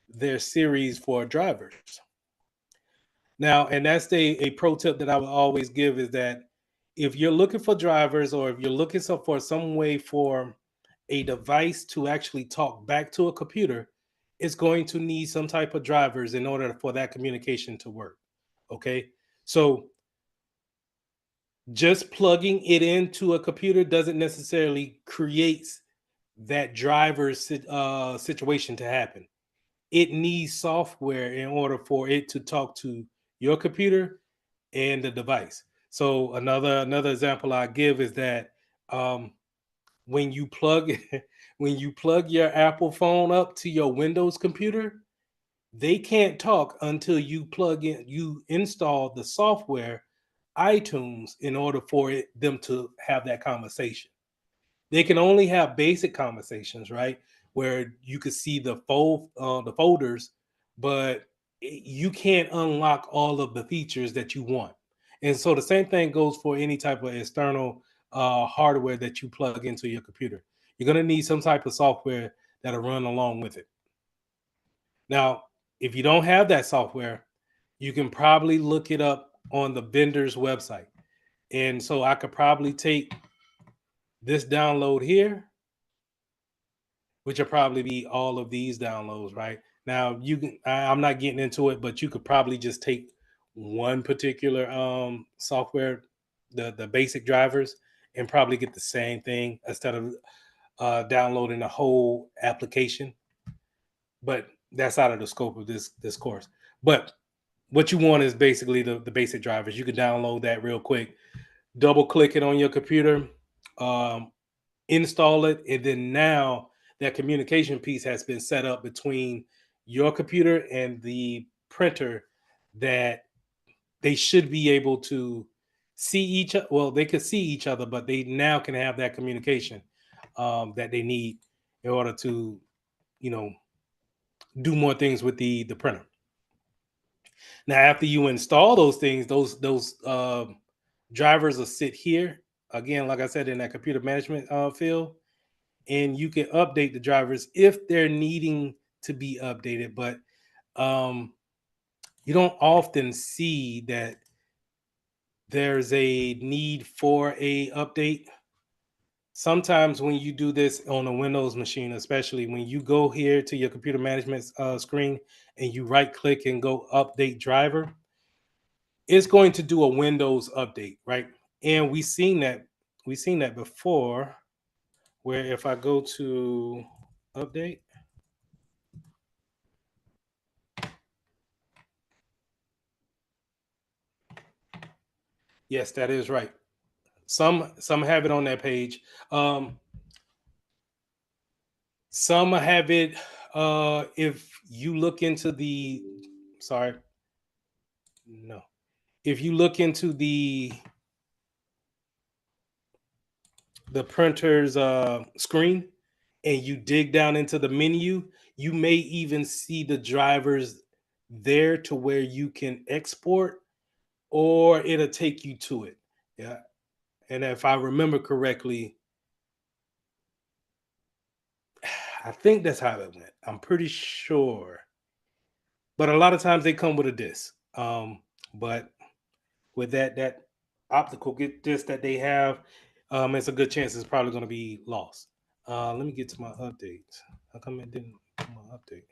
their series for drivers. Now, and that's a pro tip that I would always give is that if you're looking for drivers or if you're looking for some way for a device to actually talk back to a computer, it's going to need some type of drivers in order for that communication to work. Okay. So just plugging it into a computer doesn't necessarily create that driver situation to happen. It needs software in order for it to talk to your computer and the device. So another example I give is that when you plug when you plug your Apple phone up to your Windows computer, they can't talk until you install the software iTunes in order for them to have that conversation. They can only have basic conversations, right? Where you could see the folders, but you can't unlock all of the features that you want. And so the same thing goes for any type of external hardware that you plug into your computer. You're going to need some type of software that'll run along with it. Now, if you don't have that software, you can probably look it up on the vendor's website. And so I could probably take this download here, which will probably be all of these downloads, right? Now you can I'm not getting into it, but you could probably just take one particular software, the basic drivers, and probably get the same thing instead of downloading the whole application. But that's out of the scope of this course. But what you want is basically the basic drivers. You can download that real quick, double click it on your computer, um, install it, and then now that communication piece has been set up between your computer and the printer, that they should be able to see each other. Well, they could see each other, but they now can have that communication that they need in order to, you know, do more things with the printer. Now, after you install those things, those drivers will sit here again, like I said, in that computer management field, and you can update the drivers if they're needing to be updated. But um, you don't often see that there's a need for a update. Sometimes when you do this on a Windows machine, especially when you go here to your computer management screen and you right click and go update driver, it's going to do a Windows update, right? And we've seen that before, where if I go to update, yes, that is right. Some have it on that page. Some have it. If you look into the, sorry, no, if you look into the printer's screen and you dig down into the menu, you may even see the drivers there to where you can export, or it'll take you to it. Yeah. And if I remember correctly, I think that's how it went. I'm pretty sure. But a lot of times they come with a disc. But with that optical get disc that they have, it's a good chance it's probably going to be lost. Let me get to my updates. How come it didn't come my update?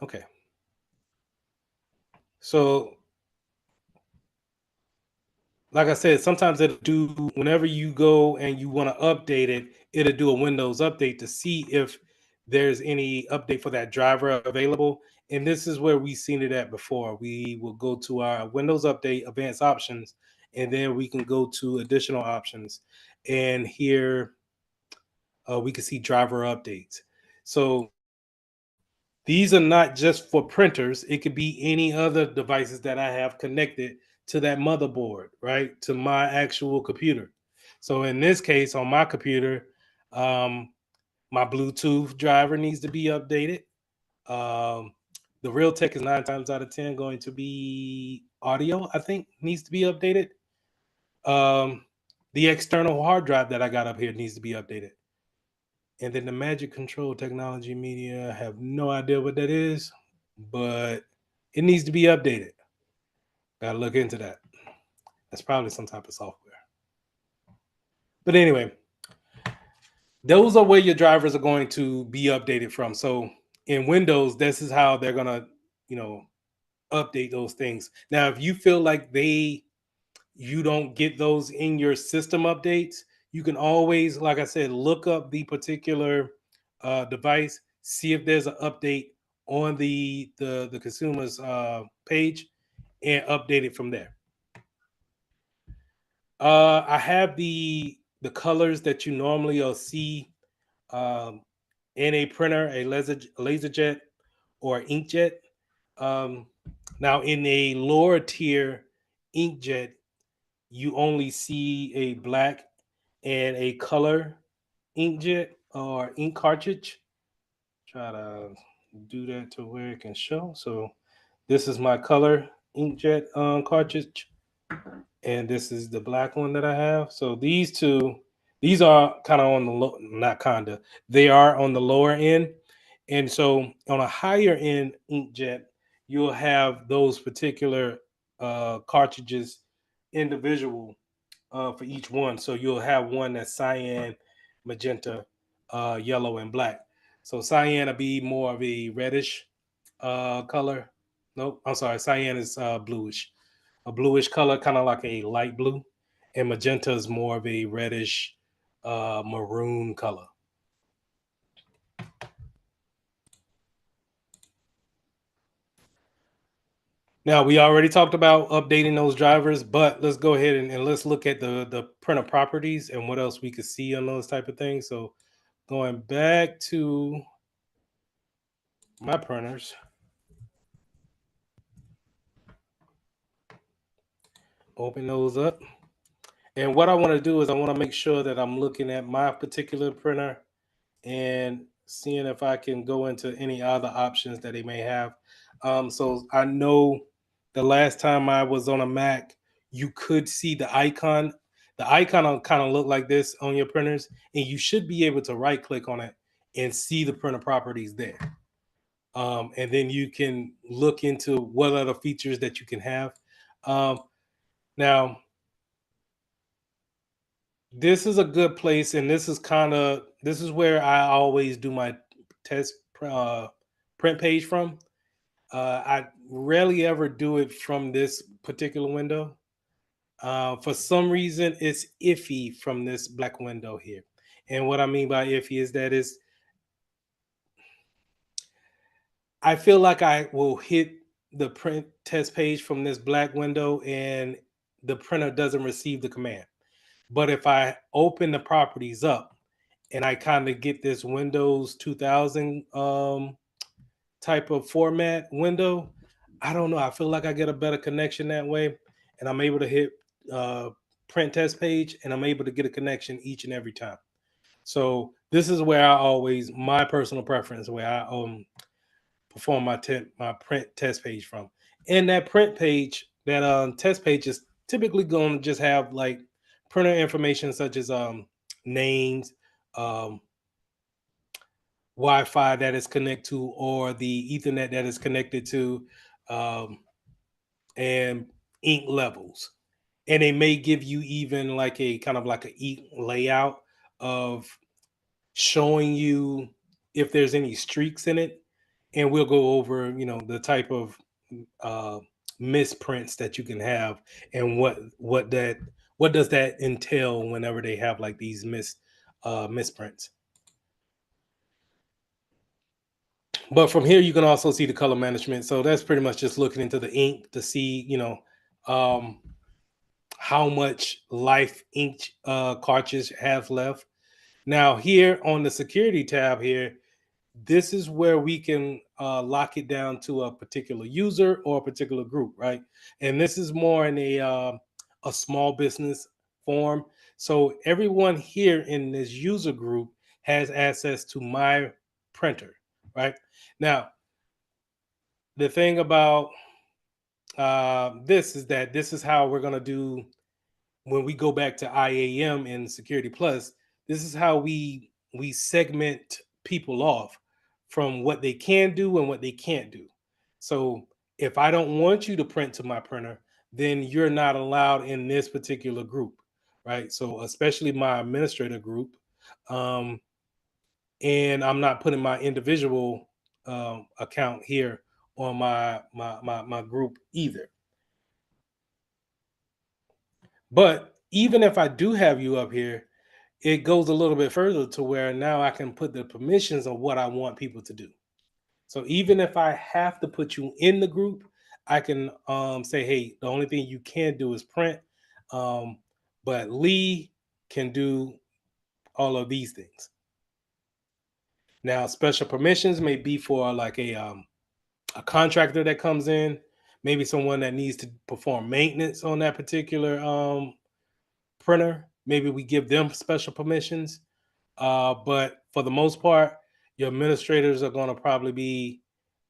Okay. So like I said, sometimes it'll do, whenever you go and you want to update it, it'll do a Windows update to see if there's any update for that driver available. And this is where we've seen it at before. We will go to our Windows Update advanced options, and then we can go to additional options. And here we can see driver updates. So these are not just for printers. It could be any other devices that I have connected to that motherboard, right? To my actual computer. So in this case, on my computer, my Bluetooth driver needs to be updated. The Realtek is 9 times out of 10 going to be audio, I think, needs to be updated. The external hard drive that I got up here needs to be updated. And then the Magic Control Technology Media, I have no idea what that is, but it needs to be updated. Gotta look into that. That's probably some type of software. But anyway, those are where your drivers are going to be updated from. So in Windows, this is how they're gonna, update those things. Now, if you feel like you don't get those in your system updates, you can always, like I said, look up the particular device, see if there's an update on the consumer's page, and update it from there. I have the colors that you normally will see in a printer, a laserjet or inkjet. Now, in a lower tier inkjet, you only see a black and a color inkjet or ink cartridge. Try to do that to where it can show. So this is my color inkjet cartridge, and this is the black one that I have. So these two, these are kind of on the low, not kinda, they are on the lower end. And so on a higher end inkjet, you'll have those particular cartridges individual for each one. So you'll have one that's cyan, magenta, yellow, and black. So cyan will be more of a reddish color. Nope, I'm sorry. Cyan is bluish, a bluish color, kind of like a light blue, and magenta is more of a reddish maroon color. Now we already talked about updating those drivers, but let's go ahead and let's look at the printer properties and what else we could see on those type of things. So going back to my printers, open those up. And what I want to do is I want to make sure that I'm looking at my particular printer and seeing if I can go into any other options that they may have. So I know the last time I was on a Mac, you could see the icon. The icon kind of look like this on your printers, and you should be able to right click on it and see the printer properties there. And then you can look into what other features that you can have. Now, this is a good place, and this is where I always do my test print page from. I rarely ever do it from this particular window. For some reason, it's iffy from this black window here. And what I mean by iffy is that I feel like I will hit the print test page from this black window and the printer doesn't receive the command. But if I open the properties up and I kind of get this Windows 2000 type of format window, I don't know. I feel like I get a better connection that way, and I'm able to hit uh, print test page, and I'm able to get a connection each and every time. So this is where I always my personal preference where I perform my print test page from. And that print page, that test page is typically going to just have like printer information such as names, um, Wi-Fi that is connected to, or the Ethernet that is connected to, um, and ink levels. And they may give you even like a kind of like a ink layout of showing you if there's any streaks in it. And we'll go over, the type of uh, misprints that you can have and what does that entail whenever they have like these misprints. But from here, you can also see the color management. So that's pretty much just looking into the ink to see, um, how much life ink cartridge have left. Now here on the security tab here, this is where we can lock it down to a particular user or a particular group, right? And this is more in a small business form. So everyone here in this user group has access to my printer, right? Now, the thing about this is that this is how we're going to do when we go back to IAM and Security Plus. This is how we segment people off from what they can do and what they can't do. So if I don't want you to print to my printer, then you're not allowed in this particular group, right? So especially my administrator group, um, and I'm not putting my individual account here on my group either. But even if I do have you up here, it goes a little bit further to where now I can put the permissions of what I want people to do. So even if I have to put you in the group, I can say, hey, the only thing you can do is print, um, but Lee can do all of these things. Now, special permissions may be for like a contractor that comes in, maybe someone that needs to perform maintenance on that particular printer. Maybe we give them special permissions. But for the most part, your administrators are going to probably be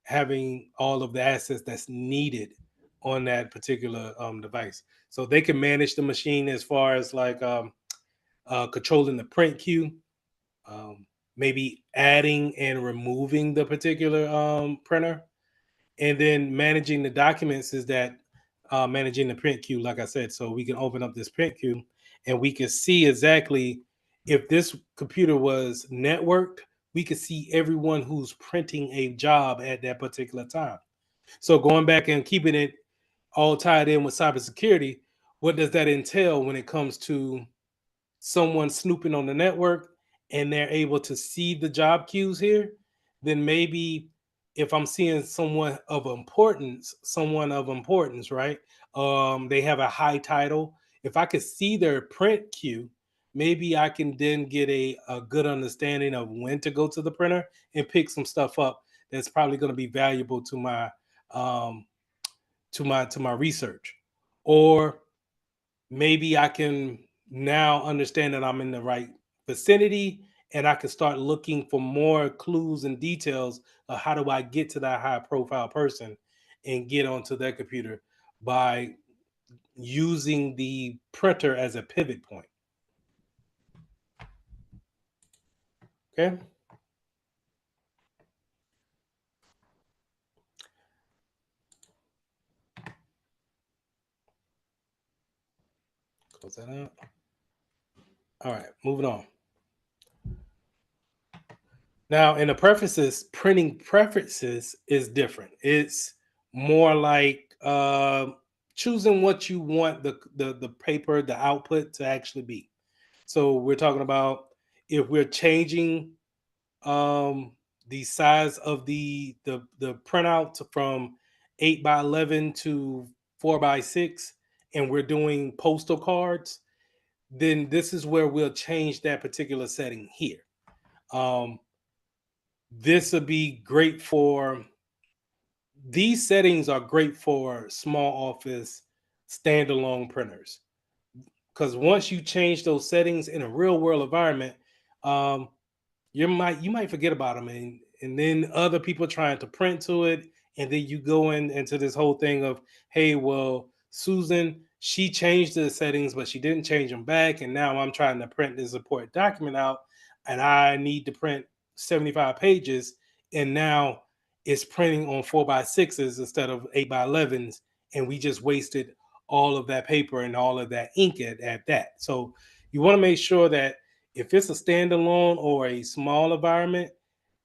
having all of the assets that's needed on that particular device. So they can manage the machine as far as like controlling the print queue, maybe adding and removing the particular printer, and then managing the documents is that managing the print queue, like I said. So we can open up this print queue and we can see exactly if this computer was networked, we could see everyone who's printing a job at that particular time. So going back and keeping it all tied in with cybersecurity, what does that entail when it comes to someone snooping on the network and they're able to see the job queues here? Then maybe if I'm seeing someone of importance, right? They have a high title. If I could see their print queue, maybe I can then get a good understanding of when to go to the printer and pick some stuff up that's probably going to be valuable um, to my research. Or maybe I can now understand that I'm in the right vicinity and I can start looking for more clues and details of how do I get to that high profile person and get onto their computer by using the printer as a pivot point. Okay. Close that out. All right, moving on. Now, in the prefaces, printing preferences is different. It's more like choosing what you want the paper, the output to actually be. So we're talking about if we're changing the size of the printout from 8 by 11 to 4 by 6, and we're doing postal cards, then this is where we'll change that particular setting here. Um, this would be great for these settings are great for small office standalone printers, because once you change those settings in a real world environment, um, you might forget about them, and then other people trying to print to it, and then you go into this whole thing of, hey, well, Susan, she changed the settings but she didn't change them back, and now I'm trying to print this important document out and I need to print 75 pages, and now it's printing on 4 by 6s instead of 8 by 11s, and we just wasted all of that paper and all of that ink at that. So you want to make sure that if it's a standalone or a small environment,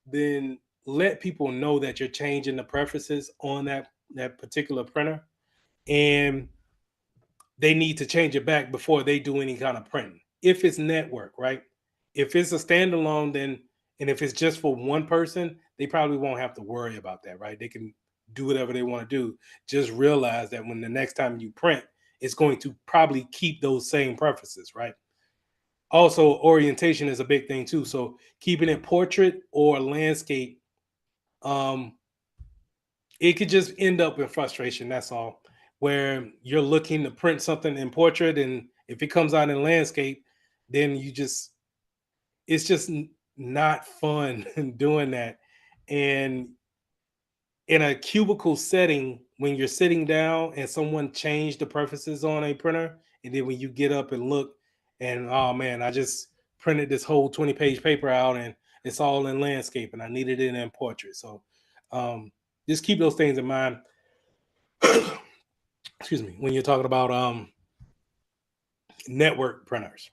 then let people know that you're changing the preferences on that particular printer, and they need to change it back before they do any kind of printing. If it's network, right? If it's a standalone, then and if it's just for one person, they probably won't have to worry about that, right? They can do whatever they want to do. Just realize that when the next time you print, it's going to probably keep those same preferences, right? Also, orientation is a big thing too. So keeping it portrait or landscape, um, it could just end up in frustration. That's all. Where you're looking to print something in portrait, and if it comes out in landscape, then it's just not fun doing that. And in a cubicle setting, when you're sitting down and someone changed the preferences on a printer, and then when you get up and look, and oh man, I just printed this whole 20-page paper out and it's all in landscape and I needed it in portrait. So just keep those things in mind. Excuse me, when you're talking about network printers.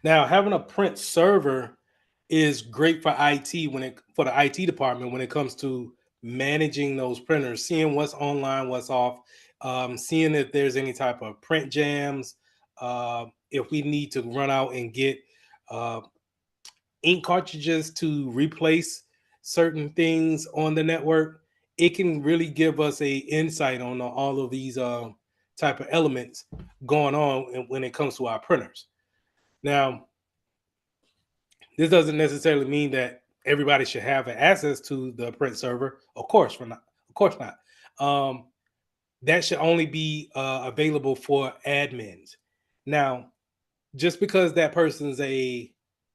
Now, having a print server is great for IT for the IT department when it comes to managing those printers, seeing what's online, what's off, seeing if there's any type of print jams, if we need to run out and get uh, ink cartridges to replace certain things on the network. It can really give us a insight on all of these type of elements going on when it comes to our printers. Now, this doesn't necessarily mean that everybody should have access to the print server. Of course, not. Of course not. That should only be available for admins. Now, just because that person's a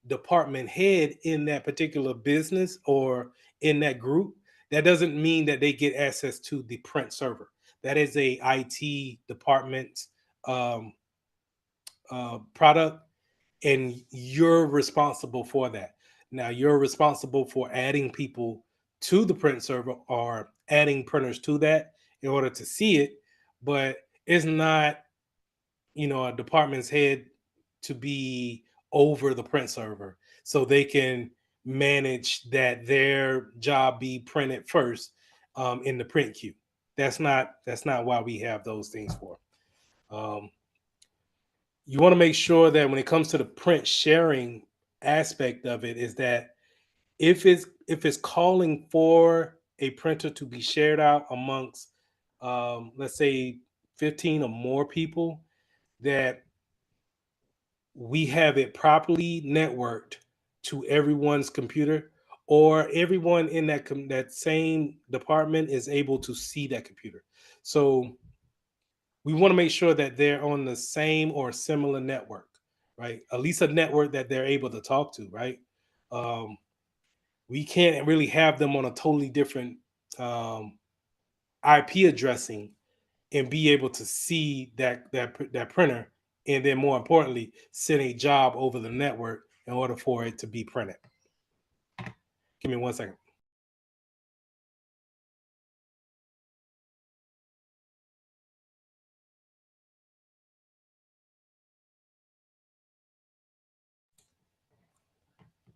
department head in that particular business or in that group, that doesn't mean that they get access to the print server. That is a IT department um, product, and you're responsible for that. Now, you're responsible for adding people to the print server or adding printers to that in order to see it, but it's not, a department's head to be over the print server so they can manage that their job be printed first in the print queue. That's not why we have those things for. Um, you want to make sure that when it comes to the print sharing aspect of it, is that if it's calling for a printer to be shared out amongst let's say 15 or more people, that we have it properly networked to everyone's computer, or everyone in that same department is able to see that computer. So we want to make sure that they're on the same or similar network, right? At least a network that they're able to talk to, right? Um, we can't really have them on a totally different um, IP addressing and be able to see that printer, and then more importantly, send a job over the network in order for it to be printed. Give me 1 second.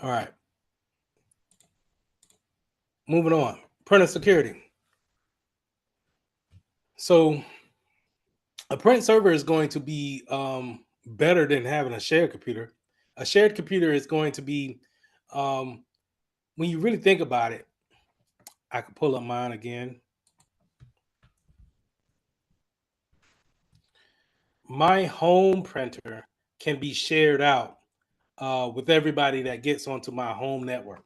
All right. Moving on. Printer security. So a print server is going to be better than having a shared computer. A shared computer is going to be, when you really think about it, I could pull up mine again. My home printer can be shared out with everybody that gets onto my home network.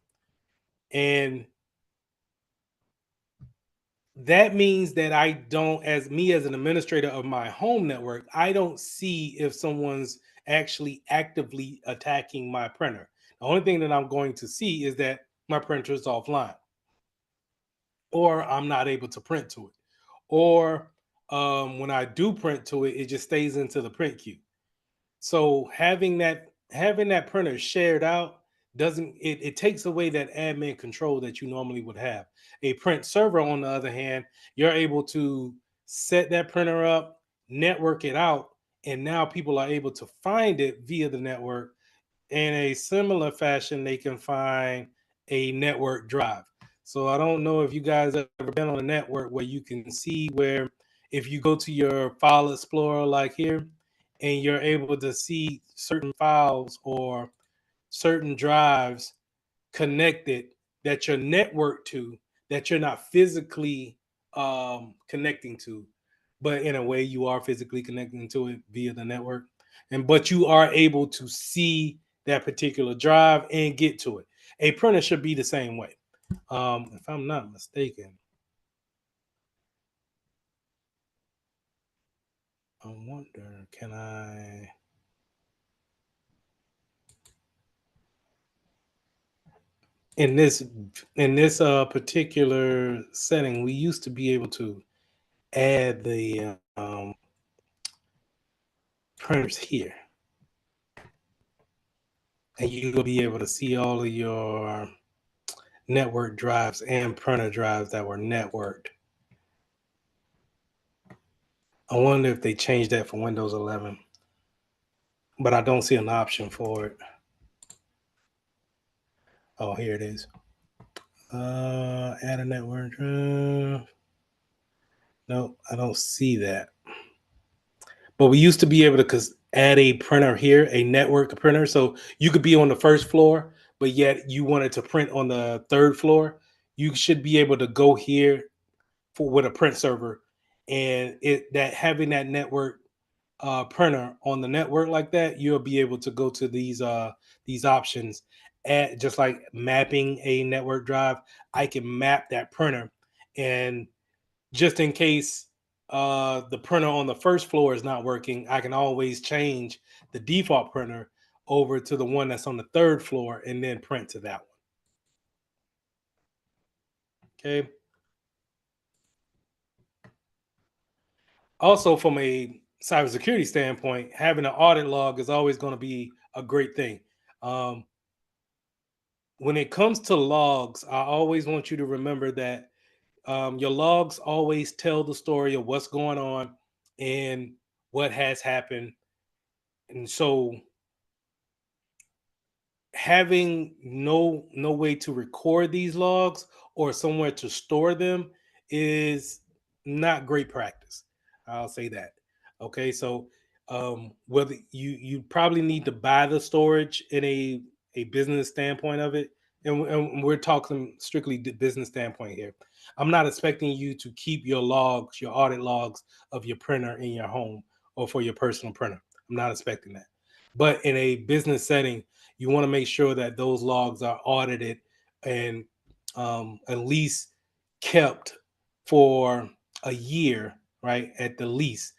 And that means that I don't, as me as an administrator of my home network, I don't see if someone's actually actively attacking my printer. The only thing that I'm going to see is that my printer is offline, or I'm not able to print to it, or when I do print to it, it just stays into the print queue. So having that printer shared out doesn't, it takes away that admin control that you normally would have. A print server, on the other hand, you're able to set that printer up, network it out, and now people are able to find it via the network. In a similar fashion, they can find a network drive. So I don't know if you guys have ever been on a network where you can see where, if you go to your file explorer like here, and you're able to see certain files or certain drives connected that you're networked to, that you're not physically connecting to, but in a way you are physically connecting to it via the network, and but you are able to see that particular drive and get to it. A printer should be the same way. If I'm not mistaken, I wonder, can I? In this particular setting, we used to be able to add the printers here, and you'll be able to see all of your network drives and printer drives that were networked. I wonder if they changed that for Windows 11, but I don't see an option for it. Oh, here it is. Add a network drive. Nope, I don't see that. But we used to be able to add a printer here, a network printer. So you could be on the first floor, but yet you wanted to print on the third floor. You should be able to go here with a print server, and having that network printer on the network like that, you'll be able to go to these options, add, just like mapping a network drive, I can map that printer, and just in case the printer on the first floor is not working, I can always change the default printer over to the one that's on the third floor and then print to that one. Okay. Also, from a cybersecurity standpoint, having an audit log is always going to be a great thing. When it comes to logs, I always want you to remember that your logs always tell the story of what's going on and what has happened. And so having no way to record these logs or somewhere to store them is not great practice. I'll say that. Okay, so whether you probably need to buy the storage in a business standpoint of it, and we're talking strictly business standpoint here. I'm not expecting you to keep your logs, your audit logs of your printer in your home or for your personal printer. I'm not expecting that. But in a business setting, you want to make sure that those logs are audited and at least kept for a year, right? At the least.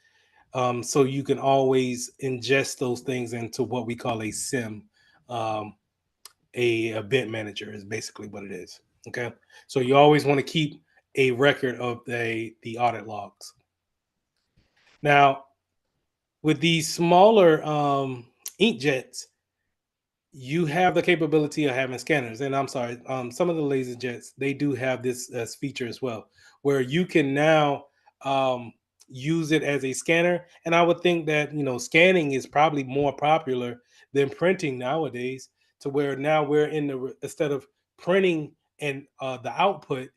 So you can always ingest those things into what we call a SIM. A event manager is basically what it is. Okay. So you always want to keep a record of the audit logs. Now, with these smaller inkjets, you have the capability of having scanners, and I'm sorry, some of the laser jets, they do have this feature as well, where you can now use it as a scanner. And I would think that scanning is probably more popular than printing nowadays, to where now we're in the, instead of printing and the output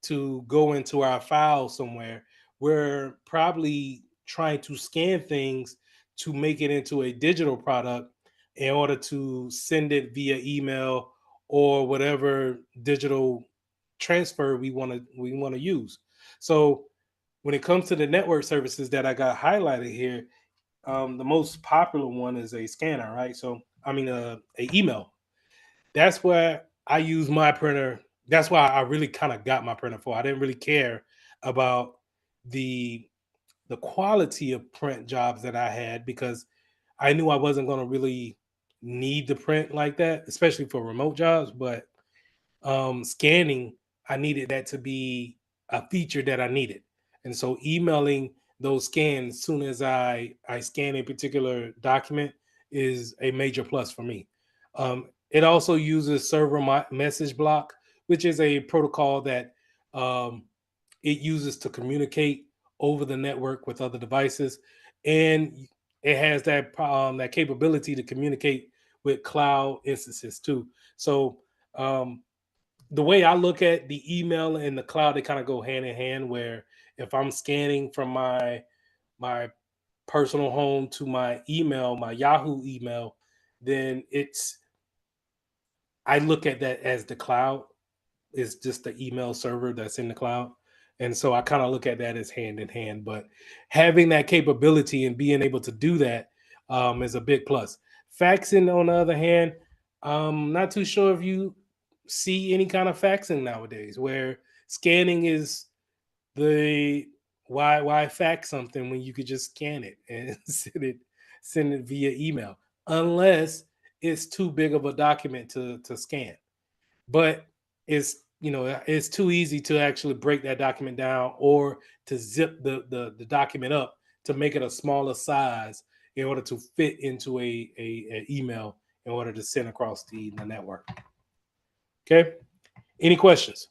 to go into our file somewhere, we're probably trying to scan things to make it into a digital product in order to send it via email or whatever digital transfer we want to use. So when it comes to the network services that I got highlighted here, the most popular one is a scanner, right? So I mean, a email. That's where I use my printer. That's why I really kind of got my printer for. I didn't really care about the the quality of print jobs that I had, because I knew I wasn't going to really need to print like that, especially for remote jobs. But scanning, I needed that to be a feature that I needed. And so emailing those scans as soon as I scan a particular document is a major plus for me. It also uses server message block, which is a protocol that um, it uses to communicate over the network with other devices, and it has that capability to communicate with cloud instances too. So um, the way I look at the email and the cloud, they kind of go hand in hand. Where if I'm scanning from my personal home to my email, my Yahoo email, then I look at that as the cloud. Is just the email server that's in the cloud. And so I kind of look at that as hand in hand. But having that capability and being able to do that is a big plus. Faxing, on the other hand, not too sure if you see any kind of faxing nowadays, where scanning is the why fax something when you could just scan it and send it via email, unless it's too big of a document to scan. But it's too easy to actually break that document down, or to zip the document up to make it a smaller size in order to fit into a email in order to send across the network. Okay, any questions?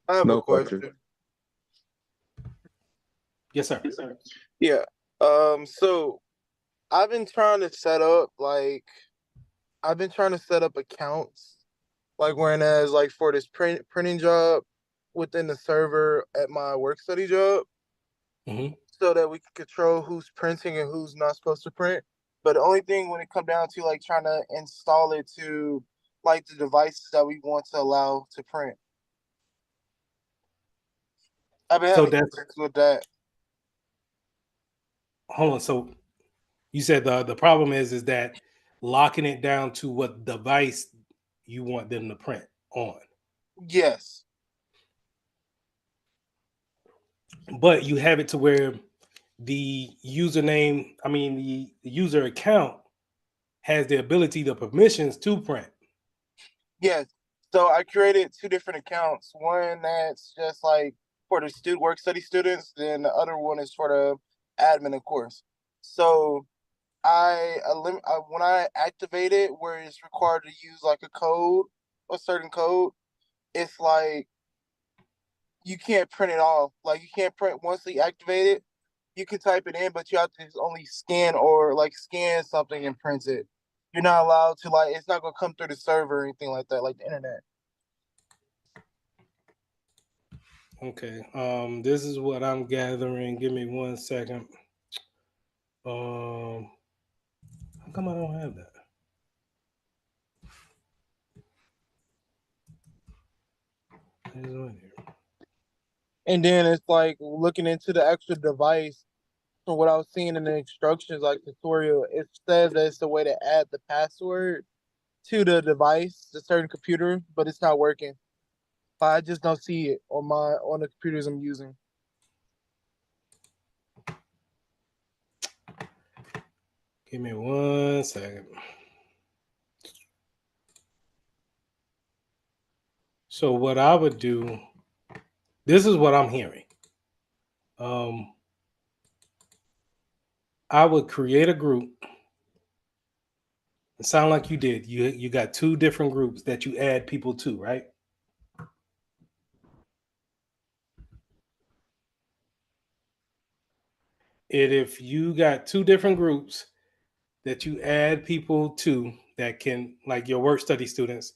I have a No question. question. Yes, sir. Yeah. So I've been trying to set up accounts, like whereas like for this printing job within the server at my work study job, Hmm. so that we can control who's printing and who's not supposed to print. But the only thing when it comes down to like trying to install it to like the devices that we want to allow to print, I've been So having that's issues with that. hold on. So You said the problem is that locking it down to what device you want them to print on. Yes. But you have it to where the username, I mean the user account has the ability, the permissions to print. Yes. So I created two different accounts. One that's just like for the work study students, then the other one is for the admin, of course. So when I activate it where it's required to use like a certain code, it's like you can't print it off. Like you can't print once you activate it. You can type it in, but you have to only scan or like scan something and print it. You're not allowed to like it's not gonna come through the server or anything like that, like the internet. Okay. This is what I'm gathering. Give me 1 second. How come I don't have that? It's on here. And then it's like looking into the actual device. From what I was seeing in the instructions, like tutorial, it says that it's the way to add the password to the device, the certain computer, but it's not working. I just don't see it on the computers I'm using. Give me 1 second. So what I would do, this is what I'm hearing. I would create a group. It sound like you did. You got two different groups that you add people to, right? And if you got two different groups that you add people to that can, like your work study students,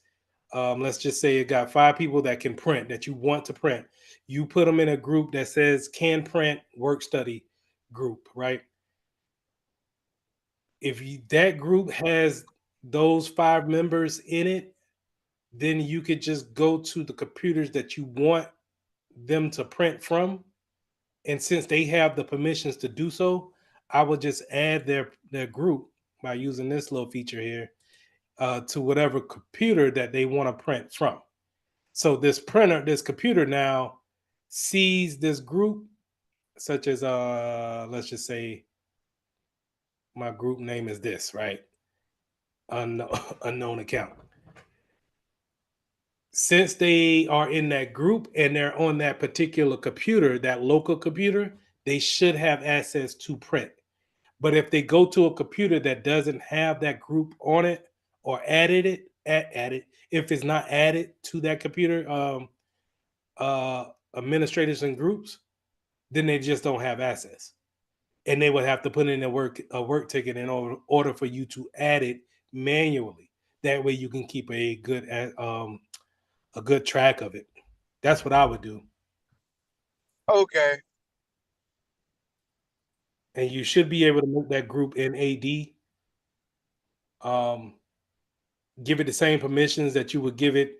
let's just say it got 5 people that can print, that you want to print. You put them in a group that says can print work study group, right? If that group has those 5 members in it, then you could just go to the computers that you want them to print from. And since they have the permissions to do so, I would just add their group by using this little feature here to whatever computer that they want to print from. So this computer now sees this group, such as let's just say my group name is this, right? Unknown account. Since they are in that group and they're on that particular computer, that local computer, they should have access to print. But if they go to a computer that doesn't have that group on it or added, if it's not added to that computer, administrators and groups, then they just don't have access, and they would have to put in a work ticket in order for you to add it manually. That way, you can keep a good track of it. That's what I would do, Okay. and you should be able to make that group in AD. Um, give it the same permissions that you would give it,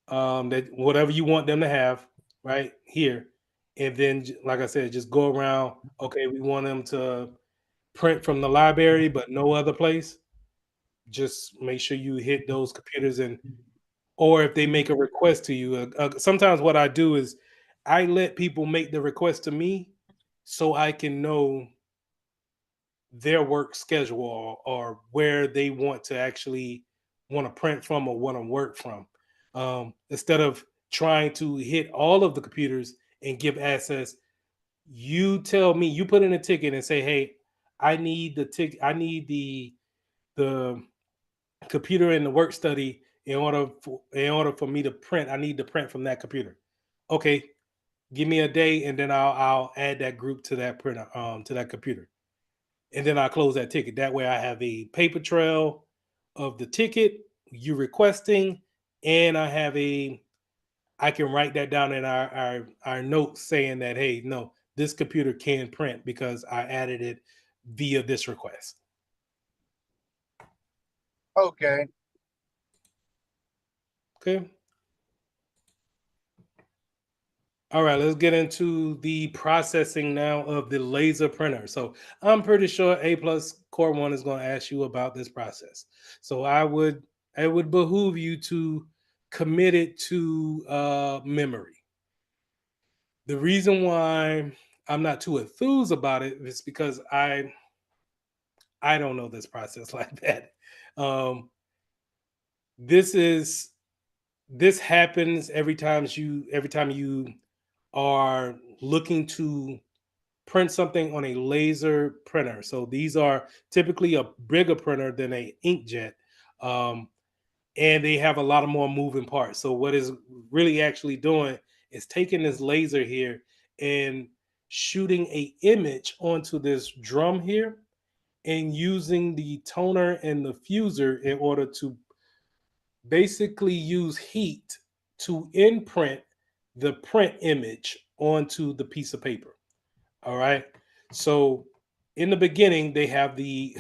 that whatever you want them to have right here, and then like I said, just go around. Okay, we want them to print from the library, but no other place. Just make sure you hit those computers, and or if they make a request to you, sometimes what I do is I let people make the request to me so I can know their work schedule, or where they want to actually want to print from or want to work from, instead of trying to hit all of the computers and give access. You tell me, you put in a ticket and say, hey, I need the ticket, I need the computer in the work study in order for me to print. I need to print from that computer. Okay, give me a day, and then I'll add that group to that printer, to that computer, and then I close that ticket. That way, I have a paper trail of the ticket you requesting, and I can write that down in our notes saying that, hey, no, this computer can print because I added it via this request. Okay. Okay. All right, let's get into the processing now of the laser printer. So I'm pretty sure A plus Core One is going to ask you about this process. So it would behoove you to commit it to memory. The reason why I'm not too enthused about it is because I don't know this process like that. Um, this is this happens every time you are looking to print something on a laser printer. So these are typically a bigger printer than a inkjet, um, and they have a lot of more moving parts. So what is really actually doing is taking this laser here and shooting a image onto this drum here and using the toner and the fuser in order to basically use heat to imprint the print image onto the piece of paper. All right. So in the beginning, they have the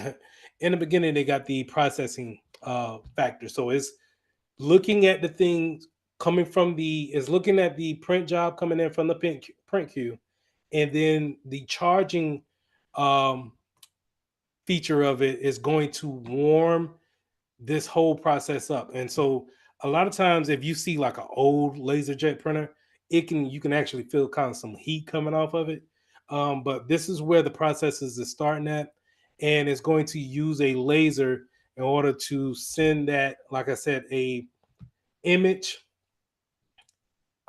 in the beginning they got the processing factor. So it's looking at the things coming from the is looking at the print job coming in from the print queue, and then the charging um, feature of it is going to warm this whole process up. And so a lot of times if you see like an old laser jet printer, it can you can actually feel kind of some heat coming off of it. But this is where the process is starting at, and it's going to use a laser in order to send that, like I said, a image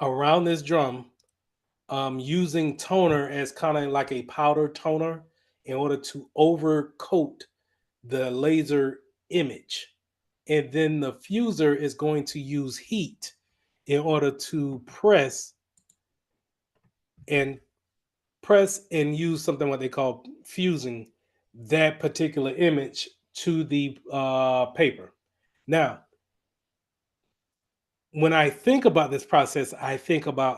around this drum, using toner as kind of like a powder toner in order to overcoat the laser image. And then the fuser is going to use heat in order to and press and use something what they call fusing that particular image to the paper. Now, when I think about this process, I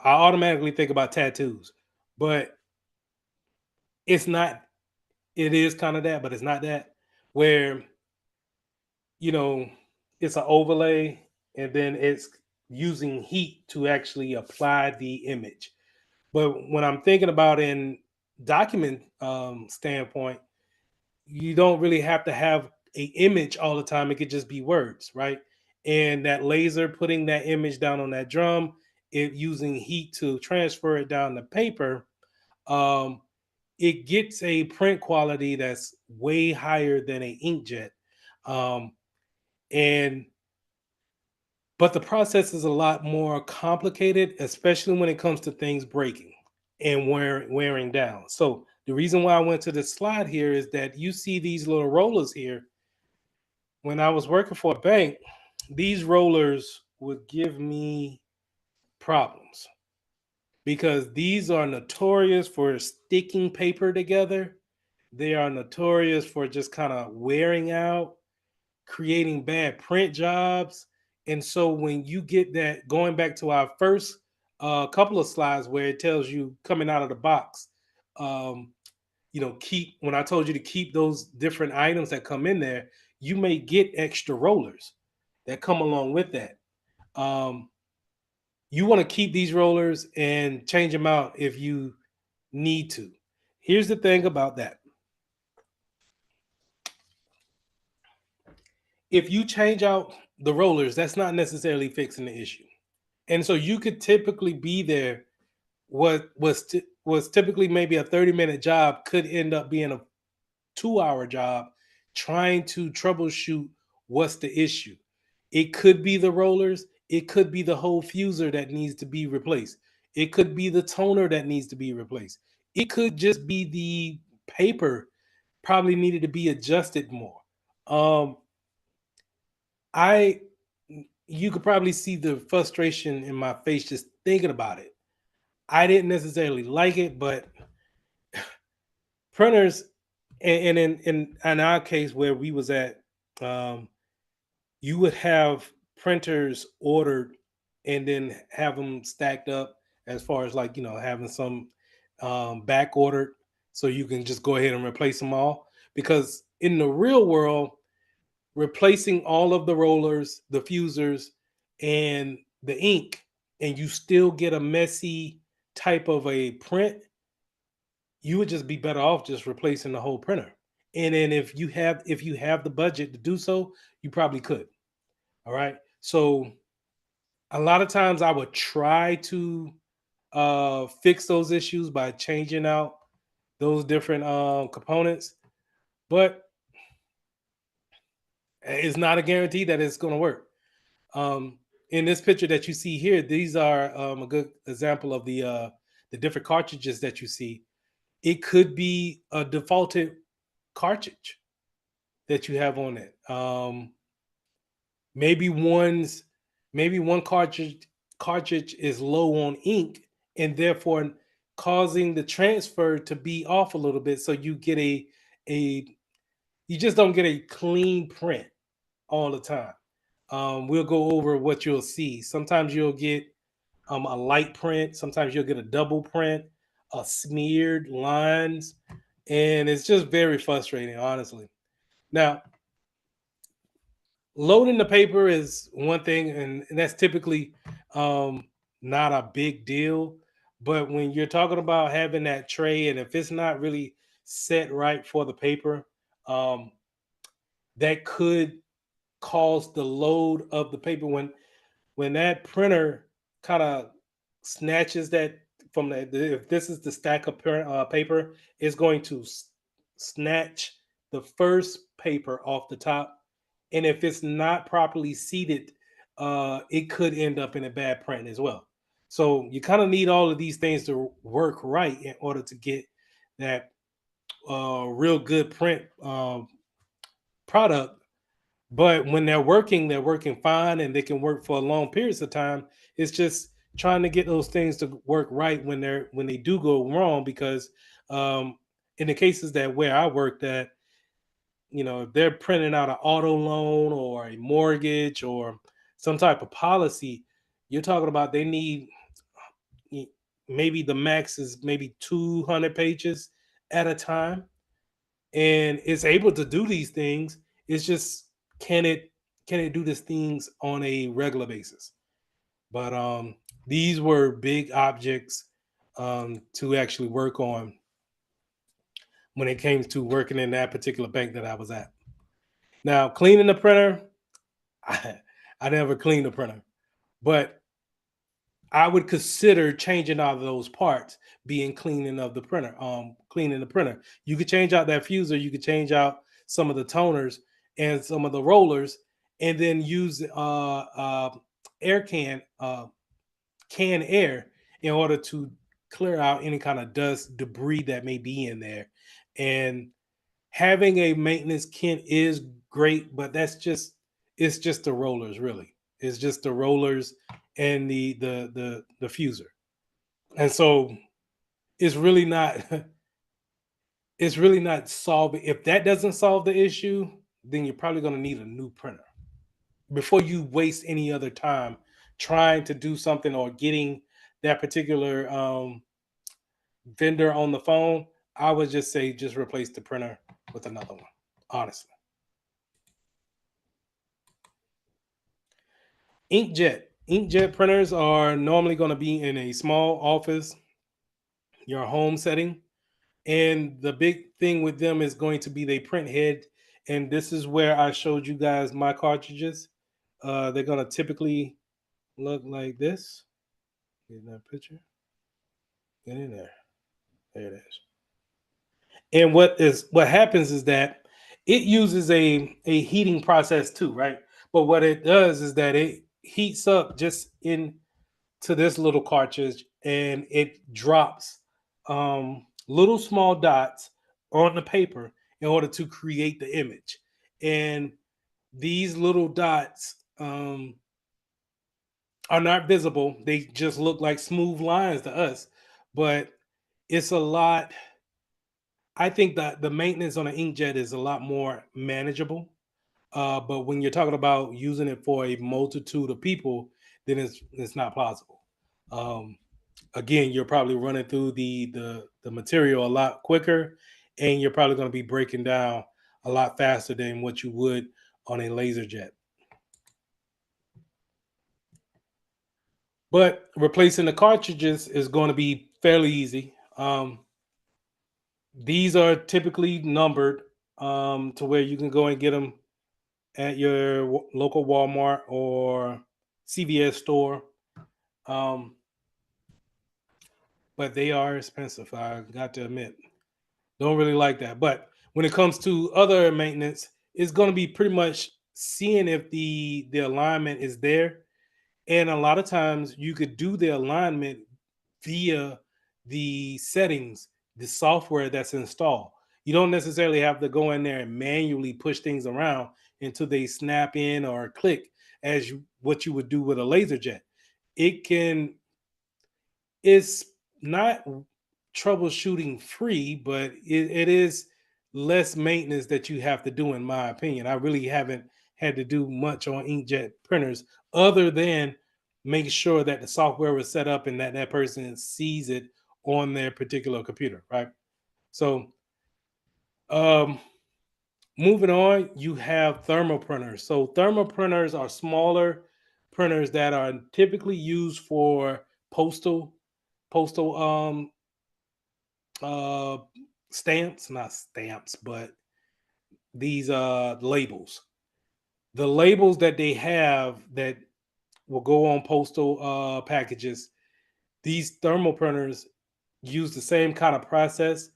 automatically think about tattoos, but it's not. It is kind of that, but it's not that. Where you know it's an overlay and then it's using heat to actually apply the image. But when I'm thinking about in document standpoint, you don't really have to have a image all the time. It could just be words, right? And that laser putting that image down on that drum, it using heat to transfer it down the paper, um, it gets a print quality that's way higher than a inkjet. Um, and but the process is a lot more complicated, especially when it comes to things breaking and wearing down. So the reason why I went to this slide here is that you see these little rollers here. When I was working for a bank, these rollers would give me problems because these are notorious for sticking paper together. They are notorious for just kind of wearing out, creating bad print jobs. And so when you get that, going back to our first couple of slides where it tells you coming out of the box, um, keep when I told you to keep those different items that come in there, you may get extra rollers that come along with that. Um, you want to keep these rollers and change them out if you need to. Here's the thing about that. If you change out the rollers, that's not necessarily fixing the issue. And so you could typically be there. What was typically maybe a 30-minute job could end up being a 2-hour job trying to troubleshoot what's the issue. It could be the rollers, it could be the whole fuser that needs to be replaced. It could be the toner that needs to be replaced. It could just be the paper probably needed to be adjusted more. Um, I you could probably see the frustration in my face just thinking about it. I didn't necessarily like it, but printers, and in our case where we was at, um, you would have printers ordered and then have them stacked up as far as like having some back ordered so you can just go ahead and replace them all. Because in the real world, replacing all of the rollers, the fusers, and the ink, and you still get a messy type of a print, you would just be better off just replacing the whole printer. And then if you have the budget to do so, you probably could. All right. So a lot of times I would try to fix those issues by changing out those different components, but it's not a guarantee that it's going to work. In this picture that you see here, these are a good example of the different cartridges that you see. It could be a defaulted cartridge that you have on it. Maybe one cartridge is low on ink and therefore causing the transfer to be off a little bit, so you get a you just don't get a clean print all the time. We'll go over what you'll see. Sometimes you'll get a light print. Sometimes you'll get a double print, a smeared lines, and it's just very frustrating, honestly. Now, loading the paper is one thing, and that's typically not a big deal. But when you're talking about having that tray, and if it's not really set right for the paper, um, that could cause the load of the paper when that printer kind of snatches that from if this is the stack of paper, it's going to snatch the first paper off the top, and if it's not properly seated, it could end up in a bad print as well. So you kind of need all of these things to work right in order to get that real good print product. But when they're working fine and they can work for long periods of time. It's just trying to get those things to work right when they do go wrong. Because in the cases that where I worked at, if they're printing out an auto loan or a mortgage or some type of policy, you're talking about they need maybe the max is maybe 200 pages at a time, and it's able to do these things. It's just can it do these things on a regular basis? But these were big objects to actually work on when it came to working in that particular bank that I was at. Now, cleaning the printer, I never cleaned the printer, but I would consider changing out those parts, being cleaning of the printer. Cleaning the printer. You could change out that fuser. You could change out some of the toners and some of the rollers, and then use air can air in order to clear out any kind of dust, debris that may be in there. And having a maintenance kit is great, but it's just the rollers, really. It's just the rollers and the fuser. And so it's really not it's really not solving. If that doesn't solve the issue, then you're probably going to need a new printer before you waste any other time trying to do something or getting that particular vendor on the phone. I would just say just replace the printer with another one, honestly. Inkjet printers are normally going to be in a small office, your home setting. And the big thing with them is going to be they print head. And this is where I showed you guys my cartridges. They're going to typically look like this. Get that picture. Get in there. There it is. And what happens is that it uses a heating process too, right? But what it does is that it heats up just into this little cartridge, and it drops little small dots on the paper in order to create the image. And these little dots are not visible. They just look like smooth lines to us, but it's a lot. I think that the maintenance on an inkjet is a lot more manageable. But when you're talking about using it for a multitude of people, then it's not plausible. Um, Again, you're probably running through the material a lot quicker, and you're probably going to be breaking down a lot faster than what you would on a laser jet. But replacing the cartridges is going to be fairly easy. These are typically numbered to where you can go and get them at your local Walmart or CVS store. Um, but they are expensive. I got to admit, don't really like that. But when it comes to other maintenance, it's going to be pretty much seeing if the alignment is there. And a lot of times you could do the alignment via the settings, the software that's installed. You don't necessarily have to go in there and manually push things around until they snap in or click as what you would do with a laser jet. It can, it's not troubleshooting free, but it is less maintenance that you have to do, in my opinion. I really haven't had to do much on inkjet printers other than make sure that the software was set up and that that person sees it on their particular computer, right? So, um, moving on, you have thermal printers. So, thermal printers are smaller printers that are typically used for postal uh stamps, not stamps, but these labels. The labels that they have that will go on postal packages, these thermal printers use the same kind of process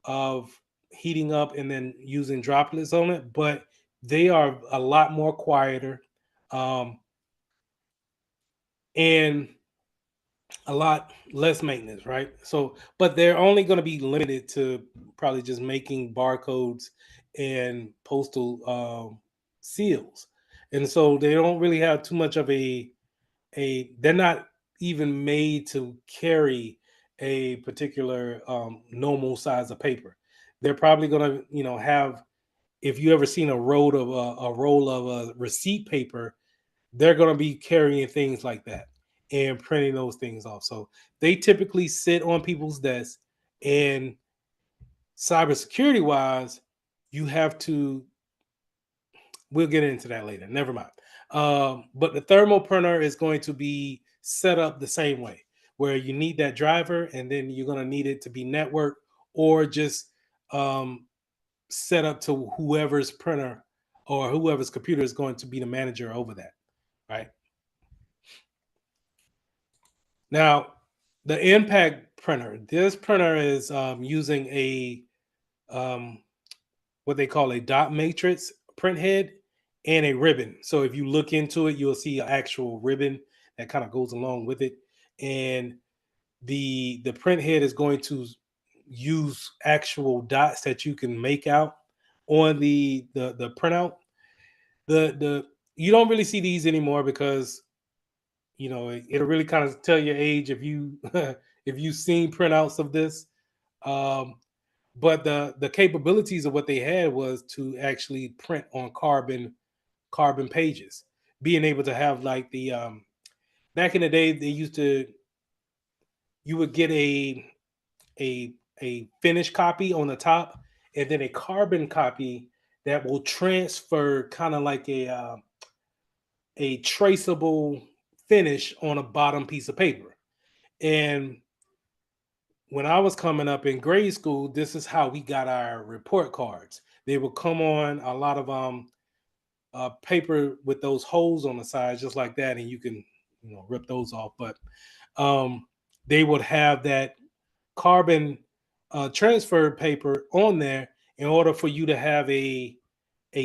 of heating up and then using droplets on it, but they are a lot more quieter, um, and a lot less maintenance, right? So, but they're only going to be limited to probably just making barcodes and postal seals, and so they don't really have too much of a. They're not even made to carry a particular normal size of paper. They're probably going to, have. If you ever seen a roll of receipt paper, they're going to be carrying things like that and printing those things off. So they typically sit on people's desks. And cybersecurity wise, you have to. We'll get into that later. Never mind. But the thermal printer is going to be set up the same way, where you need that driver, and then you're going to need it to be networked or just um, set up to whoever's printer or whoever's computer is going to be the manager over that, right? Now, the impact printer. This printer is using a um, what they call a dot matrix print head and a ribbon. So if you look into it, you'll see an actual ribbon that kind of goes along with it, and the print head is going to use actual dots that you can make out on the printout. The You don't really see these anymore because it'll really kind of tell your age if you if you've seen printouts of this. Um, but the capabilities of what they had was to actually print on carbon pages, being able to have like the back in the day they used to, you would get a finished copy on the top and then a carbon copy that will transfer kind of like a traceable finish on a bottom piece of paper. And when I was coming up in grade school, this is how we got our report cards. They would come on a lot of paper with those holes on the sides, just like that, and you can rip those off. But they would have that carbon transfer paper on there in order for you to have a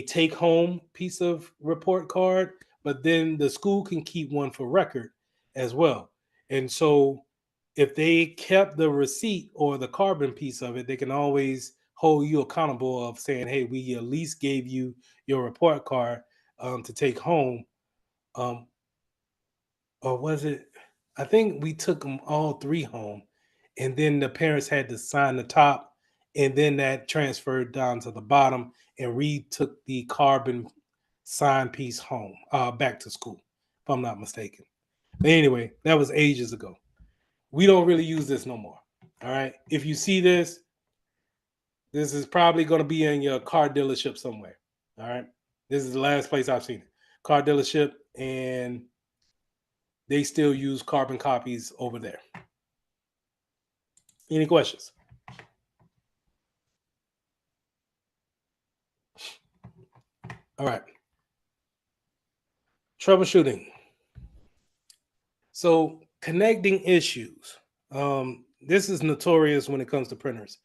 take home piece of report card, but then the school can keep one for record as well. And so if they kept the receipt or the carbon piece of it, they can always hold you accountable of saying, hey, we at least gave you your report card to take home. Um, or was it? I think we took them all three home, and then the parents had to sign the top, and then that transferred down to the bottom, and we took the carbon sign piece home, back to school, if I'm not mistaken. But anyway, that was ages ago. We don't really use this no more. All right. If you see this, this is probably going to be in your car dealership somewhere. All right. This is the last place I've seen it. Car dealership, and they still use carbon copies over there. Any questions? All right. Troubleshooting. So connecting issues. This is notorious when it comes to printers.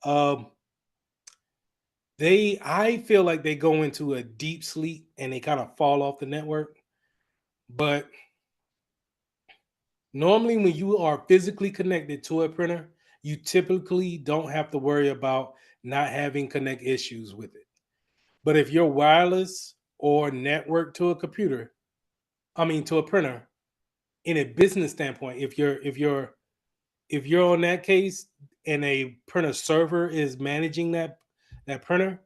I feel like they go into a deep sleep and they kind of fall off the network. But normally when you are physically connected to a printer, you typically don't have to worry about not having connect issues with it. But if you're wireless or networked to a computer, to a printer, in a business standpoint, if you're on that case and a printer server is managing that printer,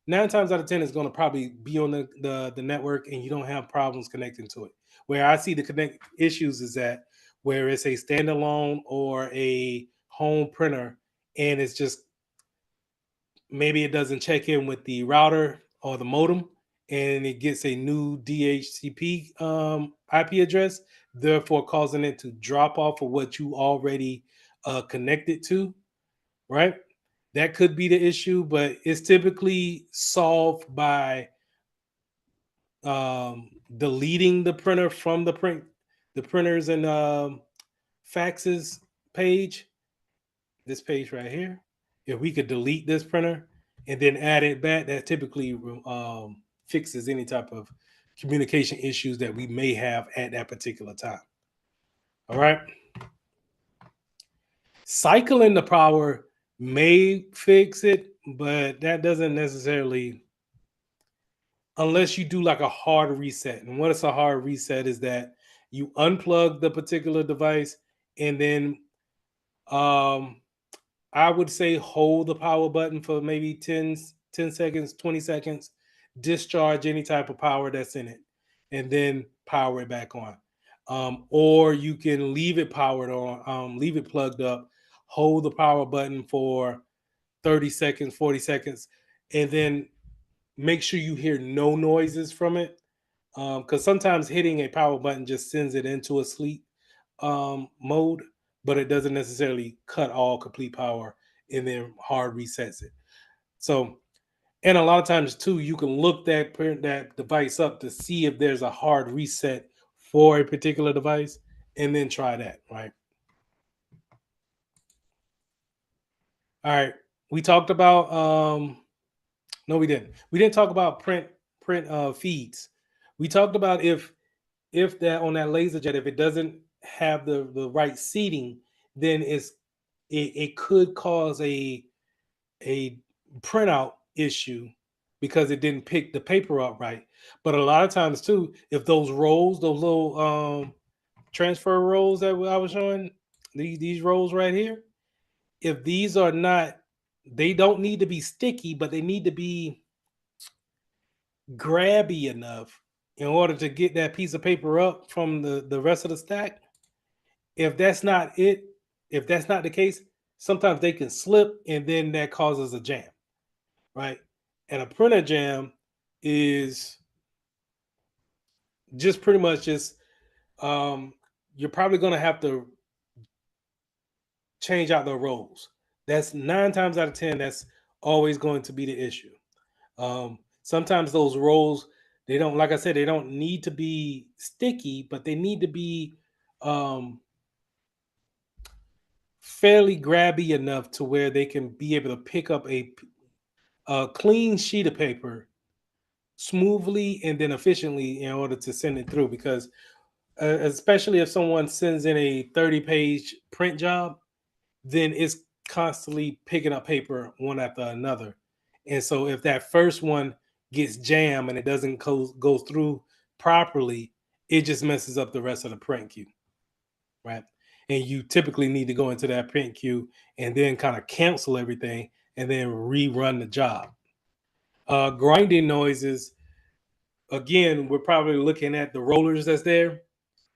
9 times out of 10 is going to probably be on the network and you don't have problems connecting to it. Where I see the connect issues is that where it's a standalone or a home printer and it's just maybe it doesn't check in with the router or the modem and it gets a new DHCP IP address, therefore causing it to drop off of what you already connected to, right? That could be the issue, but it's typically solved by deleting the printer from the printers and faxes page. This page right here. If we could delete this printer and then add it back, that typically fixes any type of communication issues that we may have at that particular time. All right. Cycling the power may fix it, but that doesn't necessarily, unless you do like a hard reset. And what is a hard reset is that you unplug the particular device and then I would say hold the power button for maybe 10 seconds, 20 seconds, discharge any type of power that's in it, and then power it back on. Or you can leave it powered on, leave it plugged up, hold the power button for 30 seconds, 40 seconds, and then make sure you hear no noises from it. Because sometimes hitting a power button just sends it into a sleep mode, but it doesn't necessarily cut all complete power and then hard resets it. So, and a lot of times too, you can look that device up to see if there's a hard reset for a particular device, and then try that. Right. All right. We talked about no, we didn't. We didn't talk about print feeds. We talked about if that on that laser jet, if it doesn't have the right seating, then it could cause a printout issue because it didn't pick the paper up right. But a lot of times too, if those rolls, those little transfer rolls that I was showing, these rolls right here, if these are not, they don't need to be sticky, but they need to be grabby enough in order to get that piece of paper up from the rest of the stack. If that's not it, if that's not the case, sometimes they can slip and then that causes a jam, right? And a printer jam is just pretty much just you're probably going to have to change out the rolls. That's 9 times out of 10. That's always going to be the issue. Sometimes those rolls, they don't, like I said, they don't need to be sticky, but they need to be um, fairly grabby enough to where they can be able to pick up a clean sheet of paper smoothly and then efficiently in order to send it through. Because especially if someone sends in a 30-page print job, then it's constantly picking up paper one after another. And so if that first one gets jammed and it doesn't go through properly, it just messes up the rest of the print queue, right? And you typically need to go into that print queue and then kind of cancel everything and then rerun the job. Grinding noises, again, we're probably looking at the rollers that's there,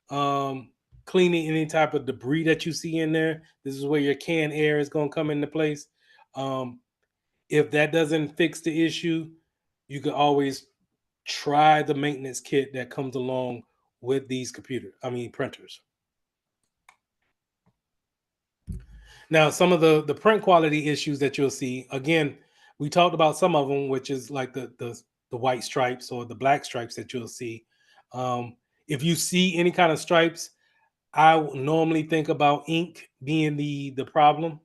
cleaning any type of debris that you see in there. This is where your canned air is going to come into place. If that doesn't fix the issue, you can always try the maintenance kit that comes along with these printers. Now, some of the print quality issues that you'll see, again, we talked about some of them, which is like the white stripes or the black stripes that you'll see. If you see any kind of stripes, I normally think about ink being the problem.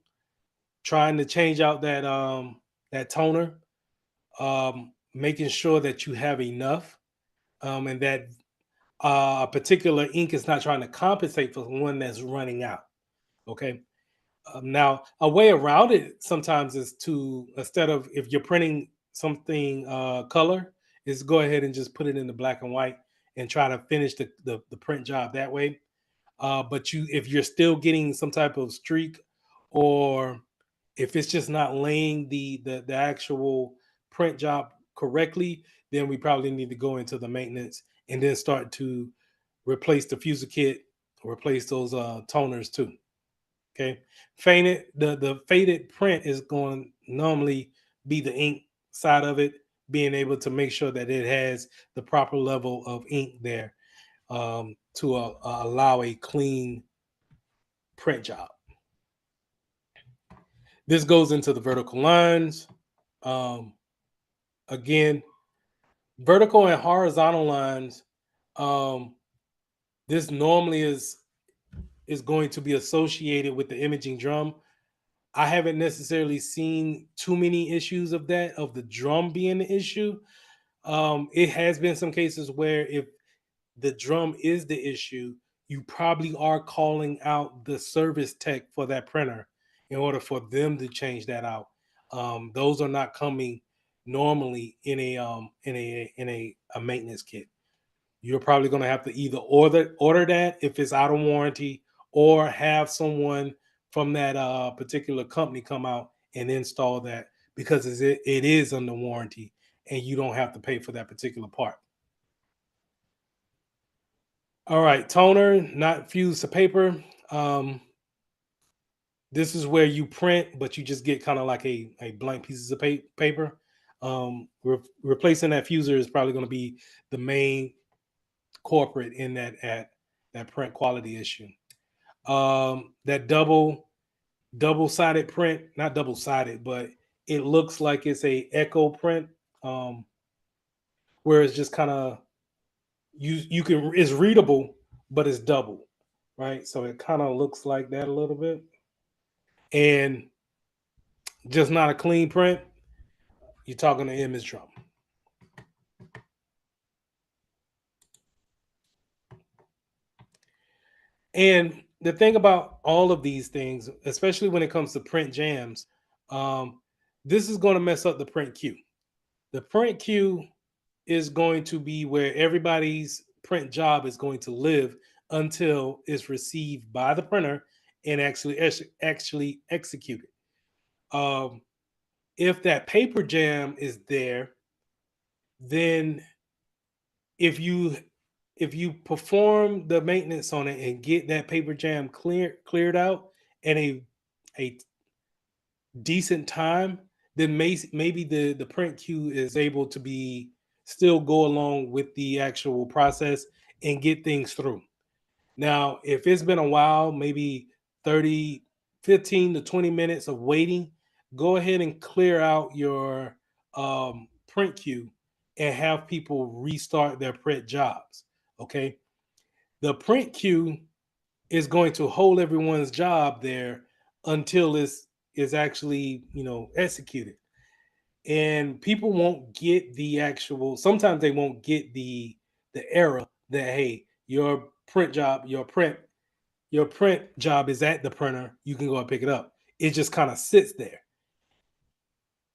Trying to change out that toner, making sure that you have enough, and that a particular ink is not trying to compensate for one that's running out. Okay. Now, a way around it sometimes is to, instead of, if you're printing something color, is go ahead and just put it in the black and white and try to finish the print job that way. But if you're still getting some type of streak, or if it's just not laying the actual print job correctly, then we probably need to go into the maintenance and then start to replace the fuser kit, replace those toners too. Okay, the faded print is going to normally be the ink side of it, being able to make sure that it has the proper level of ink there, to allow a clean print job. This goes into the vertical lines. Again, vertical and horizontal lines. This normally is going to be associated with the imaging drum. I haven't necessarily seen too many issues of that, of the drum being the issue. It has been some cases where if the drum is the issue, you probably are calling out the service tech for that printer in order for them to change that out. Those are not coming normally in a maintenance kit. You're probably going to have to either order that if it's out of warranty, or have someone from that particular company come out and install that, because it is under warranty and you don't have to pay for that particular part. All right, toner, not fused to paper. This is where you print, but you just get kind of like a blank pieces of paper. Replacing that fuser is probably going to be the main corporate in that print quality issue. That double-sided print, not double-sided, but it looks like it's a echo print, where it's just kind of, it's readable, but it's double, right? So it kind of looks like that a little bit, and just not a clean print. You're talking to image drum. And the thing about all of these things, especially when it comes to print jams, this is going to mess up the print queue. The print queue is going to be where everybody's print job is going to live until it's received by the printer and actually executed. If that paper jam is there, then if you perform the maintenance on it and get that paper jam cleared out in a decent time, then maybe the print queue is able to be still go along with the actual process and get things through. Now, if it's been a while, maybe 30, 15 to 20 minutes of waiting, go ahead and clear out your print queue and have people restart their print jobs. Okay. The print queue is going to hold everyone's job there until it's is actually, executed. And people won't get the actual, sometimes they won't get the error that, hey, your print job is at the printer, you can go and pick it up. It just kind of sits there.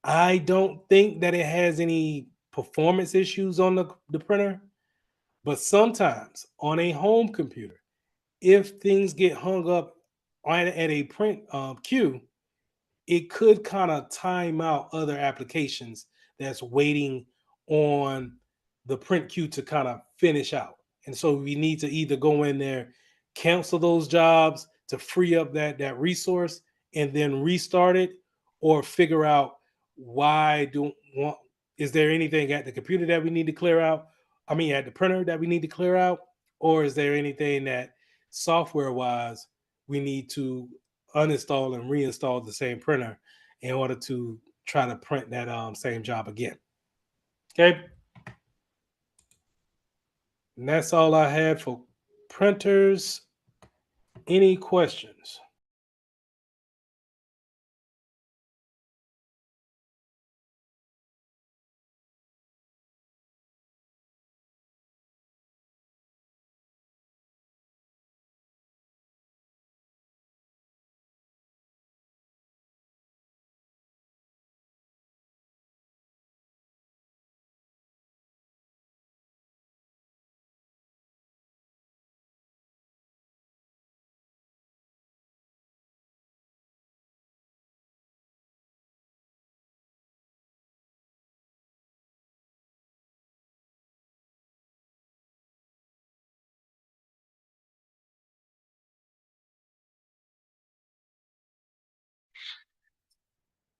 I don't think that it has any performance issues on the printer, but sometimes on a home computer, if things get hung up at a print queue, it could kind of time out other applications that's waiting on the print queue to kind of finish out. And so we need to either go in there, cancel those jobs to free up that resource and then restart it, or figure out is there anything at the computer that we need to clear out? I mean, at the printer that we need to clear out, or is there anything that software wise we need to uninstall and reinstall the same printer in order to try to print that same job again? Okay, and that's all I had for printers. Any questions?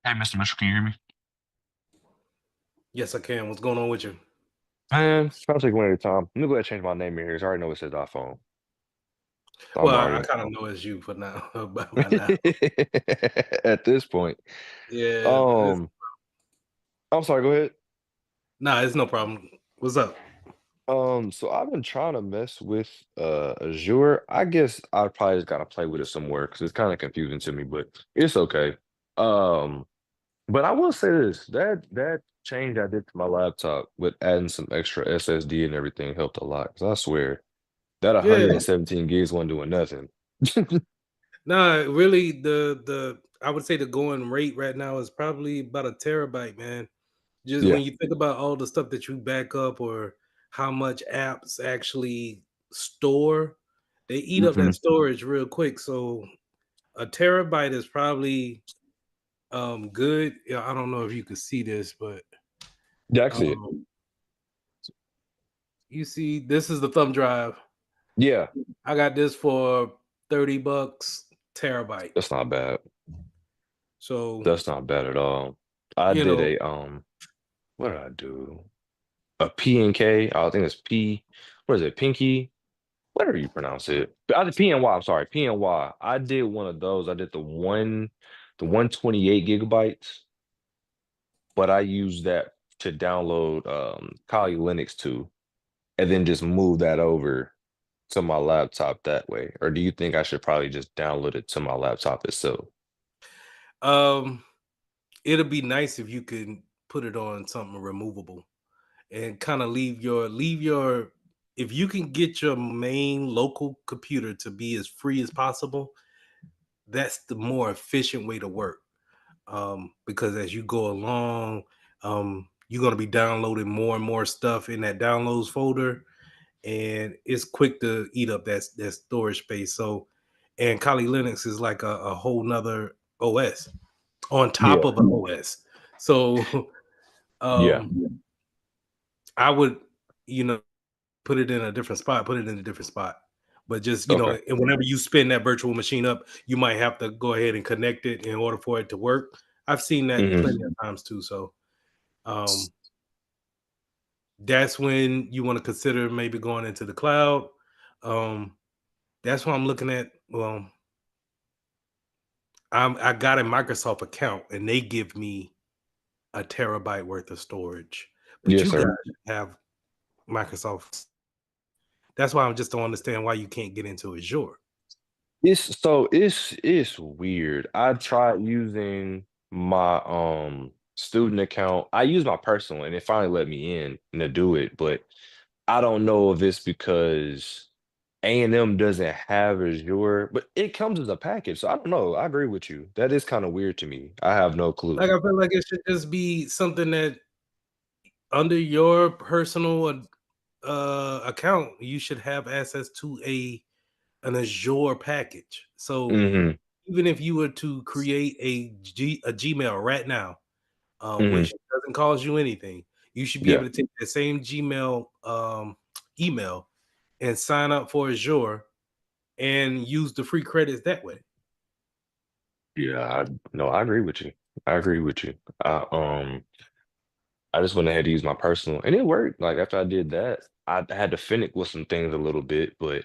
Hey, Mr. Mitchell, can you hear me? Yes, I can. What's going on with you? Man, I'll take one at a time. Let me go ahead and change my name in here. 'Cause I already know it says iPhone. So I'm Well, I already kind of know it's you for now. by now. at this point. Yeah, Um, I'm sorry, go ahead. nah, it's no problem. What's up? So I've been trying to mess with Azure. I guess I probably just gotta play with it somewhere because it's kind of confusing to me, but it's okay. Um, but I will say this, that change I did to my laptop with adding some extra SSD and everything helped a lot. 'Cause I swear that Yeah, 117 gigs wasn't doing nothing. nah, really, the I would say the going rate right now is probably about a terabyte, man. Just Yeah. when you think about all the stuff that you back up or how much apps actually store, they eat up Hmm. that storage real quick. So a terabyte is probably good. Yeah, I don't know if you can see this, but Yeah, I see it. um you see this is the thumb drive. Yeah, I got this for $30, terabyte. that's not bad. So, That's not bad at all. I you did know, a what did I do? A P and K. I think it's P. What is it? Pinky. Whatever you pronounce it. I did PNY. I'm sorry, PNY. I did one of those. I did the 128 gigabytes, but I used that to download Kali Linux to, and then just move that over to my laptop that way. Or do you think I should probably just download it to my laptop itself? um it'll be nice if you can put it on something removable and kind of leave your if you can get your main local computer to be as free as possible, that's the more efficient way to work. Because as you go along, you're going to be downloading more and more stuff in that downloads folder, and it's quick to eat up that storage space. So, and Kali Linux is like a whole nother OS on top Yeah. of an OS. So, Yeah. um, I would, put it in a different spot, put it in a different spot. But just, Okay. and whenever you spin that virtual machine up, you might have to go ahead and connect it in order for it to work. I've seen that Hmm. plenty of times too. So, um, that's when you want to consider maybe going into the cloud. Um, that's what I'm looking at. Well, I got a Microsoft account and they give me a terabyte worth of storage, but Yes, you guys sir. have Microsoft. That's why I just don't understand why you can't get into Azure. It's weird. I tried using my student account. I used my personal and it finally let me in to do it, but I don't know if it's because A&M doesn't have Azure, but it comes as a package. So I don't know. I agree with you. That is kind of weird to me. I have no clue. Like I feel like it should just be something that under your personal account, you should have access to an Azure package. So Hmm. even if you were to create a Gmail right now, Hmm. which doesn't cost you anything, you should be Yeah. able to take the same Gmail email and sign up for Azure and use the free credits that way. Yeah. No, I agree with you. I agree with you. I just went ahead and used my personal and it worked. Like after I did that, I had to finish with some things a little bit, but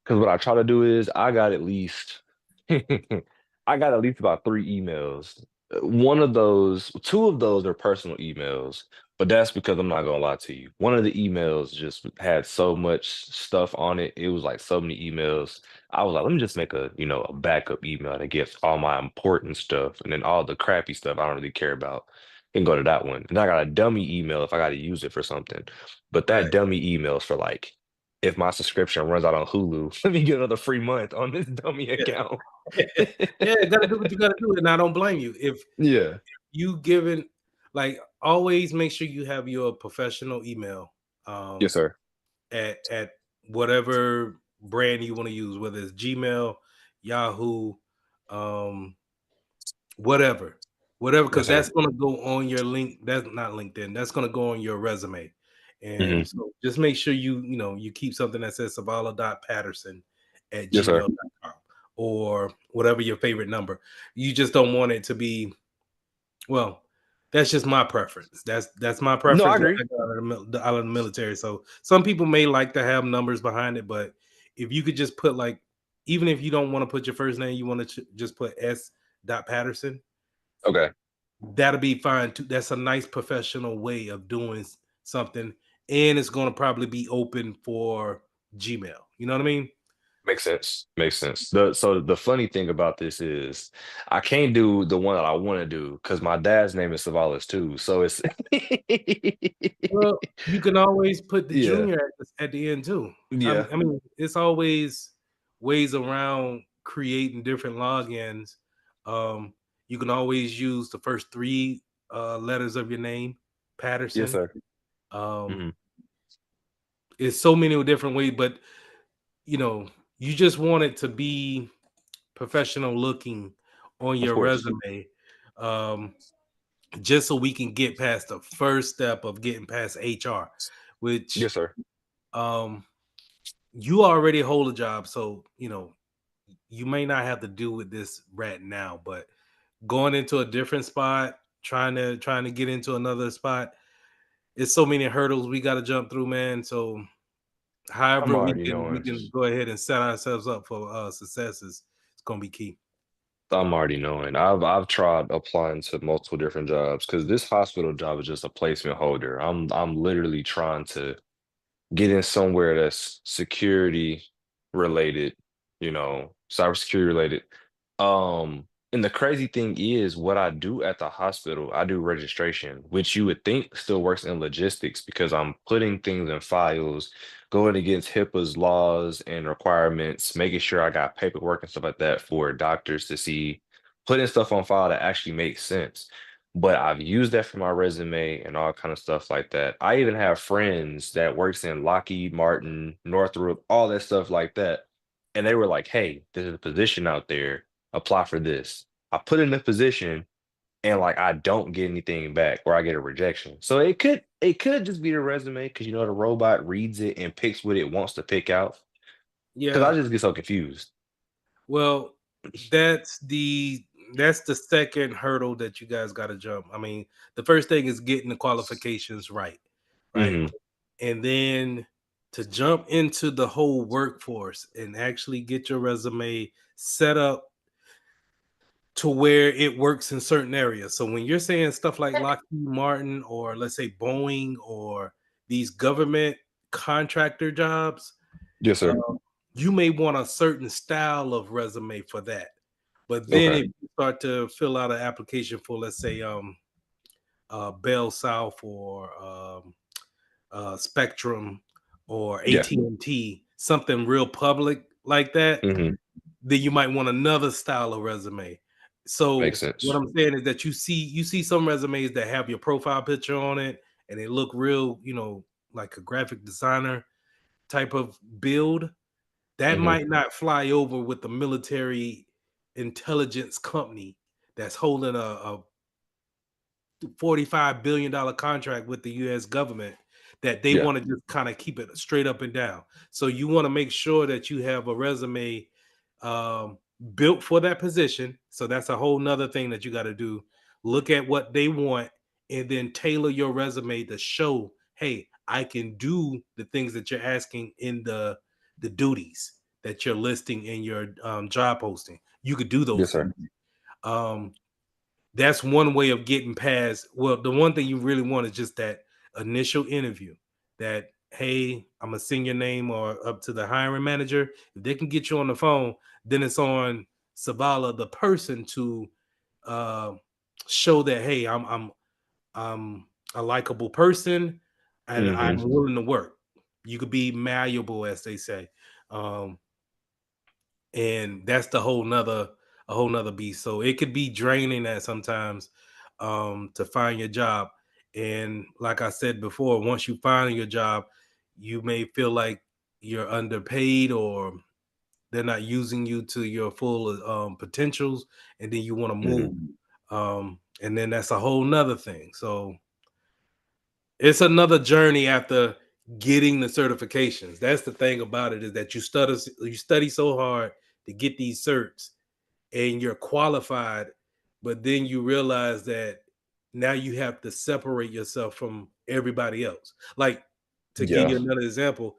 because what I try to do is I got at least I got at least about 3 emails. One of those, two of those are personal emails, but that's because I'm not gonna lie to you. One of the emails just had so much stuff on it. It was like so many emails. I was like, let me just make a, a backup email that gets all my important stuff, and then all the crappy stuff I don't really care about can go to that one. And I got a dummy email if I got to use it for something. But that Right. dummy email's for like, if my subscription runs out on Hulu, let me get another free month on this dummy Yeah. account. Yeah, you gotta do what you gotta do, and I don't blame you. If Yeah. you given like always make sure you have your professional email Yes, sir. at whatever brand you want to use, whether it's Gmail, Yahoo, um, whatever, Yes, because sir. that's gonna go on your link. That's not LinkedIn. That's gonna go on your resume, Hmm. and so just make sure you keep something that says Savala.Patterson at Yes, sir. gmail.com or whatever your favorite number. You just don't want it to be well. That's just my preference. That's my No, I preference when agree. I got out of the military. So some people may like to have numbers behind it, but if you could just put like, even if you don't want to put your first name, you want to just put S. Patterson, Okay. that'll be fine too. That's a nice professional way of doing something, and it's going to probably be open for Gmail. You know what I mean? Makes sense. Makes sense. So the funny thing about this is I can't do the one that I want to do because my dad's name is Savalas too. So it's Well, you can always put the yeah. junior at the end too. Yeah. I mean, it's always ways around creating different logins. Um, you can always use the first three letters of your name, Yes, Patterson. sir. Um, Hmm. it's so many different ways, but you know, you just want it to be professional looking on Of your course. resume. Um, just so we can get past the first step of getting past HR, which Yes, sir. um you already hold a job, so you may not have to deal with this right now, but going into a different spot, trying to get into another spot, it's so many hurdles we got to jump through, man. So I'm however we already can we knowing. can go ahead and set ourselves up for successes, it's gonna be key. I'm already knowing. I've tried applying to multiple different jobs because this hospital job is just a placement holder. I'm literally trying to get in somewhere that's security related, cybersecurity related. And the crazy thing is, what I do at the hospital, I do registration, which you would think still works in logistics because I'm putting things in files, going against HIPAA's laws and requirements, making sure I got paperwork and stuff like that for doctors to see, putting stuff on file that actually makes sense. But I've used that for my resume and all kind of stuff like that. I even have friends that works in Lockheed Martin, Northrop, all that stuff like that. And they were like, hey, there's a position out there, apply for this. I put in the position and like I don't get anything back or I get a rejection. So it could just be the resume because the robot reads it and picks what it wants to pick out. Because I Yeah. just get so confused. Well, that's the that's the second hurdle that you guys got to jump. I mean, the first thing is getting the qualifications right, right? Hmm. And then to jump into the whole workforce and actually get your resume set up to where it works in certain areas. So when you're saying stuff like Lockheed Martin or let's say Boeing or these government contractor jobs, Yes, sir. um, you may want a certain style of resume for that. But then Okay. if you start to fill out an application for, let's say, Bell South or Spectrum or Yeah. AT&T, something real public like that, Hmm. then you might want another style of resume. Makes So what sense. I'm saying is that you see some resumes that have your profile picture on it and they look real, like a graphic designer type of build. That Hmm. might not fly over with the military intelligence company that's holding a $45 billion contract with the US government that they Yeah. want to just kind of keep it straight up and down. So you want to make sure that you have a resume um, built for that position. So that's a whole nother thing that you got to do. Look at what they want and then tailor your resume to show, hey, I can do the things that you're asking in the duties that you're listing in your job posting. You could do those Yes, things. sir. That's one way of getting past. Well, the one thing you really want is just that initial interview. That, hey, I'm gonna send your name or up to the hiring manager. If they can get you on the phone, then it's on Savala, the person, to uh, show that, hey, I'm a likable person and I'm Mm-hmm. willing to work. You could be malleable, as they say. Um, and that's the whole nother a whole nother beast. So it could be draining at sometimes to find your job. And like I said before, once you find your job, you may feel like you're underpaid or they're not using you to your full potentials, and then you want to move. Mm-hmm. And then that's a whole nother thing. So it's another journey after getting the certifications. That's the thing about it, is that you study so hard to get these certs and you're qualified, but then you realize that now you have to separate yourself from everybody else. Like, to give Yeah. you another example,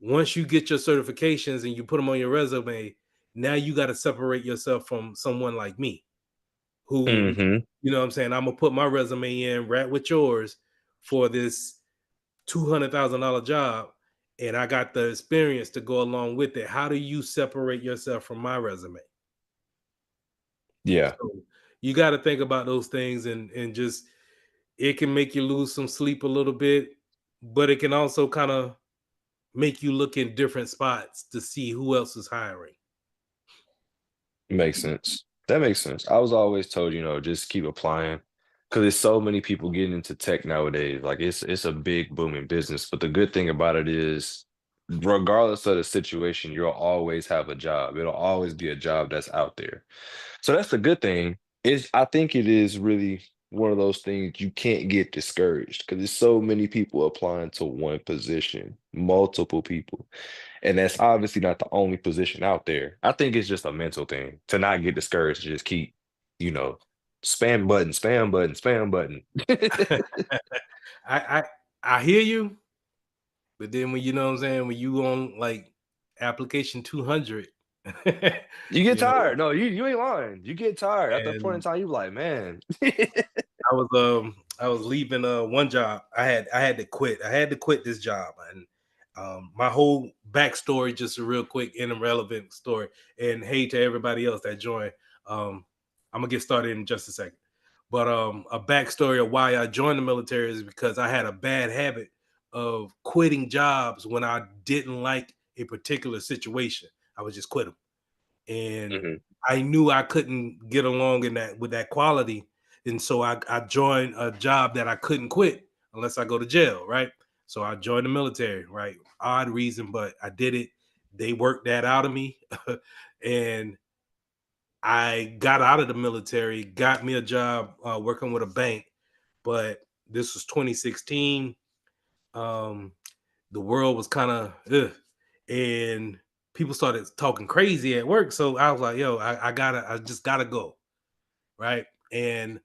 once you get your certifications and you put them on your resume, now you got to separate yourself from someone like me who, Mm-hmm. you know what I'm saying, I'm gonna put my resume in right with yours for this $200,000 job, and I got the experience to go along with it. How do you separate yourself from my resume? Yeah. So you got to think about those things, and just, it can make you lose some sleep a little bit, but it can also kind of make you look in different spots to see who else is hiring. Makes sense. That makes sense. I was always told, just keep applying because there's so many people getting into tech nowadays. Like it's a big booming business. But the good thing about it is, regardless of the situation, you'll always have a job. It'll always be a job that's out there. So that's the good thing. Is I think it is really one of those things you can't get discouraged because there's so many people applying to one position, multiple people. And that's obviously not the only position out there. I think it's just a mental thing to not get discouraged, to just keep, you know, spam button, spam button, spam button. I I hear you, but then when, you know what I'm saying, when you on like application 200, You get you know, tired. No, you ain't lying. You get tired. At that point in and time, you like, man. I was leaving one job. I had to quit. I had to quit this job, and my whole backstory, just a real quick and irrelevant story. And hey to everybody else that joined. I'm gonna get started in just a second. But a backstory of why I joined the military is because I had a bad habit of quitting jobs when I didn't like a particular situation. I would just quit them, and Mhm. I knew I couldn't get along in that with that quality, and so I joined a job that I couldn't quit unless I go to jail, right? So I joined the military, right? Odd reason, but I did it. They worked that out of me, and I got out of the military, got me a job working with a bank, but this was 2016. Um, the world was kind of, and people started talking crazy at work. So I was like, yo, I just gotta go. Right. And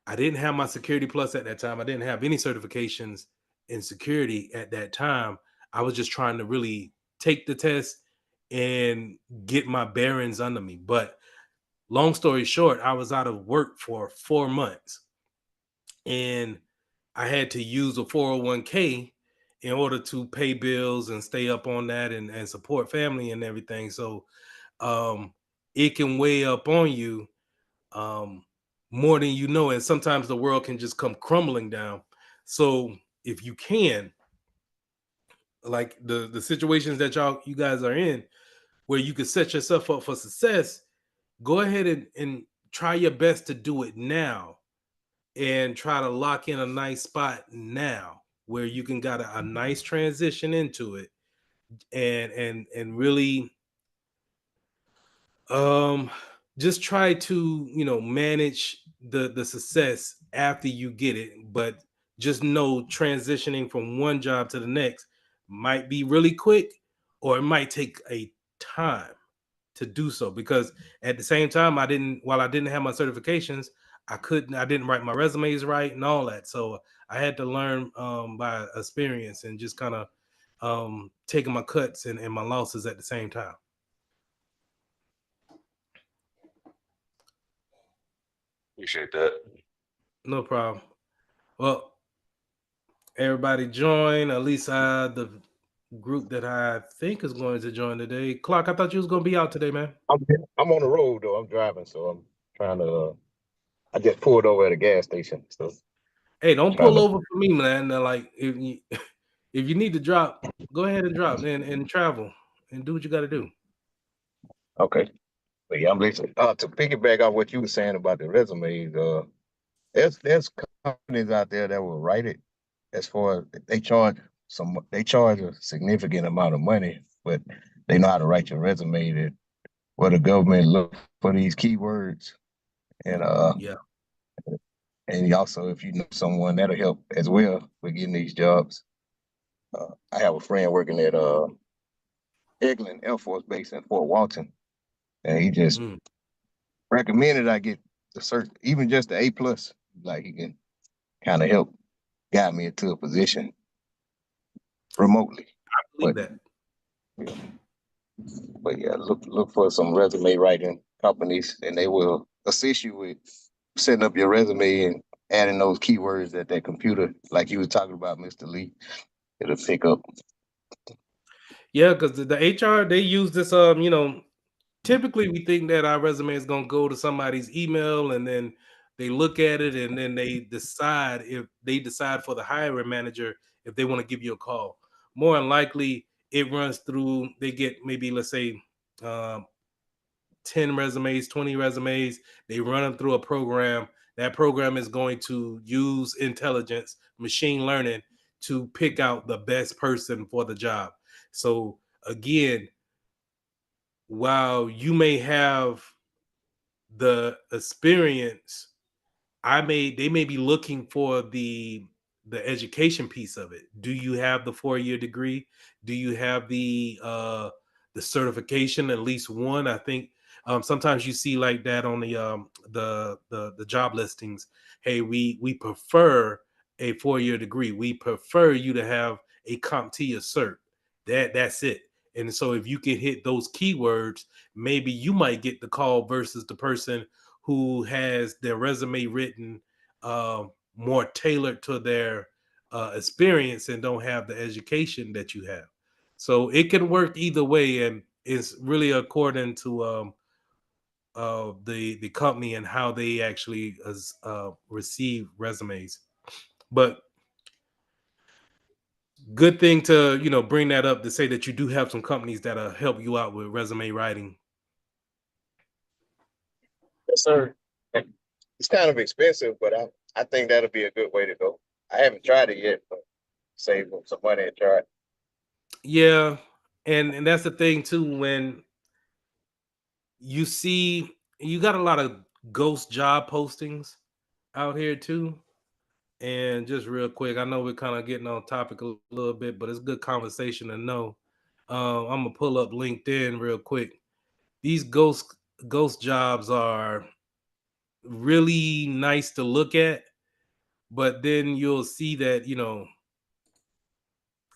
I didn't have my security plus at that time. I didn't have any certifications in security at that time. I was just trying to really take the test and get my bearings under me. But long story short, I was out of work for 4 months, and I had to use a 401k in order to pay bills and stay up on that, and support family and everything. So um, it can weigh up on you um, more than you know, and sometimes the world can just come crumbling down. So if you can, like the situations that you guys are in, where you could set yourself up for success, go ahead and try your best to do it now, and try to lock in a nice spot now where you can got a nice transition into it, and really um just try to, manage the success after you get it. But just know, transitioning from one job to the next might be really quick, or it might take a time to do so, because at the same time, while I didn't have my certifications, I didn't write my resumes right and all that. So I had to learn by experience and just kind of taking my cuts and my losses at the same time. Appreciate that. No problem. Well, everybody join. At least the group that I think is going to join today. Clark, I thought you was going to be out today, man. I'm on the road though. I'm driving, so I'm trying to. I just pulled over at a gas station, so Hey, don't trying pull to. over for me, man. Like if you if you need to drop, go ahead and drop and travel and do what you got to do. Okay, but yeah, I'm listening. To piggyback off what you were saying about the resumes, there's companies out there that will write it. As far as they charge a significant amount of money, but they know how to write your resume. That where the government look for these keywords, and Yeah. and also if you know someone that'll help as well with getting these jobs. I have a friend working at Eglin Air Force Base in Fort Walton, and he just Mm. recommended I get the cert, even just the A+. Like he can kind of help guide me into a position remotely. I believe But that. but yeah, look for some resume writing companies, and they will assist you with setting up your resume and adding those keywords that computer, like you were talking about, Mr. Lee, it'll pick up. Yeah, because the HR they use this. Typically we think that our resume is going to go to somebody's email and then they look at it and then they decide for the hiring manager if they want to give you a call. More than likely it runs through, they get maybe let's say um, 10 resumes, 20 resumes. They run them through a program. That program is going to use intelligence, machine learning to pick out the best person for the job. So again, while you may have the experience, they may be looking for the education piece of it. Do you have the 4-year degree? Do you have the certification, at least one? I think sometimes you see like that on the job listings. Hey, we prefer a 4-year degree. We prefer you to have a CompTIA cert. That's it. And so if you can hit those keywords, maybe you might get the call versus the person who has their resume written more tailored to their experience and don't have the education that you have. So it can work either way, and it's really according to the company and how they actually receive resumes. But good thing to bring that up to say that you do have some companies that'll help you out with resume writing. Yes, sir. It's kind of expensive, but I think that'll be a good way to go. I haven't tried it yet, but save some money and try it. Yeah, and that's the thing too. When you see, you got a lot of ghost job postings out here too. And just real quick, I know we're kind of getting on topic a little bit, but it's good conversation to know. I'm gonna pull up LinkedIn real quick. These ghost jobs are really nice to look at, but then you'll see that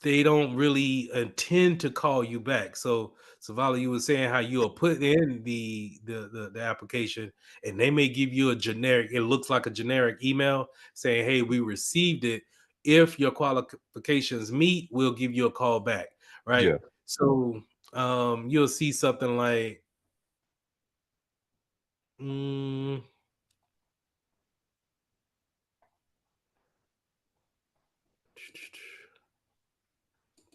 they don't really intend to call you back. So Savala, you were saying how you'll put in the application and they may give you a generic, it looks like a generic email saying, hey, we received it. If your qualifications meet, we'll give you a call back. Right. Yeah. So you'll see something like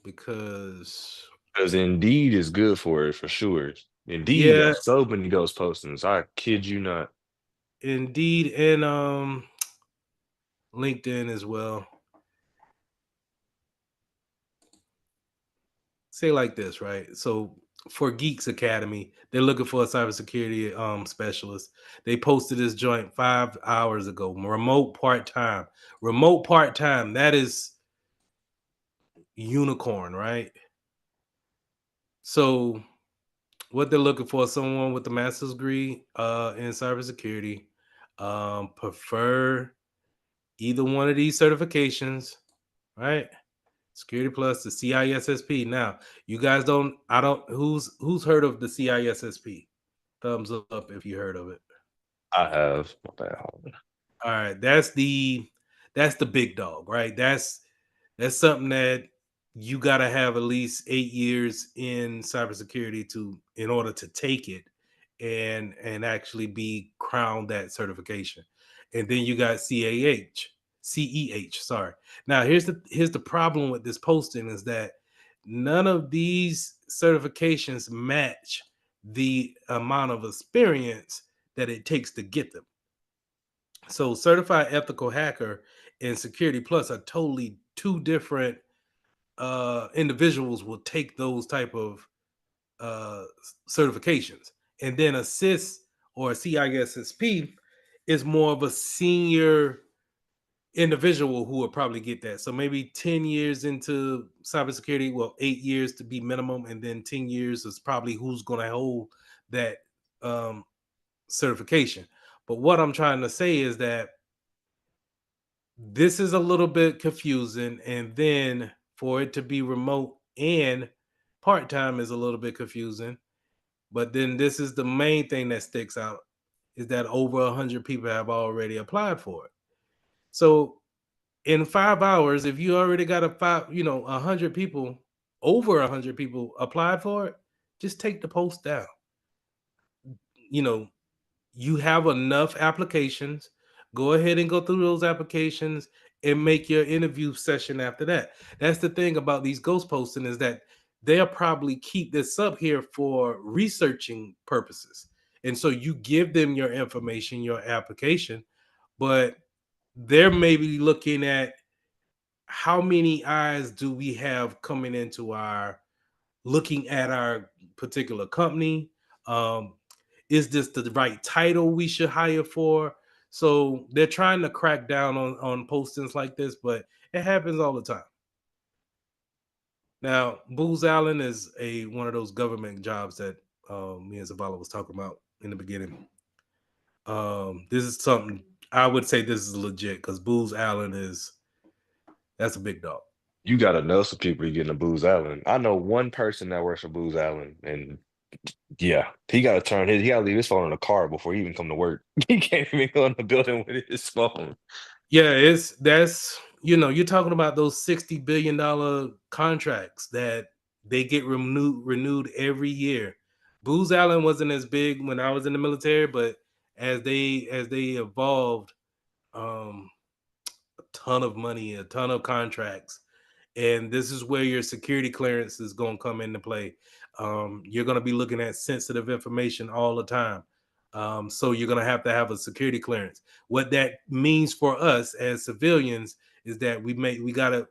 because Because Indeed is good for it for sure. Indeed yeah, got so many ghost postings. I kid you not. Indeed, and LinkedIn as well. Say like this, right? So for Geeks Academy, they're looking for a cybersecurity specialist. They posted this joint 5 hours ago. Remote part-time. Remote part-time. That is unicorn, right? So what they're looking for is someone with a master's degree in cybersecurity, prefer either one of these certifications, right? Security Plus, the CISSP. Now, you guys don't. I don't. Who's heard of the CISSP? Thumbs up if you heard of it. I have. My bad. All right, that's the big dog, right? That's something that you got to have at least 8 years in cybersecurity to in order to take it and actually be crowned that certification. And then you got CEH. Sorry. Now here's the problem with this posting is that none of these certifications match the amount of experience that it takes to get them. So certified ethical hacker and security plus are totally two different individuals will take those type of certifications. And then assist or CISSP is more of a senior individual who will probably get that. So maybe 10 years into cybersecurity, well, 8 years to be minimum, and then 10 years is probably who's going to hold that certification. But what I'm trying to say is that this is a little bit confusing, and then for it to be remote and part-time is a little bit confusing. But then this is the main thing that sticks out is that over 100 people have already applied for it. So in 5 hours, if you already got 100 people, over 100 people applied for it, just take the post down. You know, you have enough applications. Go ahead and go through those applications and make your interview session after that. That's the thing about these ghost posting is that they'll probably keep this up here for researching purposes. And so you give them your information, your application, but they're maybe looking at how many eyes do we have coming into our looking at our particular company. Is this the right title we should hire for? So they're trying to crack down on postings like this, but it happens all the time. Now, Booz Allen is one of those government jobs that me and Zavala was talking about in the beginning. This is something I would say this is legit because Booz Allen that's a big dog. You gotta know some people you getting a Booz Allen. I know one person that works for Booz Allen, and yeah, he he gotta leave his phone in the car before he even come to work. He can't even go in the building with his phone. Yeah, you're talking about those $60 billion contracts that they get renewed every year. Booz Allen wasn't as big when I was in the military, but as they evolved, a ton of money, a ton of contracts, and this is where your security clearance is going to come into play. You're going to be looking at sensitive information all the time. So you're going to have a security clearance. What that means for us as civilians is that we got to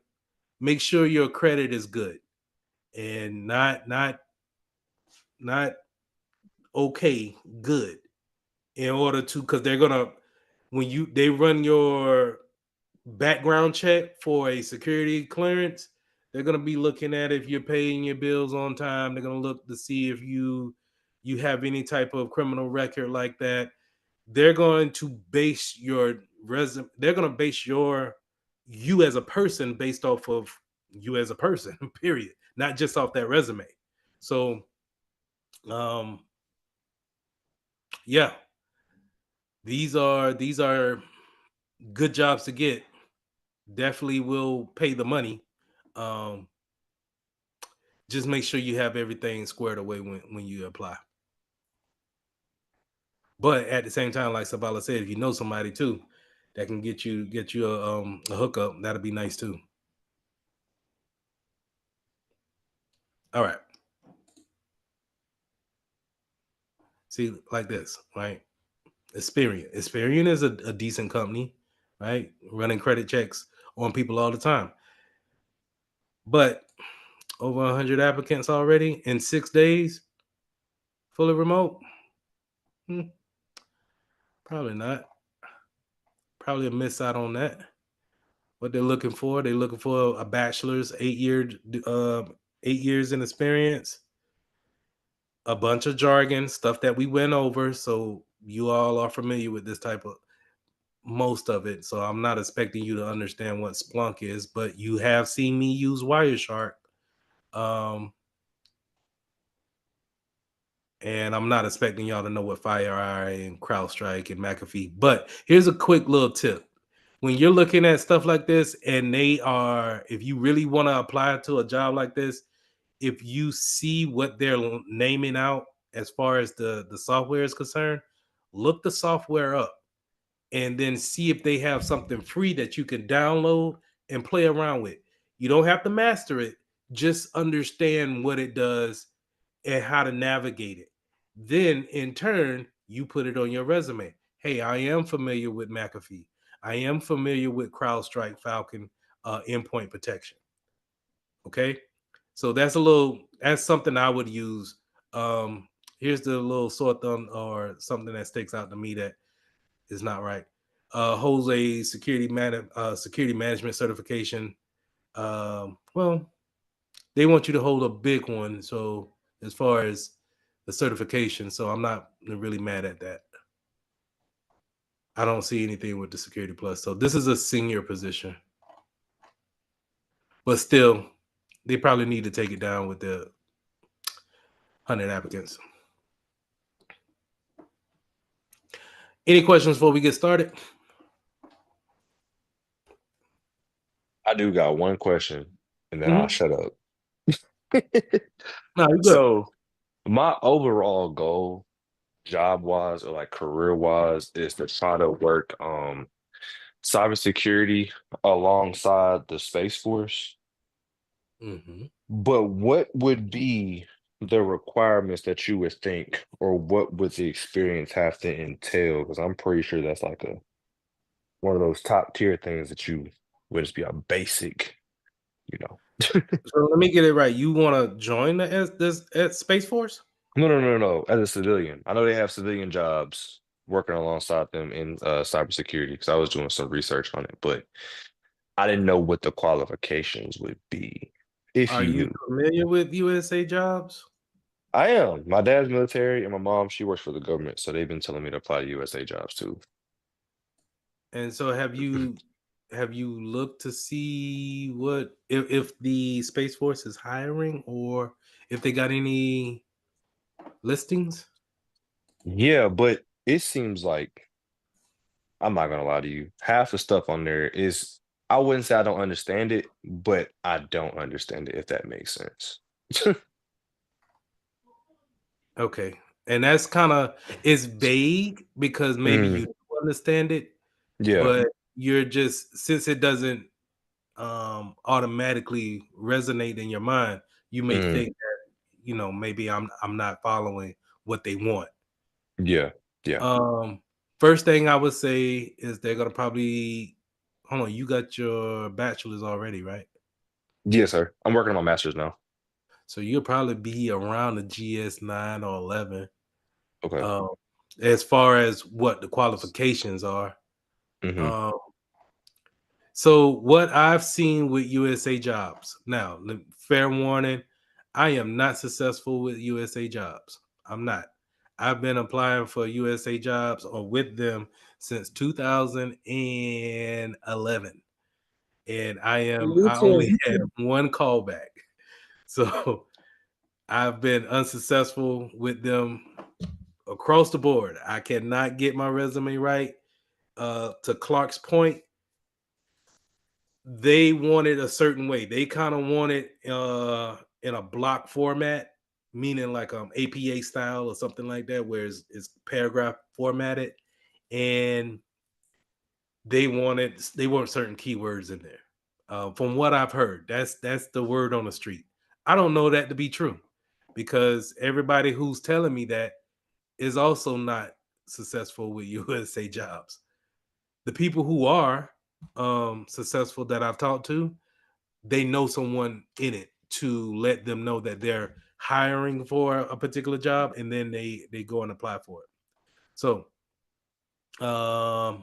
make sure your credit is good and not okay, good, in order to because they're gonna when they run your background check for a security clearance, they're going to be looking at if you're paying your bills on time. They're going to look to see if you have any type of criminal record like that. They're going to base your resume. They're going to base you as a person based off of you as a person. Period. Not just off that resume. So, yeah, these are good jobs to get. Definitely will pay the money. Um, just make sure you have everything squared away when you apply. But at the same time, like Sabala said, if you know somebody too that can get you a hookup, that'd be nice too. All right. See, like this, right? Experian is a decent company, right? Running credit checks on people all the time. But over 100 applicants already in 6 days, fully remote? Probably not. Probably a miss out on that. What they're looking for a bachelor's, 8 years in experience, a bunch of jargon, stuff that we went over. So you all are familiar with this type of most of it, so I'm not expecting you to understand what Splunk is, but you have seen me use Wireshark. Um, and I'm not expecting y'all to know what FireEye and CrowdStrike and McAfee. But here's a quick little tip. When you're looking at stuff like this, and if you really want to apply to a job like this, if you see what they're naming out as far as the software is concerned, look the software up and then see if they have something free that you can download and play around with. You don't have to master it, just understand what it does and how to navigate it. Then, in turn, you put it on your resume. Hey, I am familiar with McAfee. I am familiar with CrowdStrike Falcon endpoint protection. Okay, so that's something I would use. Here's the little sore thumb or something that sticks out to me that is not right. Holds a security management certification. Well, they want you to hold a big one. So as far as the certification, so I'm not really mad at that. I don't see anything with the security plus. So this is a senior position, but still, they probably need to take it down with the 100 applicants. Any questions before we get started? I do got one question, and then I'll shut up. No, you're good. So my overall goal, job wise or like career wise, is to try to work cybersecurity alongside the Space Force. Mhm. But what would be the requirements that you would think, or what would the experience have to entail? Because I'm pretty sure that's like one of those top tier things that you would just be a basic, you know. So let me get it right. You want to join the Space Force? No. As a civilian, I know they have civilian jobs working alongside them in cybersecurity because I was doing some research on it, but I didn't know what the qualifications would be. If Are you you knew, familiar with USA Jobs? I am. My dad's military, and my mom, she works for the government, so they've been telling me to apply to USA jobs too. And so have you looked to see what if the Space Force is hiring or if they got any listings? Yeah, but it seems like I'm not gonna lie to you. Half the stuff on there is I wouldn't say I don't understand it, but I don't understand it, if that makes sense. Okay. And that's kind of it's vague because maybe Mm, you do understand it, yeah. but you're just since it doesn't automatically resonate in your mind, you may Mm, think that maybe I'm not following what they want. yeah. Yeah. Um, First thing I would say is they're gonna probably hold on. You got your bachelor's already, right? Yes, sir. I'm working on my master's now. So you'll probably be around the GS 9 or 11. Okay. Um, as far as what the qualifications are. Hmm. Um, so what I've seen with USA Jobs now, fair warning, I am not successful with USA Jobs. I'm not. I've been applying for USA Jobs or with them since 2011, and Me I only too. had one callback. So I've been unsuccessful with them across the board. I cannot get my resume right. To Clark's point, they wanted a certain way. They kind of wanted in a block format, meaning like APA style or something like that, where it's paragraph formatted, and they want certain keywords in there. From what I've heard, that's the word on the street. I don't know that to be true because everybody who's telling me that is also not successful with USA Jobs. The people who are successful that I've talked to, they know someone in it to let them know that they're hiring for a particular job, and then they go and apply for it. So let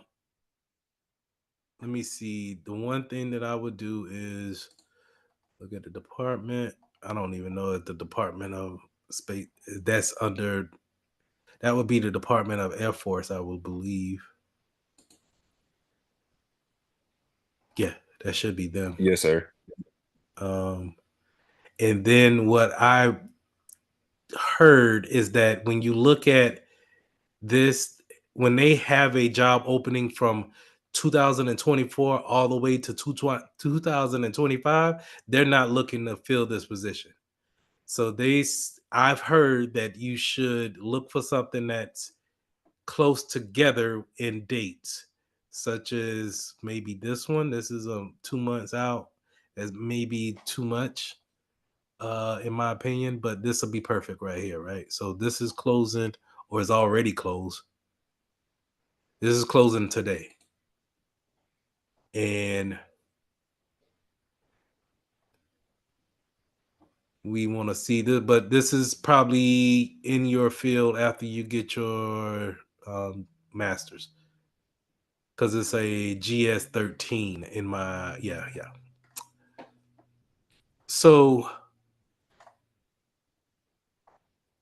me see. The one thing that I would do is look at the department. I don't even know if the Department of Space that's under that would be the Department of Air Force, I will believe. That should be them. Yes, sir. And then what I heard is that when you look at this, when they have a job opening from 2024 all the way to 2025, they're not looking to fill this position. So I've heard that you should look for something that's close together in dates, such as maybe this one. This is 2 months out. As maybe too much, in my opinion, but this will be perfect right here, right? So this is closing or is already closed. This is closing today. And we want to see this, but this is probably in your field after you get your master's. Because it's a GS13 in my, yeah. So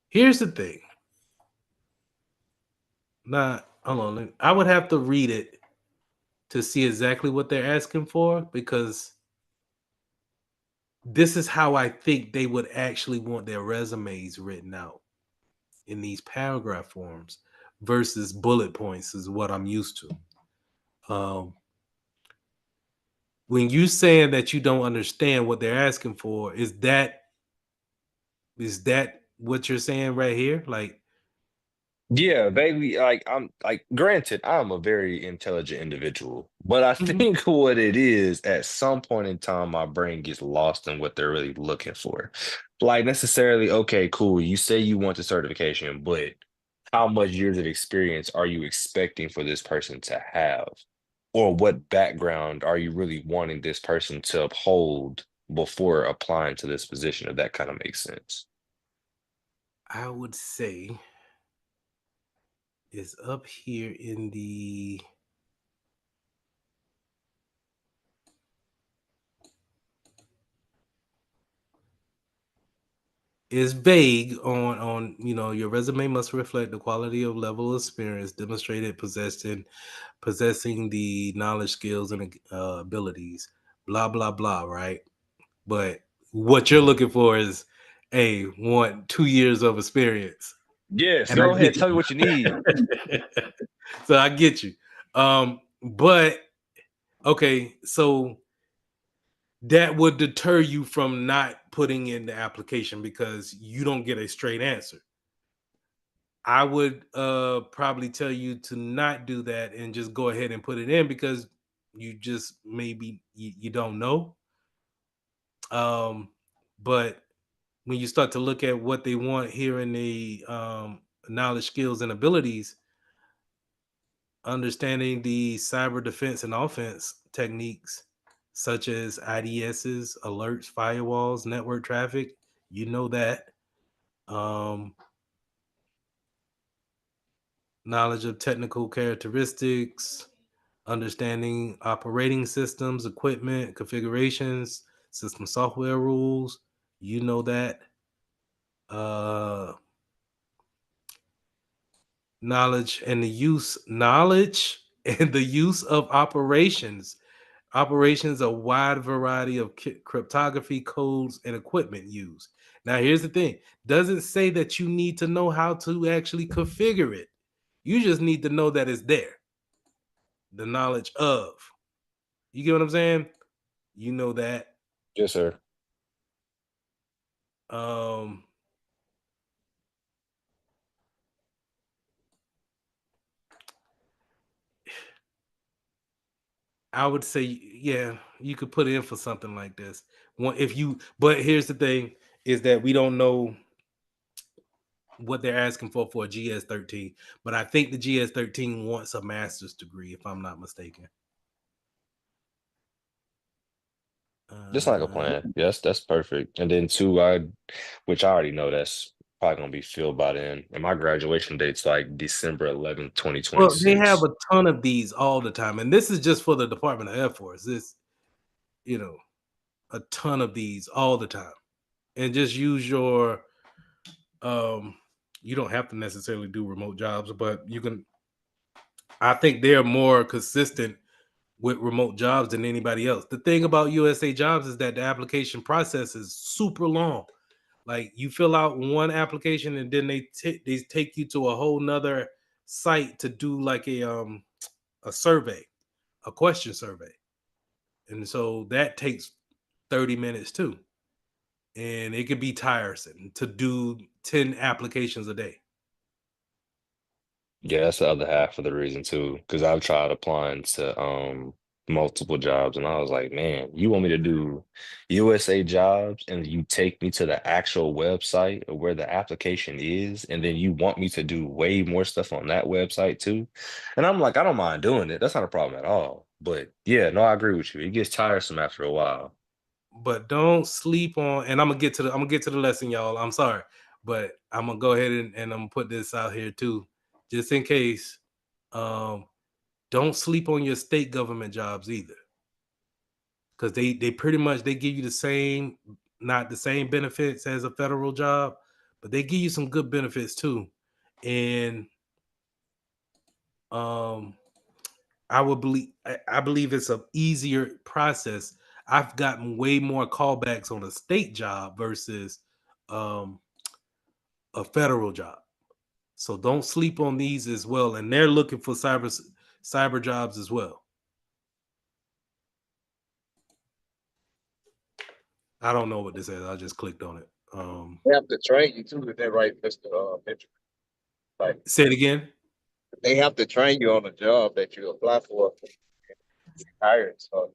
here's the thing. Hold on. I would have to read it to see exactly what they're asking for, because this is how I think they would actually want their resumes written out, in these paragraph forms versus bullet points is what I'm used to. When you saying that you don't understand what they're asking for, is that what you're saying right here? Like, Yeah, vaguely. Like I'm like, granted, I'm a very intelligent individual, but I think what it is, at some point in time, my brain gets lost in what they're really looking for. Like necessarily, okay, cool. You say you want the certification, but how much years of experience are you expecting for this person to have? Or what background are you really wanting this person to uphold before applying to this position, if that kind of makes sense? I would say is up here in the is vague on your resume must reflect the quality of level of experience demonstrated possessing the knowledge, skills, and abilities, blah blah blah, right? But what you're looking for is, hey, want 2 years of experience. Yes, And I go get ahead. Tell me what you need. you. So I get you. But okay, so that would deter you from not putting in the application because you don't get a straight answer. I would probably tell you to not do that and just go ahead and put it in, because you just maybe you don't know. But when you start to look at what they want here in the knowledge, skills, and abilities, understanding the cyber defense and offense techniques such as IDSs, alerts, firewalls, network traffic, you know that. Um, Knowledge of technical characteristics, understanding operating systems, equipment, configurations, system software rules, you know that. Uh, knowledge and the use of operations, a wide variety of cryptography codes and equipment used. Now here's the thing, doesn't say that you need to know how to actually configure it. You just need to know that it's there, the knowledge of, you get what I'm saying, you know that. Yes, sir. um I would say, yeah, you could put in for something like this. But here's the thing, is that we don't know what they're asking for a GS13, but I think the GS13 wants a master's degree, if I'm not mistaken. Just like a plan. Yes, that's perfect. And then two, which I already know that's probably gonna be filled by then. And my graduation date's like December 11th, Well, they have 2026. a ton of these all the time, and this is just for the Department of Air Force. This, you know, a ton of these all the time, and just use your. You don't have to necessarily do remote jobs, but you can. I think they're more consistent with remote jobs than anybody else. The thing about USA Jobs is that the application process is super long. Like you fill out one application and then they take you to a whole nother site to do like a survey, a question survey. And so that takes 30 minutes too. And it could be tiresome to do 10 applications a day. Yeah, that's the other half of the reason too. Because I've tried applying to multiple jobs and I was like, man, you want me to do USA jobs and you take me to the actual website of where the application is, and then you want me to do way more stuff on that website too. And I'm like, I don't mind doing it. That's not a problem at all. But yeah, no, I agree with you. It gets tiresome after a while. But don't sleep on, and I'm gonna get to the lesson, y'all. I'm sorry, but I'm gonna go ahead and I'm gonna put this out here too, just in case. Um, don't sleep on your state government jobs either, because they pretty much they give you the same, not the same benefits as a federal job, but they give you some good benefits too. And um, I believe it's an easier process. I've gotten way more callbacks on a state job versus um, a federal job. So don't sleep on these as well. And they're looking for cyber jobs as well. I don't know what this is. I just clicked on it. They have to train you too. Is that right, Mr. Mitchell? Like Say it again. they have to train you on the job that you apply for. Hired. So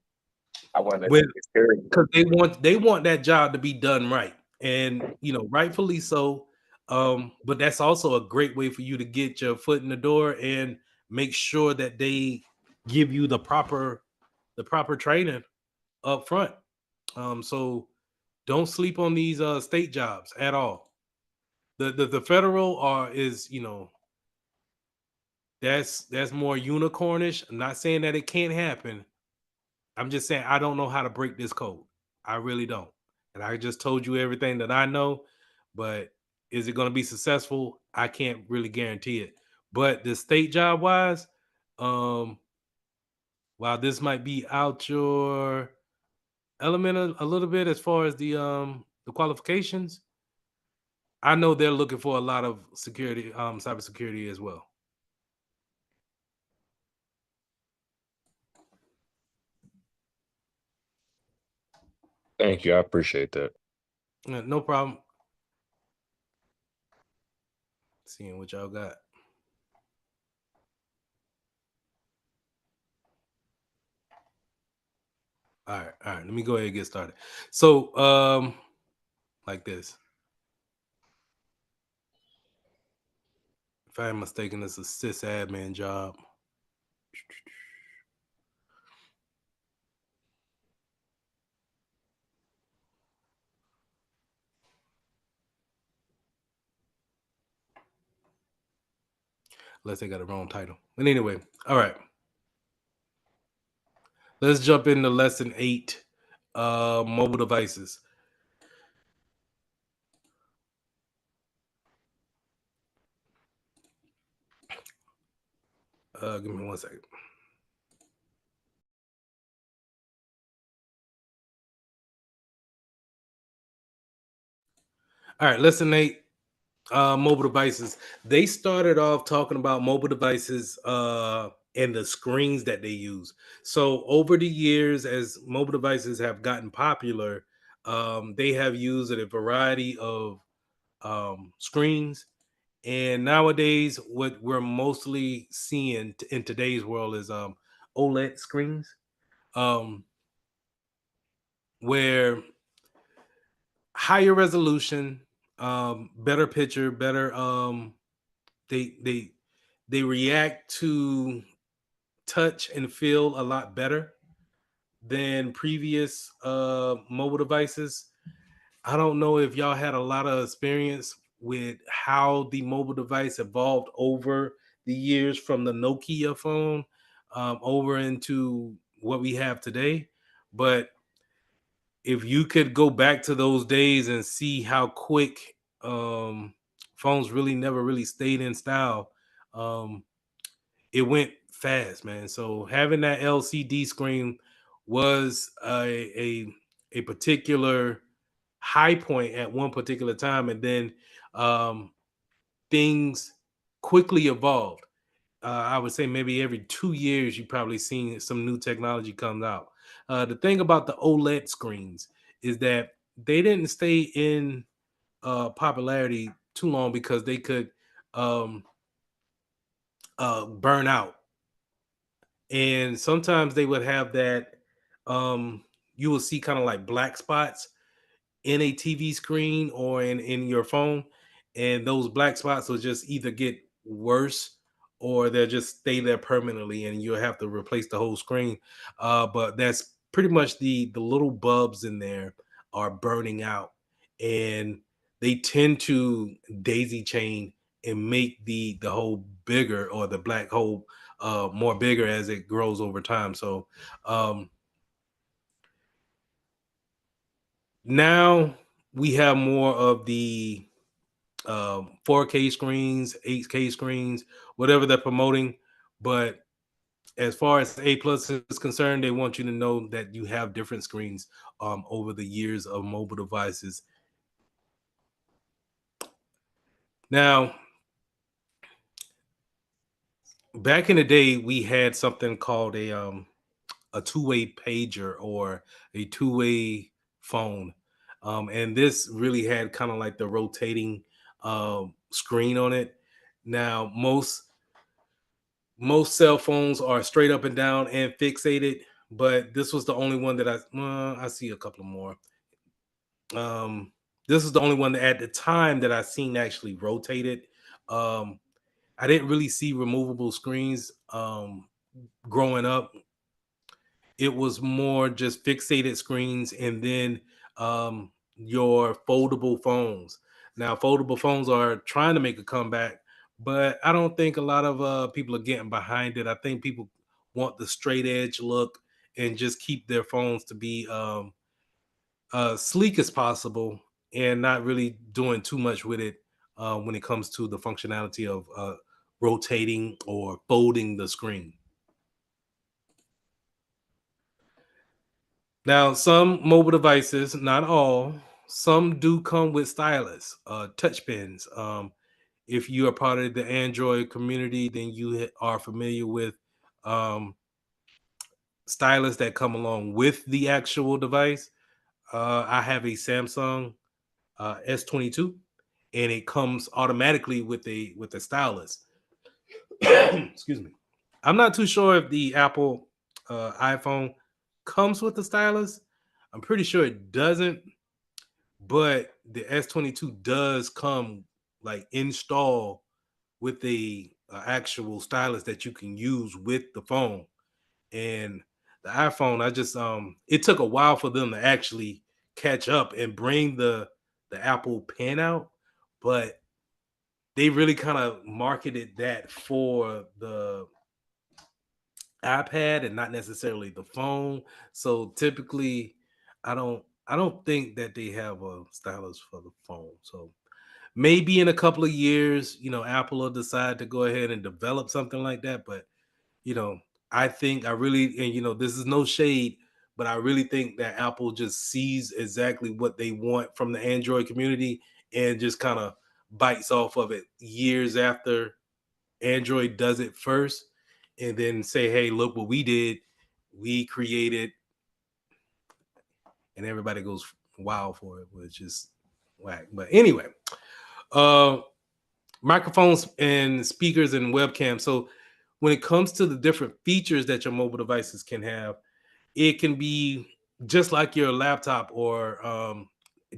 I want to With encourage because you. they want that job to be done right, and rightfully so. But that's also a great way for you to get your foot in the door and make sure that they give you the proper training up front. So don't sleep on these state jobs at all. The federal is that's more unicornish. I'm not saying that it can't happen. I'm just saying I don't know how to break this code. I really don't. And I just told you everything that I know, but is it going to be successful? I can't really guarantee it. But the state job wise, um, while this might be out your element a little bit as far as the qualifications, I know they're looking for a lot of security, cybersecurity as well. Thank you. I appreciate that. No problem. Seeing what y'all got. All right. Let me go ahead and get started. So, like this. If I'm mistaken, it's a sysadmin job. Unless they got the wrong title. But anyway, all right. Let's jump into lesson 8, mobile devices. Give me 1 second. All right, lesson 8, mobile devices. They started off talking about mobile devices and the screens that they use. So over the years, as mobile devices have gotten popular, they have used a variety of screens. And nowadays, what we're mostly seeing in today's world is OLED screens, um, where higher resolution, better picture, better. They they they react to touch and feel a lot better than previous mobile devices. I don't know if y'all had a lot of experience with how the mobile device evolved over the years from the Nokia phone over into what we have today. But if you could go back to those days and see how quick phones really never really stayed in style, it went fast, man. So having that LCD screen was a particular high point at one particular time, and then um, things quickly evolved. I would say maybe every 2 years you probably seen some new technology comes out. The thing about the OLED screens is that they didn't stay in popularity too long because they could um, burn out, and sometimes they would have that. You will see kind of like black spots in a TV screen or in your phone, and those black spots will just either get worse or they'll just stay there permanently, and you'll have to replace the whole screen. But that's pretty much the little bulbs in there are burning out, and they tend to daisy chain and make the hole bigger, or the black hole more bigger as it grows over time. So um, now we have more of the 4K screens, 8K screens, whatever they're promoting. But as far as A plus is concerned, they want you to know that you have different screens over the years of mobile devices. Now, back in the day, we had something called a two-way pager or a two-way phone. And this really had kind of like the rotating screen on it. Now, most cell phones are straight up and down and fixated, but this was the only one that I see a couple more. Um, this is the only one that at the time that I seen actually rotated. Um, I didn't really see removable screens growing up. It was more just fixated screens, and then your foldable phones. Now, foldable phones are trying to make a comeback, but I don't think a lot of people are getting behind it. I think people want the straight edge look and just keep their phones to be sleek as possible and not really doing too much with it when it comes to the functionality of rotating or folding the screen. Now, some mobile devices, not all, some do come with stylus, touch pens. If you are part of the Android community, then you are familiar with um, stylus that come along with the actual device. I have a Samsung S22, and it comes automatically with a stylus. Excuse me. I'm not too sure if the Apple iPhone comes with the stylus. I'm pretty sure it doesn't, but the S22 does come like install with the actual stylus that you can use with the phone. And the iPhone, I just it took a while for them to actually catch up and bring the Apple Pen out, but they really kind of marketed that for the iPad and not necessarily the phone. So typically, I don't think that they have a stylus for the phone. So maybe in a couple of years, Apple will decide to go ahead and develop something like that. But you know, I think I really, and this is no shade, but I really think that Apple just sees exactly what they want from the Android community and just kind of bites off of it years after Android does it first, and then say, "Hey, look what we did. We created," and everybody goes wild for it, which is whack. But anyway, uh, microphones and speakers and webcams. So when it comes to the different features that your mobile devices can have, it can be just like your laptop or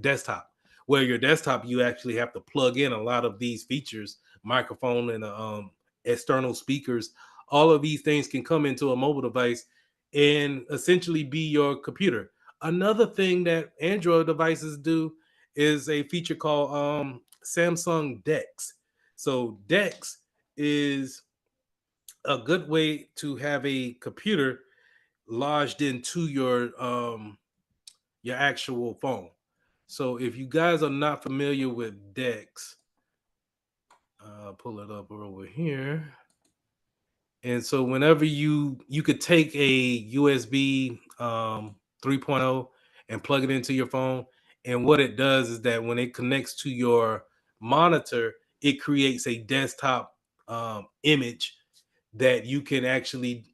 desktop, where your desktop you actually have to plug in a lot of these features, microphone and external speakers. All of these things can come into a mobile device and essentially be your computer. Another thing that Android devices do is a feature called Samsung Dex. So Dex is a good way to have a computer lodged into your actual phone. So if you guys are not familiar with Dex, pull it up over here, And so whenever you could take a USB 3.0 and plug it into your phone, and what it does is that when it connects to your monitor, it creates a desktop image that you can actually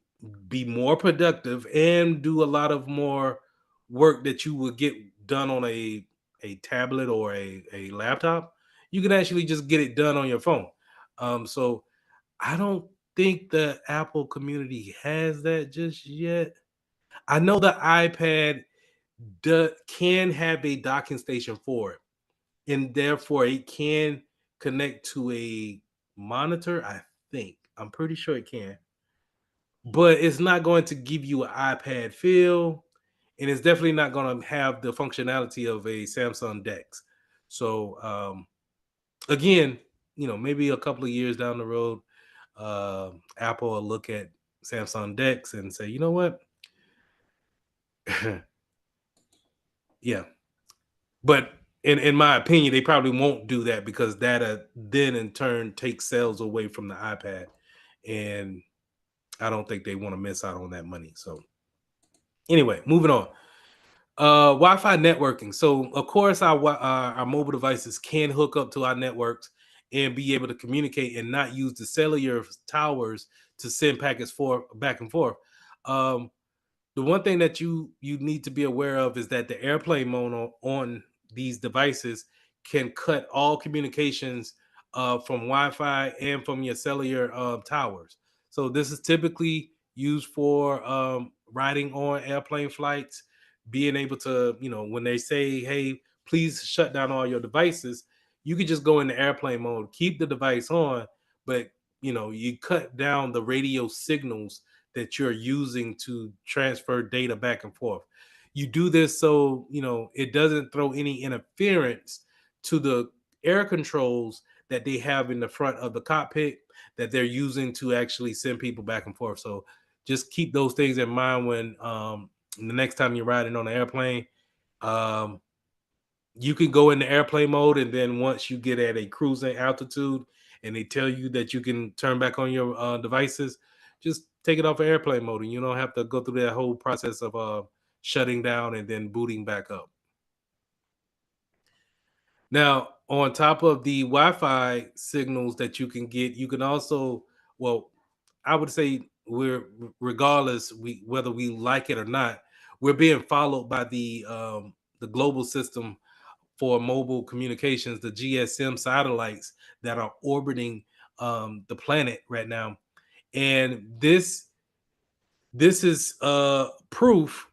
be more productive and do a lot of more work that you would get done on a tablet or a laptop. You can actually just get it done on your phone. So I don't think the Apple community has that just yet. I know the iPad can have a docking station for it, and therefore it can connect to a monitor. I think I'm pretty sure it can, but it's not going to give you an iPad feel, and it's definitely not going to have the functionality of a Samsung Dex. So again, maybe a couple of years down the road, Apple will look at Samsung Dex and say, you know what? Yeah. But in my opinion, they probably won't do that because that then in turn takes sales away from the iPad. And I don't think they want to miss out on that money. So anyway, moving on. Wi-Fi networking. So of course our mobile devices can hook up to our networks and be able to communicate and not use the cellular towers to send packets back and forth. Um, the one thing that you need to be aware of is that the airplane mode on these devices can cut all communications from Wi-Fi and from your cellular towers. So this is typically used for riding on airplane flights, being able to, when they say, hey, please shut down all your devices, you can just go into airplane mode, keep the device on, but you cut down the radio signals that you're using to transfer data back and forth. You do this so it doesn't throw any interference to the air controls that they have in the front of the cockpit that they're using to actually send people back and forth. So just keep those things in mind when the next time you're riding on an airplane. Um, you can go into airplane mode, and then once you get at a cruising altitude and they tell you that you can turn back on your devices, just take it off of airplane mode and you don't have to go through that whole process of shutting down and then booting back up. Now, on top of the Wi-Fi signals that you can get, you can also, well, I would say regardless whether we like it or not, we're being followed by the global system for mobile communications, the GSM satellites that are orbiting the planet right now. And this is proof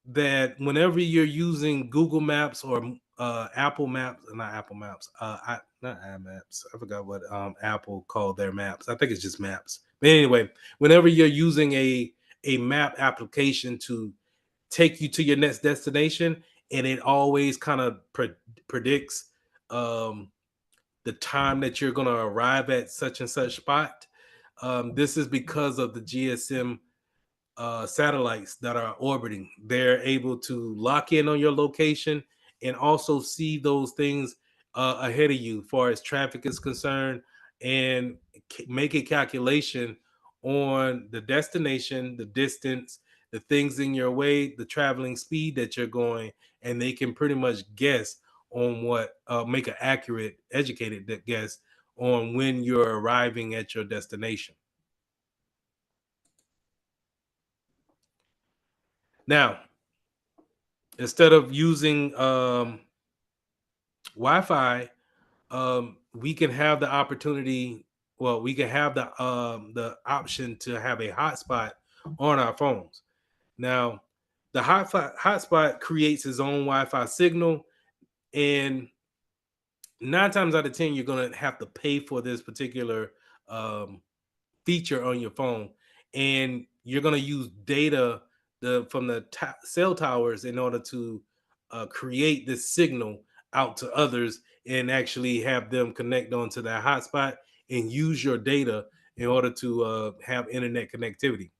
that whenever you're using Google Maps or Apple Maps, not Apple Maps, not iMaps. I forgot what Apple called their maps. I think it's just Maps. But anyway, whenever you're using a map application to take you to your next destination, and it always kind of predicts the time that you're going to arrive at such and such spot. This is because of the GSM satellites that are orbiting. They're able to lock in on your location and also see those things ahead of you, as far as traffic is concerned, and make a calculation on the destination, the distance, the things in your way, the traveling speed that you're going, and they can pretty much guess on what, make an accurate, educated guess on when you're arriving at your destination. Now, instead of using Wi-Fi, we can have the opportunity. Well, we can have the option to have a hotspot on our phones. Now, the hotspot creates its own Wi-Fi signal, and 9 times out of 10, you're going to have to pay for this particular um, feature on your phone, and you're going to use data from the cell towers in order to create this signal out to others and actually have them connect onto that hotspot and use your data in order to have internet connectivity.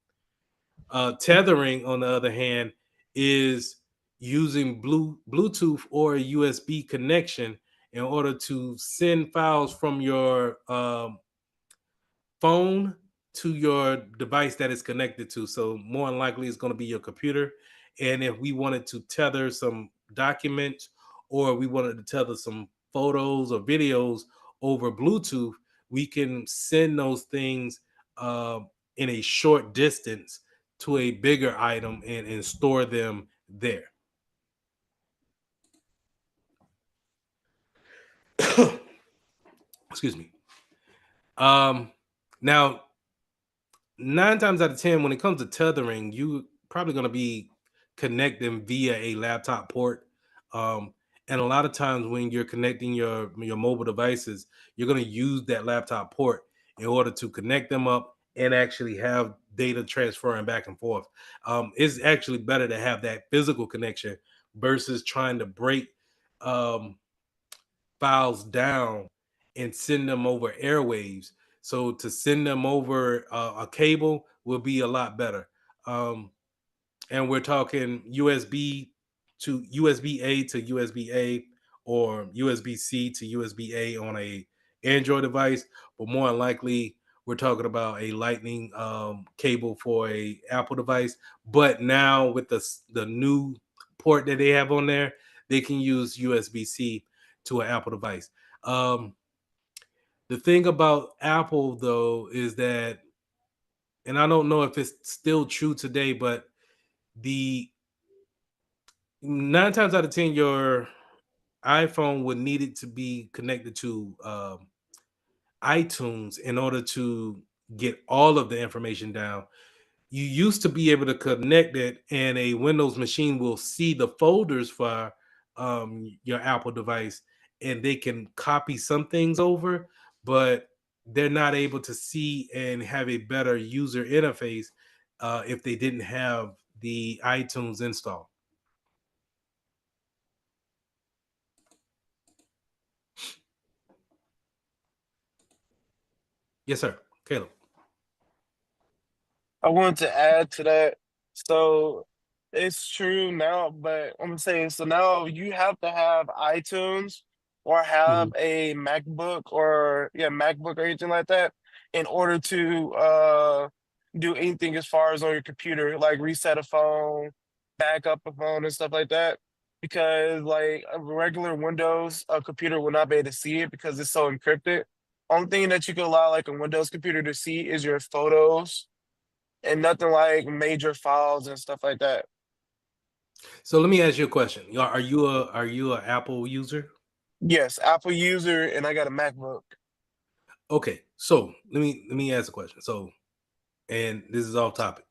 Tethering, on the other hand, is using Bluetooth or a USB connection in order to send files from your phone to your device that it's connected to. So more than likely, it's going to be your computer. And if we wanted to tether some documents, or we wanted to tether some photos or videos over Bluetooth, we can send those things in a short distance to a bigger item and store them there. Excuse me. Now, 9 times out of 10, when it comes to tethering, you probably going to be connecting via a laptop port. And a lot of times when you're connecting your mobile devices, you're going to use that laptop port in order to connect them up and actually have data transferring back and forth. It's actually better to have that physical connection versus trying to break um, files down and send them over airwaves. So to send them over a cable will be a lot better. Um, and we're talking USB A to USB A, or USB C to USB A on a Android device, but more than likely we're talking about a Lightning cable for a Apple device. But now with the new port that they have on there, they can use USB C to an Apple device. The thing about Apple though is that, and I don't know if it's still true today, but the 9 times out of 10, your iPhone would need it to be connected to iTunes in order to get all of the information down. You used to be able to connect it, and a Windows machine will see the folders for your Apple device, and they can copy some things over, but they're not able to see and have a better user interface if they didn't have the iTunes install. Yes, sir. Caleb. I wanted to add to that. So it's true now, but I'm saying so now you have to have iTunes or have Mhm. a MacBook or yeah, MacBook or anything like that in order to do anything as far as on your computer, like reset a phone, back up a phone and stuff like that. Because like a regular Windows computer will not be able to see it because it's so encrypted. Only thing that you can allow like a Windows computer to see is your photos and nothing like major files and stuff like that. So let me ask you a question. Are you a Apple user? Yes, Apple user, and I got a MacBook. Okay, so let me ask a question. So, and this is off topic.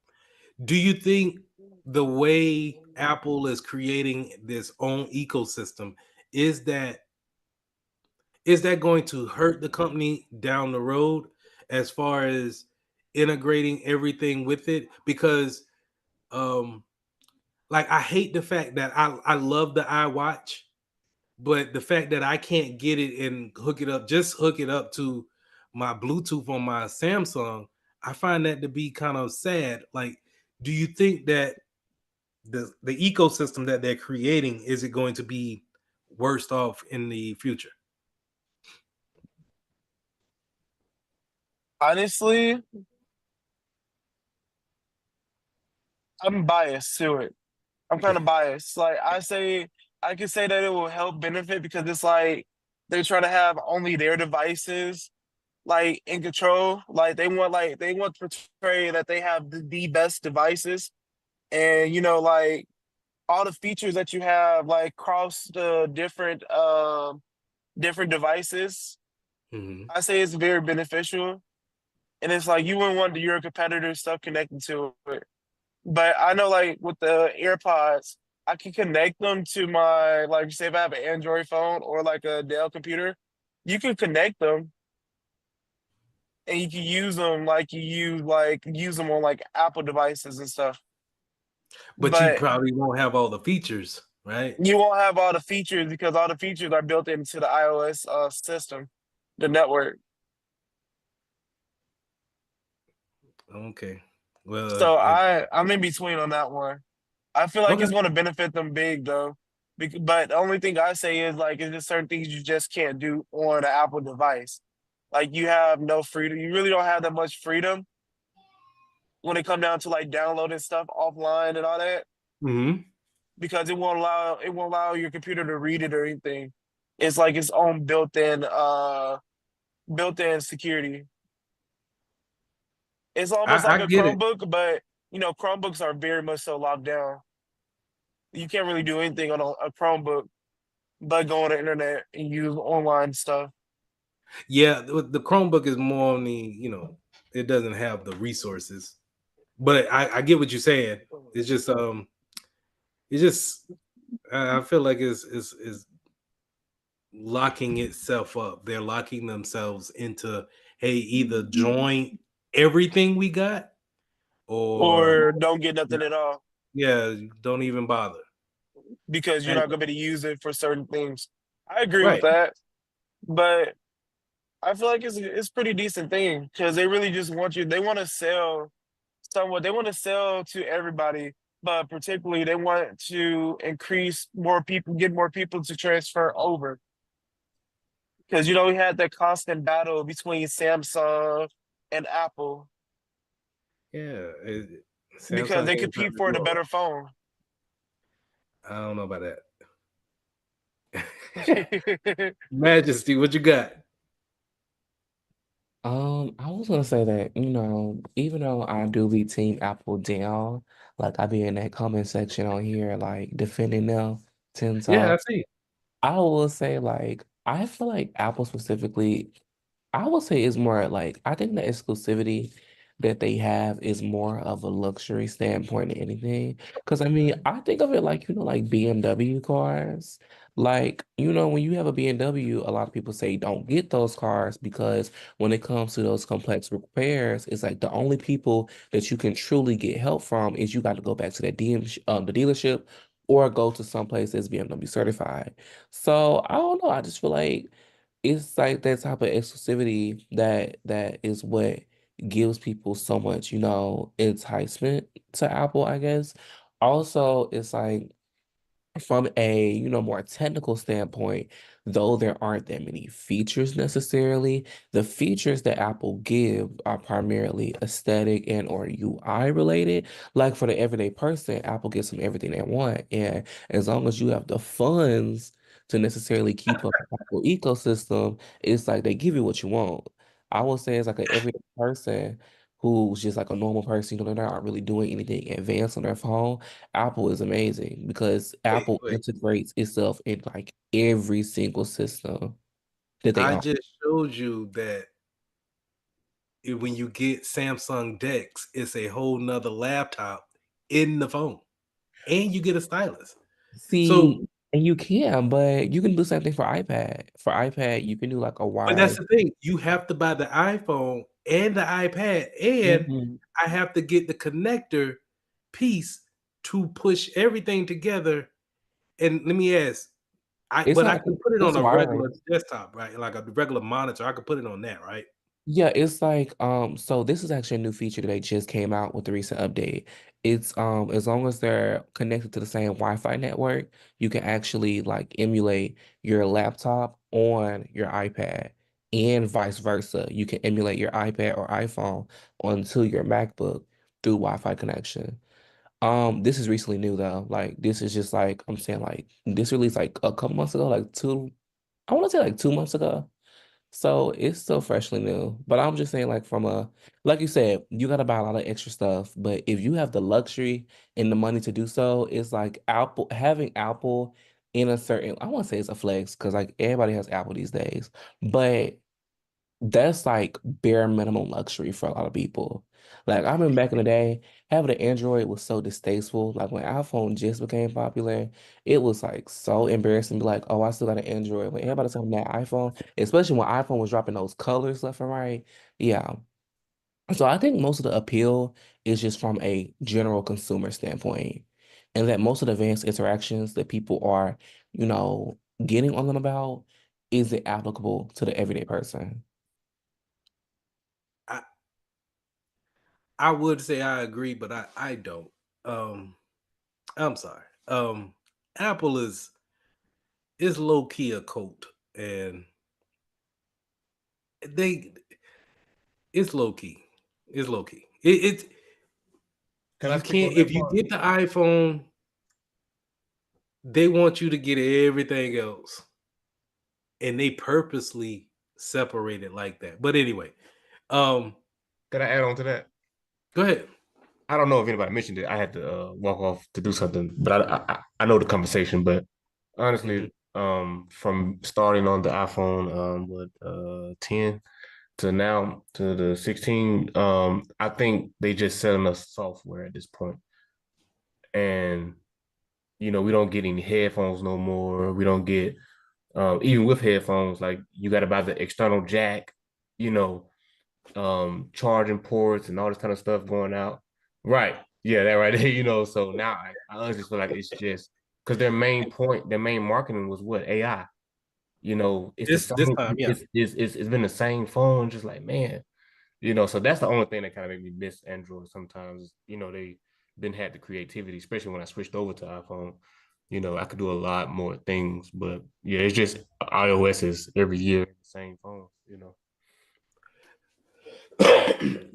Do you think the way Apple is creating this own ecosystem is that is that going to hurt the company down the road as far as integrating everything with it? Because um like I hate the fact that I love the iWatch, but the fact that I can't get it and hook it up to my Bluetooth on my Samsung, I find that to be kind of sad. Like, do you think that the ecosystem that they're creating, is it going to be worse off in the future? Honestly, I'm biased to it. I'm kind Okay. of biased. Like I can say that it will help benefit because it's like they try to have only their devices like in control. Like they want to portray that they have the best devices, and like all the features that you have like cross the different devices. Mhm. I say it's very beneficial. And it's like you wouldn't want your competitor stuff connected to it. But I know like with the AirPods, I can connect them to my like say if I have an Android phone or like a Dell computer, you can connect them and you can use them like use them on like Apple devices and stuff. But you But probably won't have all the features, right? you won't have all the features because all the features are built into the iOS system, the network. Okay. Well, So if I'm in between on that one. I feel like okay. it's going to benefit them big though. But the only thing I say is like, is there certain things you just can't do on an Apple device? Like you have no freedom. You really don't have that much freedom when it come down to like downloading stuff offline and all that, Hmm. because it won't allow your computer to read it or anything. It's like its own built-in security. It's almost I like a get it. Chromebook, but Chromebooks are very much so locked down. You can't really do anything on a Chromebook but go on the internet and use online stuff. Yeah, the Chromebook is more on the, it doesn't have the resources. But I get what you're saying. It's just it's just I feel like it's locking itself up. They're locking themselves into, hey, either join everything we got, or Or don't get nothing at all yeah, don't even bother. because you're And not going to be able to use it for certain things. I agree with right. that, but I feel like it's pretty decent thing because they really just want you. They want to sell somewhat. They want to sell to everybody, but particularly they want to increase more people, get more people to transfer over. Because we had that constant battle between Samsung and Apple Yeah, because Samsung they ain't trying compete to for do the all better that. phone. I don't know about that. Majesty, what you got? I was gonna say that, even though I do be Team Apple down, like I be in that comment section on here, like defending them 10 Yeah, I times. see. I will say, like, I feel like Apple specifically, I would say is more like, I think the exclusivity that they have is more of a luxury standpoint than anything. Because I mean, I think of it like, like BMW cars. Like, when you have a BMW, a lot of people say don't get those cars because when it comes to those complex repairs, it's like the only people that you can truly get help from is you got to go back to that the dealership or go to some place that's BMW certified. So I don't know. I just feel like it's like that type of exclusivity that is what gives people so much, enticement to Apple, I guess. Also, it's like from a more technical standpoint, though there aren't that many features necessarily, the features that Apple give are primarily aesthetic and or UI related. Like for the everyday person, Apple gives them everything they want, and as long as you have the funds to necessarily keep up the Apple ecosystem, it's like they give you what you want. I would say it's like an everyday person who's just like a normal person, they're not really doing anything advanced on their phone. Apple is amazing because Wait, Apple wait. integrates itself in like every single system that they I own. just showed you that when you get Samsung Dex, it's a whole nother laptop in the phone, and you get a stylus. So, See, and you can, but you can do the same thing for iPad. For iPad, you can do like a but that's wireless. the thing. You have to buy the iPhone and the iPad, and Mhm. I have to get the connector piece to push everything together. And let me ask, It's but not I like can put it on it's a wireless. regular desktop, right? Like a regular monitor. I could put it on that, right? Yeah, it's like so this is actually a new feature that they just came out with the recent update. It's as long as they're connected to the same Wi-Fi network, you can actually like emulate your laptop on your iPad and vice versa. You can emulate your iPad or iPhone onto your MacBook through Wi-Fi connection. This is recently new though. Like this is just like I'm saying like this released like a couple months ago, like I want to say like 2 months ago. So it's still freshly new, but I'm just saying, like, like you said, you got to buy a lot of extra stuff. But if you have the luxury and the money to do so, it's like having Apple in a certain, I want to say it's a flex because like everybody has Apple these days, but that's like bare minimum luxury for a lot of people. Like I remember back in the day, having an Android was so distasteful. Like when iPhone just became popular, it was like so embarrassing to be like, oh, I still got an Android. When everybody's having that iPhone, especially when iPhone was dropping those colors left and right. Yeah. So I think most of the appeal is just from a general consumer standpoint. And that most of the advanced interactions that people are, getting on them about isn't applicable to the everyday person. I I would say I agree, but I don't. Um, I'm sorry. Apple is low key a cult, and they it's low key. It's low key. It Can I You speak on can't, that if you part? get the iPhone, they want you to get everything else. And they purposely separate it like that. But anyway, um, Can I add on to that? go ahead. I don't know if anybody mentioned it. I had to walk off to do something, but I know the conversation. But Mhm. honestly, from starting on the iPhone, 10 to now to the 16, I think they just selling us software at this point. And we don't get any headphones no more. We don't get even with headphones, like you got to buy the external jack, you know, charging ports and all this kind of stuff going out. Right. Yeah, that right there, So now I honestly feel like it's just because their main point, their main marketing was what? AI. It's the This same, time, yeah. it's been the same phone, just like man, so that's the only thing that kind of made me miss Android sometimes. They didn't have the creativity, especially when I switched over to iPhone. I could do a lot more things, but yeah, it's just iOS is every year the same phone.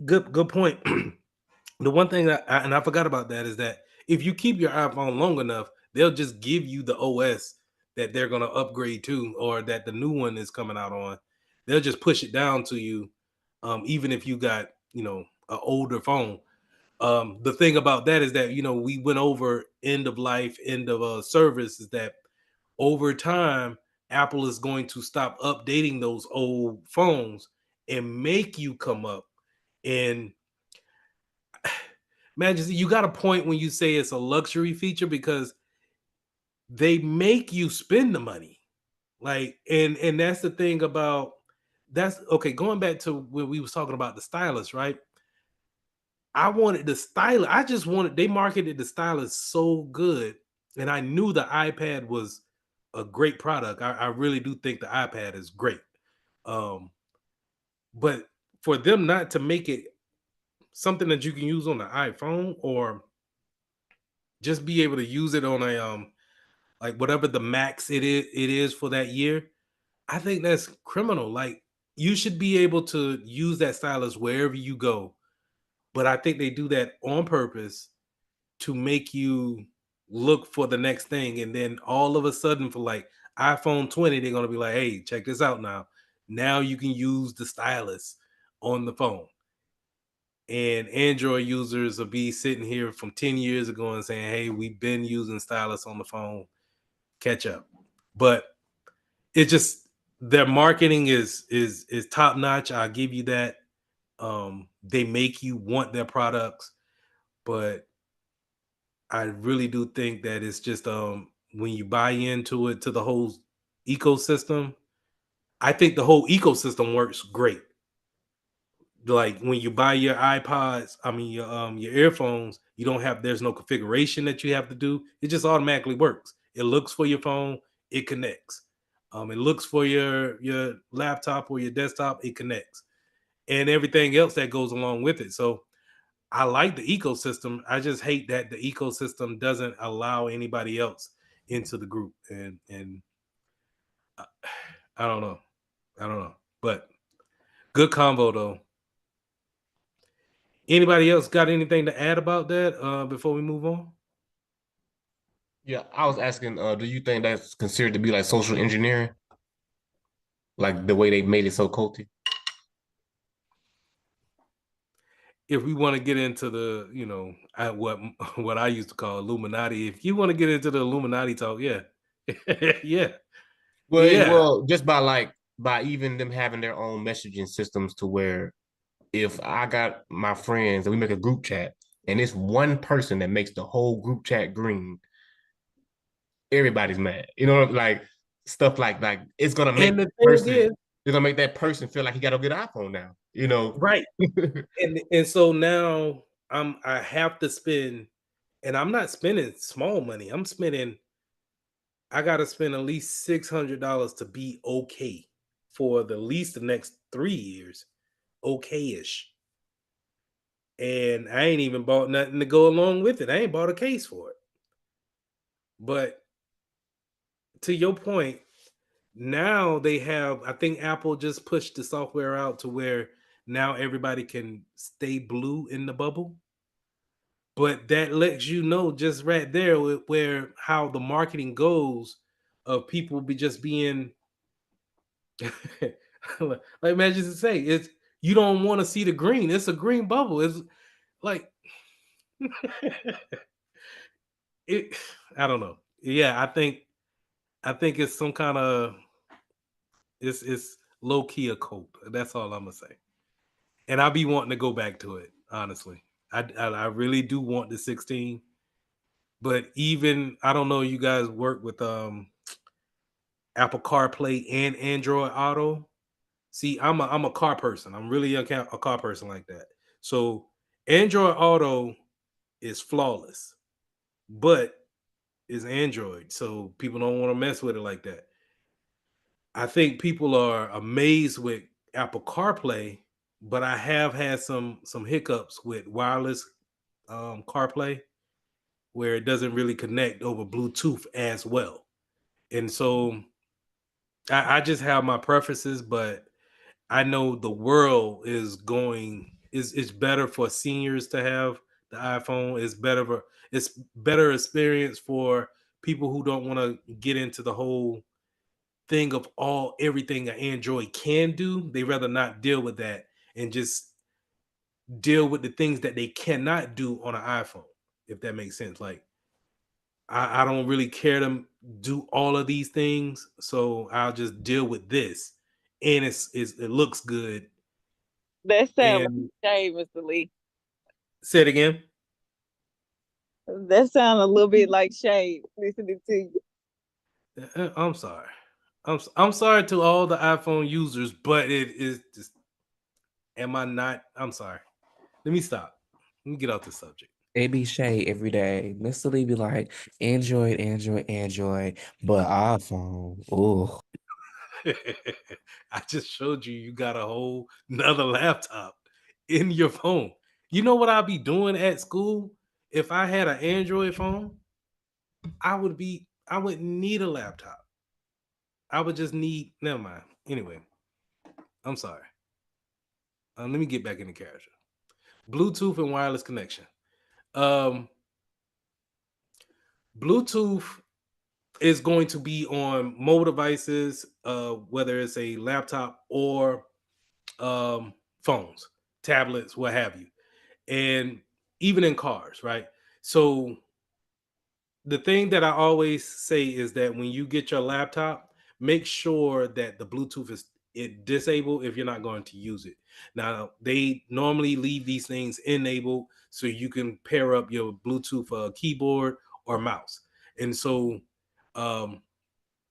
Good point. The one thing and I forgot about that is that if you keep your iPhone long enough, they'll just give you the OS that they're going to upgrade to, or that the new one is coming out on. They'll just push it down to you, even if you got an older phone. The thing about that is that we went over end of life, end of service, is that over time Apple is going to stop updating those old phones and make you come up. And Majesty, you got a point when you say it's a luxury feature, because they make you spend the money. Like, and that's the thing about that's okay. Going back to when we was talking about the stylus, right? I wanted the stylus. I just wanted, they marketed the stylus so good, and I knew the iPad was a great product. I really do think the iPad is great. Um, but for them not to make it something that you can use on the iPhone, or just be able to use it on a like whatever the max it is for that year, I think that's criminal. Like, you should be able to use that stylus wherever you go. But I think they do that on purpose to make you look for the next thing. And then all of a sudden, for like iPhone 20, they're gonna be like, hey, check this out now. Now you can use the stylus on the phone. And Android users will be sitting here from 10 years ago and saying, hey, we've been using stylus on the phone. Catch up. But it's just, their marketing is top notch. I'll give you that. They make you want their products, but I really do think that it's just when you buy into it, to the whole ecosystem, I think the whole ecosystem works great. Like when you buy your iPods, I mean your earphones, you don't have, there's no configuration that you have to do. It just automatically works. It looks for your phone, it connects. It looks for your laptop or your desktop, it connects. And everything else that goes along with it. So I like the ecosystem. I just hate that the ecosystem doesn't allow anybody else into the group. And I, I don't know. I don't know. But good combo though. Anybody else got anything to add about that before we move on? Yeah, I was asking, do you think that's considered to be like social engineering? Like the way they made it so culty? If we want to get into the, what what I used to call Illuminati, if you want to get into the Illuminati talk, yeah, yeah, yeah. Well, just by even them having their own messaging systems to where if I got my friends and we make a group chat and it's one person that makes the whole group chat green, everybody's mad. Like stuff like it's gonna And make the the thing person is, it's gonna make that person feel like he got a good iPhone now. right, and so now I have to spend, and I'm not spending small money. I got to spend at least $600 to be okay for the least the next 3 years, okay-ish. And I ain't even bought nothing to go along with it. I ain't bought a case for it. But to your point, now they have, I think Apple just pushed the software out to where now everybody can stay blue in the bubble. But that lets you know just right there where how the marketing goes of people be just being like Magic to say, it's you don't want to see the green. It's a green bubble. It's like it. I don't know. Yeah, I think it's some kind of it's low key a cult. That's all I'm gonna say. And I'll be wanting to go back to it. Honestly, I really do want the 16. But even I don't know. You guys work with Apple CarPlay and Android Auto. See, I'm a car person. I'm really a car person like that. So Android Auto is flawless, but is Android, so people don't want to mess with it like that. I think people are amazed with Apple CarPlay, but I have had some hiccups with wireless CarPlay where it doesn't really connect over Bluetooth as well. And so I just have my preferences, but I know the world is going is it's better for seniors to have the iPhone. It's better experience for people who don't want to get into the whole thing of all everything an Android can do. They rather not deal with that and just deal with the things that they cannot do on an iPhone, if that makes sense. Like I don't really care to do all of these things, so I'll just deal with this. And it looks good. That sound like And shade, Mr. Lee. say it again. That sound a little bit like shade listening to you. I'm sorry. I'm sorry to all the iPhone users, but it is just. Am I not? I'm sorry. Let me stop. Let me get off the subject. They be shade every day. Mr. Lee be like, Android, Android, Android, but iPhone. Oh, I just showed you you got a whole another laptop in your phone. You know what I'll be doing at school? If I had an Android phone, I wouldn't need a laptop. I would just need never mind. Anyway, I'm sorry. Let me get back in the character. Bluetooth and wireless connection. Um, Bluetooth is going to be on mobile devices, whether it's a laptop or phones, tablets, what have you, and even in cars, right? So the thing that I always say is that when you get your laptop, make sure that the Bluetooth is it disabled if you're not going to use it. Now they normally leave these things enabled so you can pair up your Bluetooth keyboard or mouse. And so um,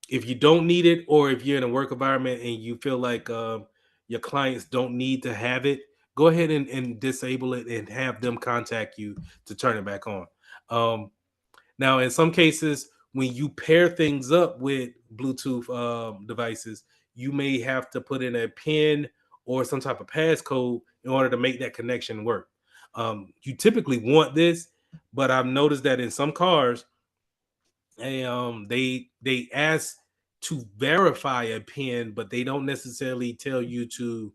if you don't need it, or if you're in a work environment and you feel like your clients don't need to have it, go ahead and disable it and have them contact you to turn it back on. Um, Now, in some cases, when you pair things up with Bluetooth devices, you may have to put in a PIN or some type of passcode in order to make that connection work. You typically want this, but I've noticed that in some cars, they ask to verify a PIN, but they don't necessarily tell you to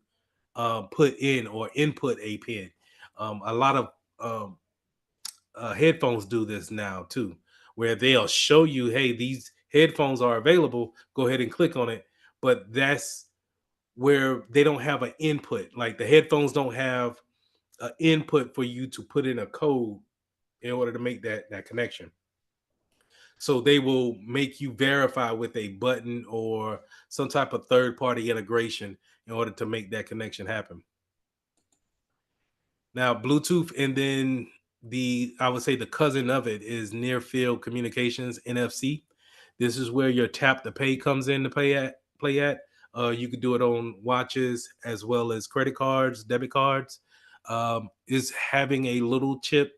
put in or input a PIN. A lot of headphones do this now too, where they'll show you, hey, these headphones are available. Go ahead and click on it. But that's where they don't have an input. Like the headphones don't have an input for you to put in a code in order to make that connection. So they will make you verify with a button or some type of third party integration in order to make that connection happen. Now, Bluetooth, and then I would say the cousin of it is near field communications, NFC. This is where your tap to pay comes in to play at. You could do it on watches as well as credit cards, debit cards. Is having a little chip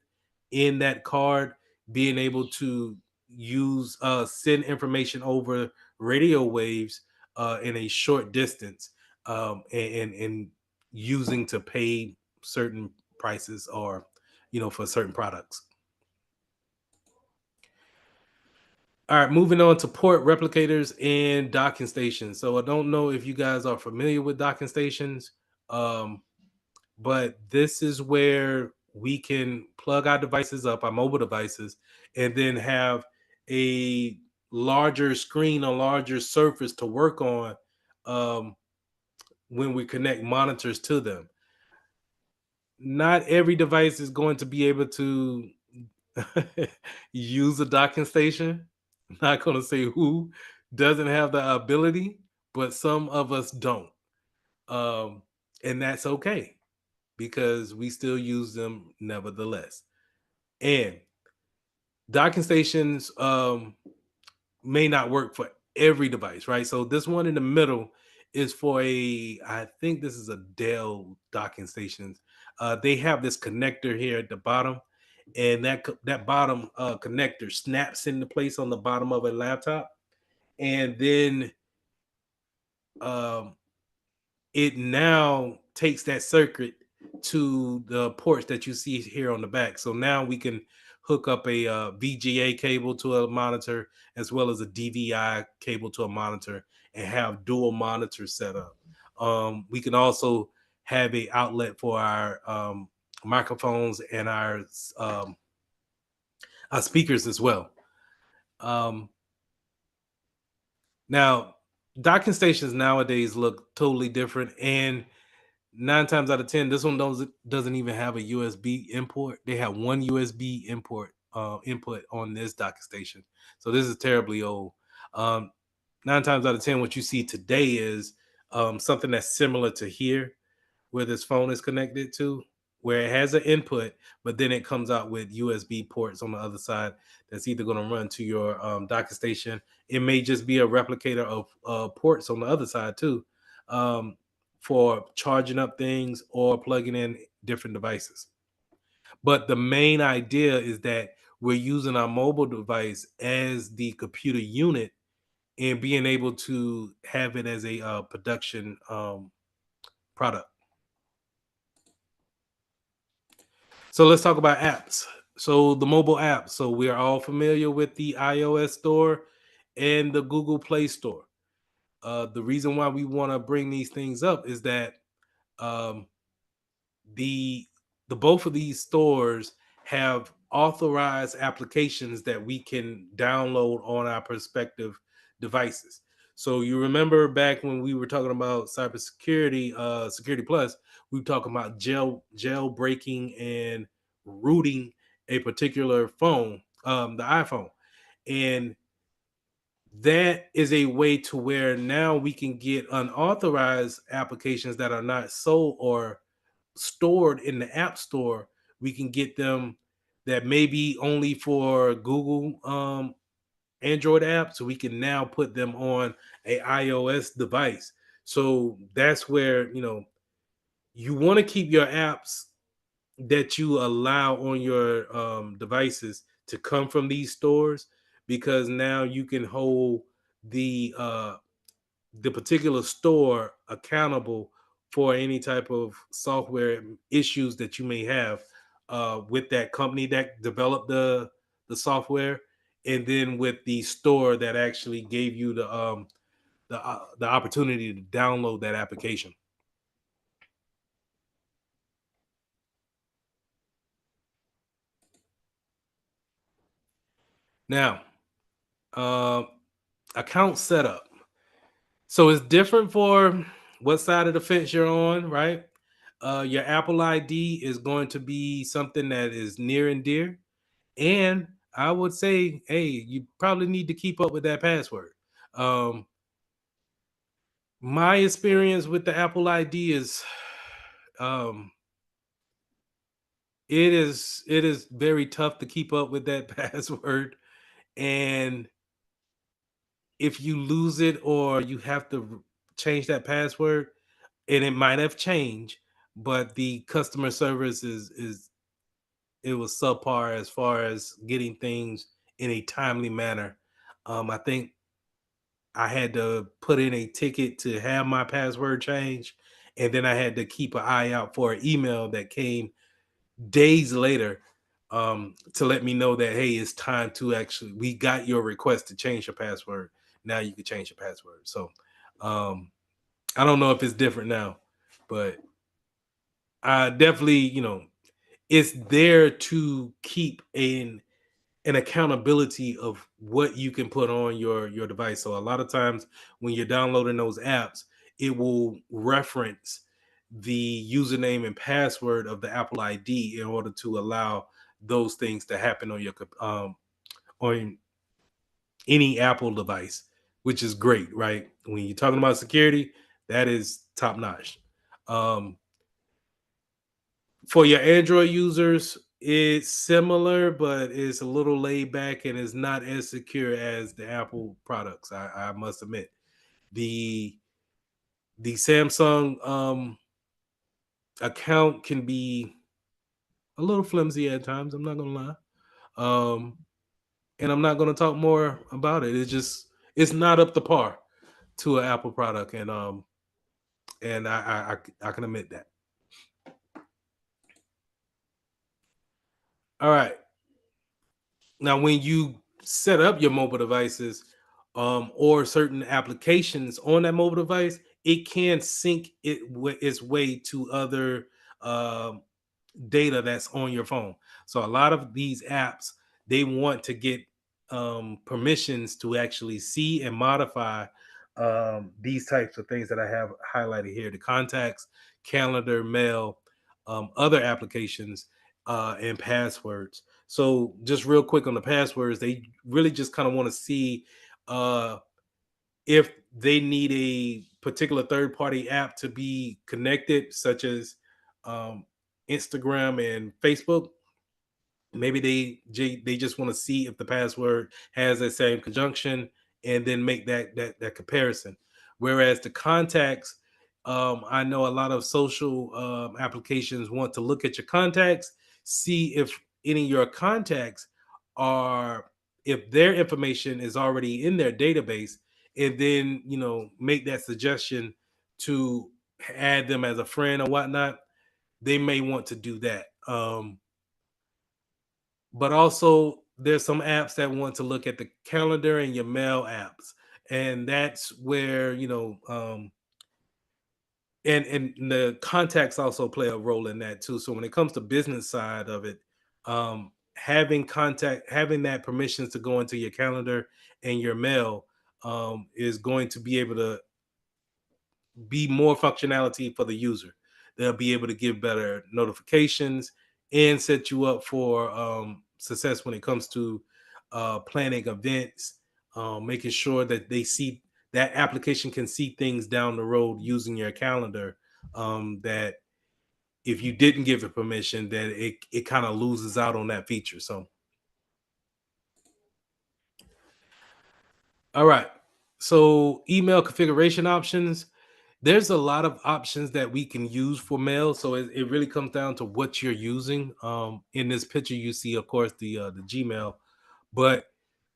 in that card, being able to use send information over radio waves in a short distance, and using to pay certain prices or for certain products. All right, moving on to port replicators and docking stations. So I don't know if you guys are familiar with docking stations, but this is where we can plug our devices up, our mobile devices, and then have a larger screen, a larger surface to work on um, when we connect monitors to them. Not every device is going to be able to use a docking station. I'm not going to say who doesn't have the ability, but some of us don't. Um, and that's okay because we still use them nevertheless. And docking stations may not work for every device, right? So this one in the middle is for I think this is a Dell docking stations. They have this connector here at the bottom, and that bottom connector snaps into place on the bottom of a laptop, and then um, it now takes that circuit to the ports that you see here on the back. So now we can hook up a VGA cable to a monitor as well as a DVI cable to a monitor and have dual monitors set up. We can also have a outlet for our microphones and our speakers as well. Um, Now, docking stations nowadays look totally different, and 9 times out of 10, this one doesn't even have a USB import. They have one USB import input on this docking station, so this is terribly old. Um, 9 times out of 10, what you see today is something that's similar to here, where this phone is connected to, where it has an input, but then it comes out with USB ports on the other side that's either going to run to your docking station. It may just be a replicator of ports on the other side too, um, for charging up things or plugging in different devices. But the main idea is that we're using our mobile device as the computer unit and being able to have it as a production product. So let's talk about apps. So the mobile apps. So we are all familiar with the iOS store and the Google Play Store. The reason why we want to bring these things up is that um, the the both of these stores have authorized applications that we can download on our prospective devices. So you remember back when we were talking about cybersecurity, Security Plus, we were talking about jailbreaking and rooting a particular phone, the iPhone, and that is a way to where now we can get unauthorized applications that are not sold or stored in the app store. We can get them that may be only for Google Android app, so we can now put them on a iOS device. So that's where you want to keep your apps that you allow on your devices to come from these stores, because now you can hold the particular store accountable for any type of software issues that you may have with that company that developed the software, and then with the store that actually gave you the opportunity to download that application. Now, uh, account setup. So it's different for what side of the fence you're on, right? Your Apple ID is going to be something that is near and dear. And I would say, hey, you probably need to keep up with that password. Um, my experience with the Apple ID is um, it is very tough to keep up with that password. And if you lose it or you have to change that password, and it might have changed, but the customer service is it was subpar as far as getting things in a timely manner. I think I had to put in a ticket to have my password changed, and then I had to keep an eye out for an email that came days later to let me know that, hey, it's time to actually, we got your request to change your password. Now you can change your password. So I don't know if it's different now, but I definitely, it's there to keep an accountability of what you can put on your device. So a lot of times when you're downloading those apps, it will reference the username and password of the Apple ID in order to allow those things to happen on your on any Apple device, which is great, right? When you're talking about security, that is top notch. Um, for your Android users, it's similar, but it's a little laid back and is not as secure as the Apple products. I must admit, the the Samsung account can be a little flimsy at times. I'm not gonna lie, and I'm not gonna talk more about it. It's not up to par to an Apple product, and I can admit that. All right. Now, when you set up your mobile devices or certain applications on that mobile device, it can sync its way to other um, data that's on your phone. So a lot of these apps, they want to get permissions to actually see and modify these types of things that I have highlighted here: the contacts, calendar, mail, other applications, and passwords. So just real quick on the passwords, they really just kind of want to see uh, if they need a particular third party app to be connected, such as um, Instagram and Facebook. Maybe they just want to see if the password has that same conjunction, and then make that comparison. Whereas the contacts, I know a lot of social applications want to look at your contacts, see if any of your contacts are, if their information is already in their database, and then make that suggestion to add them as a friend or whatnot. They may want to do that. But also there's some apps that want to look at the calendar and your mail apps, and that's where and the contacts also play a role in that too. So when it comes to business side of it, having that permissions to go into your calendar and your mail is going to be able to be more functionality for the user. They'll be able to give better notifications and set you up for success when it comes to planning events, making sure that they see that application can see things down the road using your calendar. That if you didn't give it permission, then it kind of loses out on that feature. So, all right. So, email configuration options. There's a lot of options that we can use for mail, so it really comes down to what you're using. In this picture you see, of course, the Gmail, but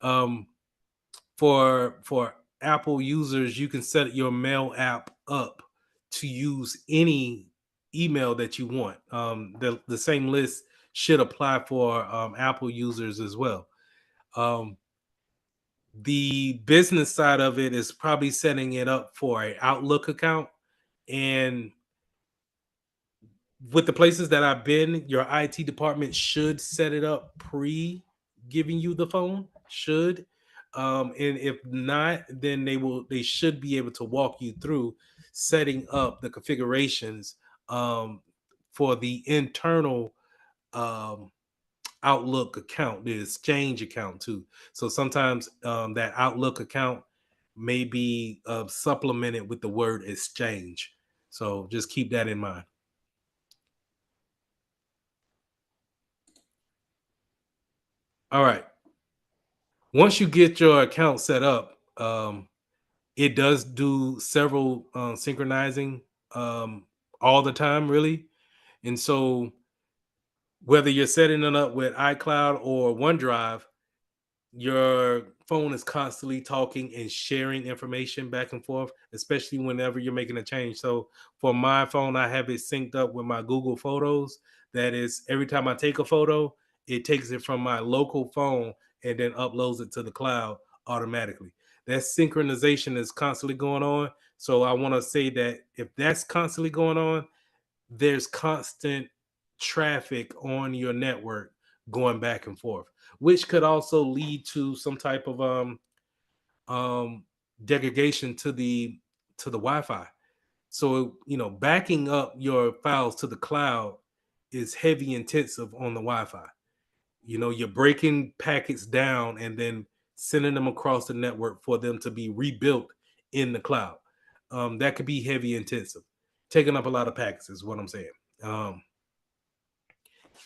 um for Apple users, you can set your mail app up to use any email that you want. The same list should apply for Apple users as well. um the business side of it is probably setting it up for an Outlook account. And with the places that I've been, your IT department should set it up pre giving you the phone. Should. And if not, then they should be able to walk you through setting up the configurations um, for the internal um, Outlook account, the Exchange account too. So sometimes that Outlook account may be supplemented with the word Exchange. So just keep that in mind. All right. Once you get your account set up, it does do several synchronizing all the time, really. And so, whether you're setting it up with iCloud or OneDrive, your phone is constantly talking and sharing information back and forth, especially whenever you're making a change. So for my phone, I have it synced up with my Google Photos. That is, every time I take a photo, it takes it from my local phone and then uploads it to the cloud automatically. That synchronization is constantly going on. So I want to say that if that's constantly going on, there's constant traffic on your network going back and forth, which could also lead to some type of um degradation to the Wi-Fi. So, backing up your files to the cloud is heavy intensive on the Wi-Fi. You're breaking packets down and then sending them across the network for them to be rebuilt in the cloud. That could be heavy intensive, taking up a lot of packets, is what I'm saying. Um,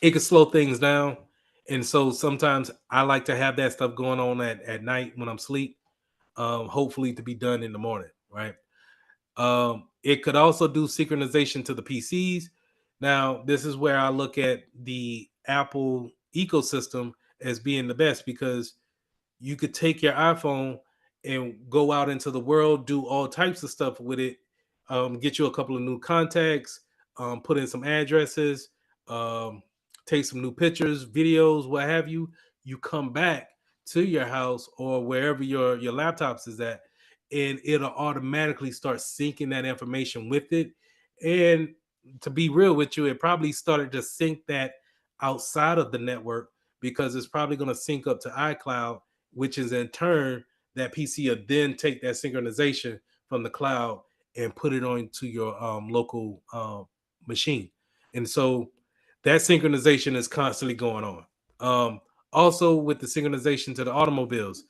it could slow things down. And so sometimes I like to have that stuff going on at night when I'm asleep, hopefully to be done in the morning, right? It could also do synchronization to the PCs. Now, this is where I look at the Apple ecosystem as being the best, because you could take your iPhone and go out into the world, do all types of stuff with it, get you a couple of new contacts, put in some addresses, um, take some new pictures, videos, what have you. You come back to your house or wherever your laptops is at, and it'll automatically start syncing that information with it. And to be real with you, it probably started to sync that outside of the network, because it's probably going to sync up to iCloud, which is in turn that PC will then take that synchronization from the cloud and put it onto your local machine. And so that synchronization is constantly going on. Also, with the synchronization to the automobiles,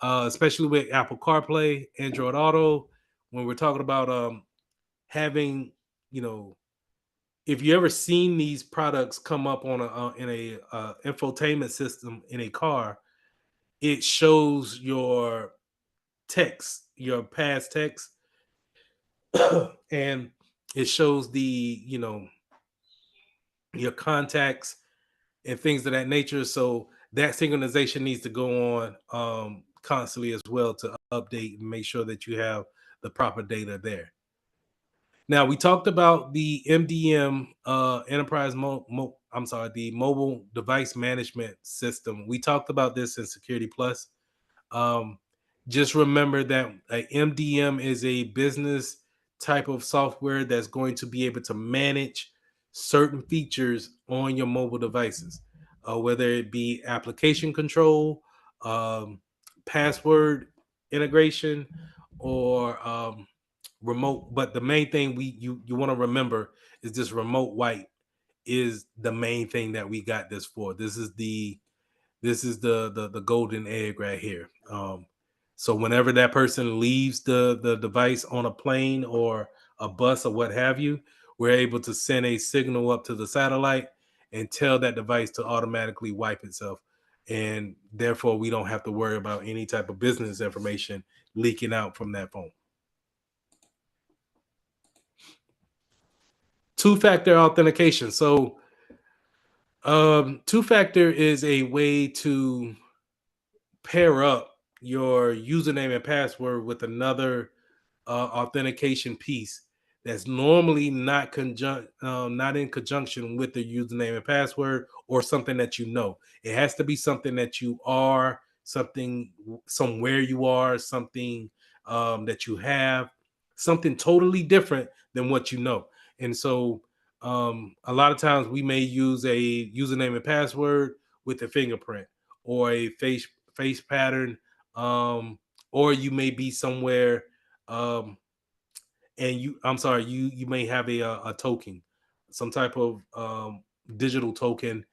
especially with Apple CarPlay, Android Auto, when we're talking about having, you know, if you ever seen these products come up on a in a infotainment system in a car, it shows your text, your past text, and it shows the, your contacts and things of that nature. So that synchronization needs to go on constantly as well, to update and make sure that you have the proper data there. Now, we talked about the MDM the mobile device management system. We talked about this in Security Plus. Um, just remember that a MDM is a business type of software that's going to be able to manage certain features on your mobile devices, whether it be application control, um, password integration, or remote. But the main thing you want to remember is this remote wipe is the main thing that we got this for. This is the golden egg right here. So whenever that person leaves the device on a plane or a bus or what have you, we're able to send a signal up to the satellite and tell that device to automatically wipe itself. And therefore, we don't have to worry about any type of business information leaking out from that phone. Two-factor authentication. So two-factor is a way to pair up your username and password with another authentication piece that's normally not in conjunction with the username and password, or something that you know. It has to be something that you are, something somewhere you are, something that you have, something totally different than what you know. And so a lot of times we may use a username and password with a fingerprint or a face pattern, or you may be somewhere, um, and you may have a token, some type of digital token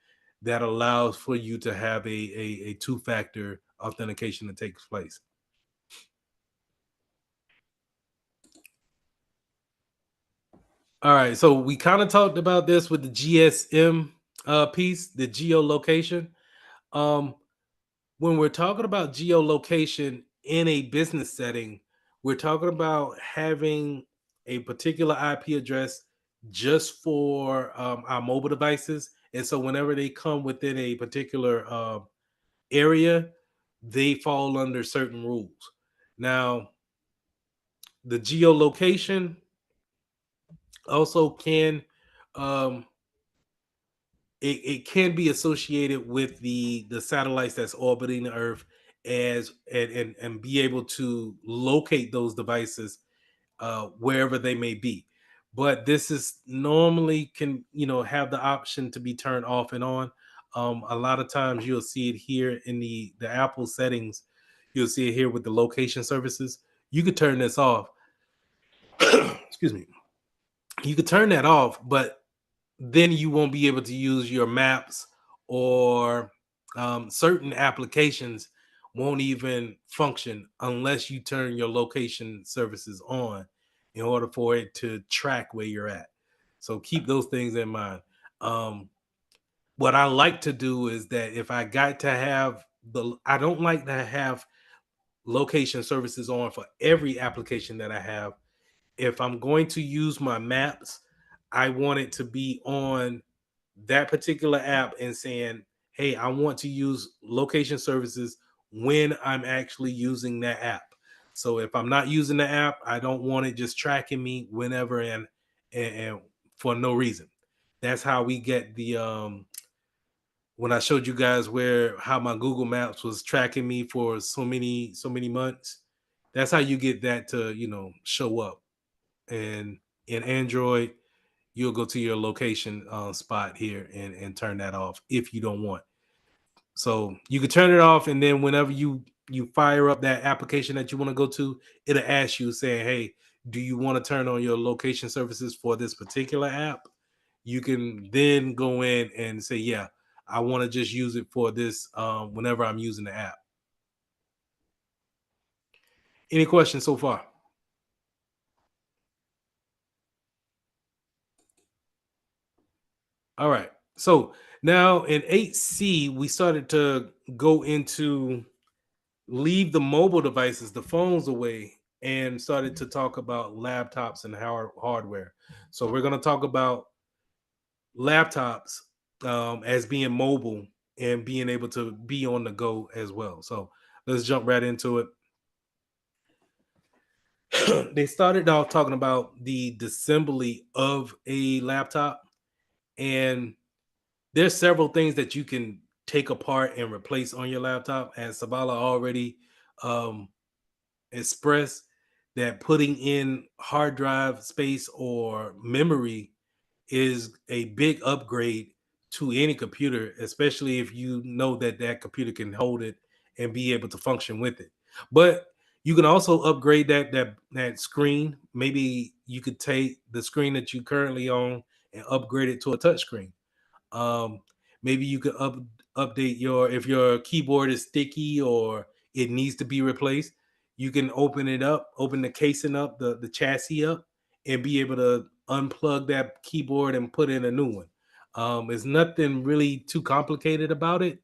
that allows for you to have a two-factor authentication that takes place. All right, so we kind of talked about this with the GSM piece, the geolocation. Um, when we're talking about geolocation in a business setting, we're talking about having a particular IP address just for our mobile devices. And so whenever they come within a particular area, they fall under certain rules. Now, the geolocation also can um, it can be associated with the satellites that's orbiting the Earth, as and be able to locate those devices wherever they may be. but this is normally can have the option to be turned off and on. A lot of times you'll see it here in the Apple settings. You'll see it here with the location services. You could turn this off. Excuse me. You could turn that off, but then you won't be able to use your maps, or certain applications won't even function unless you turn your location services on in order for it to track where you're at. So keep those things in mind. um, what I like to do is that if I got to have I don't like to have location services on for every application that I have. If I'm going to use my maps, I want it to be on that particular app and saying, hey, I want to use location services when I'm actually using that app. So if I'm not using the app, I don't want it just tracking me whenever and for no reason. That's how we get the when I showed you guys where how my Google Maps was tracking me for so many months. That's how you get that to show up. And in Android, you'll go to your location spot here and turn that off if you don't want. So you can turn it off, and then whenever you fire up that application that you want to go to, it'll ask you saying, "Hey, do you want to turn on your location services for this particular app?" You can then go in and say, "Yeah, I want to just use it for this whenever I'm using the app." Any questions so far? All right. So now in 8C, we started to go into leave the mobile devices, the phones away, and started to talk about laptops and hardware. So we're going to talk about laptops as being mobile and being able to be on the go as well. So let's jump right into it. They started off talking about the disassembly of a laptop, and there's several things that you can take apart and replace on your laptop. As Sabala already um, expressed, that putting in hard drive space or memory is a big upgrade to any computer, especially if you know that that computer can hold it and be able to function with it. But you can also upgrade that screen. Maybe you could take the screen that you currently own and upgrade it to a touch screen. um, Maybe you could update your if your keyboard is sticky or it needs to be replaced. You can open it up, open the casing up, the chassis up, and be able to unplug that keyboard and put in a new one. It's nothing really too complicated about it.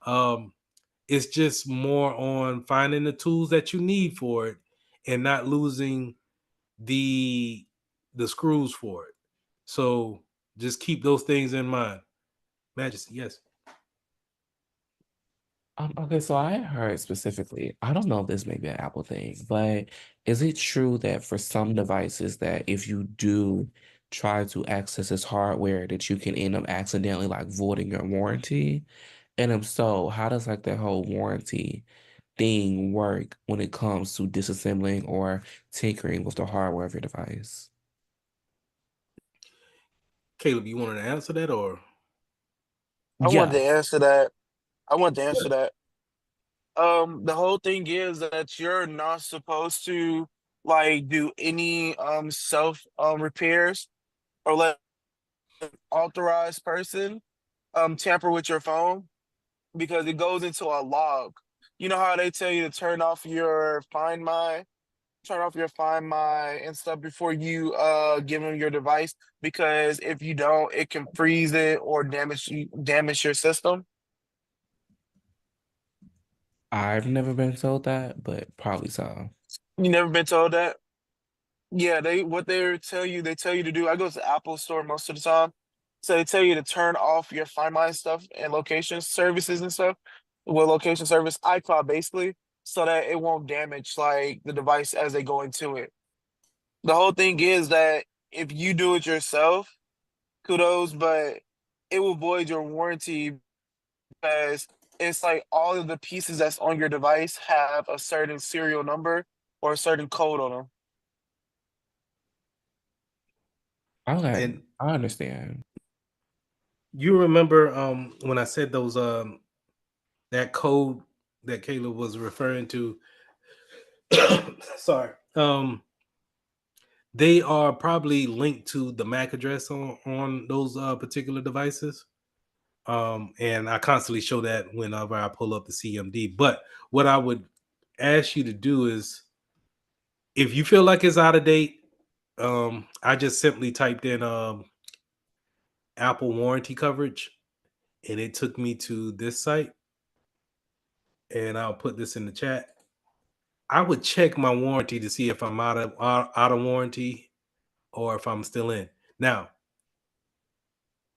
Um, it's just more on finding the tools that you need for it and not losing the the screws for it. So just keep those things in mind. Majesty, yes. Okay, so I heard specifically, I don't know if this may be an Apple thing, but is it true that for some devices that if you do try to access this hardware that you can end up accidentally like voiding your warranty? And if so, how does like that whole warranty thing work when it comes to disassembling or tinkering with the hardware of your device? Caleb, you wanted to answer that or? I wanted Yeah. to answer that. I wanted to answer that. The whole thing is that you're not supposed to like do any self repairs or let an authorized person tamper with your phone because it goes into a log. You know how they tell you to turn off your Find My and stuff before you give them your device because if you don't, it can freeze it or damage your system. I've never been told that, but probably so. You never been told that? Yeah, they tell you to do. I go to the Apple store most of the time. So they tell you to turn off your Find My stuff and location services and stuff. Well, location service, iCloud basically, so that it won't damage like the device as they go into it. The whole thing is that if you do it yourself, kudos, but it will void your warranty because it's like all of the pieces that's on your device have a certain serial number or a certain code on them. Okay, And I understand. you remember when I said those that code that Caleb was referring to? Sorry. They are probably linked to the MAC address on those particular devices. And I constantly show that whenever I pull up the CMD. But what I would ask you to do is, if you feel like it's out of date, I just simply typed in Apple warranty coverage, and it took me to this site. And I'll put this in the chat. I would check my warranty to see if I'm out of warranty or if I'm still in. Now,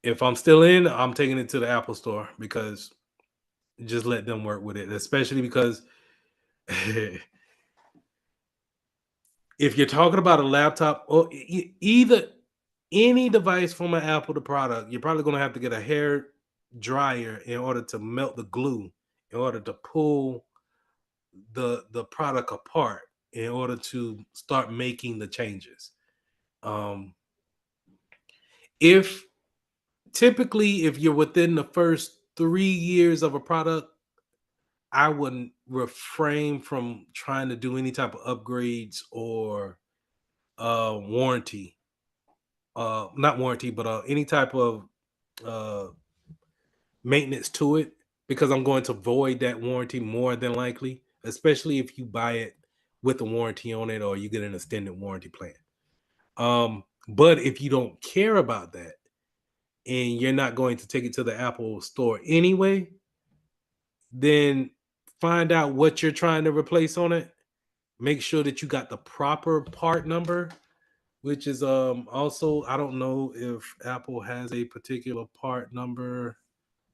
if I'm still in, I'm taking it to the Apple store, because just let them work with it, especially because if you're talking about a laptop or either any device from an Apple the product, you're probably going to have to get a hair dryer in order to melt the glue, in order to pull the product apart, in order to start making the changes. Um, if typically, if you're within the first 3 years of a product, I wouldn't refrain from trying to do any type of upgrades or warranty. Not warranty, but any type of uh maintenance to it, because I'm going to void that warranty more than likely, especially if you buy it with a warranty on it or you get an extended warranty plan. But if you don't care about that and you're not going to take it to the Apple store anyway, then find out what you're trying to replace on it. Make sure that you got the proper part number, which is also, I don't know if Apple has a particular part number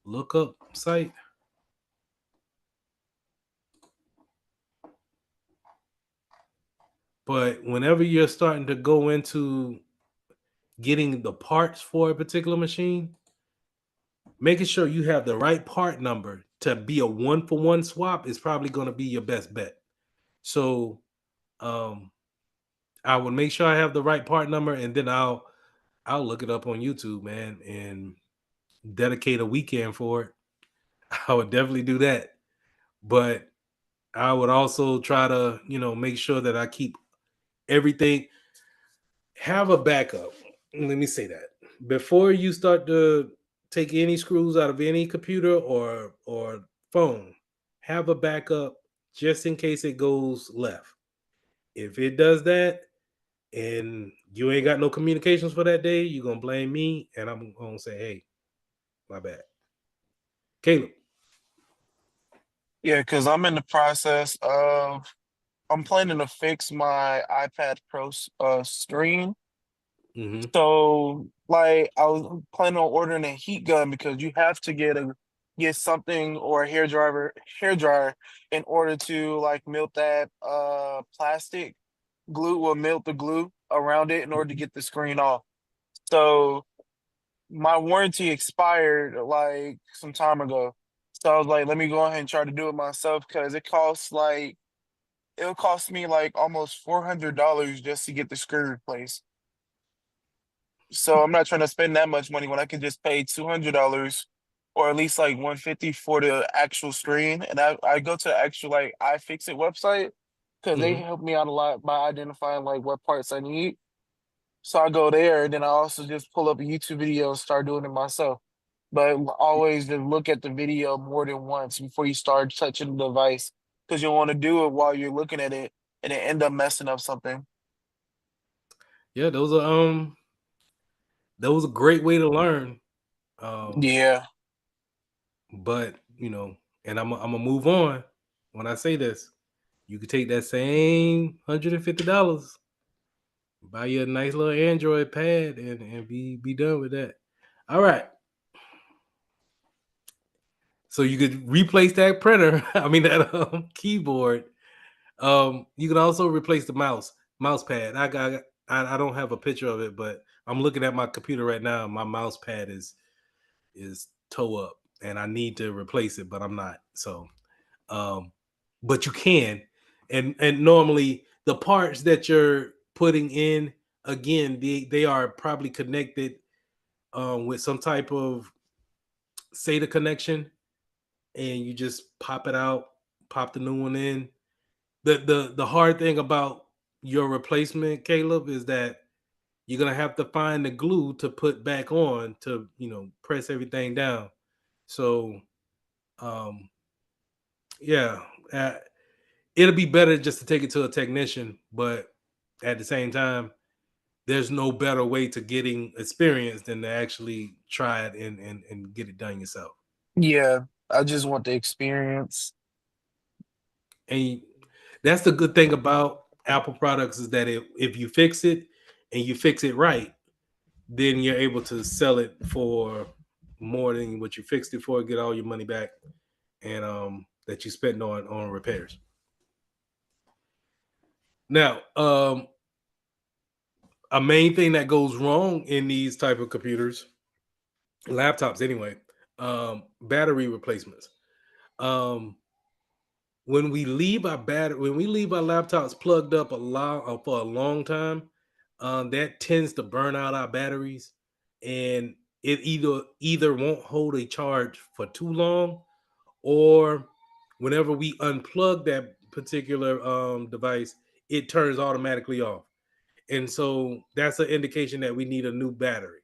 lookup site. But whenever you're starting to go into getting the parts for a particular machine, making sure you have the right part number to be a one for one swap is probably going to be your best bet. So um, I would make sure I have the right part number, and then I'll look it up on YouTube, man, and dedicate a weekend for it. I would definitely do that. But I would also try to, make sure that I keep everything, have a backup. Let me say that. Before you start to take any screws out of any computer or phone, have a backup just in case it goes left. If it does that and you ain't got no communications for that day, you're gonna blame me, and I'm gonna say, hey, my bad. Caleb. Yeah, because I'm in the process of I'm planning to fix my iPad Pro screen. Mm-hmm. So, like, I was planning on ordering a heat gun because you have to get something or a hair dryer in order to like melt that plastic glue will melt the glue around it in order to get the screen off. So my warranty expired like some time ago. So I was like, let me go ahead and try to do it myself because it'll cost me like almost $400 just to get the screen replaced. So I'm not trying to spend that much money when I could just pay $200 or at least like 150 for the actual screen. And I go to the actual like iFixit website because they Mm-hmm. help me out a lot by identifying like what parts I need. So I go there and then I also just pull up a YouTube video and start doing it myself. But always just look at the video more than once before you start touching the device because you want to do it while you're looking at it and then end up messing up something. Yeah, those a great way to learn. Um, Yeah. but and I'm gonna move on when I say this. You could take that same $150, buy you a nice little Android pad, and be done with that. All right. So you could replace that printer. I mean that keyboard. You can also replace the mouse pad. I don't have a picture of it, but I'm looking at my computer right now. My mouse pad is toe up, and I need to replace it, but I'm not. So, um, but you can, and normally the parts that you're putting in again, they are probably connected with some type of SATA connection, and you just pop it out, pop the new one in. The hard thing about your replacement, Caleb, is that you're gonna have to find the glue to put back on to press everything down. So um yeah, uh, it'll be better just to take it to a technician, but at the same time, there's no better way to getting experience than to actually try it and get it done yourself. Yeah, I just want the experience. And that's the good thing about Apple products is that if you fix it and you fix it right, then you're able to sell it for more than what you fixed it for, get all your money back, and that you spent on repairs. Now, a main thing that goes wrong in these type of computers, laptops anyway, battery replacements. Um, when we leave our laptops plugged up for a long time, that tends to burn out our batteries, and it either won't hold a charge for too long, or whenever we unplug that particular device, it turns automatically off. And so that's an indication that we need a new battery.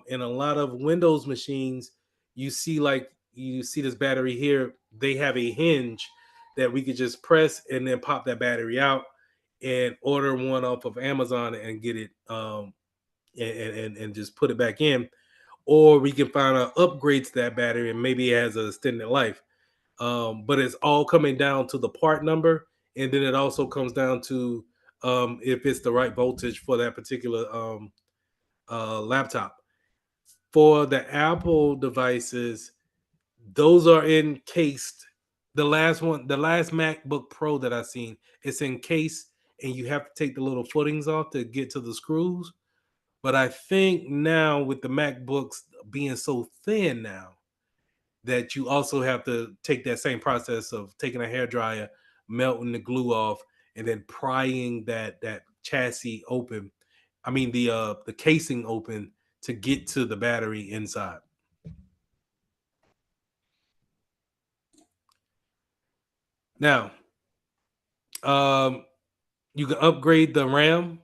In a lot of Windows machines, you see this battery here. They have a hinge that we could just press and then pop that battery out and order one off of Amazon and get it and just put it back in. Or we can find an upgrade to that battery and maybe it has a extended life. But it's all coming down to the part number, and then it also comes down to if it's the right voltage for that particular laptop. For the Apple devices, those are encased. The last MacBook Pro that I've seen, it's encased, and you have to take the little footings off to get to the screws. But I think now with the MacBooks being so thin now, that you also have to take that same process of taking a hair dryer, melting the glue off, and then prying that chassis open. I mean the casing open to get to the battery inside. Now, um, you can upgrade the RAM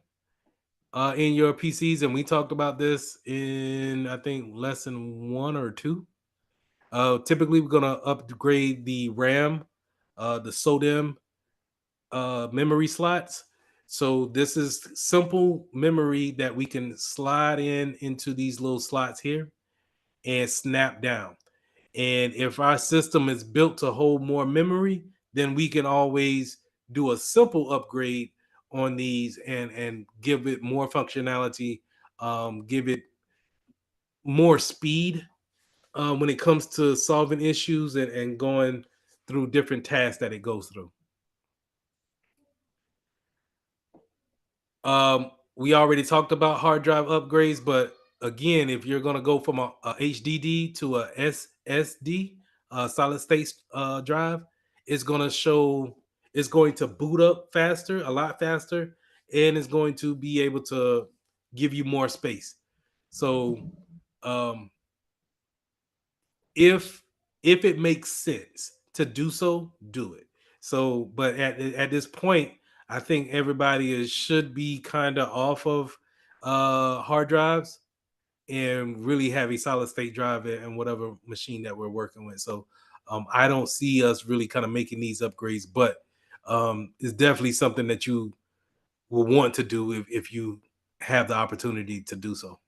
in your PCs, and we talked about this in I think lesson 1 or 2. Typically, we're gonna upgrade the RAM, the SODIMM memory slots. So this is simple memory that we can slide into these little slots here and snap down. And if our system is built to hold more memory, then we can always do a simple upgrade on these and give it more functionality, give it more speed when it comes to solving issues and going through different tasks that it goes through. We already talked about hard drive upgrades, but again, if you're going to go from a HDD to a SSD, solid state drive, it's going to it's going to boot up faster, a lot faster, and it's going to be able to give you more space. So, um, if it makes sense to do so, do it. So, but at this point, I think everybody should be kind of off of hard drives and really have a solid state drive and whatever machine that we're working with. So, I don't see us really kind of making these upgrades, but it's definitely something that you will want to do if you have the opportunity to do so.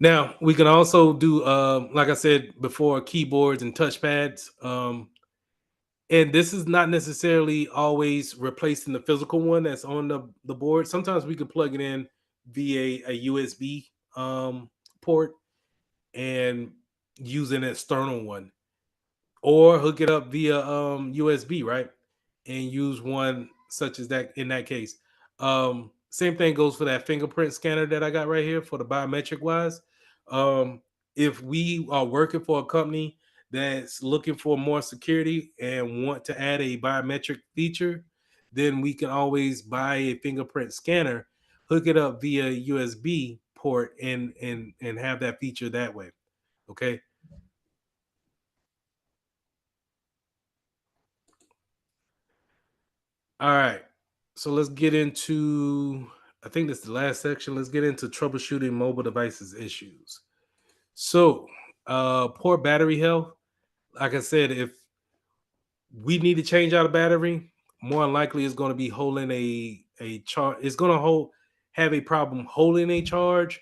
Now we can also do, like I said before, keyboards and touchpads. And this is not necessarily always replacing the physical one that's on the board. Sometimes we can plug it in via a USB port and use an external one, or hook it up via USB, right? And use one such as that in that case. Same thing goes for that fingerprint scanner that I got right here for the biometric wise. Um, if we are working for a company that's looking for more security and want to add a biometric feature, then we can always buy a fingerprint scanner, hook it up via USB port, and have that feature that way. Okay. All right. So let's get into, I think this is the last section. Let's get into troubleshooting mobile devices issues. So, poor battery health. Like I said, if we need to change out a battery, more than likely it's going to be holding a charge. It's going to have a problem holding a charge,